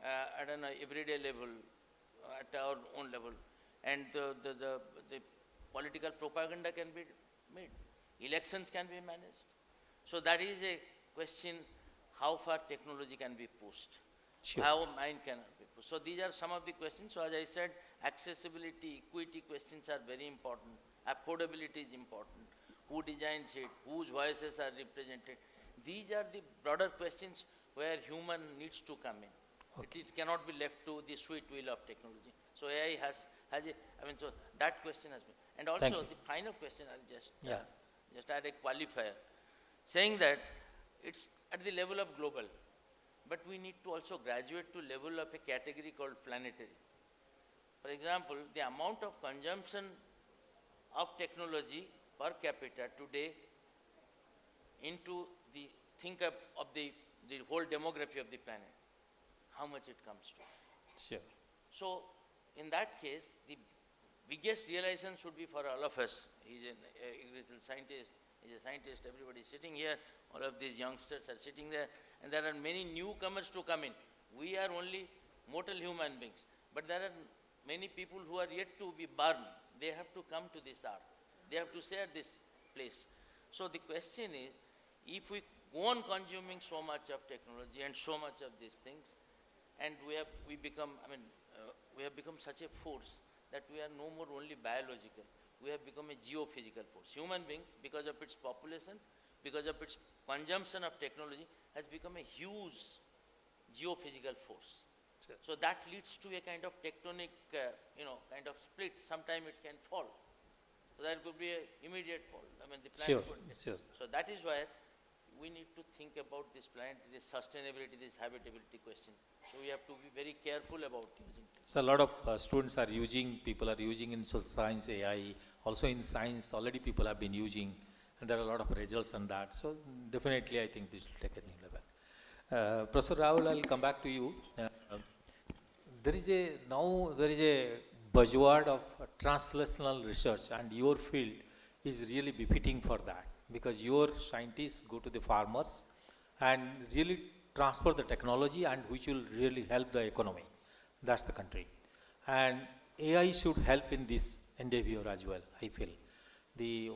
at an everyday level, at our own level, and the political propaganda can be made, elections can be managed. So that is a question, how far technology can be pushed, Sure. how mind can be pushed. So these are some of the questions. So as I said, accessibility, equity questions are very important. Affordability is important. Who designs it? Whose voices are represented? These are the broader questions where human needs to come in. Okay. It cannot be left to the sweet wheel of technology. So AI has a, so that question has been. And Thank also you. the final question, I'll just, Yeah. just add a qualifier, saying that it's at the level of global, but we need to also graduate to level of a category called planetary. For example, the amount of consumption of technology per capita today into the of the whole demography of the planet, how much it comes to. Sure. So in that case, the biggest realization should be for all of us. He's an agricultural scientist, he's a scientist, everybody is sitting here, all of these youngsters are sitting there, and there are many newcomers to come in. We are only mortal human beings, but there are many people who are yet to be burned, they have to come to this earth. They have to share this place. So the question is, if we go on consuming so much of technology and so much of these things, and we have become such a force that we are no more only biological. We have become a geophysical force. Human beings, because of its population, because of its consumption of technology, has become a huge geophysical force. Sure. So that leads to a kind of tectonic, kind of split. Sometime it can fall. So there could be an immediate fall. I mean, the planet would. Sure. So that is why we need to think about this planet, this sustainability, this habitability question. So we have to be very careful about using it. So a lot of students are using, people are using in social science, AI, also in science, already people have been using, and there are a lot of results on that. So definitely I think this will take a new level. Professor Rahul, I'll come back to you. There is a buzzword of translational research, and your field is really befitting for that, because your scientists go to the farmers and really transfer the technology, and which will really help the economy. That's the country. And AI should help in this endeavor as well, I feel.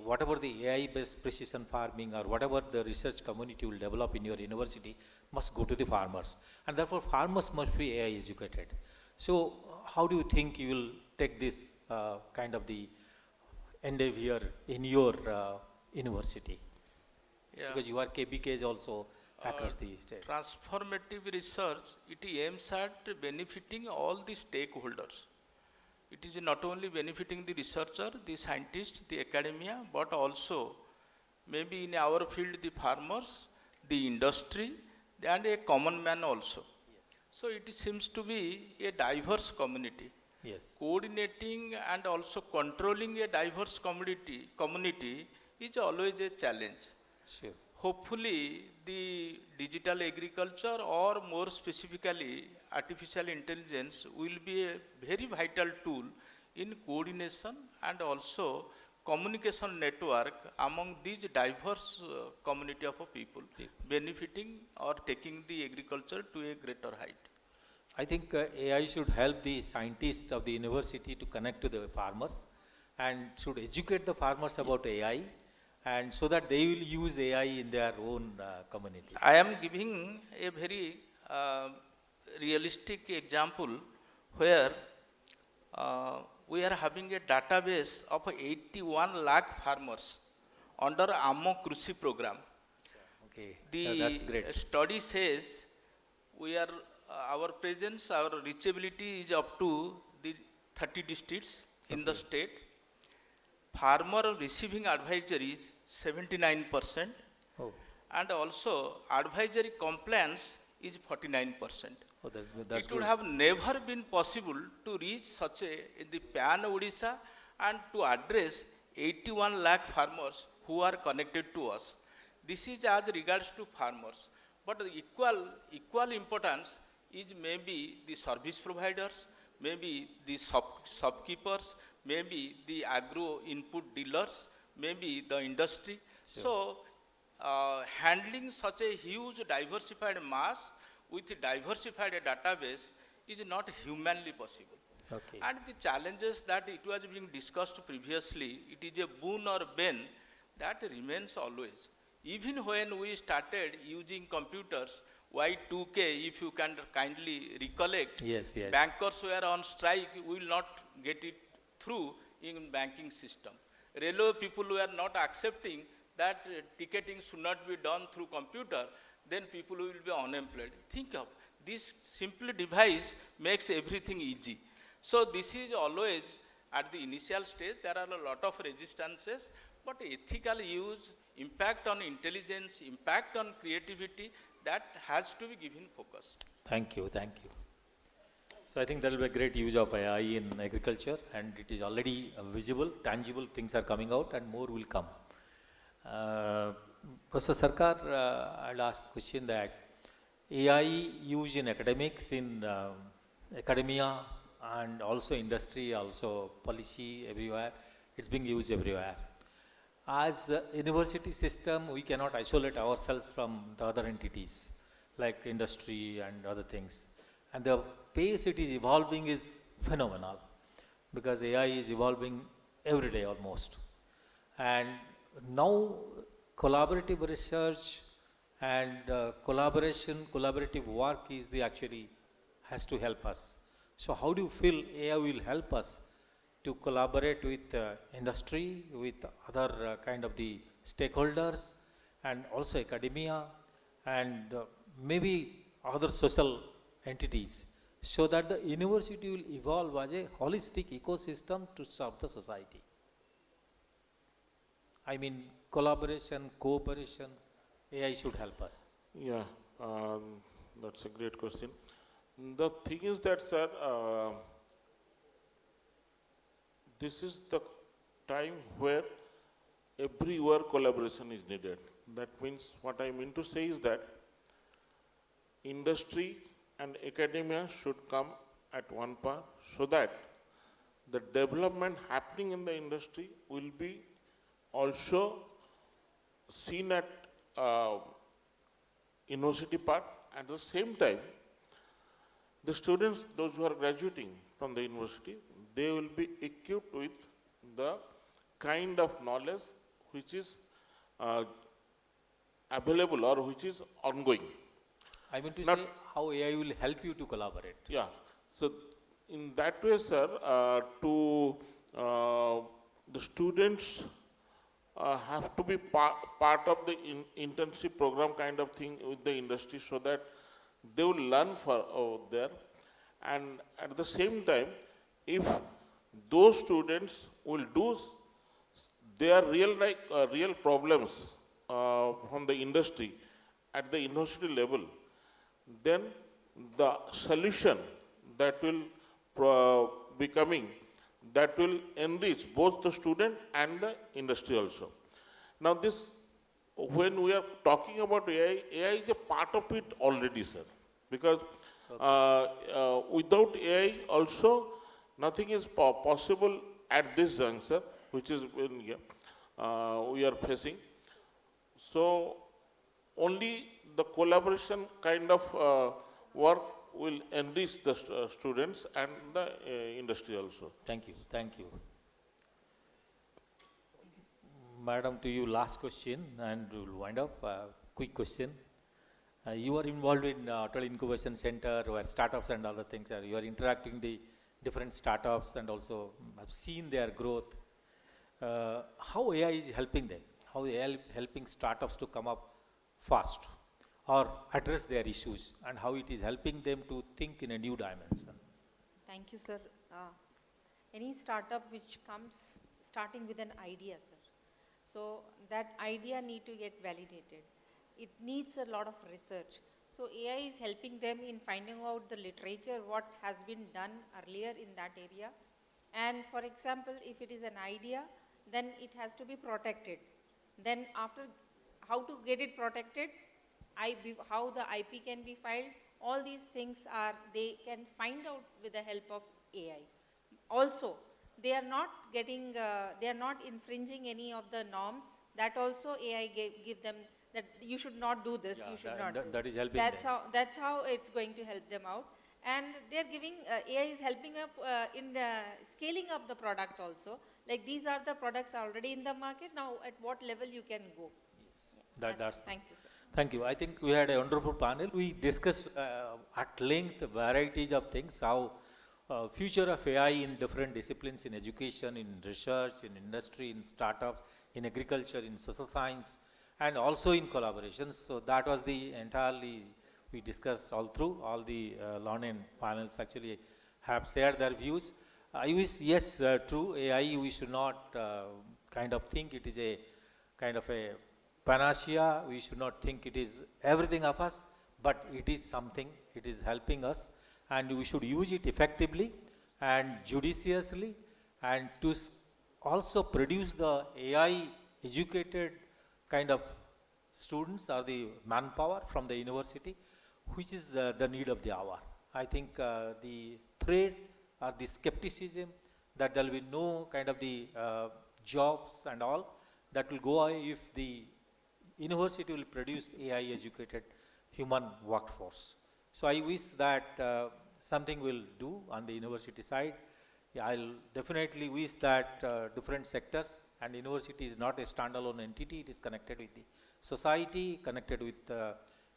Whatever the AI-based precision farming or whatever the research community will develop in your university must go to the farmers. And therefore, farmers must be AI educated. So how do you think you will take this kind of the endeavor in your university? Yeah. Because you are KBKs also across the state. Transformative research, it aims at benefiting all the stakeholders. It is not only benefiting the researcher, the scientist, the academia, but also maybe in our field the farmers, the industry, and a common man also. Yes. So it seems to be a diverse community. Yes. Coordinating and also controlling a diverse community is always a challenge. Sure. Hopefully, the digital agriculture, or more specifically artificial intelligence, will be a very vital tool in coordination and also communication network among these diverse community of people, benefiting or taking the agriculture to a greater height. I think AI should help the scientists of the university to connect to the farmers and should educate the farmers about AI, and so that they will use AI in their own community. I am giving a very realistic example where we are having a database of 81 lakh farmers under AMO Krushi program. Okay, The that's great. study says we are our presence, our reachability is up to the 30 districts in the state. Farmer receiving advisory is 79%, and also advisory compliance is 49%. Oh, that's good. That's It would good. have never been possible to reach such in the pan Odisha and to address 81 lakh farmers who are connected to us. This is as regards to farmers, but the equal importance is maybe the service providers, maybe the shopkeepers, maybe the agro input dealers, maybe the industry. Sure. So, handling such a huge diversified mass with a diversified database is not humanly possible. Okay. And the challenges that it was being discussed previously, it is a boon or bane that remains always. Even when we started using computers, Y2K, if you can kindly recollect, Yes, yes. bankers were on strike, we will not get it through in banking system. Railway people were not accepting that ticketing should not be done through computer, then people will be unemployed. Think of this simple device makes everything easy. So this is always at the initial stage, there are a lot of resistances, but ethical use, impact on intelligence, impact on creativity, that has to be given focus. Thank you, thank you. So I think there will be a great use of AI in agriculture, and it is already visible, tangible things are coming out, and more will come. Professor Sarkar, I'll ask a question that AI used in academics, in academia, and also industry, also policy, everywhere, it's being used everywhere. As a university system, we cannot isolate ourselves from the other entities, like industry and other things. And the pace it is evolving is phenomenal. because AI is evolving every day almost. And now collaborative research and collaborative work is the actually has to help us. So how do you feel AI will help us to collaborate with industry, with other kind of the stakeholders, and also academia, and maybe other social entities, so that the university will evolve as a holistic ecosystem to serve the society? I mean, collaboration, cooperation, AI should help us. Yeah, that's a great question. The thing is that, sir, this is the time where everywhere collaboration is needed. That means what I mean to say is that industry and academia should come at one par, so that the development happening in the industry will be also seen at university part. At the same time, the students, those who are graduating from the university, they will be equipped with the kind of knowledge which is available or which is ongoing. I mean to say how AI will help you to collaborate. Yeah. So in that way, sir, the students have to be part of the internship program kind of thing with the industry, so that they will learn there. And at the same time, if those students will do their real problems from the industry at the university level, then the solution that will be coming, that will enrich both the student and the industry also. Now this, when we are talking about AI, AI is a part of it already, sir. Because without AI also, nothing is possible at this juncture, which is when we are facing. So only the collaboration kind of work will enrich the students and the industry also. Thank you. Thank you. Madam, to you last question, and we'll wind up. Quick question. You are involved in Atal Innovation Center, where startups and other things are. You are interacting the different startups and also have seen their growth. How AI is helping them? How AI helping startups to come up fast or address their issues, and how it is helping them to think in a new dimension? Thank you, sir. Any startup which comes starting with an idea, sir. So that idea need to get validated. It needs a lot of research. So AI is helping them in finding out the literature, what has been done earlier in that area. And for example, if it is an idea, then it has to be protected. Then after, how to get it protected, how the IP can be filed, all these things they can find out with the help of AI. Also, they are not getting, they are not infringing any of the norms. That also AI give them, that you should not do this, you should not do. That is helping them. That's how it's going to help them out. And they're giving, AI is helping up in scaling up the product also. Like these are the products already in the market, now at what level you can go. Yes. Yeah, thank you, sir. Thank you. I think we had a wonderful panel. We discussed at length varieties of things, how future of AI in different disciplines, in education, in research, in industry, in startups, in agriculture, in social science, and also in collaborations. So that was the entirely, we discussed all through, all the learning panels actually have shared their views. I wish, yes, true, AI, we should not kind of think it is a kind of a panacea. We should not think it is everything of us, but it is something, it is helping us, and we should use it effectively and judiciously, and to also produce the AI educated kind of students or the manpower from the university, which is the need of the hour. I think the threat or the skepticism that there will be no kind of the jobs and all, that will go away if the university will produce AI educated human workforce. So I wish that something will do on the university side I'll definitely wish that different sectors, and university is not a standalone entity, it is connected with the society, connected with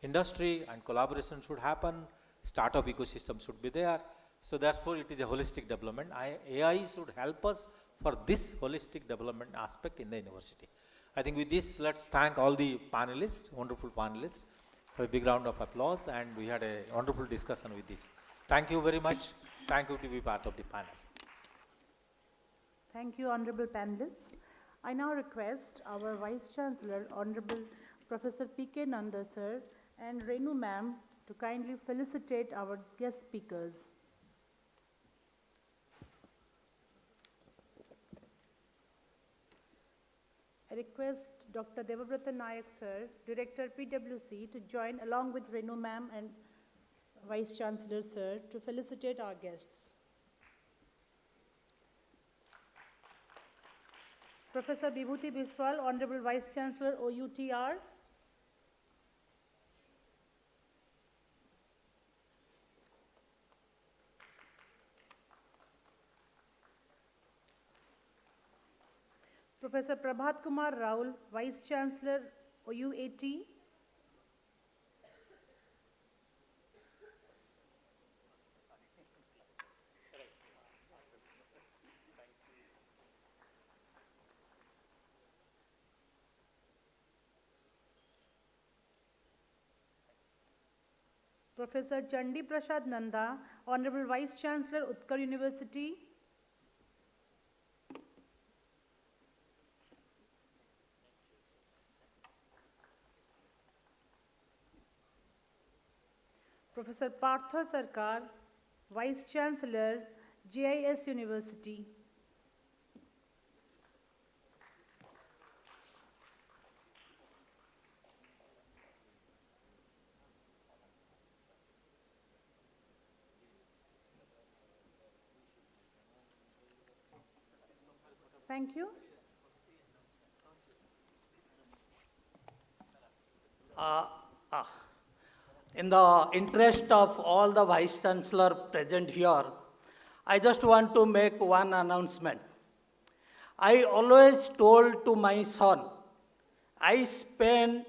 industry, and collaboration should happen, startup ecosystem should be there. So therefore it is a holistic development. AI should help us for this holistic development aspect in the university. I think with this, let's thank all the panelists, wonderful panelists, for a big round of applause, and we had a wonderful discussion with this. Thank you very much. Thank you to be part of the panel. Thank you, honorable panelists. I now request our Vice Chancellor, Honorable Professor P.K. Nanda sir, and Renu ma'am to kindly felicitate our guest speakers. I request Dr. Debabrata Nayak sir, Director PwC, to join along with Renu ma'am and Vice Chancellor sir to felicitate our guests. Professor Bibhuti Biswal, Honorable Vice Chancellor, OUTR. Professor Prabhat Kumar Raul, Vice Chancellor, OUAT. Professor Chandi Prasad Nanda, Honorable Vice Chancellor, Utkal University. Professor Partha Sarkar, Vice Chancellor, JIS University. Thank you. In the interest of all the Vice Chancellor present here, I just want to make one announcement. I always told to my son, I spend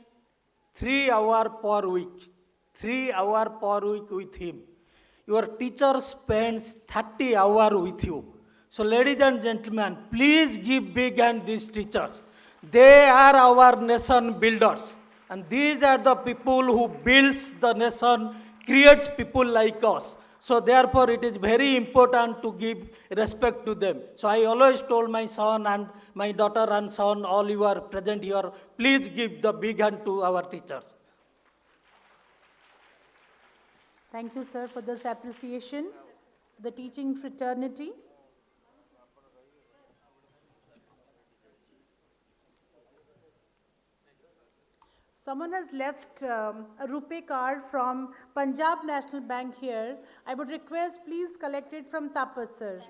3 hours per week, 3 hours per week with him. Your teacher spends 30 hours with you. So ladies and gentlemen, please give big hand these teachers. They are our nation builders. And these are the people who builds the nation, creates people like us. So therefore it is very important to give respect to them. So I always told my son and my daughter and son, all you are present here, please give the big hand to our teachers. Thank you, sir, for this appreciation. The teaching fraternity. Someone has left a rupee card from Punjab National Bank here. I would request, please collect it from Tapas, sir.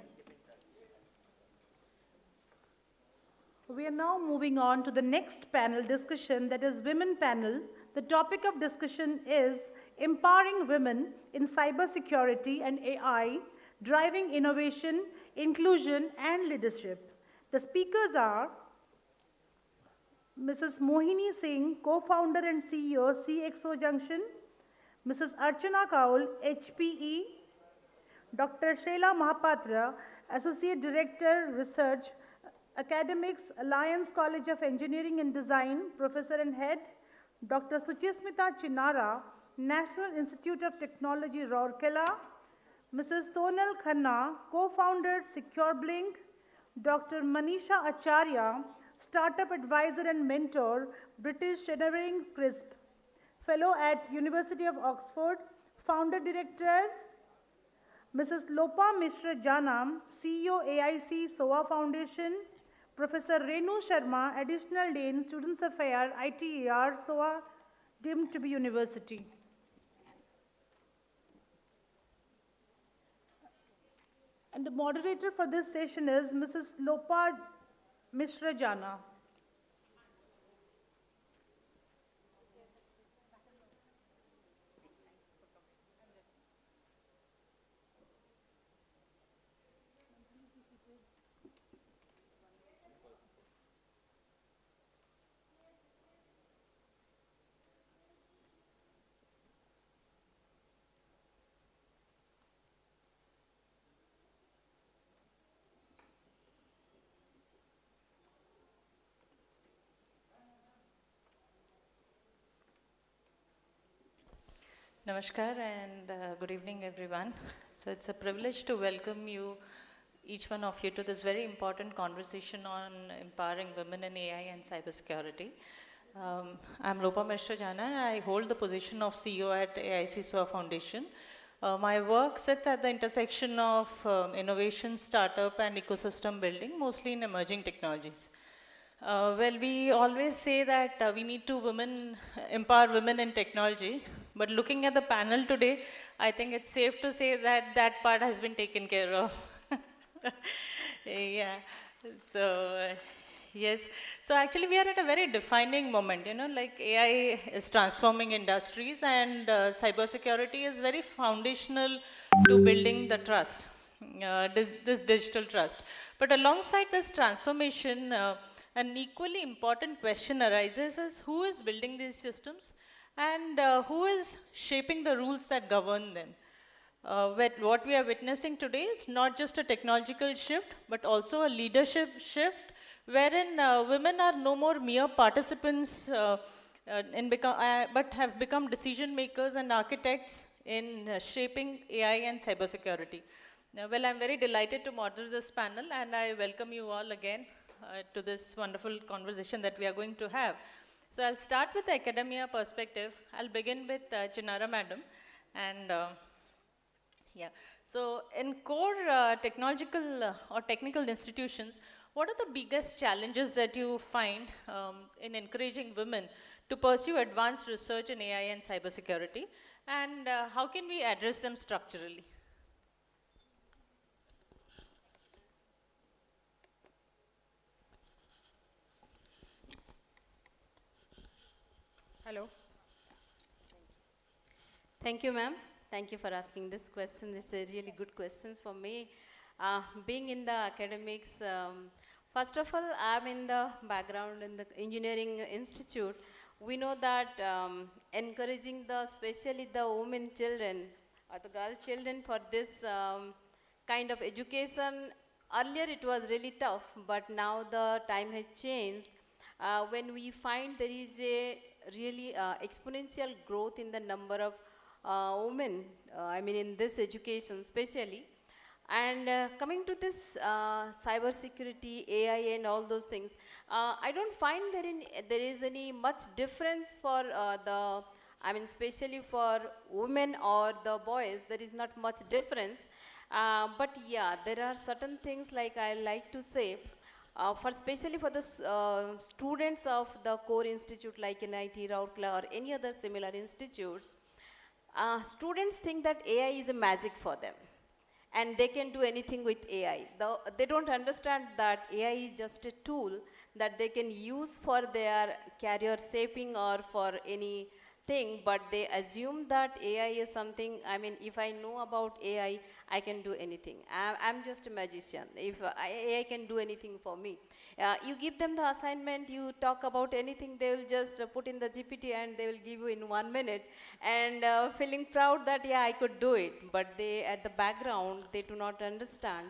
We are now moving on to the next panel discussion, that is Women Panel. The topic of discussion is Empowering Women in Cybersecurity and AI, Driving Innovation, Inclusion and Leadership. The speakers are Mrs. Mohini Singh, co-founder and CEO, CXO Junction, Mrs. Archana Kaul, HPE, Dr. Sheila Mahapatra, Associate Director, Research, Academics, Alliance College of Engineering and Design, Professor and Head, Dr. Suchismita Chinara, National Institute of Technology, Rourkela, Mrs. Sonal Khanna, co-founder, SecureBlink, Dr. Manisha Acharya, Startup Advisor and Mentor, British Engineering CRISP, Fellow at University of Oxford, Founder Director, Mrs. Lopa Mishra Janam, CEO AIC-SOA Foundation, Professor Renu Sharma, Additional Dean, Students Affairs, ITER, SOA, deemed to be University. And the moderator for this session is Mrs. Lopa Mishra Jana. Namaskar and good evening everyone. So it's a privilege to welcome you, each one of you, to this very important conversation on empowering women in AI and cybersecurity. I'm Lopa Mishra Jana and I hold the position of CEO at AIC-SOA Foundation. My work sits at the intersection of innovation, startup and ecosystem building, mostly in emerging technologies. Well, we always say that we need to empower women in technology, but looking at the panel today, I think it's safe to say that that part has been taken care of. Yeah, so yes. So actually we are at a very defining moment, like AI is transforming industries and cybersecurity is very foundational to building the trust, this digital trust. But alongside this transformation, an equally important question arises is who is building these systems and who is shaping the rules that govern them. What we are witnessing today is not just a technological shift, but also a leadership shift wherein women are no more mere participants but have become decision makers and architects in shaping AI and cybersecurity. Well, I'm very delighted to moderate this panel and I welcome you all again to this wonderful conversation that we are going to have. So I'll start with the academia perspective. I'll begin with Chinara Madam. And yeah, so in core technological or technical institutions, what are the biggest challenges that you find in encouraging women to pursue advanced research in AI and cybersecurity? And how can we address them structurally? Hello. Thank you, ma'am. Thank you for asking this question. It's a really good question for me. Being in the academics, first of all, I'm in the background in the engineering institute. We know that encouraging especially the women children or the girl children for this kind of education, earlier it was really tough, but now the time has changed. When we find there is a really exponential growth in the number of women, in this education especially. And coming to this cybersecurity, AI and all those things, I don't find there is any much difference for especially for women or the boys, there is not much difference. But yeah, there are certain things like I like to say, especially for the students of the core institute like NITI Aayog or any other similar institutes, students think that AI is a magic for them and they can do anything with AI. They don't understand that AI is just a tool that they can use for their career shaping or for anything, but they assume that AI is something, if I know about AI, I can do anything. I'm just a magician. If AI can do anything for me. You give them the assignment, you talk about anything, they will just put in the GPT and they will give you in 1 minute and feeling proud that, yeah, I could do it. But they, at the background, they do not understand.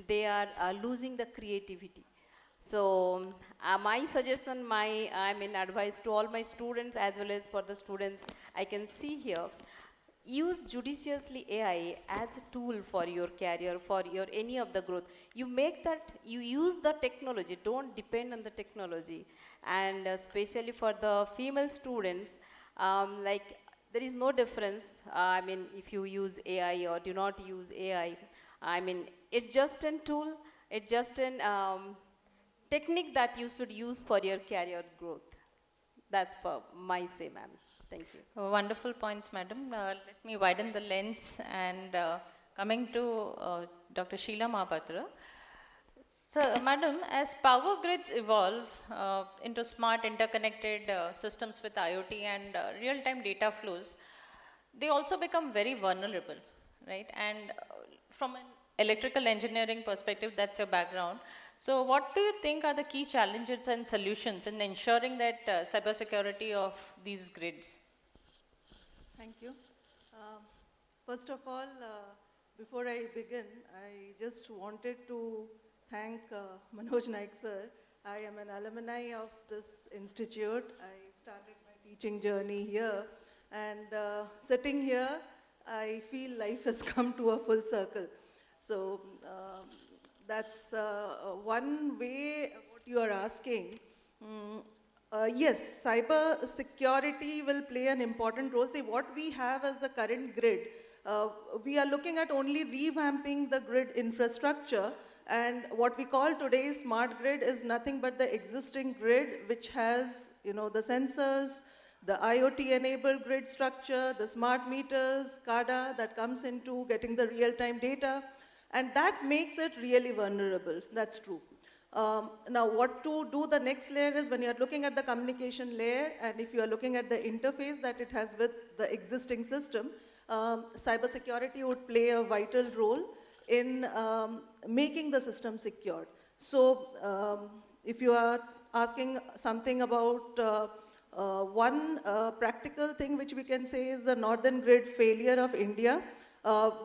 They are losing the creativity. So my suggestion, advice to all my students as well as for the students I can see here, use judiciously AI as a tool for your career, for your any of the growth. You use the technology, don't depend on the technology. And especially for the female students, there is no difference, if you use AI or do not use AI. It's just a tool, it's just a technique that you should use for your career growth. That's my say, ma'am. Thank you. Wonderful points, madam. Let me widen the lens and coming to Dr. Sheila Mahapatra. So, madam, as power grids evolve into smart interconnected systems with IoT and real-time data flows, they also become very vulnerable, right? And from an electrical engineering perspective, that's your background. So what do you think are the key challenges and solutions in ensuring that cybersecurity of these grids? Thank you. First of all, before I begin, I just wanted to thank Manoj Naik sir. I am an alumni of this institute. I started my teaching journey here And sitting here, I feel life has come to a full circle. So that's one way what you are asking. Yes, cyber security will play an important role. See, what we have as the current grid, we are looking at only revamping the grid infrastructure, and what we call today smart grid is nothing but the existing grid, which has, the sensors, the IoT-enabled grid structure, the smart meters, SCADA that comes into getting the real-time data, and that makes it really vulnerable. That's true. Now, what to do the next layer is when you're looking at the communication layer, and if you are looking at the interface that it has with the existing system, cybersecurity would play a vital role in making the system secured. So, if you are asking something about one practical thing which we can say is the northern grid failure of India,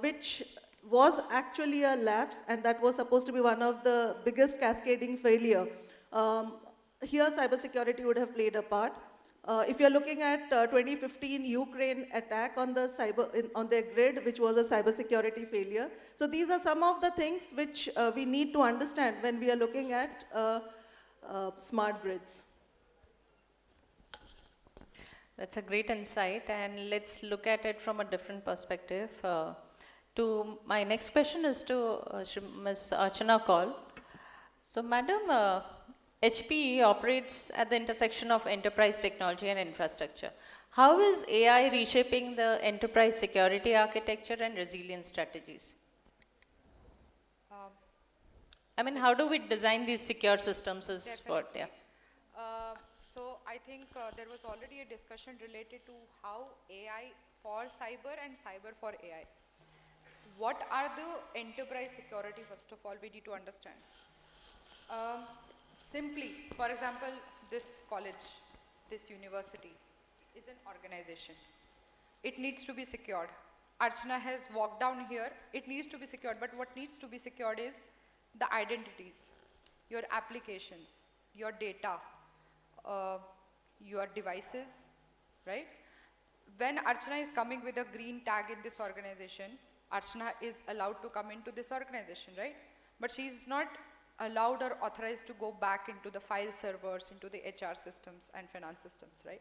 which was actually a lapse, and that was supposed to be one of the biggest cascading failure. Here, cybersecurity would have played a part. If you're looking at 2015 Ukraine attack on the on their grid, which was a cybersecurity failure. So these are some of the things which we need to understand when we are looking at smart grids. That's a great insight, and let's look at it from a different perspective. My next question is to Ms. Archana Kaul. So, Madam, HPE operates at the intersection of enterprise technology and infrastructure. How is AI reshaping the enterprise security architecture and resilience strategies? I mean, how do we design these secure systems is what, yeah. So I think there was already a discussion related to how AI for cyber and cyber for AI. What are the enterprise security, first of all, we need to understand. Simply, for example, this college, this university is an organization. It needs to be secured. Archana has walked down here, it needs to be secured, but what needs to be secured is the identities, your applications, your data, your devices, right? When Archana is coming with a green tag in this organization, Archana is allowed to come into this organization, right? But she is not allowed or authorized to go back into the file servers, into the HR systems and finance systems, right?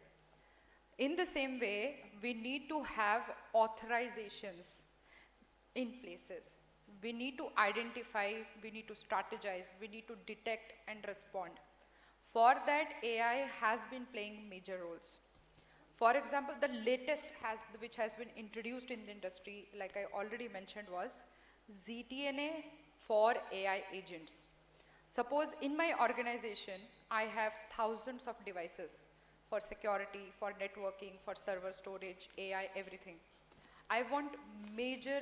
In the same way, we need to have authorizations in places. We need to identify, we need to strategize, we need to detect and respond. For that, AI has been playing major roles. For example, the latest which has been introduced in the industry, like I already mentioned, was ZTNA for AI agents. Suppose in my organization, I have thousands of devices for security, for networking, for server storage, AI, everything. I want major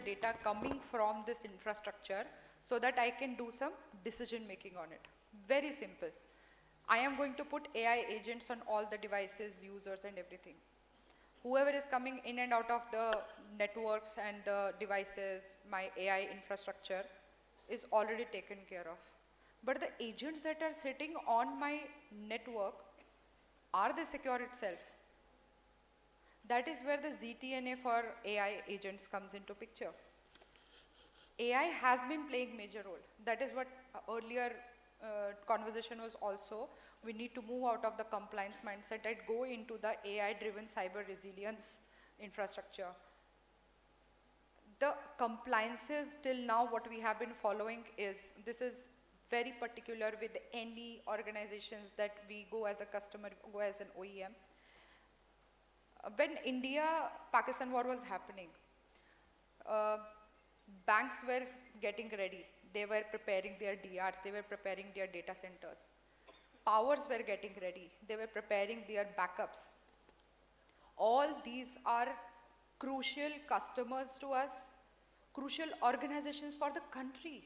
data coming from this infrastructure so that I can do some decision making on it. Very simple. I am going to put AI agents on all the devices, users and everything. Whoever is coming in and out of the networks and the devices, my AI infrastructure is already taken care of. But the agents that are sitting on my network, are they secure itself? That is where the ZTNA for AI agents comes into picture. AI has been playing major role. That is what earlier conversation was also. We need to move out of the compliance mindset and go into the AI-driven cyber resilience infrastructure. The compliances till now, what we have been following is, this is very particular with any organizations that we go as a customer, go as an OEM. When India-Pakistan war was happening, banks were getting ready. They were preparing their DRs, they were preparing their data centers. Powers were getting ready, they were preparing their backups. All these are crucial customers to us, crucial organizations for the country.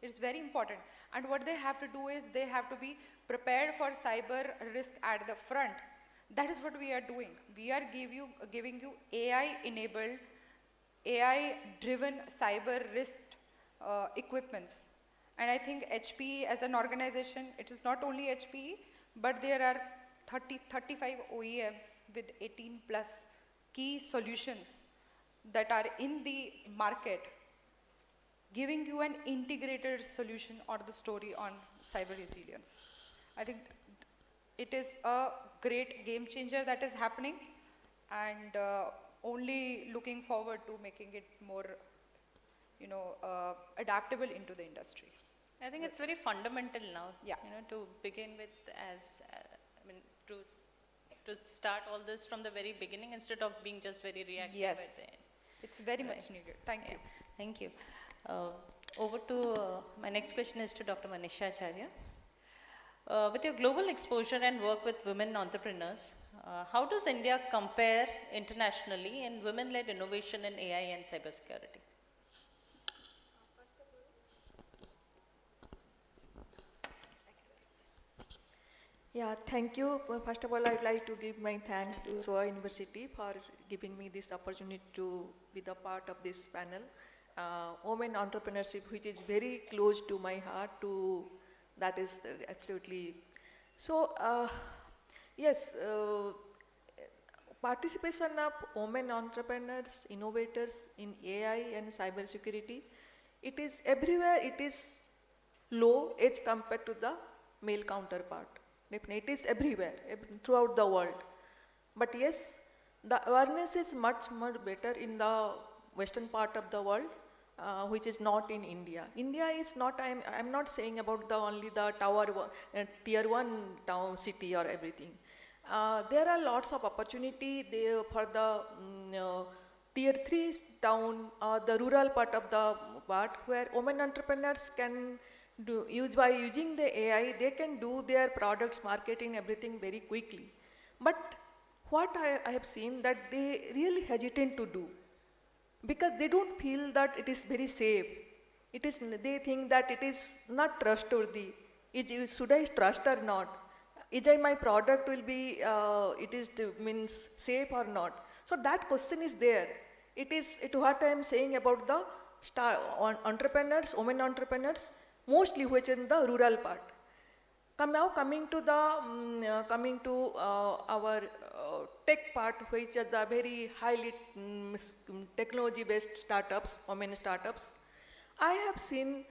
It's very important. And what they have to do is they have to be prepared for cyber risk at the front. That is what we are doing. We are giving you AI-enabled, AI-driven cyber risk equipments. And I think HPE as an organization, it is not only HPE, but there are 35 OEMs with 18 plus key solutions that are in the market, giving you an integrated solution or the story on cyber resilience. I think it is a great game changer that is happening, and only looking forward to making it more, adaptable into the industry. I think it's very fundamental now, yeah. To begin with to start all this from the very beginning instead of being just very reactive Yes, at the end. it's very much needed. Thank you. Thank you. Over to, my next question is to Dr. Manisha Acharya. With your global exposure and work with women entrepreneurs, how does India compare internationally in women-led innovation in AI and cybersecurity? Yeah, thank you. First of all, I'd like to give my thanks to SOA University for giving me this opportunity to be the part of this panel. Women entrepreneurship, which is very close to my heart, that is absolutely. So, yes, participation of women entrepreneurs, innovators in AI and cybersecurity, it is everywhere, it is low as compared to the male counterpart. Definitely, it is everywhere, throughout the world. But yes, the awareness is much, much better in the western part of the world, which is not in India. India is not, I'm not saying about only the tier 1 town, city or everything. There are lots of opportunity there for the tier 3 town, the rural part of the part where women entrepreneurs can by using the AI, they can do their products, marketing, everything very quickly. But what I have seen that they really hesitate to do, because they don't feel that it is very safe. They think that it is not trustworthy. Should I trust or not? My product will be, means safe or not? So that question is there. It what I am saying about the entrepreneurs, women entrepreneurs, mostly which in the rural part. Now coming to our tech part, which is a very highly technology-based startups, women startups. I have seen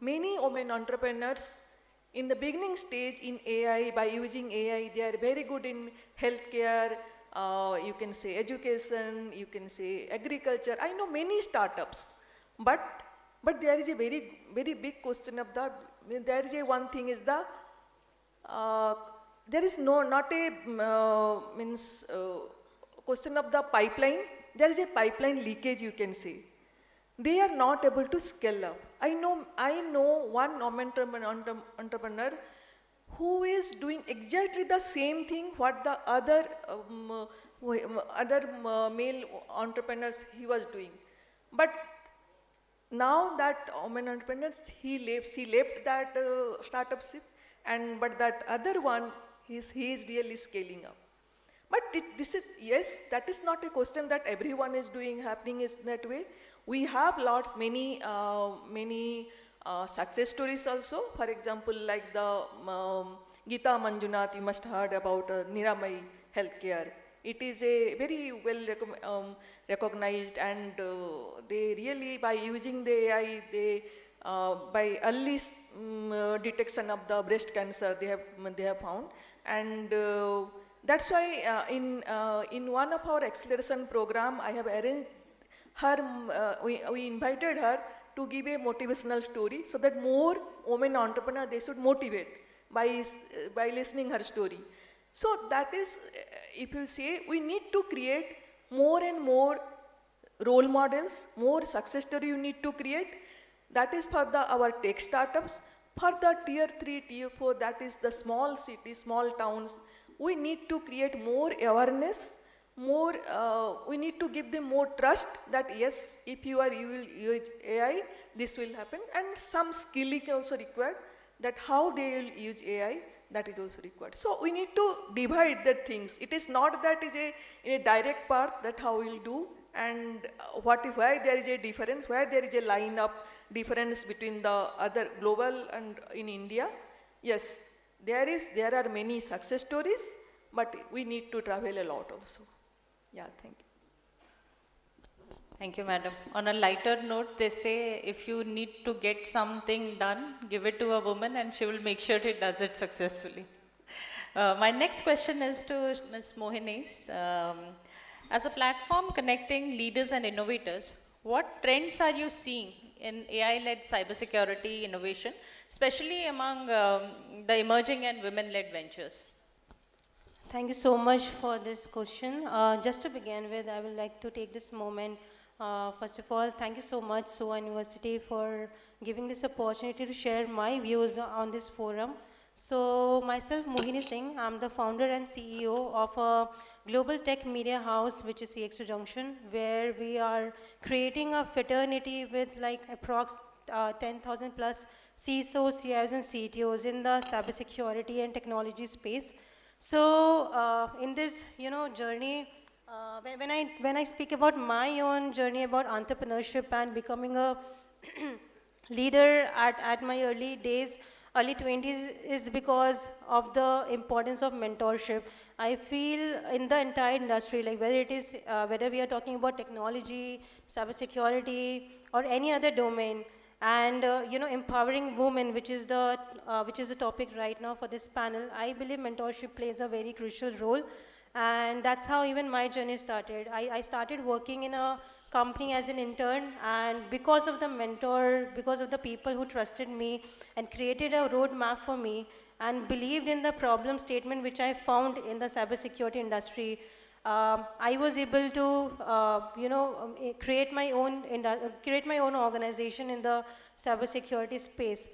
many women entrepreneurs in the beginning stage in AI. By using AI, they are very good in healthcare, you can say education, you can say agriculture. I know many startups, but there is a very, very big question of the, there is one thing is the, there is not a question of the pipeline. There is a pipeline leakage, you can say. They are not able to scale up. I know one entrepreneur who is doing exactly the same thing what the other male entrepreneurs he was doing. But now that women entrepreneurs, she left that startup ship, but that other one, he is really scaling up. But that is not a question that everyone is doing, happening is that way. We have many success stories also. For example, like the Geeta Manjunath, you must have heard about Niramai Healthcare. It is a very well recognized, and they really, by using the AI, by early detection of the breast cancer, they have found. And that's why in one of our acceleration program, I have arranged her, we invited her to give a motivational story so that more women entrepreneurs, they should motivate by listening her story. So that is, if you say, we need to create more and more role models, more success story you need to create. That is for our tech startups. For the tier 3, tier 4, that is the small cities, small towns, we need to create more awareness, we need to give them more trust that yes, if you will use AI, this will happen. And some skilling also required, that how they will use AI, that is also required. So we need to divide the things. It is not that is a direct part that how we will do, and why there is a difference, why there is a line of difference between the other global and in India. Yes, there are many success stories, but we need to travel a lot also. Yeah, thank you. Thank you, madam. On a lighter note, they say if you need to get something done, give it to a woman and she will make sure it does it successfully. My next question is to Ms. Mohini. As a platform connecting leaders and innovators, what trends are you seeing in AI-led cybersecurity innovation, especially among the emerging and women-led ventures? Thank you so much for this question. Just to begin with, I would like to take this moment. First of all, thank you so much, SOA University, for giving this opportunity to share my views on this forum. So, myself, Mohini Singh, I'm the founder and CEO of a global tech media house, which is CX2 Junction, where we are creating a fraternity with like approx 10,000 plus CISOs, CIOs, and CTOs in the cybersecurity and technology space. So, in this, journey, when I speak about my own journey about entrepreneurship and becoming a leader at my early days, early 20s, is because of the importance of mentorship. I feel in the entire industry, like whether we are talking about technology, cybersecurity, or any other domain, and empowering women, which is the topic right now for this panel, I believe mentorship plays a very crucial role. And that's how even my journey started. I started working in a company as an intern, and because of the mentor, because of the people who trusted me and created a roadmap for me and believed in the problem statement which I found in the cybersecurity industry, I was able to, create my own organization in the cybersecurity space.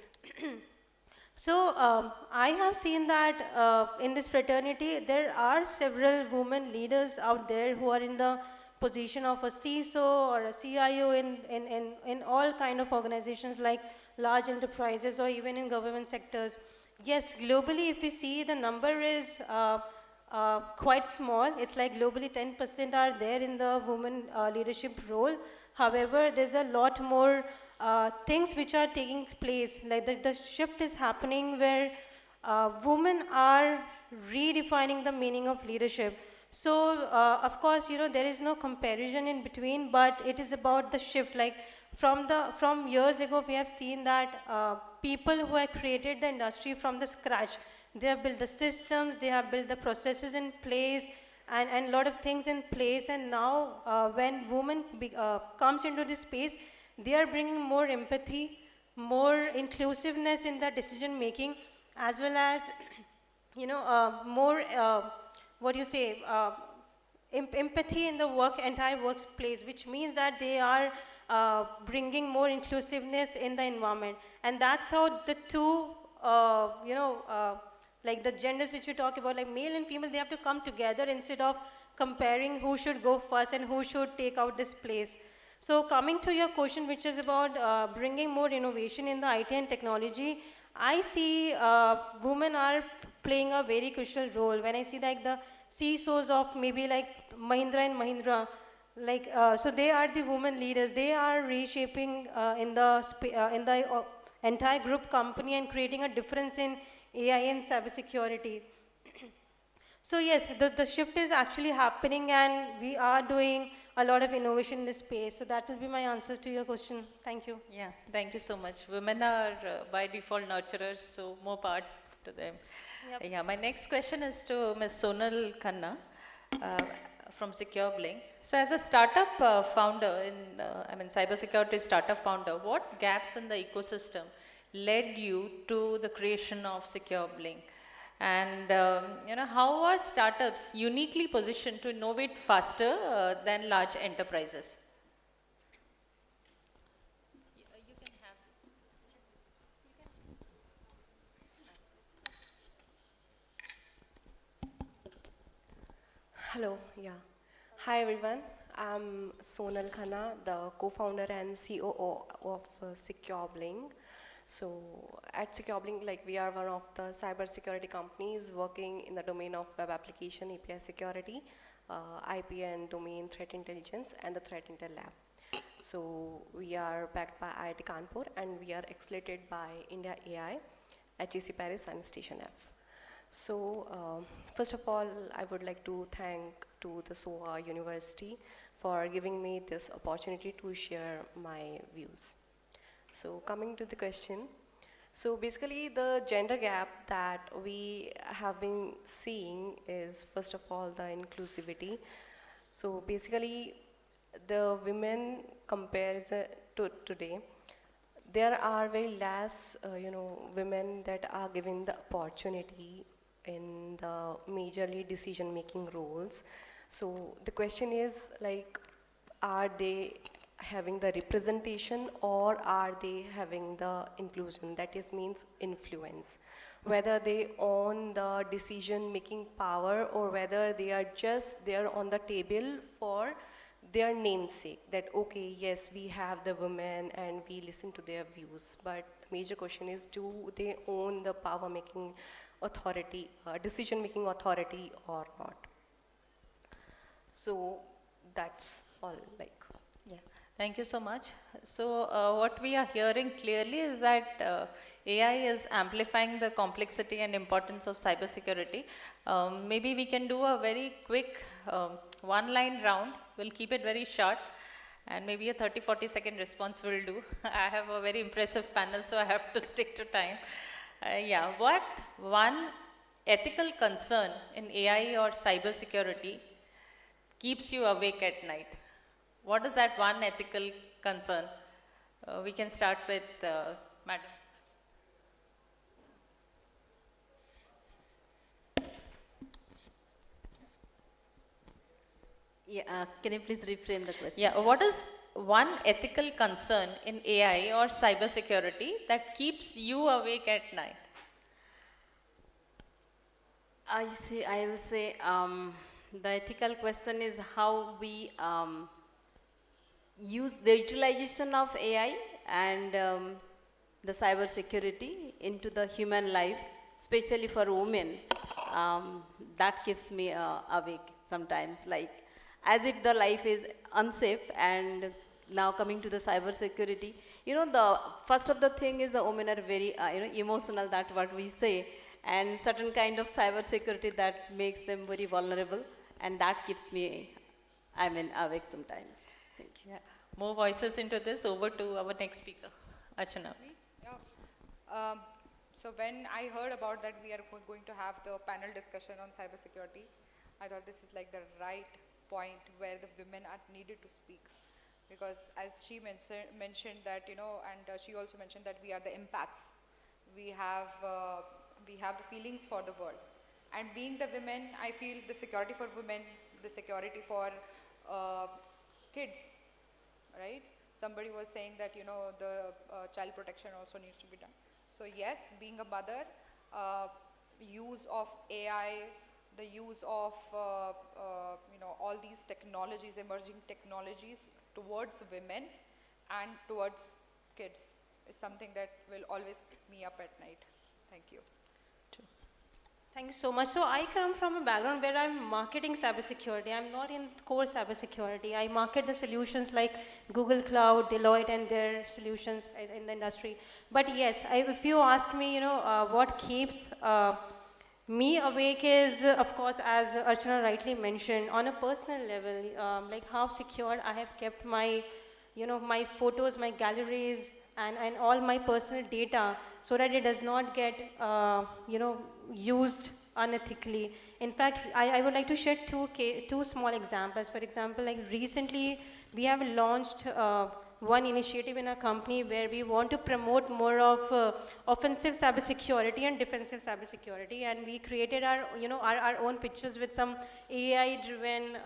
So I have seen that in this fraternity, there are several women leaders out there who are in the position of a CISO or a CIO in all kind of organizations like large enterprises or even in government sectors. Yes, globally, if we see, the number is quite small. It's like globally 10% are there in the women leadership role. However, there's a lot more things which are taking place, like the shift is happening where women are redefining the meaning of leadership. So, of course, there is no comparison in between, but it is about the shift. Like from years ago, we have seen that people who have created the industry from the scratch, they have built the systems, they have built the processes in place, and a lot of things in place. And now, when women comes into this space, they are bringing more empathy, more inclusiveness in the decision making, as well as, more, empathy in the entire workplace, which means that they are bringing more inclusiveness in the environment. And that's how the two, like the genders which we talk about, like male and female, they have to come together instead of comparing who should go first and who should take out this place. So coming to your question, which is about bringing more innovation in the IT and technology, I see women are playing a very crucial role. When I see like the CISOs of maybe like Mahindra and Mahindra, like so they are the women leaders. They are reshaping in the entire group company and creating a difference in AI and cybersecurity. So yes, the shift is actually happening, and we are doing a lot of innovation in this space. So that will be my answer to your question. Thank you. Yeah, thank you so much. Women are by default nurturers, so more power to them. Yep. Yeah, my next question is to Ms. Sonal Khanna from Secure Blink. So as a startup founder, cybersecurity startup founder, what gaps in the ecosystem led you to the creation of Secure Blink? And how are startups uniquely positioned to innovate faster than large enterprises? You can have this. Hello, yeah. Hi everyone, I'm Sonal Khanna, the co-founder and COO of Secure Blink. So at Secure Blink, like we are one of the cybersecurity companies working in the domain of web application, API security, IP and domain threat intelligence, and the threat intel lab. So we are backed by IIT Kanpur, and we are accelerated by India AI, HEC Paris, and Station F. So, first of all, I would like to thank to the SOA University for giving me this opportunity to share my views. So, coming to the question, so basically the gender gap that we have been seeing is first of all the inclusivity. So basically the women comparison to today, there are very less women that are given the opportunity in the majorly decision making roles. So the question is like, are they having the representation or are they having the inclusion, that is means influence, whether they own the decision making power or whether they are just there on the table for their namesake, that okay, yes, we have the women and we listen to their views, but the major question is, do they own the power making authority, decision making authority or not? So that's all, like. Yeah, thank you so much. So what we are hearing clearly is that AI is amplifying the complexity and importance of cybersecurity. Maybe we can do a very quick one-line round. We'll keep it very short, and maybe a 30-40 second response will do. I have a very impressive panel, so I have to stick to time. Yeah, what one ethical concern in AI or cybersecurity keeps you awake at night? What is that one ethical concern? We can start with Madam. Yeah, can you please reframe the question? Yeah, what is one ethical concern in AI or cybersecurity that keeps you awake at night? I will say the ethical question is how we use the utilization of AI and the cyber security into the human life, especially for women. That keeps me awake sometimes, like as if the life is unsafe. And now coming to the cyber security, the first of the thing is the women are very emotional, that's what we say, and certain kind of cyber security that makes them very vulnerable, and that keeps me awake sometimes. Thank you. Yeah. More voices into this. Over to our next speaker, Archana. Yeah. So when I heard about that we are going to have the panel discussion on cybersecurity, I thought this is like the right point where the women are needed to speak. Because as she mentioned that, and she also mentioned that we are the empaths. We have the feelings for the world. And being the women, I feel the security for women, the security for kids, right? Somebody was saying that, the child protection also needs to be done. So yes, being a mother, use of AI, the use of, all these technologies, emerging technologies towards women and towards kids is something that will always keep me up at night. Thank you. Thank you so much. So I come from a background where I'm marketing cybersecurity. I'm not in core cybersecurity. I market the solutions like Google Cloud, Deloitte, and their solutions in the industry. But yes, if you ask me, what keeps me awake is, of course, as Archana rightly mentioned, on a personal level, like how secure I have kept my, my photos, my galleries, and all my personal data, so that it does not get, used unethically. In fact, I would like to share two small examples. For example, like recently, we have launched one initiative in our company where we want to promote more of offensive cybersecurity and defensive cybersecurity, and we created our, our own pictures with some AI-driven,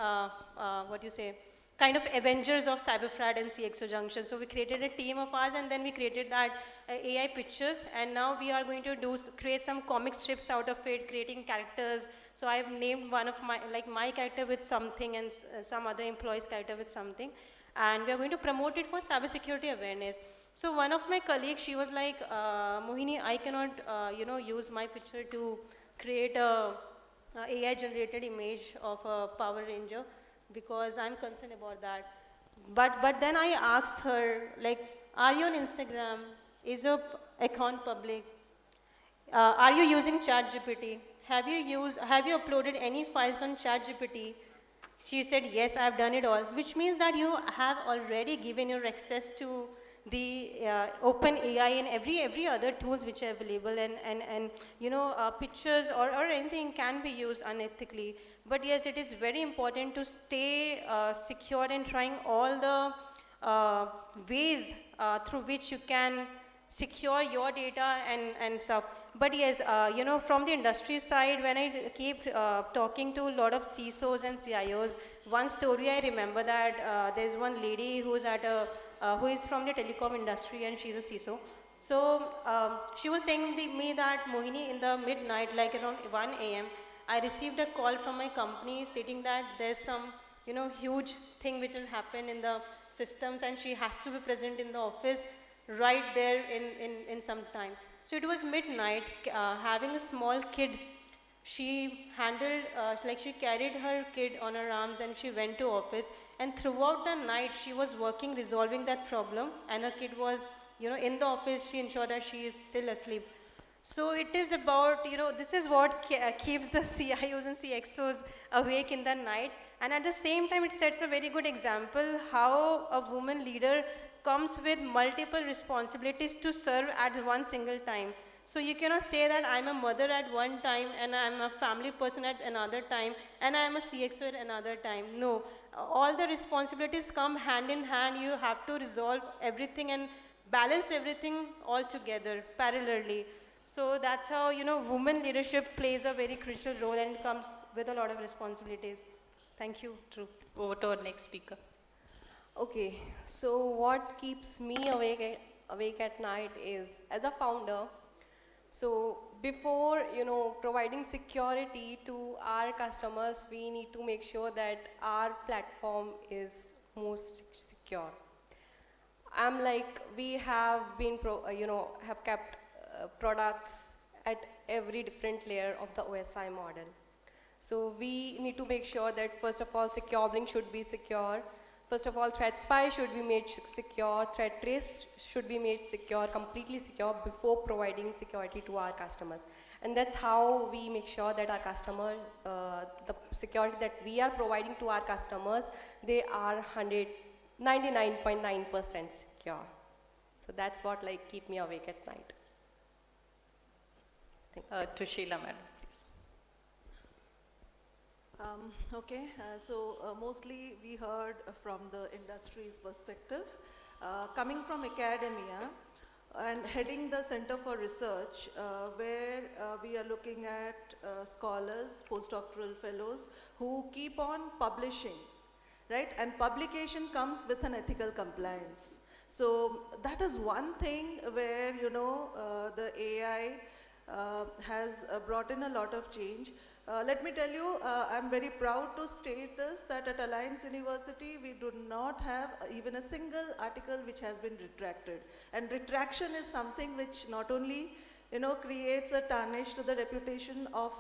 kind of Avengers of cyber fraud and CXO junction. So we created a team of ours, and then we created that AI pictures, and now we are going to create some comic strips out of it, creating characters. So I've named one of my character with something, and some other employee's character with something, and we are going to promote it for cybersecurity awareness. So one of my colleagues, she was like, Mohini, I cannot, use my picture to create a AI-generated image of a Power Ranger, because I'm concerned about that. But then I asked her, like, are you on Instagram? Is your account public? Are you using ChatGPT? have you uploaded any files on ChatGPT? She said, yes, I've done it all, which means that you have already given your access to the open AI and every other tools which are available, and pictures or anything can be used unethically. But yes, it is very important to stay secure and trying all the ways through which you can secure your data and stuff. But yes, from the industry side, when I keep talking to a lot of CISOs and CIOs, one story I remember that there's one lady who is from the telecom industry, and she's a CISO. So she was saying to me that, Mohini, in the midnight, like around 1 a.m., I received a call from my company stating that there's some, huge thing which has happened in the systems, and she has to be present in the office right there in some time. So it was midnight, having a small kid. She handled, she carried her kid on her arms and she went to office. And throughout the night, she was working, resolving that problem. And her kid was, in the office, she ensured that she is still asleep. So it is about, this is what keeps the CIOs and CXOs awake in the night. And at the same time, it sets a very good example how a woman leader comes with multiple responsibilities to serve at one single time. So you cannot say that I'm a mother at one time and I'm a family person at another time and I'm a CXO at another time. No, all the responsibilities come hand in hand. You have to resolve everything and balance everything all together parallelly. So that's how, women leadership plays a very crucial role and comes with a lot of responsibilities. Thank you. True. Over to our next speaker. Okay, so what keeps me awake at night is, as a founder, so before providing security to our customers, we need to make sure that our platform is most secure. We have been have kept products at every different layer of the OSI model. So we need to make sure that, first of all, SecureBlink should be secure. First of all, ThreatSpy should be made secure, ThreatTrace should be made secure, completely secure, before providing security to our customers. And that's how we make sure that our customers, the security that we are providing to our customers, they are 99.9% secure. So that's what keep me awake at night. To Sheila, madam, please. Mostly we heard from the industry's perspective. Coming from academia and heading the Center for Research, where we are looking at scholars, postdoctoral fellows who keep on publishing, right? And publication comes with an ethical compliance. So that is one thing where, the AI has brought in a lot of change. Let me tell you, I'm very proud to state this, that at Alliance University, we do not have even a single article which has been retracted. And retraction is something which not only, creates a tarnish to the reputation of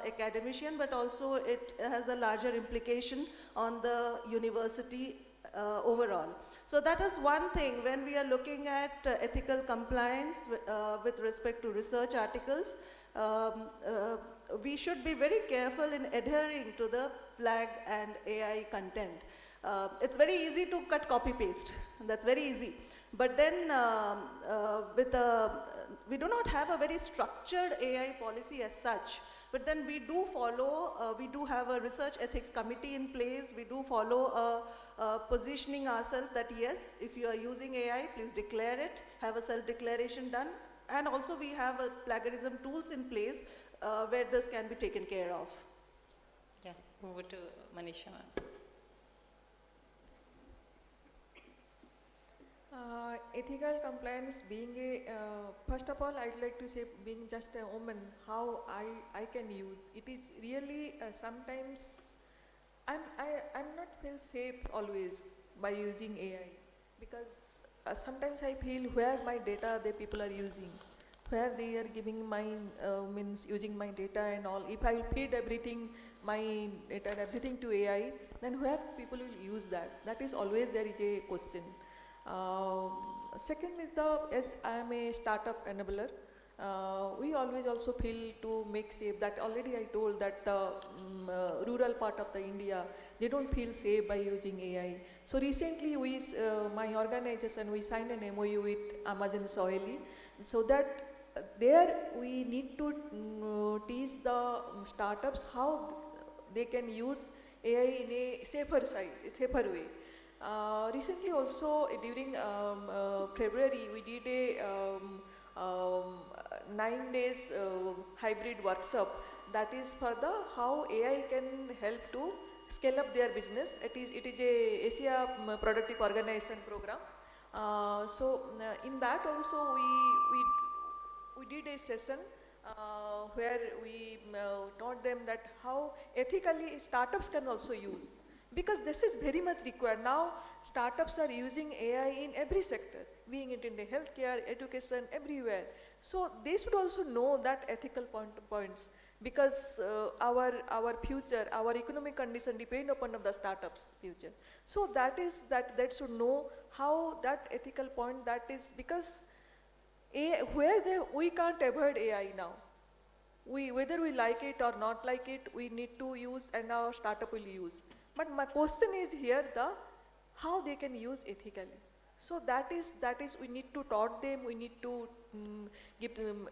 academician, but also it has a larger implication on the university overall. So that is one thing when we are looking at ethical compliance with respect to research articles. We should be very careful in adhering to the flag and AI content. It's very easy to cut copy-paste. That's very easy. But then we do not have a very structured AI policy as such. But then we do follow, we do have a research ethics committee in place. We do follow positioning ourselves that yes, if you are using AI, please declare it, have a self-declaration done. And also we have a plagiarism tools in place where this can be taken care of. Yeah, over to Manisha. Ethical compliance being first of all, I'd like to say, being just a woman, how I can use. It is really sometimes, I'm not feel safe always by using AI, because sometimes I feel where my data the people are using, where they are giving my, using my data and all. If I feed everything, my data and everything to AI, then where people will use that? That is always there is a question. Second is as I am a startup enabler, we always also feel to make safe. That already I told that the rural part of the India, they don't feel safe by using AI. So recently we, my organization, we signed an MOU with Amazon Soily, so that there we need to teach the startups how they can use AI in a safer way. Recently also during February we did a 9 days hybrid workshop that is for the how AI can help to scale up their business. It is a Asia Productive Organization program. In that also we did a session where we taught them that how ethically startups can also use, because this is very much required. Now startups are using AI in every sector, being it in the healthcare, education, everywhere. So they should also know that ethical points, because our future, our economic condition depend upon of the startups' future. So that should know how that ethical point, that is because we can't avoid AI now. Whether we like it or not like it, we need to use, and our startup will use. But my question is here how they can use ethically. So that is we need to taught them. We need to give them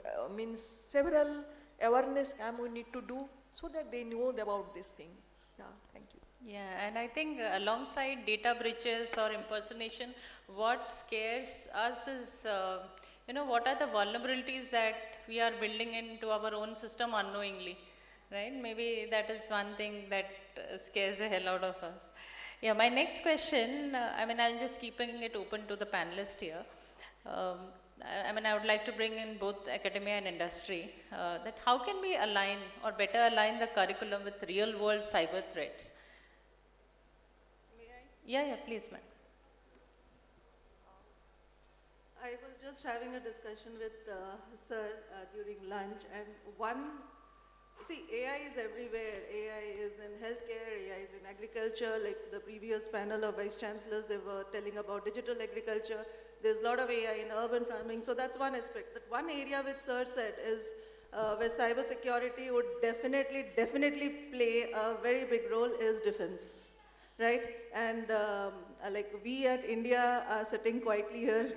several awareness camp we need to do so that they know about this thing. Yeah, thank you. Yeah, and I think alongside data breaches or impersonation, what scares us is, what are the vulnerabilities that we are building into our own system unknowingly, right? Maybe that is one thing that scares the hell out of us. Yeah, my next question, I'm just keeping it open to the panelists here. I would like to bring in both academia and industry, that how can we align or better align the curriculum with real world cyber threats? May I? Yeah, please, ma'am. I was just having a discussion with sir during lunch, and AI is everywhere. AI is in healthcare, AI is in agriculture. Like the previous panel of vice chancellors, they were telling about digital agriculture. There's a lot of AI in urban farming. So that's one aspect. That one area which sir said is where cybersecurity would definitely play a very big role is defense. Right? And like we at India are sitting quietly here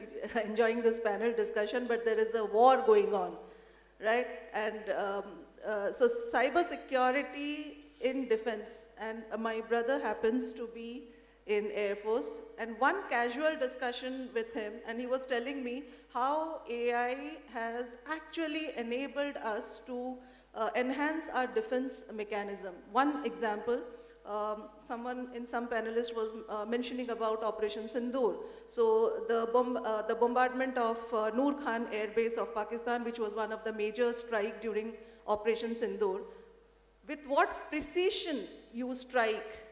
enjoying this panel discussion, but there is a war going on, right? And so cybersecurity in defense, and my brother happens to be in Air Force, and one casual discussion with him, and he was telling me how AI has actually enabled us to enhance our defense mechanism. One example, some panelist was mentioning about Operation Sindoor. So the bombardment of Noor Khan Air Base of Pakistan, which was one of the major strike during Operation Sindoor. With what precision you strike,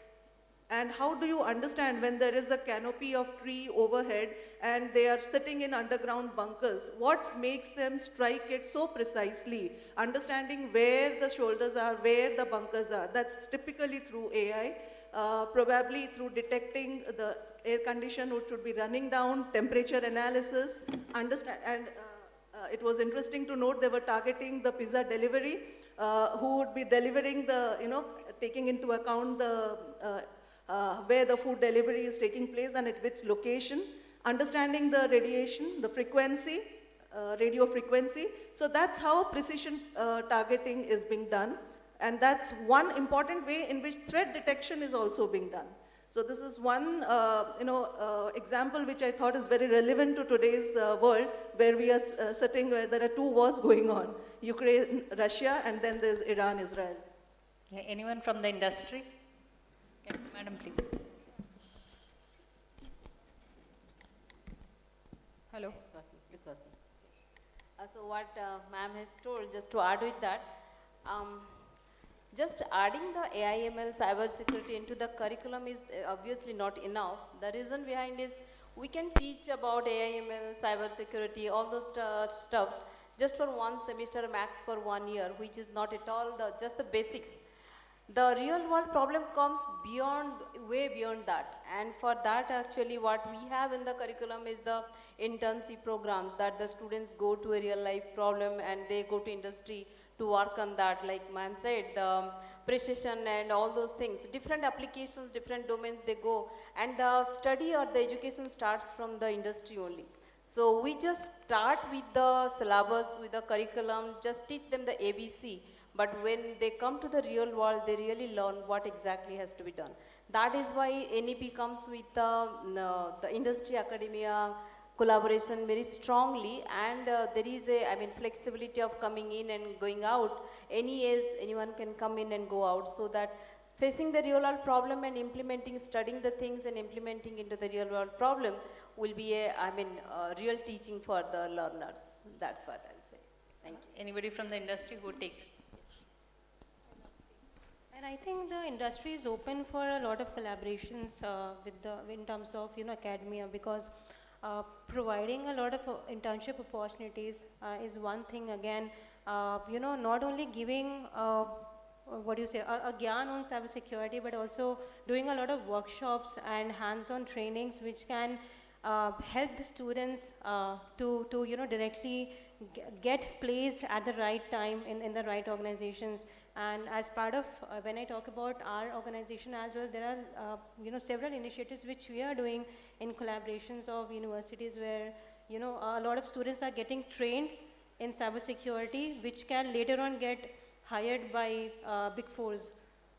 and how do you understand when there is a canopy of tree overhead and they are sitting in underground bunkers? What makes them strike it so precisely? Understanding where the shoulders are, where the bunkers are. That's typically through AI, probably through detecting the air condition which would be running down, temperature analysis, it was interesting to note they were targeting the pizza delivery, who would be delivering the, taking into account the where the food delivery is taking place and at which location, understanding the radiation, the frequency, radio frequency. So that's how precision targeting is being done. And that's one important way in which threat detection is also being done. So this is one example which I thought is very relevant to today's world, where we are sitting where there are two wars going on, Ukraine, Russia, and then there's Iran, Israel. Yeah, anyone from the industry? Yeah, madam, please. Hello. Yes, so what ma'am has told, just to add with that, just adding the AI/ML cybersecurity into the curriculum is obviously not enough. The reason behind is we can teach about AI/ML, cybersecurity, all those stuffs just for one semester, max for 1 year, which is not at all just the basics. The real world problem comes beyond, way beyond that. And for that actually what we have in the curriculum is the internship programs that the students go to a real life problem and they go to industry to work on that. Like ma'am said, the precision and all those things, different applications, different domains they go, and the study or the education starts from the industry only. So we just start with the syllabus, with the curriculum, just teach them the ABC. But when they come to the real world, they really learn what exactly has to be done. That is why NEP comes with the industry academia collaboration very strongly, and there is a, flexibility of coming in and going out. Any age, anyone can come in and go out, so that facing the real world problem and implementing, studying the things and implementing into the real world problem will be a, real teaching for the learners. That's what I'll say. Thank you. Anybody from the industry who would take this? And I think the industry is open for a lot of collaborations in terms of academia, because providing a lot of internship opportunities is one thing. Again, not only giving a gyan on cybersecurity, but also doing a lot of workshops and hands-on trainings which can help the students to directly get placed at the right time in the right organizations. And as part of, when I talk about our organization as well, there are several initiatives which we are doing in collaborations of universities where a lot of students are getting trained in cybersecurity, which can later on get hired by Big Fours.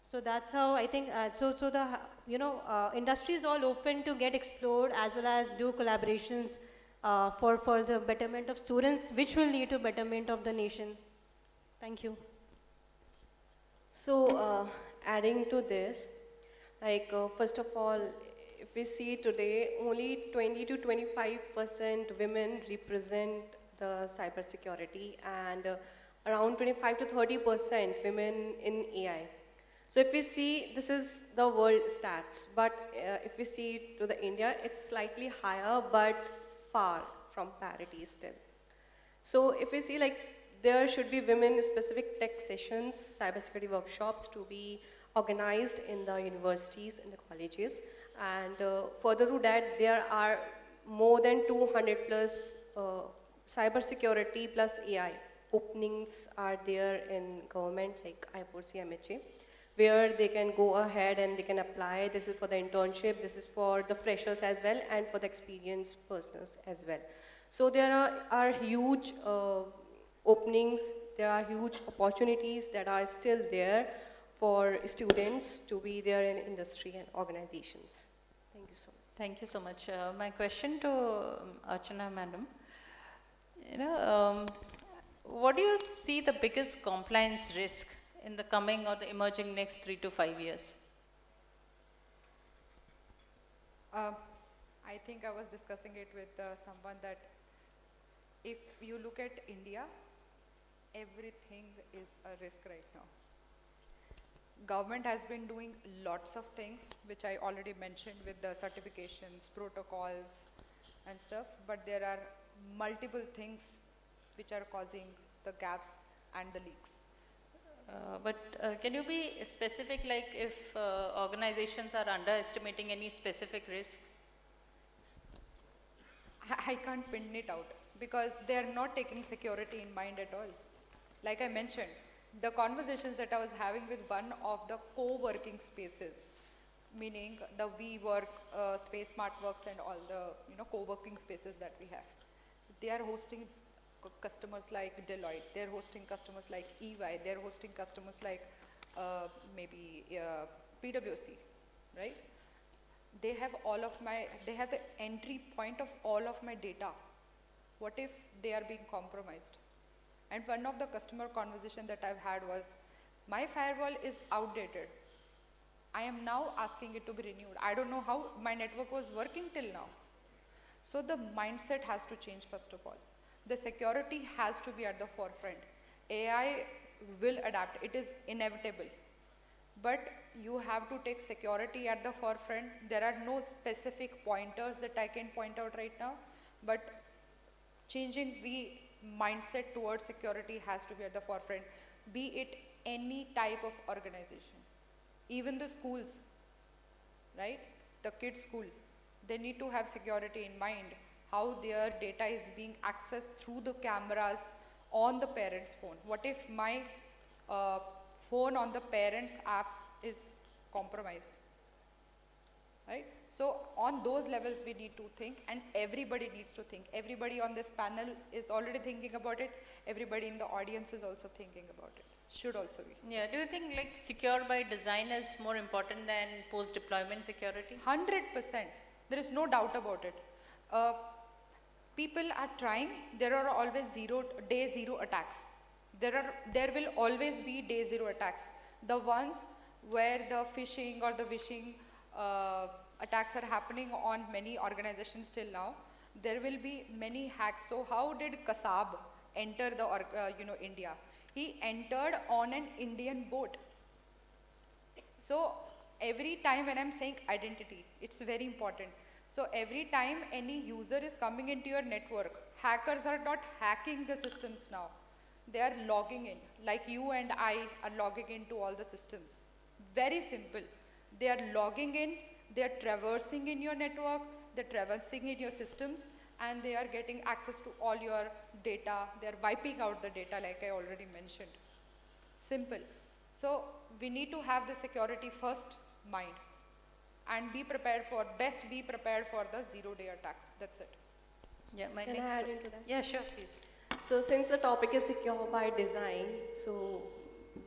So that's how I think, the industry is all open to get explored as well as do collaborations for the betterment of students, which will lead to betterment of the nation. Thank you. So, adding to this, like first of all, if we see today, only 20 to 25% women represent the cybersecurity, and around 25 to 30% women in AI. So if we see, this is the world stats, but if we see to the India, it's slightly higher, but far from parity still. So if we see, like, there should be women-specific tech sessions, cybersecurity workshops to be organized in the universities and the colleges. And further to that, there are more than 200 plus cybersecurity plus AI openings are there in government, like I4C MHA, where they can go ahead and they can apply. This is for the internship, this is for the freshers as well, and for the experienced persons as well. So there are huge openings, there are huge opportunities that are still there for students to be there in industry and organizations. Thank you so much. Thank you so much. My question to Archana madam, what do you see the biggest compliance risk in the coming or the emerging next 3 to 5 years? I think I was discussing it with someone that if you look at India, everything is a risk right now. Government has been doing lots of things, which I already mentioned with the certifications, protocols and stuff, but there are multiple things which are causing the gaps and the leaks. But can you be specific, like if organizations are underestimating any specific risks? I can't pin it out because they are not taking security in mind at all. Like I mentioned, the conversations that I was having with one of the co-working spaces, meaning the WeWork, Space SmartWorks and all the co-working spaces that we have, they are hosting customers like Deloitte, they're hosting customers like EY, they're hosting customers like maybe PwC, right? They have they have the entry point of all of my data. What if they are being compromised? And one of the customer conversation that I've had was, my firewall is outdated. I am now asking it to be renewed. I don't know how my network was working till now. So the mindset has to change first of all. The security has to be at the forefront. AI will adapt, it is inevitable. But you have to take security at the forefront. There are no specific pointers that I can point out right now, but changing the mindset towards security has to be at the forefront, be it any type of organization. Even the schools, right? The kids' school, they need to have security in mind, how their data is being accessed through the cameras on the parent's phone. What if my phone on the parent's app is compromised, right? So on those levels we need to think, and everybody needs to think. Everybody on this panel is already thinking about it. Everybody in the audience is also thinking about it. Should also be. Yeah, do you think like secure by design is more important than post-deployment security? 100%. There is no doubt about it. People are trying. There are always day zero attacks. There will always be day zero attacks. The ones where the phishing or the wishing attacks are happening on many organizations till now, there will be many hacks. So how did Kasab enter the India? He entered on an Indian boat. So every time when I'm saying identity, it's very important. So every time any user is coming into your network, hackers are not hacking the systems now. They are logging in, like you and I are logging into all the systems. Very simple. They are logging in, they are traversing in your network, they're traversing in your systems, and they are getting access to all your data. They're wiping out the data like I already mentioned. Simple. So we need to have the security first mind and be prepared for the zero-day attacks. That's it. Yeah, my Can next I add into that? Yeah, sure, please. So since the topic is secure by design, so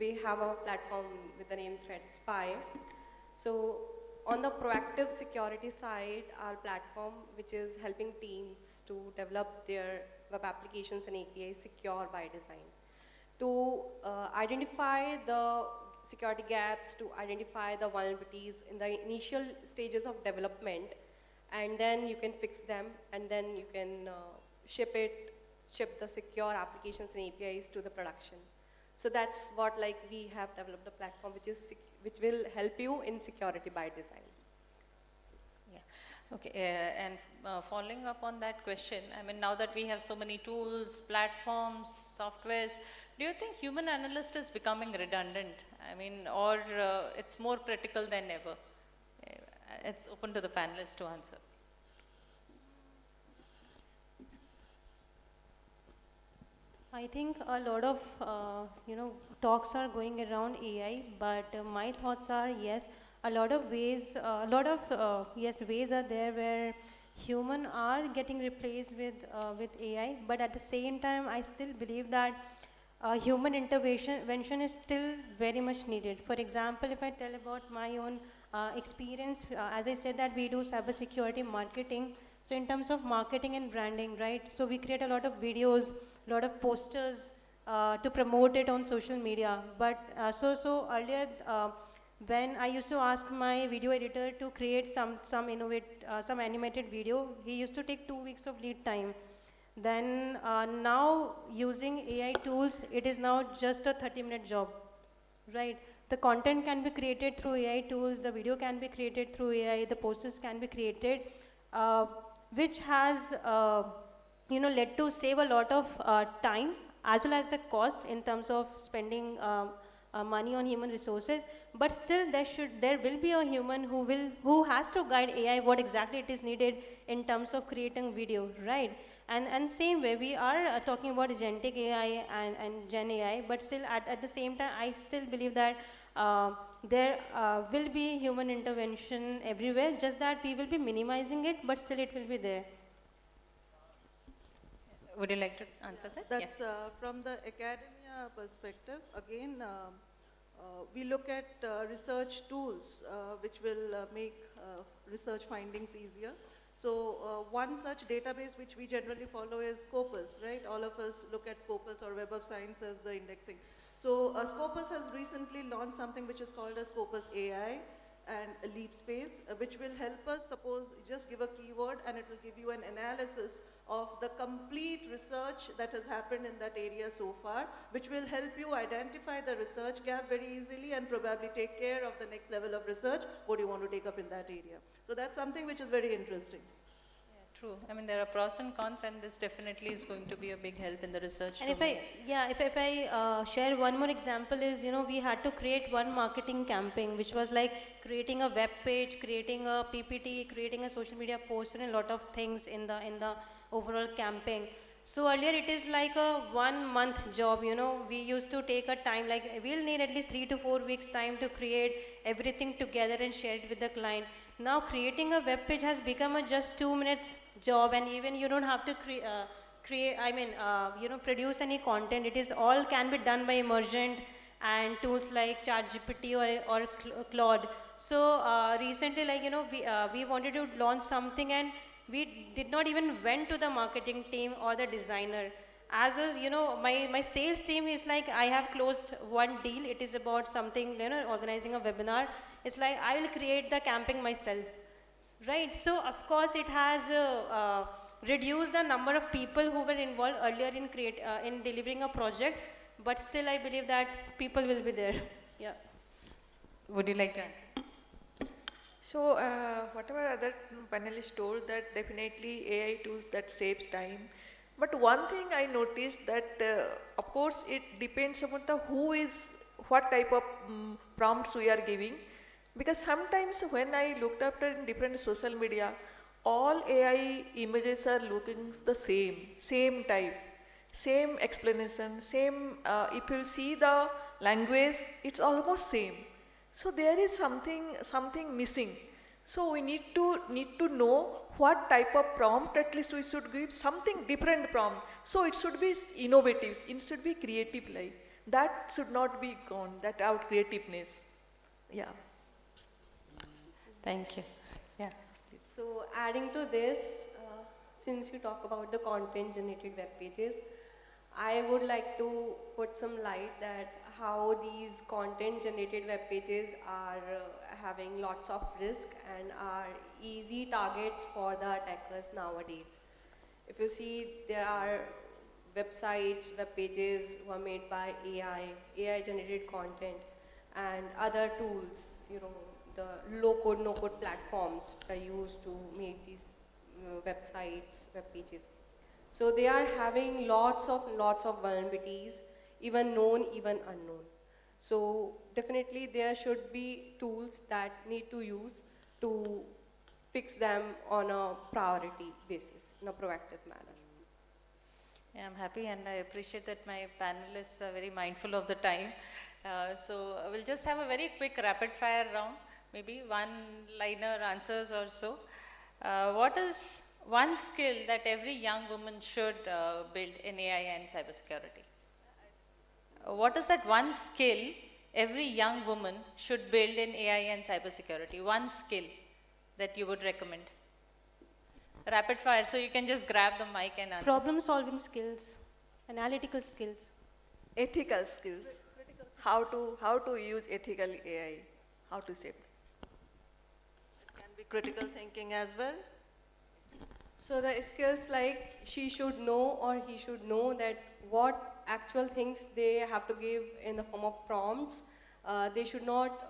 we have a platform with the name ThreatSpy. So on the proactive security side, our platform, which is helping teams to develop their web applications and APIs secure by design, to identify the security gaps, to identify the vulnerabilities in the initial stages of development, and then you can fix them, and then you can ship the secure applications and APIs to the production. So that's what we have developed a platform which will help you in security by design. Yeah. Okay. And following up on that question, I mean, now that we have so many tools, platforms, softwares, do you think human analyst is becoming redundant? I mean, or it's more critical than ever? It's open to the panelists to answer. I think a lot of talks are going around AI, but my thoughts are yes, a lot of ways are there where human are getting replaced with AI, but at the same time I still believe that human intervention is still very much needed. For example, if I tell about my own experience, as I said that we do cybersecurity marketing. So in terms of marketing and branding, right? So we create a lot of videos, a lot of posters to promote it on social media. But so earlier, when I used to ask my video editor to create some animated video, he used to take 2 weeks of lead time. Then now using AI tools, it is now just a 30-minute job, right? The content can be created through AI tools, the video can be created through AI, the posters can be created, which has led to save a lot of time as well as the cost in terms of spending money on human resources. But still there will be a human who has to guide AI what exactly it is needed in terms of creating video, right? And same way, we are talking about agentic AI and Gen AI, but still at the same time, I still believe that there will be human intervention everywhere, just that we will be minimizing it, but still it will be there. Would you like to answer that? That's yes. From the academia perspective. Again, we look at research tools which will make research findings easier. So one such database which we generally follow is Scopus, right? All of us look at Scopus or Web of Science as the indexing. So Scopus has recently launched something which is called a Scopus AI and a Leap Space, which will help us, suppose, just give a keyword and it will give you an analysis of the complete research that has happened in that area so far, which will help you identify the research gap very easily and probably take care of the next level of research, what you want to take up in that area. So that's something which is very interesting. Yeah, True. I mean, there are pros and cons, and this definitely is going to be a big help in the research And domain. if I share one more example is, we had to create one marketing campaign, which was like creating a web page, creating a PPT, creating a social media post, and a lot of things in the overall campaign. So earlier it is like a 1 month job, we used to take a time, like we'll need at least 3 to 4 weeks time to create everything together and share it with the client. Now creating a web page has become a just 2 minutes job, and even you don't have to produce any content. It is all can be done by Emergent and tools like ChatGPT or Claude. So recently, we wanted to launch something, and we did not even went to the marketing team or the designer. As is, my sales team is like, I have closed one deal. It is about something, organizing a webinar. It's like, I will create the campaign myself, right? So of course it has reduced the number of people who were involved earlier in delivering a project, but still I believe that people will be there. Yeah. Would you like to answer? So whatever other panelists told, that definitely AI tools that saves time. But one thing I noticed that of course it depends upon what type of prompts we are giving. Because sometimes when I looked after in different social media, all AI images are looking the same type, same explanation, same, if you see the language, it's almost same. So there is something missing. So we need to know what type of prompt at least we should give, something different prompt. So it should be innovative, it should be creative like. That should not be gone, that our creativeness. Yeah. Thank you. Yeah. Please. So adding to this, since you talk about the content generated web pages, I would like to put some light that how these content generated web pages are having lots of risk and are easy targets for the attackers nowadays. If you see, there are websites, web pages were made by AI generated content and other tools, the low-code, no-code platforms which are used to make these websites, web pages. So they are having lots of vulnerabilities, even known, even unknown. So definitely there should be tools that need to use to fix them on a priority basis, in a proactive manner. Yeah, I'm happy, and I appreciate that my panelists are very mindful of the time. So we'll just have a very quick rapid fire round, maybe one-liner answers or so. What is one skill that every young woman should build in AI and cybersecurity? What is that one skill every young woman should build in AI and cybersecurity? One skill that you would recommend? Rapid fire, so you can just grab the mic and answer. Problem solving skills, analytical skills. Ethical skills. How to use ethical AI, how to save them. It can be critical thinking as well. So the skills like she should know or he should know that what actual things they have to give in the form of prompts. They should not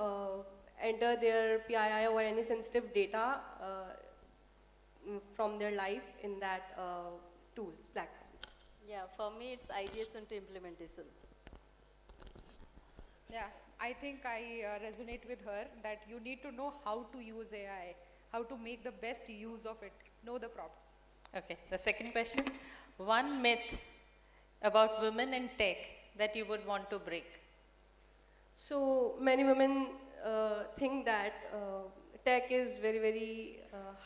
enter their PII or any sensitive data from their life in that tools, platforms. Yeah, for me it's ideation to implementation. Yeah, I think I resonate with her that you need to know how to use AI, how to make the best use of it, know the prompts. Okay, the second question, one myth about women in tech that you would want to break. So many women think that tech is very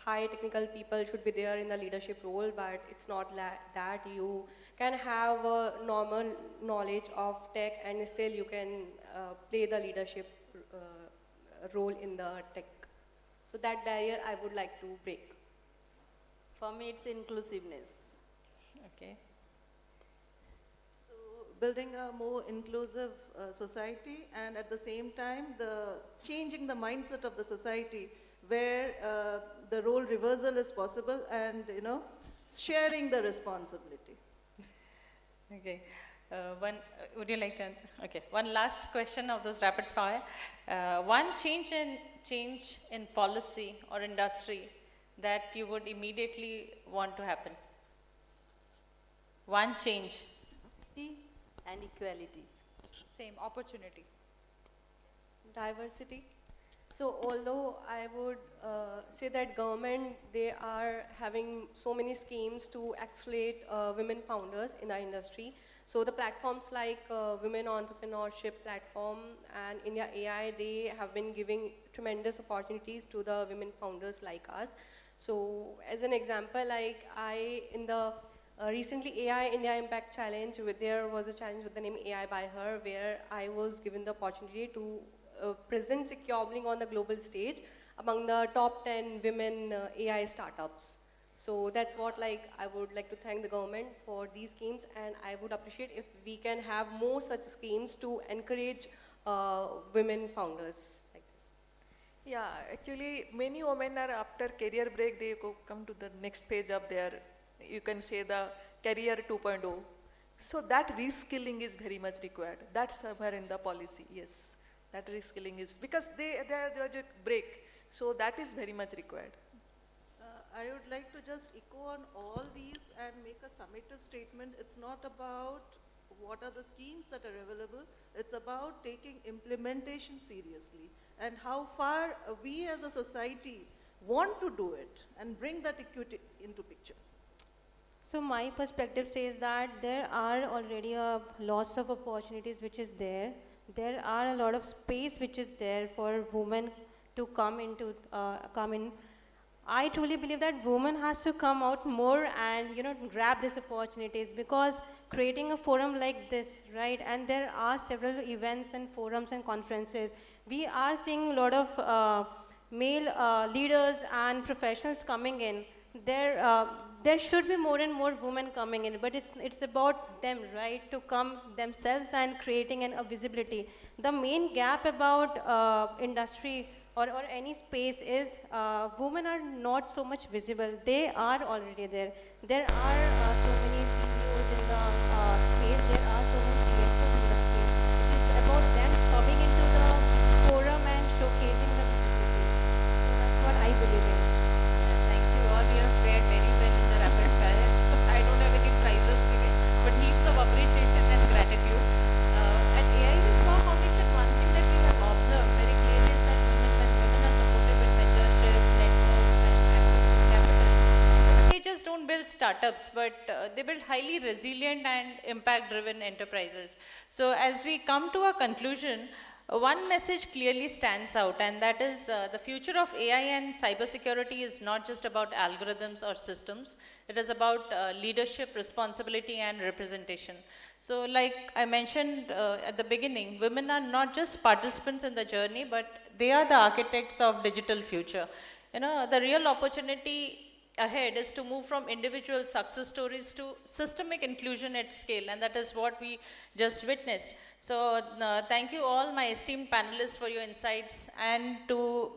high technical people should be there in the leadership role, but it's not that. You can have a normal knowledge of tech and still you can play the leadership role in the tech. So that barrier I would like to break. For me it's inclusiveness. Okay. So building a more inclusive society, and at the same time changing the mindset of the society where the role reversal is possible and sharing the responsibility. Okay. Would you like to answer? Okay. One last question of this rapid fire. One change in policy or industry that you would immediately want to happen? One change. And equality. Same, opportunity. Diversity. So although I would say that government, they are having so many schemes to accelerate women founders in our industry. So the platforms like Women Entrepreneurship Platform and India AI, they have been giving tremendous opportunities to the women founders like us. So as an example, like in the recently AI India Impact Challenge, there was a challenge with the name AI by Her, where I was given the opportunity to present Secureblink on the global stage among the top 10 women AI startups. So that's what I would like to thank the government for these schemes, and I would appreciate if we can have more such schemes to encourage women founders like this. Yeah, actually many women are after career break, they come to the next page of their, you can say the career 2.0. So that reskilling is very much required. That's somewhere in the policy, yes. That reskilling is, because they are a break. So that is very much required. I would like to just echo on all these and make a summative statement. It's not about what are the schemes that are available. It's about taking implementation seriously and how far we as a society want to do it and bring that equity into picture. So my perspective says that there are already a lots of opportunities which is there. There are a lot of space which is there for women to come in. I truly believe that women has to come out more and grab these opportunities, because creating a forum like this, right? And there are several events and forums and conferences. We are seeing a lot of male leaders and professionals coming in. There should be more and more women coming in, but it's about them, right, to come themselves and creating a visibility. The main gap about industry or any space is women are not so much visible. They are already there. There are so many CEOs in the space. There are so many CFOs in the space. It is about them coming into the forum and showcasing the visibility. So that's what I believe in. Thank you all. You have fared very well in the rapid fire. I don't have any prizes today, but heaps of appreciation and gratitude. At AIC-SOA Foundation, one thing that we have observed very clearly is that when women are supported with mentorship, networks, and access to capital, they just don't build startups, but they build highly resilient and impact-driven enterprises. So as we come to a conclusion, one message clearly stands out, and that is the future of AI and cybersecurity is not just about algorithms or systems. It is about leadership, responsibility, and representation. So like I mentioned at the beginning, women are not just participants in the journey, but they are the architects of digital future. The real opportunity ahead is to move from individual success stories to systemic inclusion at scale, and that is what we just witnessed. So thank you all my esteemed panelists for your insights, and to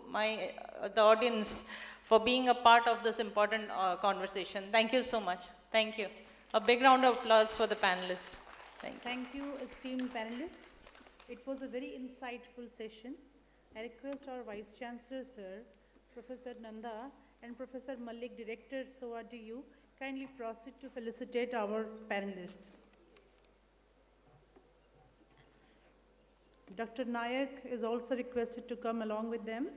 the audience for being a part of this important conversation. Thank you so much. Thank you. A big round of applause for the panelists. Thank you, esteemed panelists. It was a very insightful session. I request our Vice Chancellor, Sir, Professor Nanda, and Professor Malik, Director, SOA DU, kindly proceed to felicitate our panelists. Dr. Nayak is also requested to come along with them.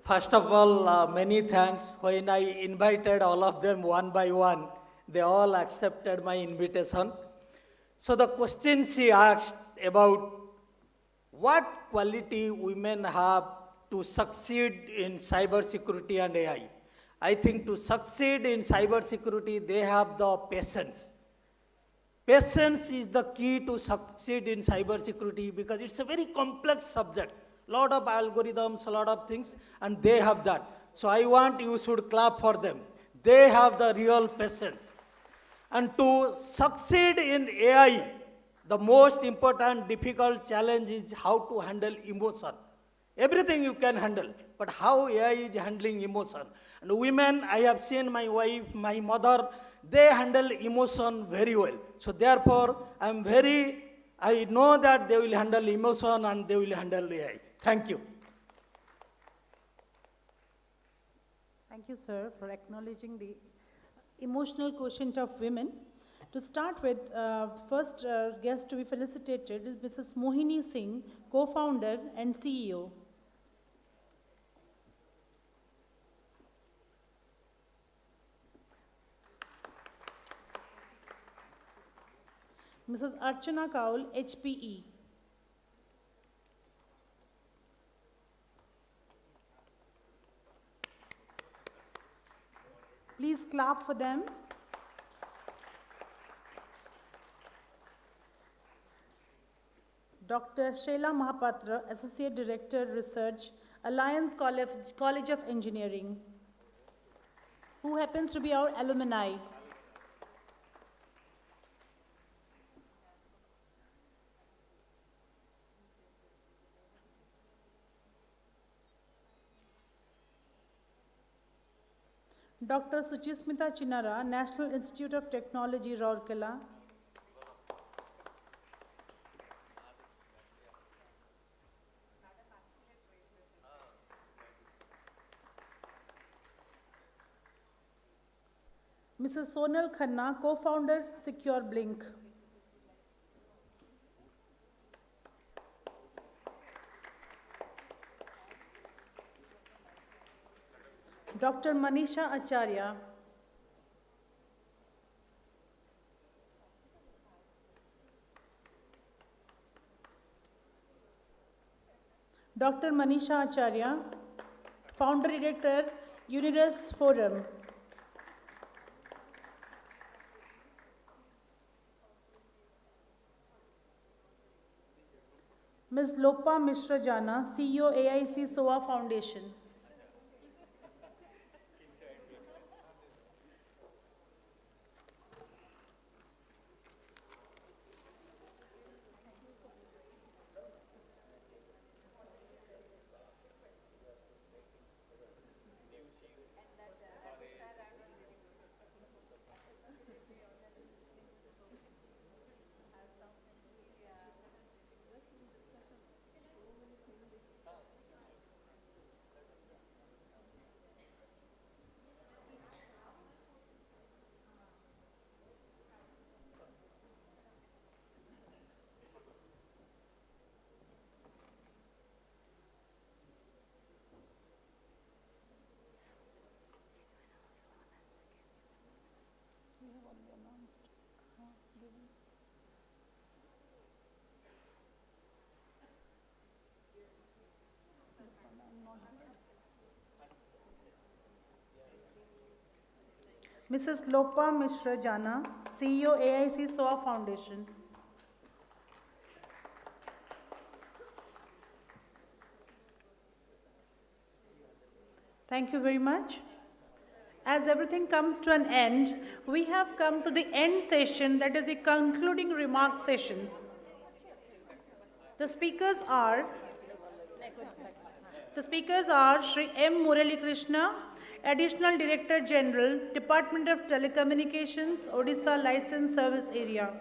First of all, many thanks. When I invited all of them one by one, they all accepted my invitation. So the question she asked about what quality women have to succeed in cybersecurity and AI. I think to succeed in cybersecurity, they have the patience. Patience is the key to succeed in cybersecurity, because it's a very complex subject. Lot of algorithms, a lot of things, and they have that. So I want you should clap for them. They have the real patience. And to succeed in AI, the most important difficult challenge is how to handle emotion. Everything you can handle, but how AI is handling emotion. And women, I have seen my wife, my mother, they handle emotion very well. So therefore, I know that they will handle emotion and they will handle AI. Thank you. Thank you, sir, for acknowledging the emotional quotient of women. To start with, first guest to be felicitated is Mrs. Mohini Singh, co-founder and CEO. Mrs. Archana Kaul, HPE. Please clap for them. Dr. Sheila Mahapatra, Associate Director, Research, Alliance College of Engineering, who happens to be our alumni. Dr. Suchismita Chinara, National Institute of Technology, Rourkela. Mrs. Sonal Khanna, co-founder, Secure Blink. Dr. Manisha Acharya. Dr. Manisha Acharya, Founder Director, Universe Forum. Ms. Lopa Mishra Jana, CEO, AIC-SOA Foundation. Mrs. Lopa Mishra Jana, CEO, AIC-SOA Foundation. Thank you very much. As everything comes to an end, we have come to the end session, that is the concluding remark sessions. The speakers are Shri M. Murali Krishna, Additional Director General, Department of Telecommunications, Odisha License Service Area.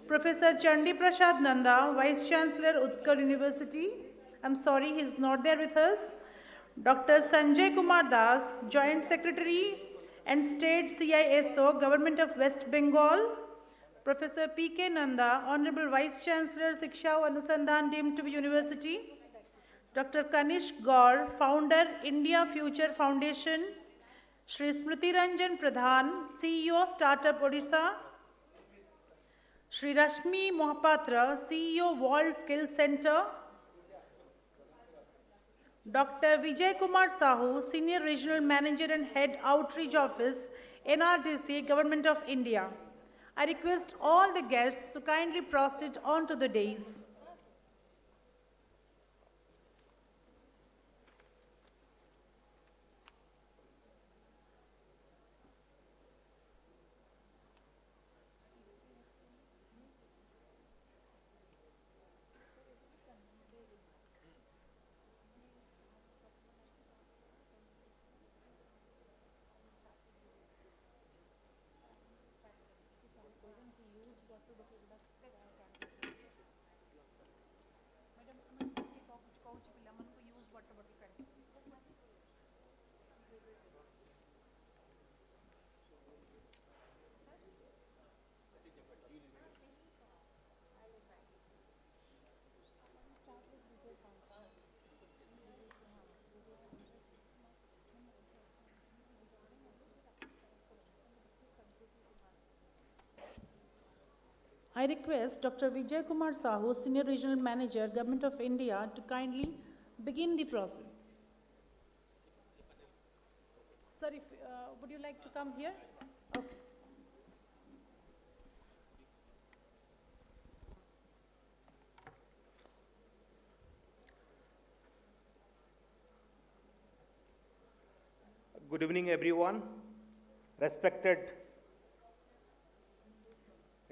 Professor Chandi Prasad Nanda, Vice Chancellor, Utkal University. I'm sorry, he's not there with us. Dr. Sanjay Kumar Das, Joint Secretary and State CISO, Government of West Bengal. Professor P.K. Nanda, Honorable Vice Chancellor, Siksha, Anusandhan, deemed to be University. Dr. Kanish Gaur, Founder, India Future Foundation. Shri Smriti Ranjan Pradhan, CEO, Startup Odisha. Shri Rashmi Mohapatra, CEO, World Skills Center. Dr. Vijay Kumar Sahu, Senior Regional Manager and Head Outreach Office, NRDC, Government of India. I request all the guests to kindly proceed on to the dais. I request Dr. Vijay Kumar Sahu, Senior Regional Manager, Government of India, to kindly begin the process. Sir, would you like to come here? Okay. Good evening, everyone. Respected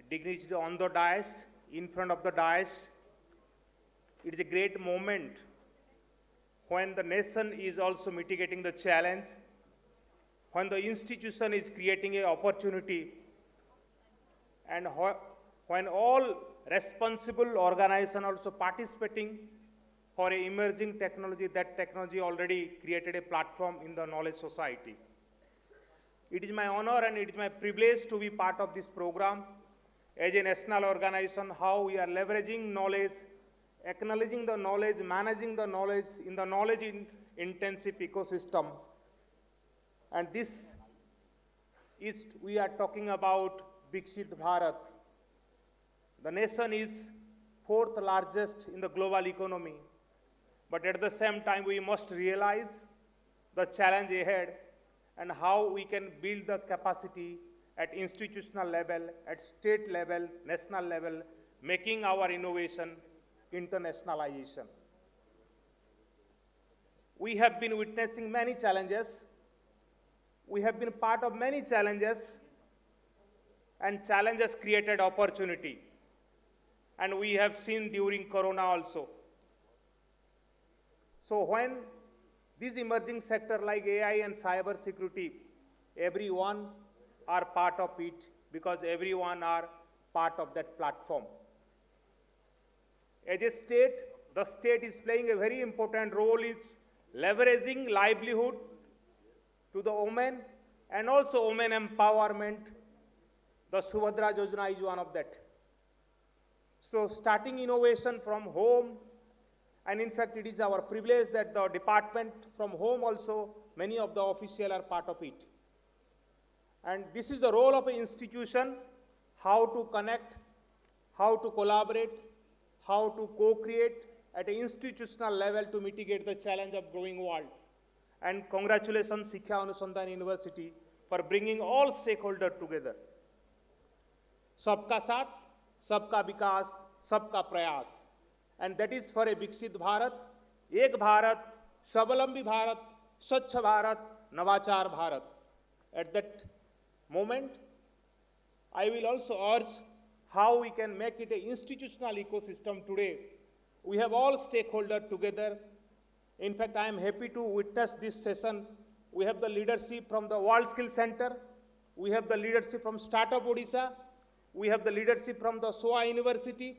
dignitaries on the dais, in front of the dais. It is a great moment when the nation is also mitigating the challenge, when the institution is creating an opportunity, and when all responsible organizations also participating for an emerging technology. That technology already created a platform in the knowledge society. It is my honor and it is my privilege to be part of this program as a national organization, how we are leveraging knowledge, acknowledging the knowledge, managing the knowledge in the knowledge-intensive ecosystem. And this is, we are talking about Viksit Bharat. The nation is fourth largest in the global economy. But at the same time, we must realize the challenge ahead and how we can build the capacity at institutional level, at state level, national level, making our innovation internationalization. We have been witnessing many challenges. We have been part of many challenges, and challenges created opportunity. And we have seen during Corona also. So when these emerging sectors like AI and cyber security, everyone are part of it because everyone are part of that platform. As a state, the state is playing a very important role in leveraging livelihood to the women and also women empowerment. The Subhadra Yojana is one of that. So starting innovation from home, and in fact it is our privilege that the department from home also, many of the officials are part of it. And this is the role of an institution, how to connect, how to collaborate, how to co-create at an institutional level to mitigate the challenge of growing world. And congratulations Siksha Anusandhan University for bringing all stakeholders together. Sabka Saath, Sabka Vikas, Sabka Prayas. And that is for a Viksit Bharat, Ek Bharat, Savalambi Bharat, Swachh Bharat, Navachar Bharat. At that moment, I will also urge how we can make it an institutional ecosystem today. We have all stakeholders together. In fact, I am happy to witness this session. We have the leadership from the World Skills Center. We have the leadership from Startup Odisha. We have the leadership from the SOA University.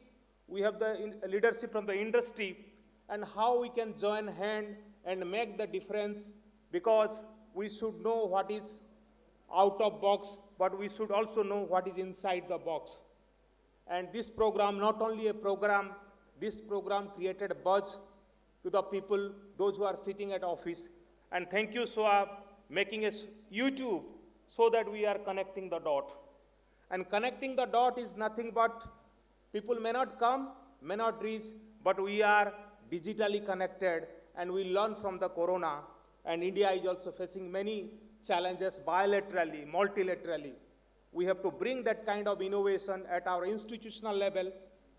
We have the leadership from the industry, and how we can join hand and make the difference, because we should know what is out of box, but we should also know what is inside the box. And this program, not only a program, this program created buzz to the people, those who are sitting at office. And thank you, SOA, making a YouTube so that we are connecting the dot. And connecting the dot is nothing but people may not come, may not reach, but we are digitally connected and we learn from the Corona. And India is also facing many challenges bilaterally, multilaterally. We have to bring that kind of innovation at our institutional level,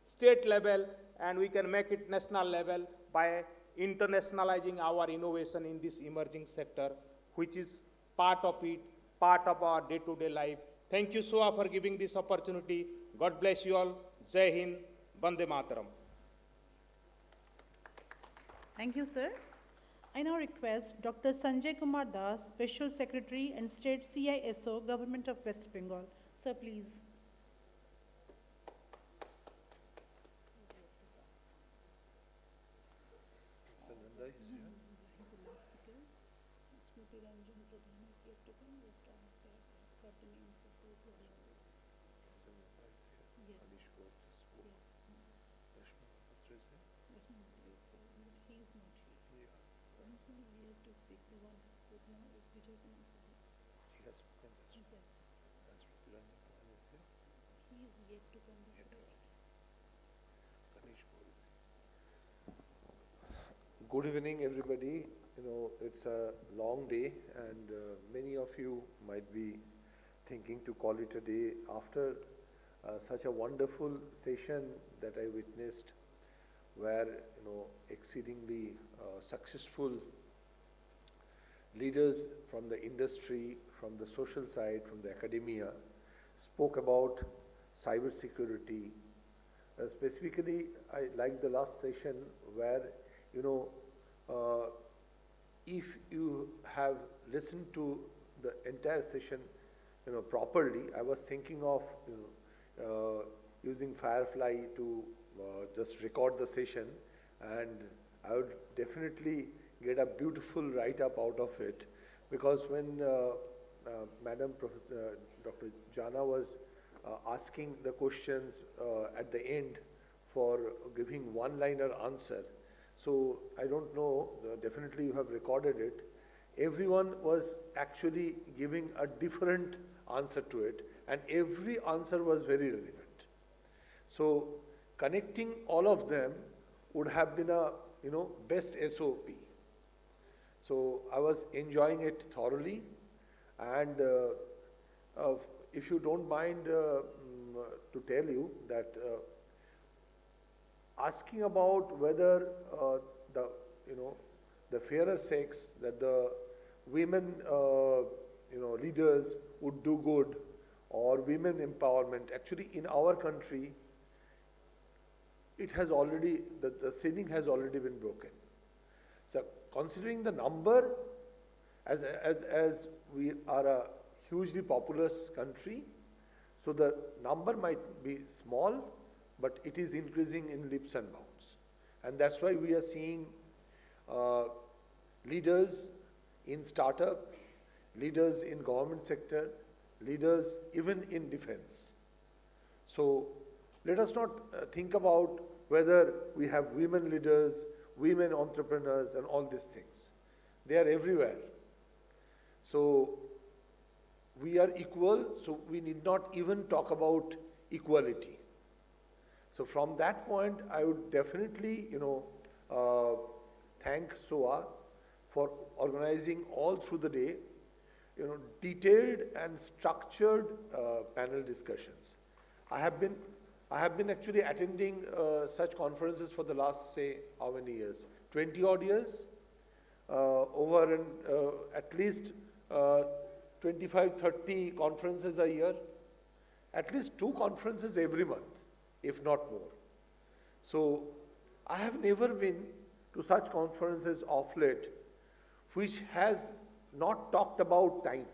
state level, and we can make it national level by internationalizing our innovation in this emerging sector, which is part of it, part of our day-to-day life. Thank you, SOA, for giving this opportunity. God bless you all. Jai Hind, Vande Mataram. Thank you, sir. I now request Dr. Sanjay Kumar Das, Special Secretary and State CISO, Government of West Bengal. Sir, please. Good evening, everybody. You know, it's a long day, and many of you might be thinking to call it a day after such a wonderful session that I witnessed, where exceedingly successful leaders from the industry, from the social side, from the academia, spoke about cybersecurity. Specifically, I like the last session where, if you have listened to the entire session, properly, I was thinking of, using Firefly to just record the session, and I would definitely get a beautiful write-up out of it, because when Madam Professor Dr. Jana was asking the questions at the end for giving one-liner answer, so I don't know, definitely you have recorded it. Everyone was actually giving a different answer to it, and every answer was very relevant. So connecting all of them would have been a best SOP. So I was enjoying it thoroughly, and if you don't mind to tell you that asking about whether the fairer sex, that the women leaders would do good, or women empowerment, actually in our country it has already, the ceiling has already been broken. So considering the number, as we are a hugely populous country, so the number might be small, but it is increasing in leaps and bounds. And that's why we are seeing leaders in startup, leaders in government sector, leaders even in defense. So let us not think about whether we have women leaders, women entrepreneurs, and all these things. They are everywhere. So we are equal, so we need not even talk about equality. So from that point, I would definitely, thank SOA for organizing all through the day, detailed and structured panel discussions. I have been actually attending such conferences for the last, say, how many years? 20 odd years, over at least 25, 30 conferences a year, at least 2 conferences every month, if not more. So I have never been to such conferences of late which has not talked about time.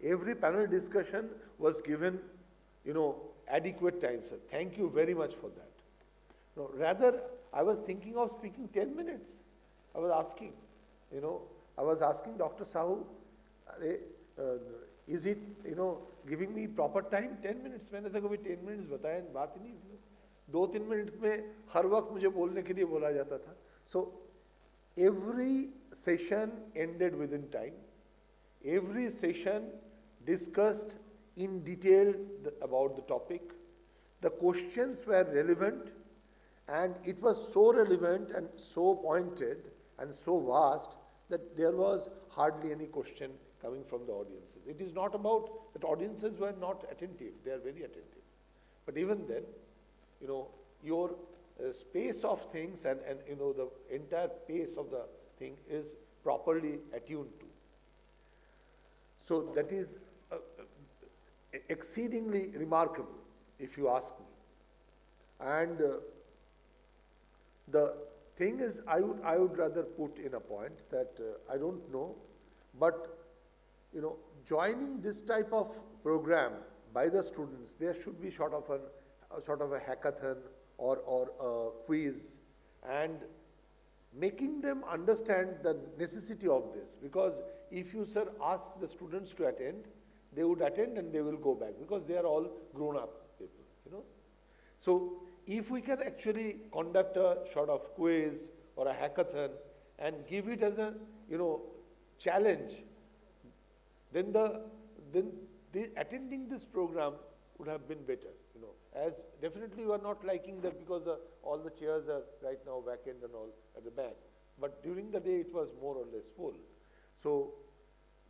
Every panel discussion was given, adequate time, sir. Thank you very much for that. No, rather, I was thinking of speaking 10 minutes. I was asking Dr. Sahu, is it, giving me proper time? 10 minutes. मैंने तो कभी 10 minutes बताया, बात ही नहीं. 2-3 minutes में हर वक्त मुझे बोलने के लिए बोला जाता था. So every session ended within time. Every session discussed in detail about the topic. The questions were relevant, and it was so relevant and so pointed and so vast that there was hardly any question coming from the audiences. It is not about that audiences were not attentive. They are very attentive. But even then, your space of things and the entire pace of the thing is properly attuned to. So that is exceedingly remarkable, if you ask me. And the thing is, I would rather put in a point that I don't know, but joining this type of program by the students, there should be sort of a hackathon or a quiz, and making them understand the necessity of this. Because if you, sir, ask the students to attend, they would attend and they will go back, because they are all grown-up people, So if we can actually conduct a sort of quiz or a hackathon and give it as a, challenge, then the attending this program would have been better, you know. As definitely you are not liking that because all the chairs are right now vacant and all at the back. But during the day it was more or less full. So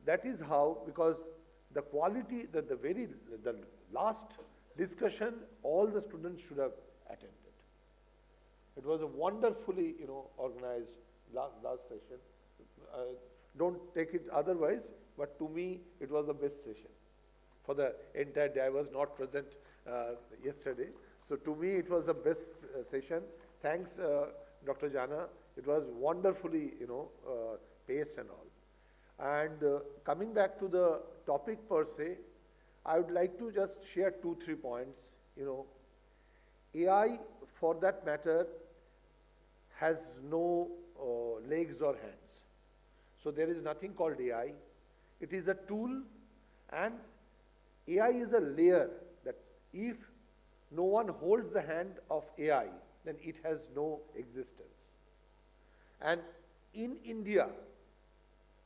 that is how, because the quality, the last discussion, all the students should have attended. It was a wonderfully, you know, organized last session. Don't take it otherwise, but to me, it was the best session. For the entire day, I was not present yesterday. So to me, it was the best session. Thanks, Dr. Jana. It was wonderfully, you know, paced and all. And coming back to the topic per se, I would like to just share 2-3 points. You know, AI, for that matter, has no legs or hands. So there is nothing called AI. It is a tool, and AI is a layer that if no one holds the hand of AI, then it has no existence. And in India,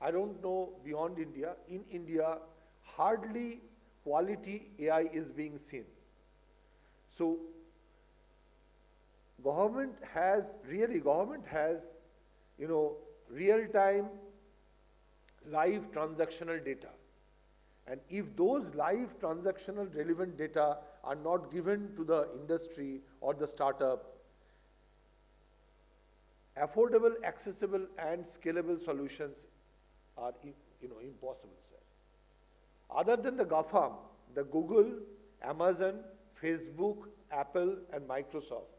I don't know beyond India, in India, hardly quality AI is being seen. So government has, you know, real-time live transactional data. And if those live transactional relevant data are not given to the industry or the startup, affordable, accessible, and scalable solutions are, you know, impossible, sir. Other than the GAFAM, the Google, Amazon, Facebook, Apple, and Microsoft,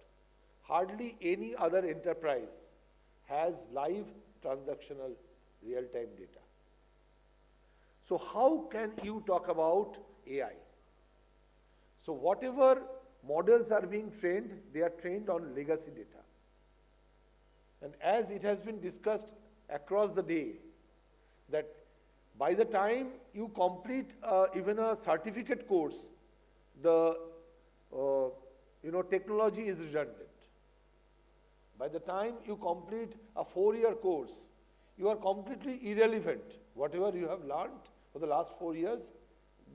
hardly any other enterprise has live transactional real-time data. So how can you talk about AI? So whatever models are being trained, they are trained on legacy data. And as it has been discussed across the day, that by the time you complete even a certificate course, the you know, technology is redundant. By the time you complete a 4-year course, you are completely irrelevant. Whatever you have learned for the last 4 years,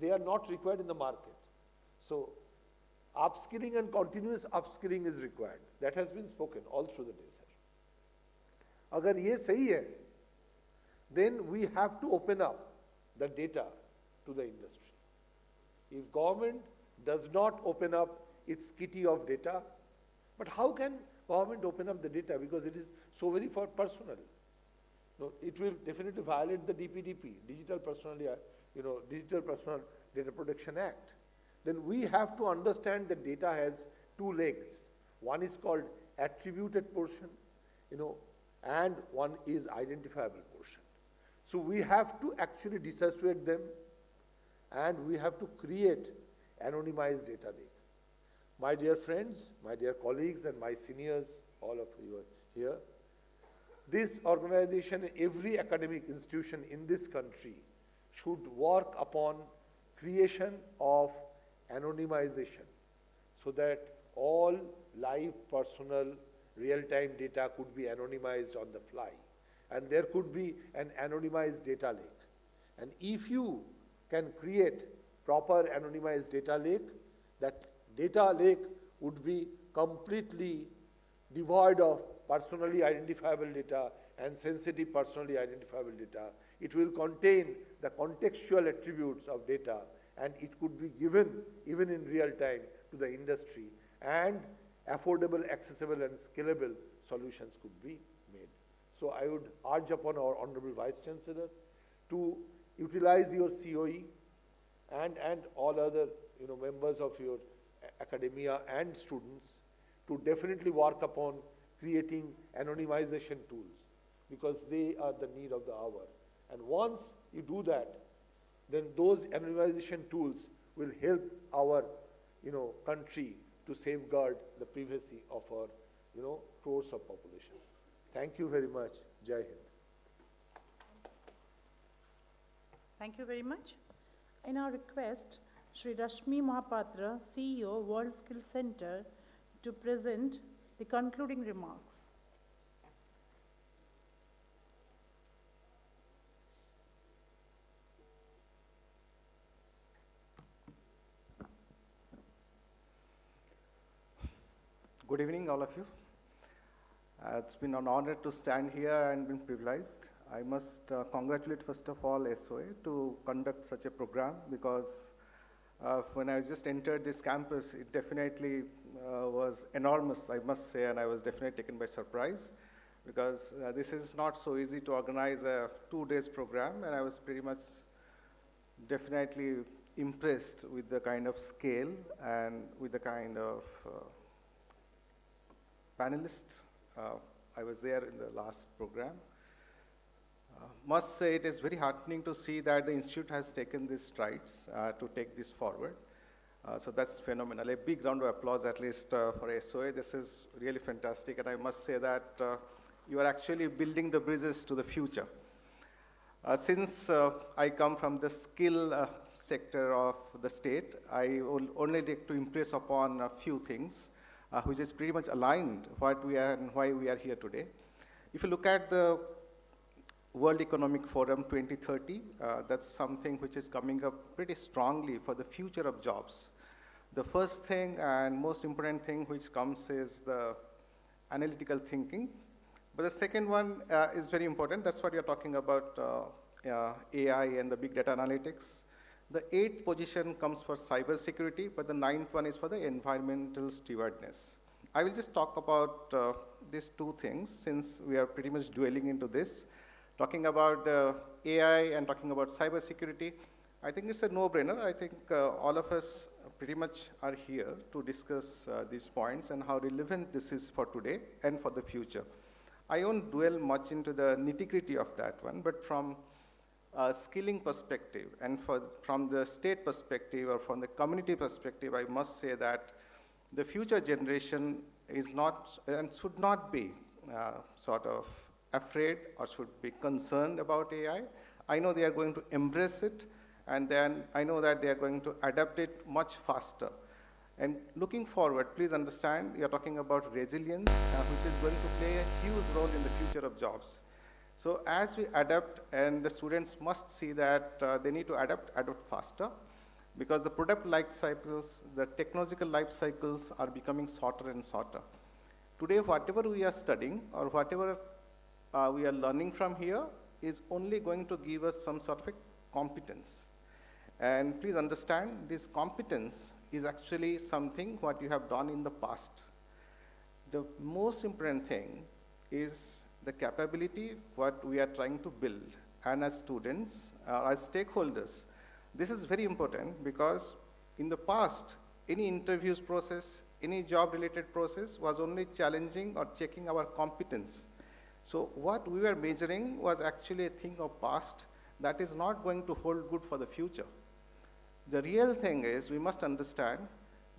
they are not required in the market. So upskilling and continuous upskilling is required. That has been spoken all through the day, sir. Agar ye sahi hai, then we have to open up the data to the industry. If government does not open up its kitty of data, but how can government open up the data? Because it is so very personal. No, it will definitely violate the DPDP, Digital Personal Data Protection Act. Then we have to understand that data has 2 legs. One is called attributed portion, you know, and one is identifiable portion. So we have to actually dissociate them, and we have to create anonymized data lake. My dear friends, my dear colleagues, and my seniors, all of you are here, this organization, every academic institution in this country should work upon creation of anonymization so that all live personal real-time data could be anonymized on the fly. And there could be an anonymized data lake. And if you can create proper anonymized data lake, that data lake would be completely devoid of personally identifiable data and sensitive personally identifiable data. It will contain the contextual attributes of data, and it could be given even in real time to the industry, and affordable, accessible, and scalable solutions could be made. So I would urge upon our Honorable Vice Chancellor to utilize your COE and all other, you know, members of your academia and students to definitely work upon creating anonymization tools, because they are the need of the hour. And once you do that, then those anonymization tools will help our, you know, country to safeguard the privacy of our, you know, crores of population. Thank you very much. Jai Hind. Thank you very much. I now request Shri Rashmi Mahapatra, CEO, World Skills Center, to present the concluding remarks. Good evening, all of you. It's been an honor to stand here and been privileged. I must congratulate, first of all, SOA to conduct such a program, because when I just entered this campus, it definitely was enormous, I must say, and I was definitely taken by surprise, because this is not so easy to organize a 2 days program, and I was pretty much definitely impressed with the kind of scale and with the kind of panelists. I was there in the last program. Must say it is very heartening to see that the Institute has taken these strides to take this forward. So that's phenomenal. A big round of applause at least for SOA. This is really fantastic, and I must say that you are actually building the bridges to the future. Since I come from the skill sector of the state, I will only like to impress upon a few things, which is pretty much aligned what we are and why we are here today. If you look at the World Economic Forum 2030, that's something which is coming up pretty strongly for the future of jobs. The first thing and most important thing which comes is the analytical thinking. But the second one is very important. That's what you're talking about, AI and the big data analytics. The 8th position comes for cybersecurity, but the 9th one is for the environmental stewardness. I will just talk about these two things, since we are pretty much dwelling into this. Talking about AI and talking about cybersecurity, I think it's a no-brainer. I think all of us pretty much are here to discuss these points and how relevant this is for today and for the future. I won't dwell much into the nitty-gritty of that one, but from a skilling perspective and from the state perspective or from the community perspective, I must say that the future generation is not and should not be sort of afraid or should be concerned about AI. I know they are going to embrace it, and then I know that they are going to adapt it much faster. And looking forward, please understand, we are talking about resilience, which is going to play a huge role in the future of jobs. So as we adapt, and the students must see that they need to adapt faster, because the product life cycles, the technological life cycles are becoming shorter and shorter. Today, whatever we are studying or whatever we are learning from here is only going to give us some sort of a competence. And please understand, this competence is actually something what you have done in the past. The most important thing is the capability what we are trying to build. And as students, as stakeholders, this is very important, because in the past, any interviews process, any job-related process was only challenging or checking our competence. So what we were measuring was actually a thing of past that is not going to hold good for the future. The real thing is we must understand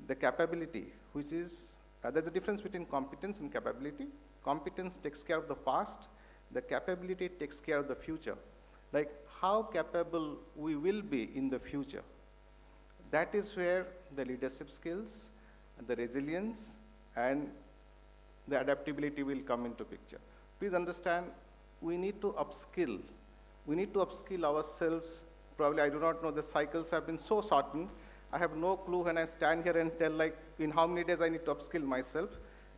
the capability, which is, there's a difference between competence and capability. Competence takes care of the past, the capability takes care of the future. Like how capable we will be in the future. That is where the leadership skills, the resilience, and the adaptability will come into picture. Please understand, we need to upskill. We need to upskill ourselves. Probably I do not know, the cycles have been so shortened. I have no clue when I stand here and tell like in how many days I need to upskill myself.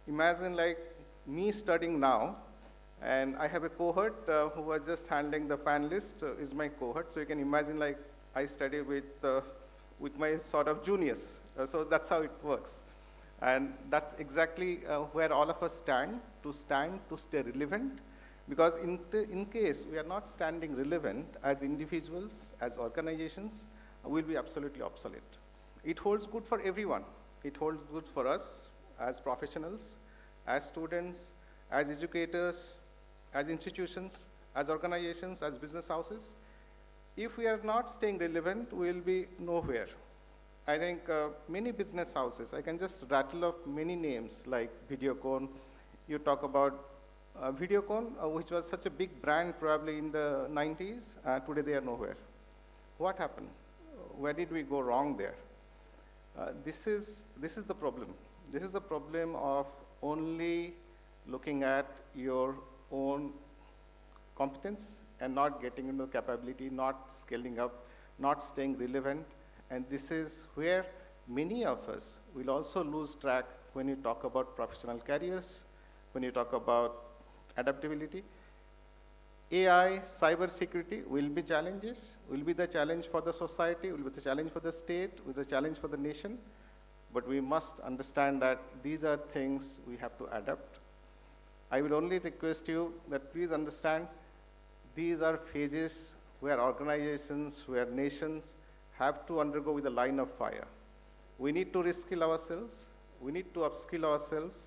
Imagine like me studying now, and I have a cohort who was just handling the panelist is my cohort. So you can imagine like I study with my sort of juniors. So that's how it works. And that's exactly where all of us stand to stay relevant. Because in case we are not standing relevant as individuals, as organizations, we'll be absolutely obsolete. It holds good for everyone. It holds good for us as professionals, as students, as educators, as institutions, as organizations, as business houses. If we are not staying relevant, we'll be nowhere. I think many business houses, I can just rattle off many names like Videocon. You talk about Videocon, which was such a big brand probably in the 90s, today they are nowhere. What happened? Where did we go wrong there? This is the problem. This is the problem of only looking at your own competence and not getting into capability, not scaling up, not staying relevant. And this is where many of us will also lose track when you talk about professional careers, when you talk about adaptability, AI, cybersecurity will be challenges, will be the challenge for the society, will be the challenge for the state, will be the challenge for the nation. But we must understand that these are things we have to adapt. I will only request you that please understand these are phases where organizations, where nations have to undergo with a line of fire. We need to reskill ourselves, we need to upskill ourselves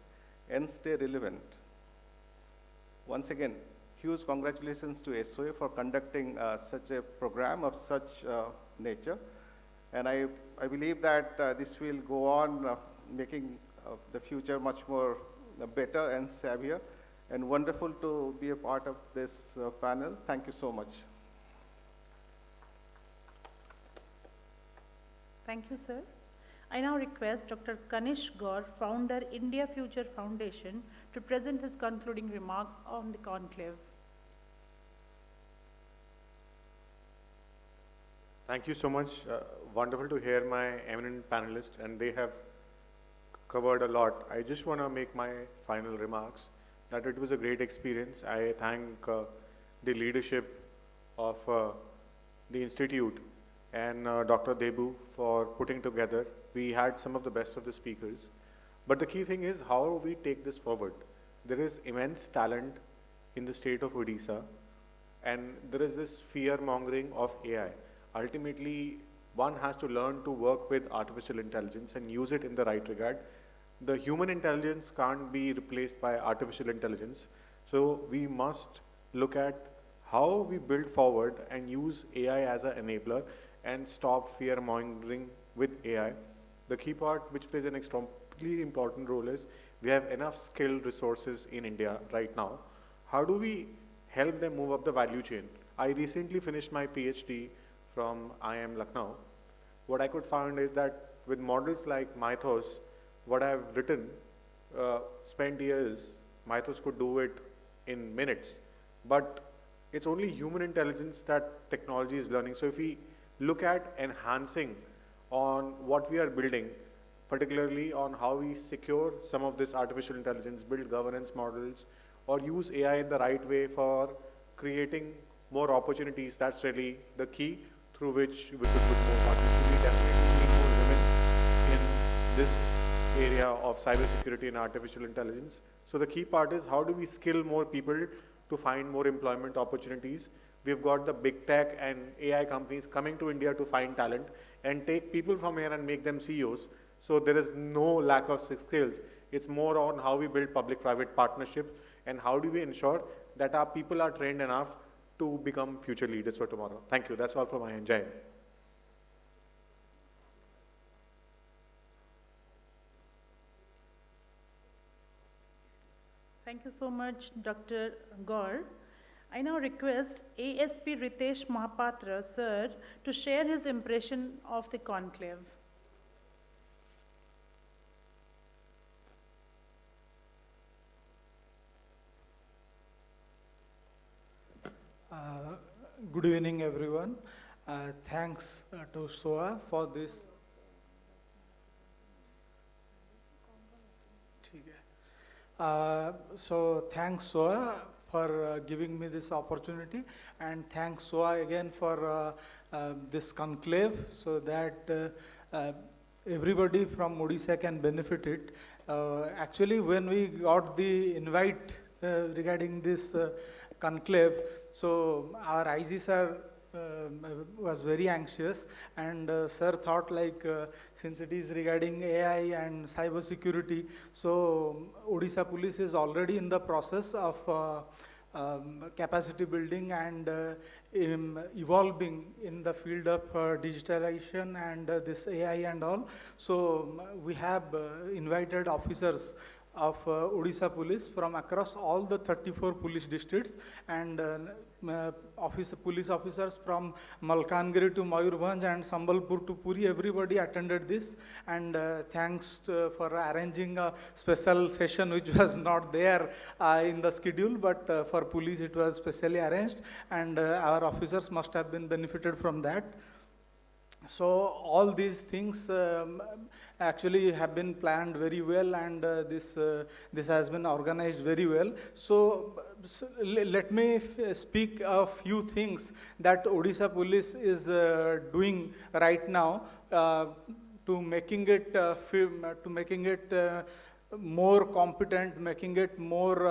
and stay relevant. Once again, huge congratulations to SOA for conducting such a program of such nature. And I believe that this will go on making the future much more better and savvier, and wonderful to be a part of this panel. Thank you so much. Thank you, sir. I now request Dr. Kanish Gaur, founder, India Future Foundation, to present his concluding remarks on the conclave. Thank you so much. Wonderful to hear my eminent panelists, and they have covered a lot. I just want to make my final remarks that it was a great experience. I thank the leadership of the Institute and Dr. Debu for putting together. We had some of the best of the speakers. But the key thing is how we take this forward. There is immense talent in the state of Odisha, and there is this fear-mongering of AI. Ultimately, one has to learn to work with artificial intelligence and use it in the right regard. The human intelligence can't be replaced by artificial intelligence. So we must look at how we build forward and use AI as an enabler and stop fear-mongering with AI. The key part which plays an extremely important role is we have enough skilled resources in India right now. How do we help them move up the value chain? I recently finished my PhD from IIM Lucknow. What I could find is that with models like Mythos, what I've written, spent years, Mythos could do it in minutes. But it's only human intelligence that technology is learning. So if we look at enhancing on what we are building, particularly on how we secure some of this artificial intelligence, build governance models, or use AI in the right way for creating more opportunities, that's really the key through which we could put more partnerships. We definitely need more women in this area of cybersecurity and artificial intelligence. So the key part is how do we skill more people to find more employment opportunities. We've got the big tech and AI companies coming to India to find talent and take people from here and make them CEOs. So there is no lack of skills. It's more on how we build public-private partnerships and how do we ensure that our people are trained enough to become future leaders for tomorrow. Thank you. That's all from my end. Jai Hind. Thank you so much, Dr. Gaur. I now request ASP Ritesh Mahapatra, sir, to share his impression of the conclave. Good evening, everyone. Thanks to SOA for this. So thanks SOA for giving me this opportunity, and thanks SOA again for this conclave so that everybody from Odisha can benefit it. Actually, when we got the invite regarding this conclave, so our IG sir was very anxious, and sir thought like since it is regarding AI and cyber security, so Odisha Police is already in the process of capacity building and evolving in the field of digitalization and this AI and all. So we have invited officers of Odisha Police from across all the 34 police districts, and police officers from Malkangiri to Mayurbhanj and Sambalpur to Puri, everybody attended this, and thanks for arranging a special session which was not there in the schedule, but for police it was specially arranged, and our officers must have been benefited from that. So all these things actually have been planned very well, and this has been organized very well. So, let me speak a few things that Odisha Police is doing right now to making it more competent, making it more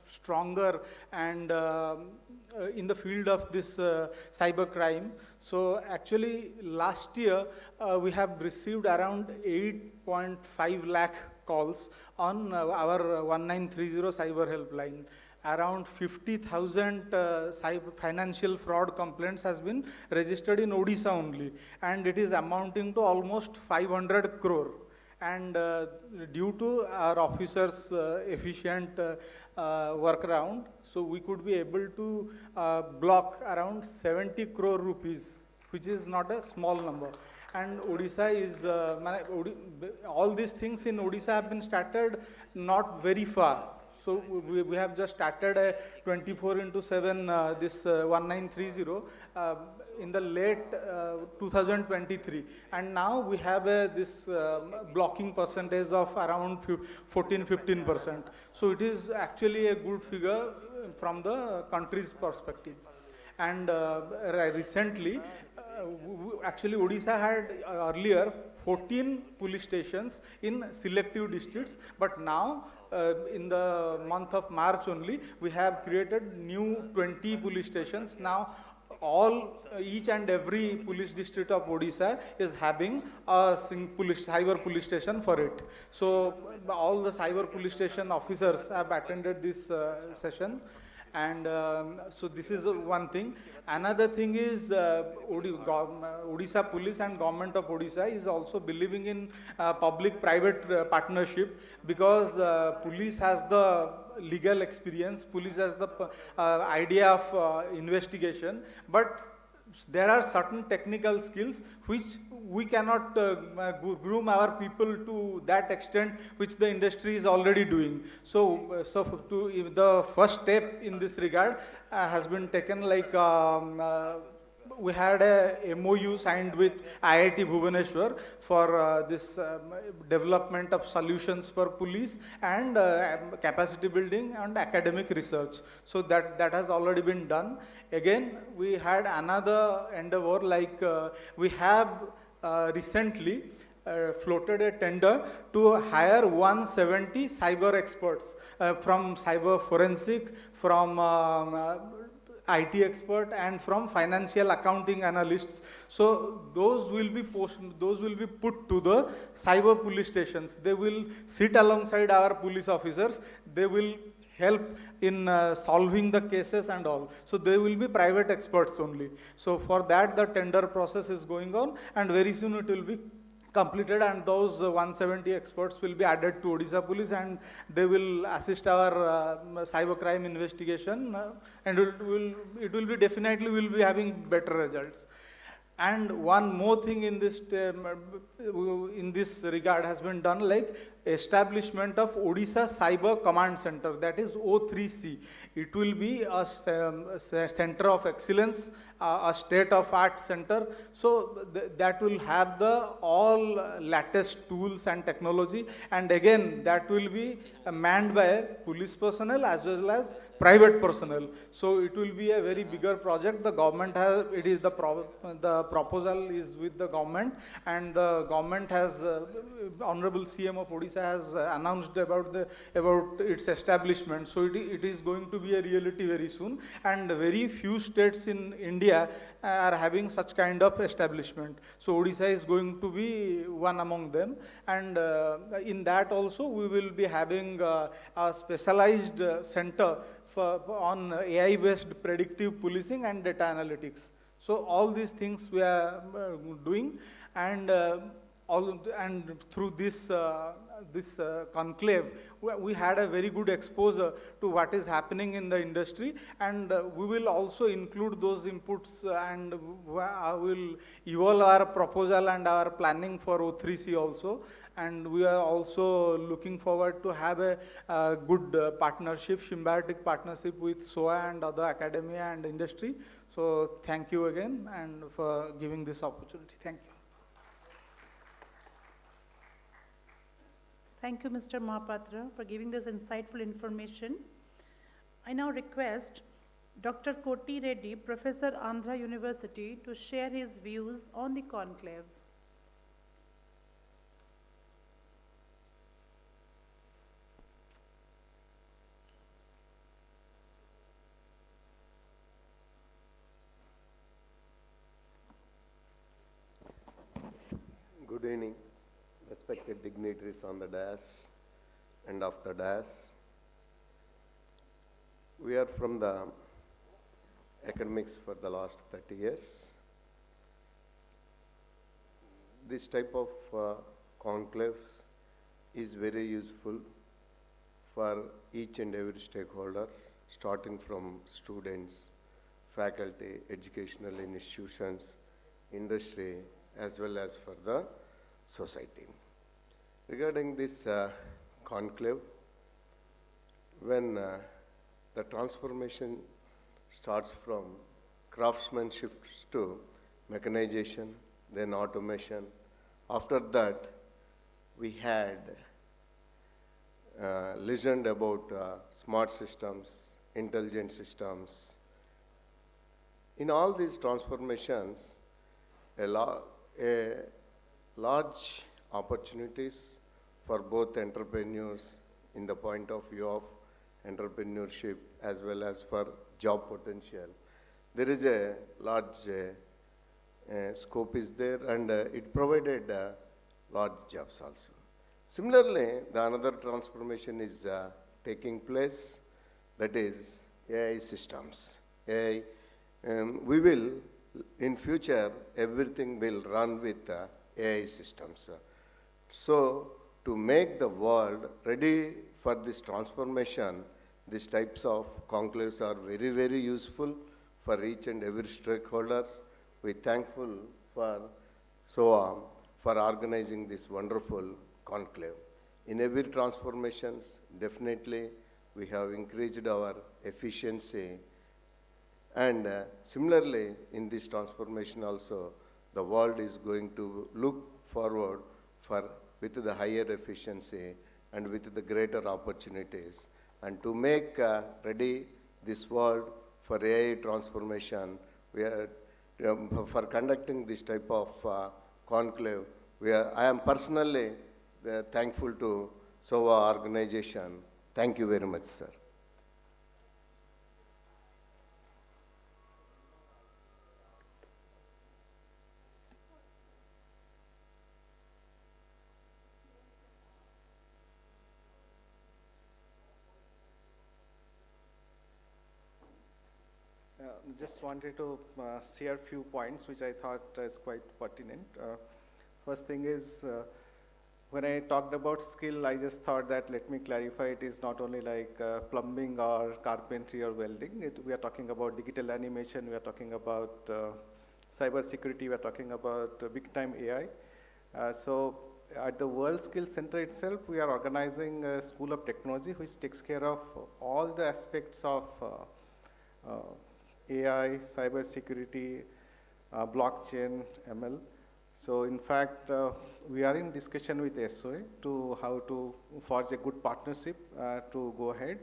stronger, and in the field of this cyber crime. So actually last year we have received around 8.5 lakh calls on our 1930 cyber helpline. Around 50,000 financial fraud complaints has been registered in Odisha only, and it is amounting to almost 500 crore. And due to our officers' efficient workaround, so we could be able to block around 70 crore rupees, which is not a small number. And Odisha is, all these things in Odisha have been started not very far. So we have just started a 24/7 this 1930 in the late 2023, and now we have this blocking percentage of around 14-15%. So it is actually a good figure from the country's perspective. And recently, actually Odisha had earlier 14 police stations in selective districts, but now in the month of March only, we have created new 20 police stations. Now each and every police district of Odisha is having a cyber police station for it. So all the cyber police station officers have attended this session. And so this is one thing. Another thing is Odisha Police and Government of Odisha is also believing in public-private partnership, because police has the legal experience, police has the idea of investigation, but there are certain technical skills which we cannot groom our people to that extent which the industry is already doing. So, the first step in this regard has been taken, like we had a MOU signed with IIT Bhubaneswar for this development of solutions for police and capacity building and academic research. So that has already been done. Again, we had another endeavor, like we have recently floated a tender to hire 170 cyber experts from cyber forensic, from IT expert, and from financial accounting analysts. So those will be put to the cyber police stations. They will sit alongside our police officers. They will help in solving the cases and all. So they will be private experts only. So for that, the tender process is going on, and very soon it will be completed, and those 170 experts will be added to Odisha Police, and they will assist our cybercrime investigation, and it will be definitely will be having better results. And one more thing in this regard has been done, like establishment of Odisha Cyber Command Center, that is O3C. It will be a center of excellence, a state-of-art center. So that will have the all latest tools and technology, and again that will be manned by police personnel as well as private personnel. So it will be a very bigger project. The government has, it is the proposal is with the government, and the government has, Honorable CM of Odisha has announced about its establishment. So it is going to be a reality very soon, and very few states in India are having such kind of establishment. So Odisha is going to be one among them, and in that also we will be having a specialized center on AI-based predictive policing and data analytics. So all these things we are doing, and through this conclave, we had a very good exposure to what is happening in the industry, and we will also include those inputs, and I will evolve our proposal and our planning for O3C also. And we are also looking forward to have a good partnership, symbiotic partnership with SOA and other academia and industry. So thank you again and for giving this opportunity. Thank you. Thank you, Mr. Mahapatra, for giving this insightful information. I now request Dr. Koti Reddy, Professor, Andhra University, to share his views on the conclave. Good evening, respected dignitaries on the dais and off the dais. We are from the academics for the last 30 years. This type of conclaves is very useful for each and every stakeholder, starting from students, faculty, educational institutions, industry, as well as for the society. Regarding this conclave, when the transformation starts from craftsmanship to mechanization, then automation. After that, we had listened about smart systems, intelligent systems. In all these transformations, a large opportunities for both entrepreneurs in the point of view of entrepreneurship as well as for job potential. There is a large scope is there, and it provided large jobs also. Similarly, the another transformation is taking place, that is AI systems. AI, we will, in future, everything will run with AI systems. So, to make the world ready for this transformation, these types of conclaves are very, very useful for each and every stakeholders. We're thankful for SOA for organizing this wonderful conclave. In every transformations, definitely we have increased our efficiency, and similarly in this transformation also, the world is going to look forward for with the higher efficiency and with the greater opportunities. And to make ready this world for AI transformation, we are for conducting this type of conclave. I am personally thankful to SOA organization. Thank you very much, sir. Just wanted to share a few points which I thought is quite pertinent. First thing is, when I talked about skill, I just thought that let me clarify, it is not only like plumbing or carpentry or welding. We are talking about digital animation, we are talking about cyber security, we are talking about big time AI. So at the World Skills Center itself, we are organizing a School of Technology which takes care of all the aspects of AI, cyber security, blockchain, ML. So in fact, we are in discussion with SOA to how to forge a good partnership to go ahead.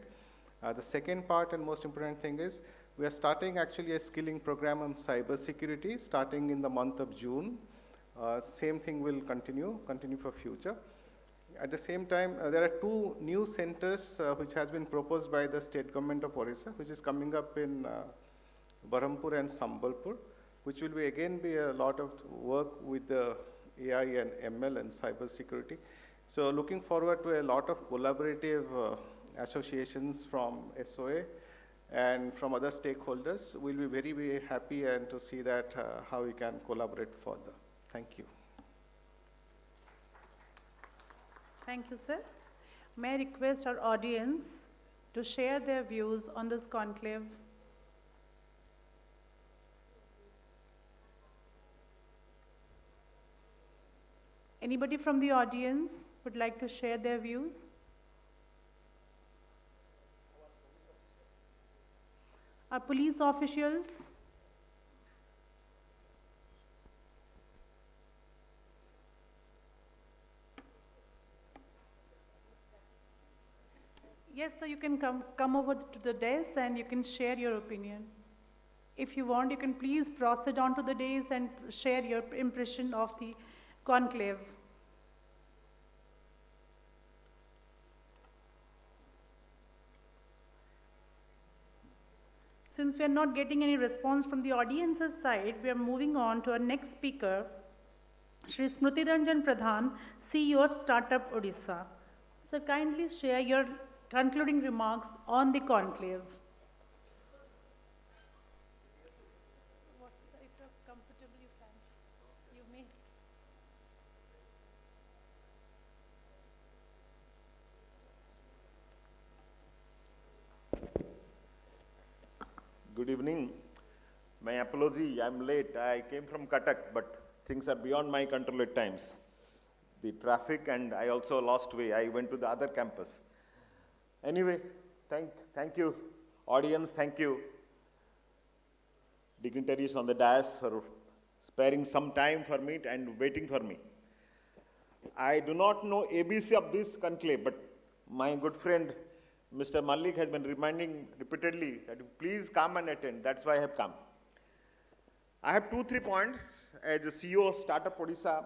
The second part and most important thing is, we are starting actually a skilling program on cyber security starting in the month of June. Same thing will continue for future. At the same time, there are two new centers which has been proposed by the state government of Odisha, which is coming up in Berhampur and Sambalpur, which will be again be a lot of work with the AI and ML and cyber security. So looking forward to a lot of collaborative associations from SOA and from other stakeholders. We'll be very, very happy and to see that how we can collaborate further. Thank you. Thank you, sir. May I request our audience to share their views on this conclave? Anybody from the audience would like to share their views? Our police officials? Yes, so you can come over to the desk and you can share your opinion. If you want, you can please proceed on to the dais and share your impression of the conclave. Since we are not getting any response from the audience's side, we are moving on to our next speaker, Shri Smriti Ranjan Pradhan, CEO of Startup Odisha. Sir, kindly share your concluding remarks on the conclave. If you're comfortable, you can. You may. Good evening. My apology, I'm late. I came from Cuttack, but things are beyond my control at times. The traffic, and I also lost way. I went to the other campus. Anyway, thank you, audience, thank you, dignitaries on the dais for sparing some time for me and waiting for me. I do not know ABC of this conclave, but my good friend, Mr. Malik, has been reminding repeatedly that please come and attend. That's why I have come. I have 2-3 points as the CEO of Startup Odisha.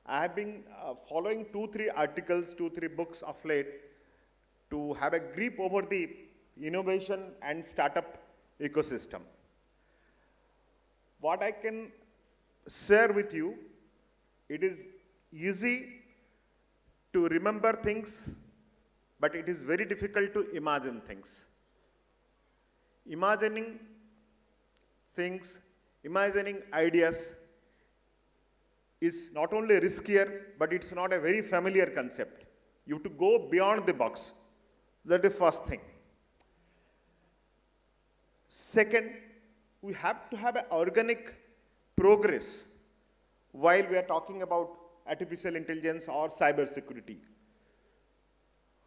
I have been following 2-3 articles, 2-3 books of late to have a grip over the innovation and startup ecosystem. What I can share with you, it is easy to remember things, but it is very difficult to imagine things. Imagining things, imagining ideas is not only riskier, but it's not a very familiar concept. You have to go beyond the box. That's the first thing. Second, we have to have an organic progress while we are talking about artificial intelligence or cybersecurity.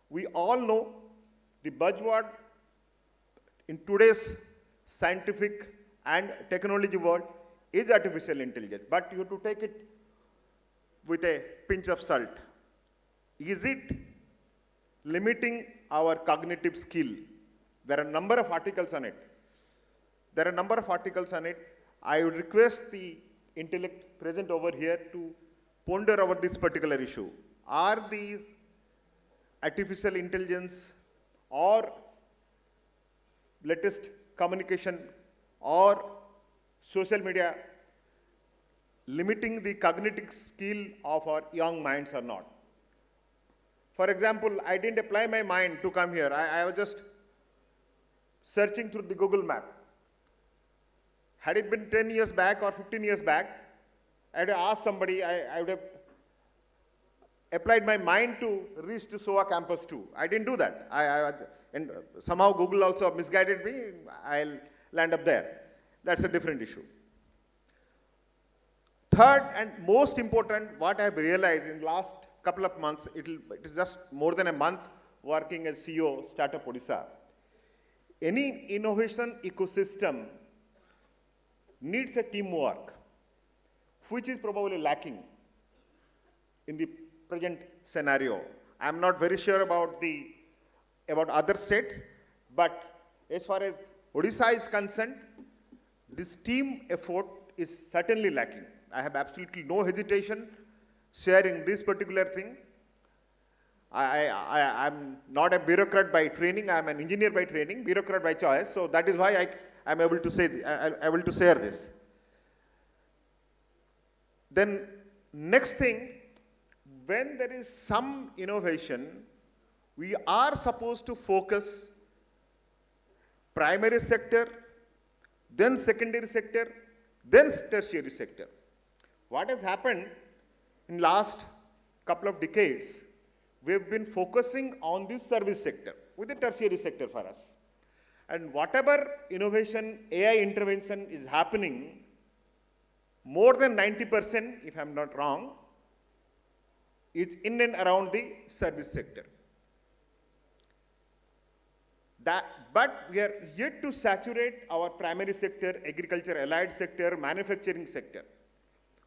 We all know the buzzword in today's scientific and technology world is artificial intelligence, but you have to take it with a pinch of salt. Is it limiting our cognitive skill? There are a number of articles on it. I would request the intellect present over here to ponder over this particular issue. Are the artificial intelligence or latest communication or social media limiting the cognitive skill of our young minds or not? For example, I didn't apply my mind to come here. I was just searching through the Google map. Had it been 10 years back or 15 years back, I would have asked somebody, I would have applied my mind to reach to SOA campus 2. I didn't do that. And somehow Google also misguided me. I'll land up there. That's a different issue. Third and most important, what I've realized in the last couple of months, it is just more than a month working as CEO Startup Odisha. Any innovation ecosystem needs a teamwork, which is probably lacking in the present scenario. I'm not very sure about other states, but as far as Odisha is concerned, this team effort is certainly lacking. I have absolutely no hesitation sharing this particular thing. I'm not a bureaucrat by training. I'm an engineer by training, bureaucrat by choice. So that is why I'm able to share this. Then next thing, when there is some innovation, we are supposed to focus primary sector, then secondary sector, then tertiary sector. What has happened in last couple of decades, we've been focusing on the service sector with the tertiary sector for us. And whatever innovation, AI intervention is happening, more than 90%, if I'm not wrong, is in and around the service sector. But we are yet to saturate our primary sector, agriculture, allied sector, manufacturing sector.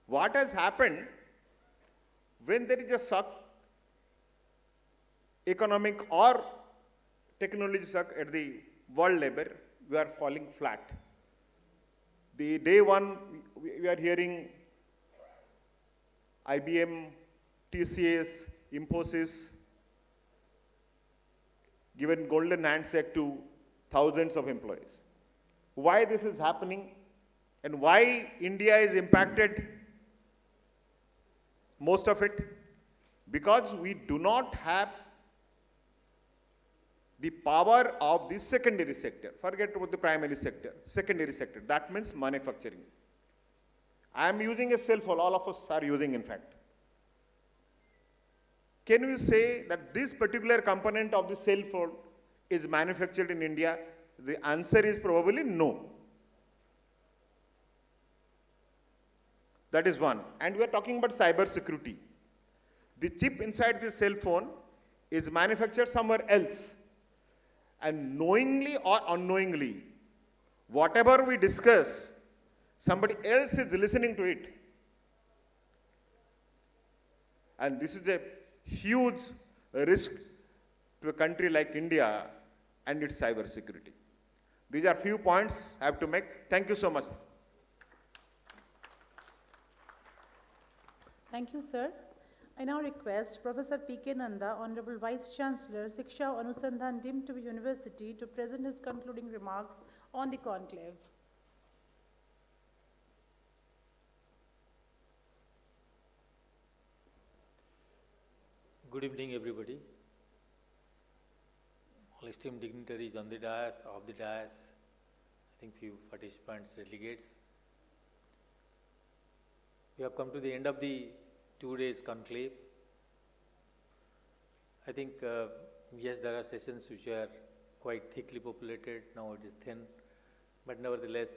What has happened when there is a shock, economic or technology sector at the world level, we are falling flat. The day one, we are hearing IBM, TCS, Infosys, given golden handshake to thousands of employees. Why this is happening and why India is impacted most of it? Because we do not have the power of the secondary sector. Forget about the primary sector, secondary sector. That means manufacturing. I am using a cell phone, all of us are using in fact. Can we say that this particular component of the cell phone is manufactured in India? The answer is probably no. That is one. And we are talking about cyber security. The chip inside the cell phone is manufactured somewhere else. And knowingly or unknowingly, whatever we discuss, somebody else is listening to it. And this is a huge risk to a country like India and its cyber security. These are few points I have to make. Thank you so much. Thank you, sir. I now request Professor P.K. Nanda, Honorable Vice Chancellor, Siksha Anusandhan deemed to be University, to present his concluding remarks on the conclave. Good evening, everybody. All esteemed dignitaries on the dais, off the dais, I think few participants, delegates. We have come to the end of the 2 days conclave. I think, yes, there are sessions which are quite thickly populated, now it is thin, but nevertheless,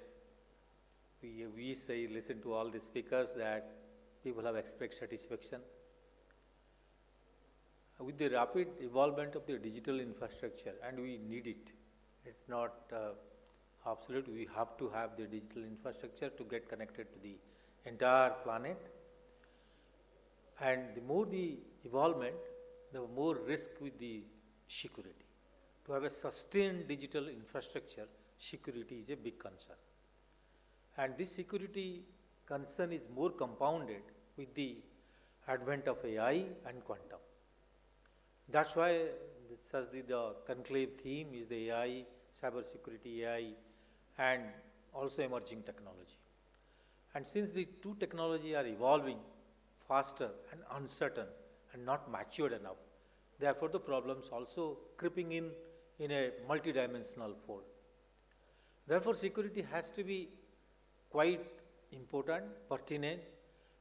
we say, listen to all the speakers, that people have expressed satisfaction. With the rapid evolvement of the digital infrastructure, and we need it, it's not absolute, we have to have the digital infrastructure to get connected to the entire planet. And the more the evolvement, the more risk with the security. To have a sustained digital infrastructure, security is a big concern. And this security concern is more compounded with the advent of AI and quantum. That's why the conclave theme is the AI, cybersecurity, AI, and also emerging technology. And since the two technologies are evolving faster and uncertain and not matured enough, therefore the problems also creeping in a multidimensional fold. Therefore security has to be quite important, pertinent,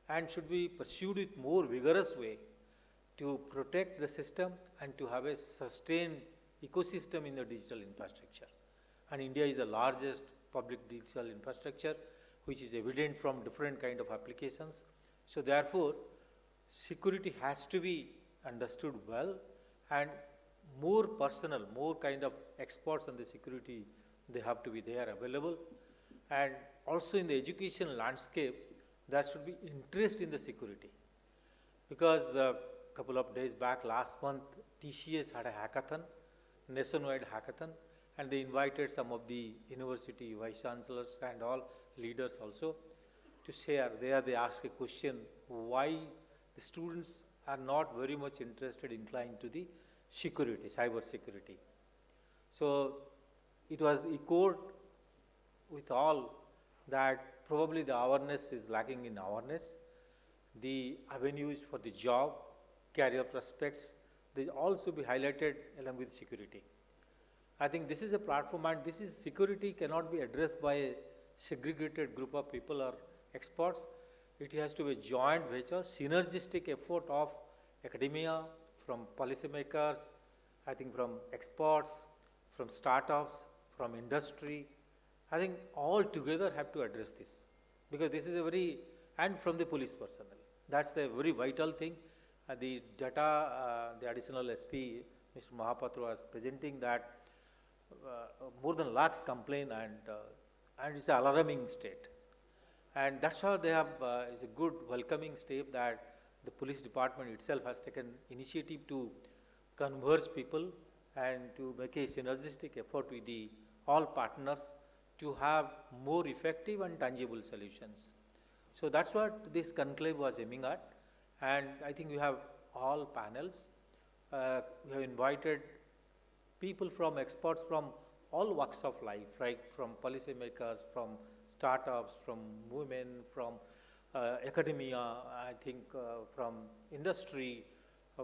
and should be pursued with more vigorous way to protect the system and to have a sustained ecosystem in the digital infrastructure. And India is the largest public digital infrastructure, which is evident from different kind of applications. So therefore, security has to be understood well, and more personal, more kind of experts on the security, they have to be there available. And also in the education landscape, there should be interest in the security. Because couple of days back, last month, TCS had a hackathon, nationwide hackathon, and they invited some of the university vice chancellors and all leaders also to share. There they asked a question, why the students are not very much interested, inclined to the security, cyber security. So it was echoed with all that probably the awareness is lacking in awareness. The avenues for the job, career prospects, they also be highlighted along with security. I think this is a platform, and this is security cannot be addressed by a segregated group of people or experts. It has to be a joint venture, synergistic effort of academia, from policymakers, I think from experts, from startups, from industry. I think all together have to address this, because this is a very, and from the police personnel. That's a very vital thing. The data, the additional SP, Mr. Mahapatra was presenting that more than lakhs complain, and it's an alarming state. And that's how they have, is a good welcoming step that the police department itself has taken initiative to converge people and to make a synergistic effort with the all partners to have more effective and tangible solutions. So that's what this conclave was aiming at, and I think we have all panels. We have invited people from experts from all walks of life, right? From policymakers, from startups, from women, from academia, I think from industry,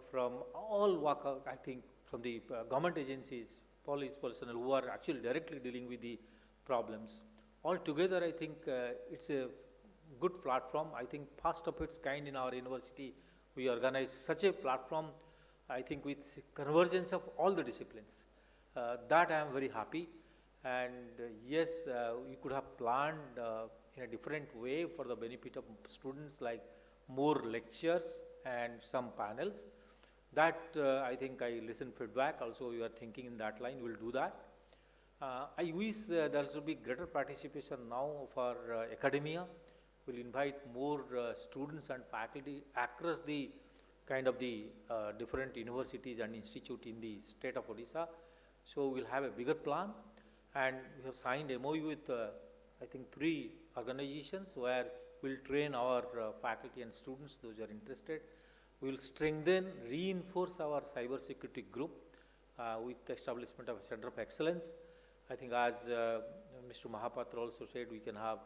from all walk of, I think from the government agencies, police personnel who are actually directly dealing with the problems. Altogether, I think it's a good platform. I think first of its kind in our university, we organize such a platform, I think with convergence of all the disciplines. That I am very happy. And yes, we could have planned in a different way for the benefit of students, like more lectures and some panels. That I think I listened feedback, also you are thinking in that line, we'll do that. I wish there should be greater participation now for academia. We'll invite more students and faculty across the kind of the different universities and institutes in the state of Odisha. So we'll have a bigger plan, and we have signed MOU with I think 3 organizations where we'll train our faculty and students, those who are interested. We will strengthen, reinforce our cybersecurity group with the establishment of a center of excellence. I think as Mr. Mahapatra also said, we can have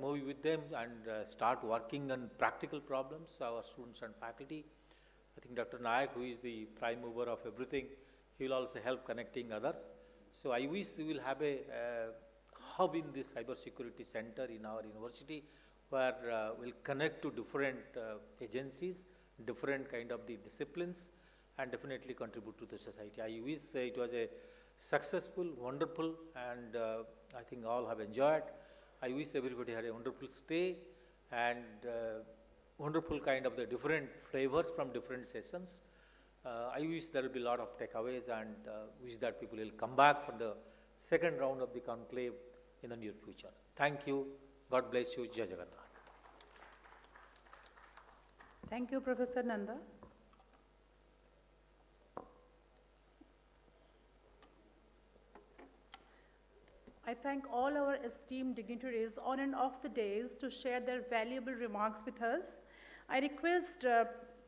MOU with them and start working on practical problems, our students and faculty. I think Dr. Nayak, who is the prime mover of everything, he will also help connecting others. So I wish we will have a hub in this cybersecurity center in our university where we'll connect to different agencies, different kind of the disciplines, and definitely contribute to the society. I wish it was a successful, wonderful, and I think all have enjoyed. I wish everybody had a wonderful stay and wonderful kind of the different flavors from different sessions. I wish there will be a lot of takeaways, and wish that people will come back for the second round of the conclave in the near future. Thank you. God bless you. Jai Jagannath. Thank you, Professor Nanda. I thank all our esteemed dignitaries on and off the days to share their valuable remarks with us. I request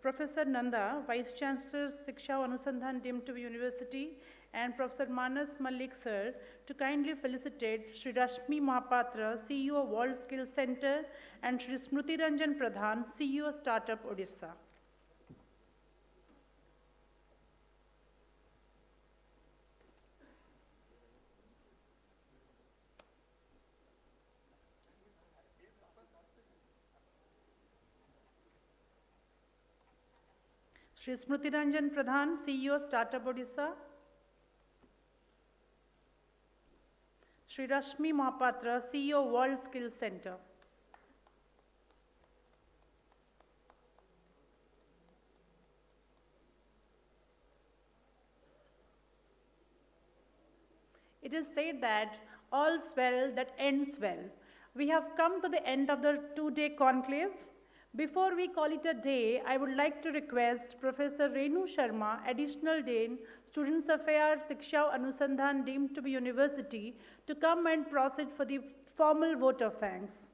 Professor Nanda, Vice Chancellor, Siksha Anusandhan deemed to be University, and Professor Manas Malik sir to kindly felicitate Shri Rashmi Mahapatra, CEO World Skills Center, and Shri Smruti Ranjan Pradhan, CEO Startup Odisha. Shri Smruti Ranjan Pradhan, CEO Startup Odisha. Shri Rashmi Mahapatra, CEO World Skills Center. It is said that all's well that ends well. We have come to the end of the 2-day conclave. Before we call it a day, I would like to request Professor Renu Sharma, Additional Dean, Students Affairs, Siksha Anusandhan deemed to be University, to come and proceed for the formal vote of thanks.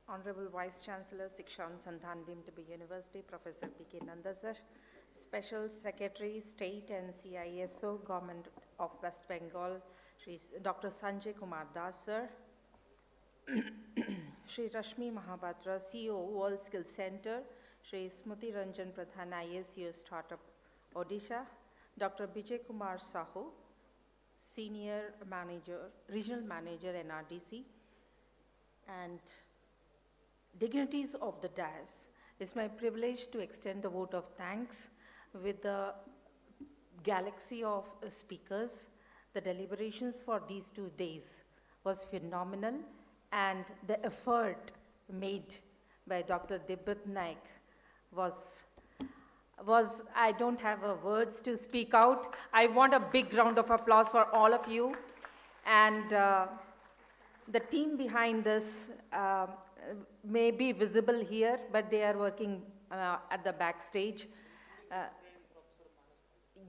Honorable Vice Chancellor, Siksha Anusandhan deemed to be University, Professor P.K. Nanda sir, Special Secretary, State and CISO, Government of West Bengal, Dr. Sanjay Kumar Das sir, Shri Rashmi Mahapatra, CEO, World Skills Center, Shri Smruti Ranjan Pradhan, ISU Startup Odisha, Dr. Bijay Kumar Sahu, Senior Manager, Regional Manager, NRDC, and dignitaries of the dais. It's my privilege to extend the vote of thanks with the galaxy of speakers. The deliberations for these 2 days was phenomenal, and the effort made by Dr. Dibbat Naik was, I don't have words to speak out. I want a big round of applause for all of you. And the team behind this may be visible here, but they are working at the backstage.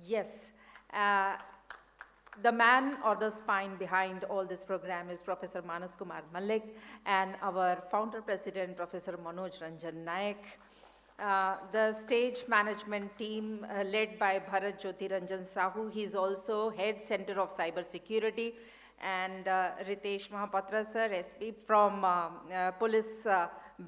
Yes. The man or the spine behind all this program is Professor Manas Kumar Malik and our founder president, Professor Manoj Ranjan Naik. The stage management team led by Bharat Jyoti Ranjan Sahu. He's also head center of cybersecurity, and Ritesh Mahapatra sir, SP from police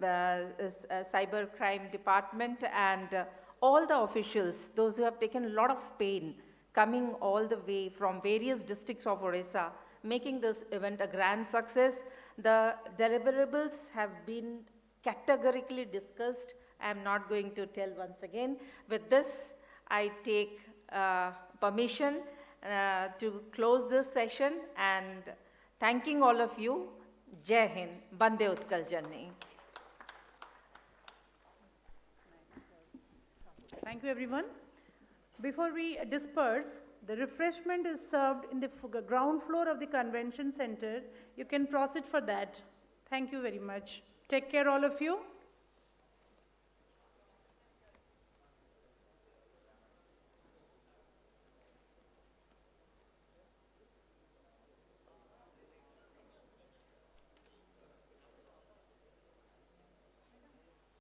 cyber crime department, and all the officials, those who have taken a lot of pain coming all the way from various districts of Odisha, making this event a grand success. The deliverables have been categorically discussed. I am not going to tell once again. With this, I take permission to close this session, and thanking all of you. Jai Hind, Bande Utkal Janni. Thank you, everyone. Before we disperse, the refreshment is served in the ground floor of the convention center. You can proceed for that. Thank you very much. Take care, all of you.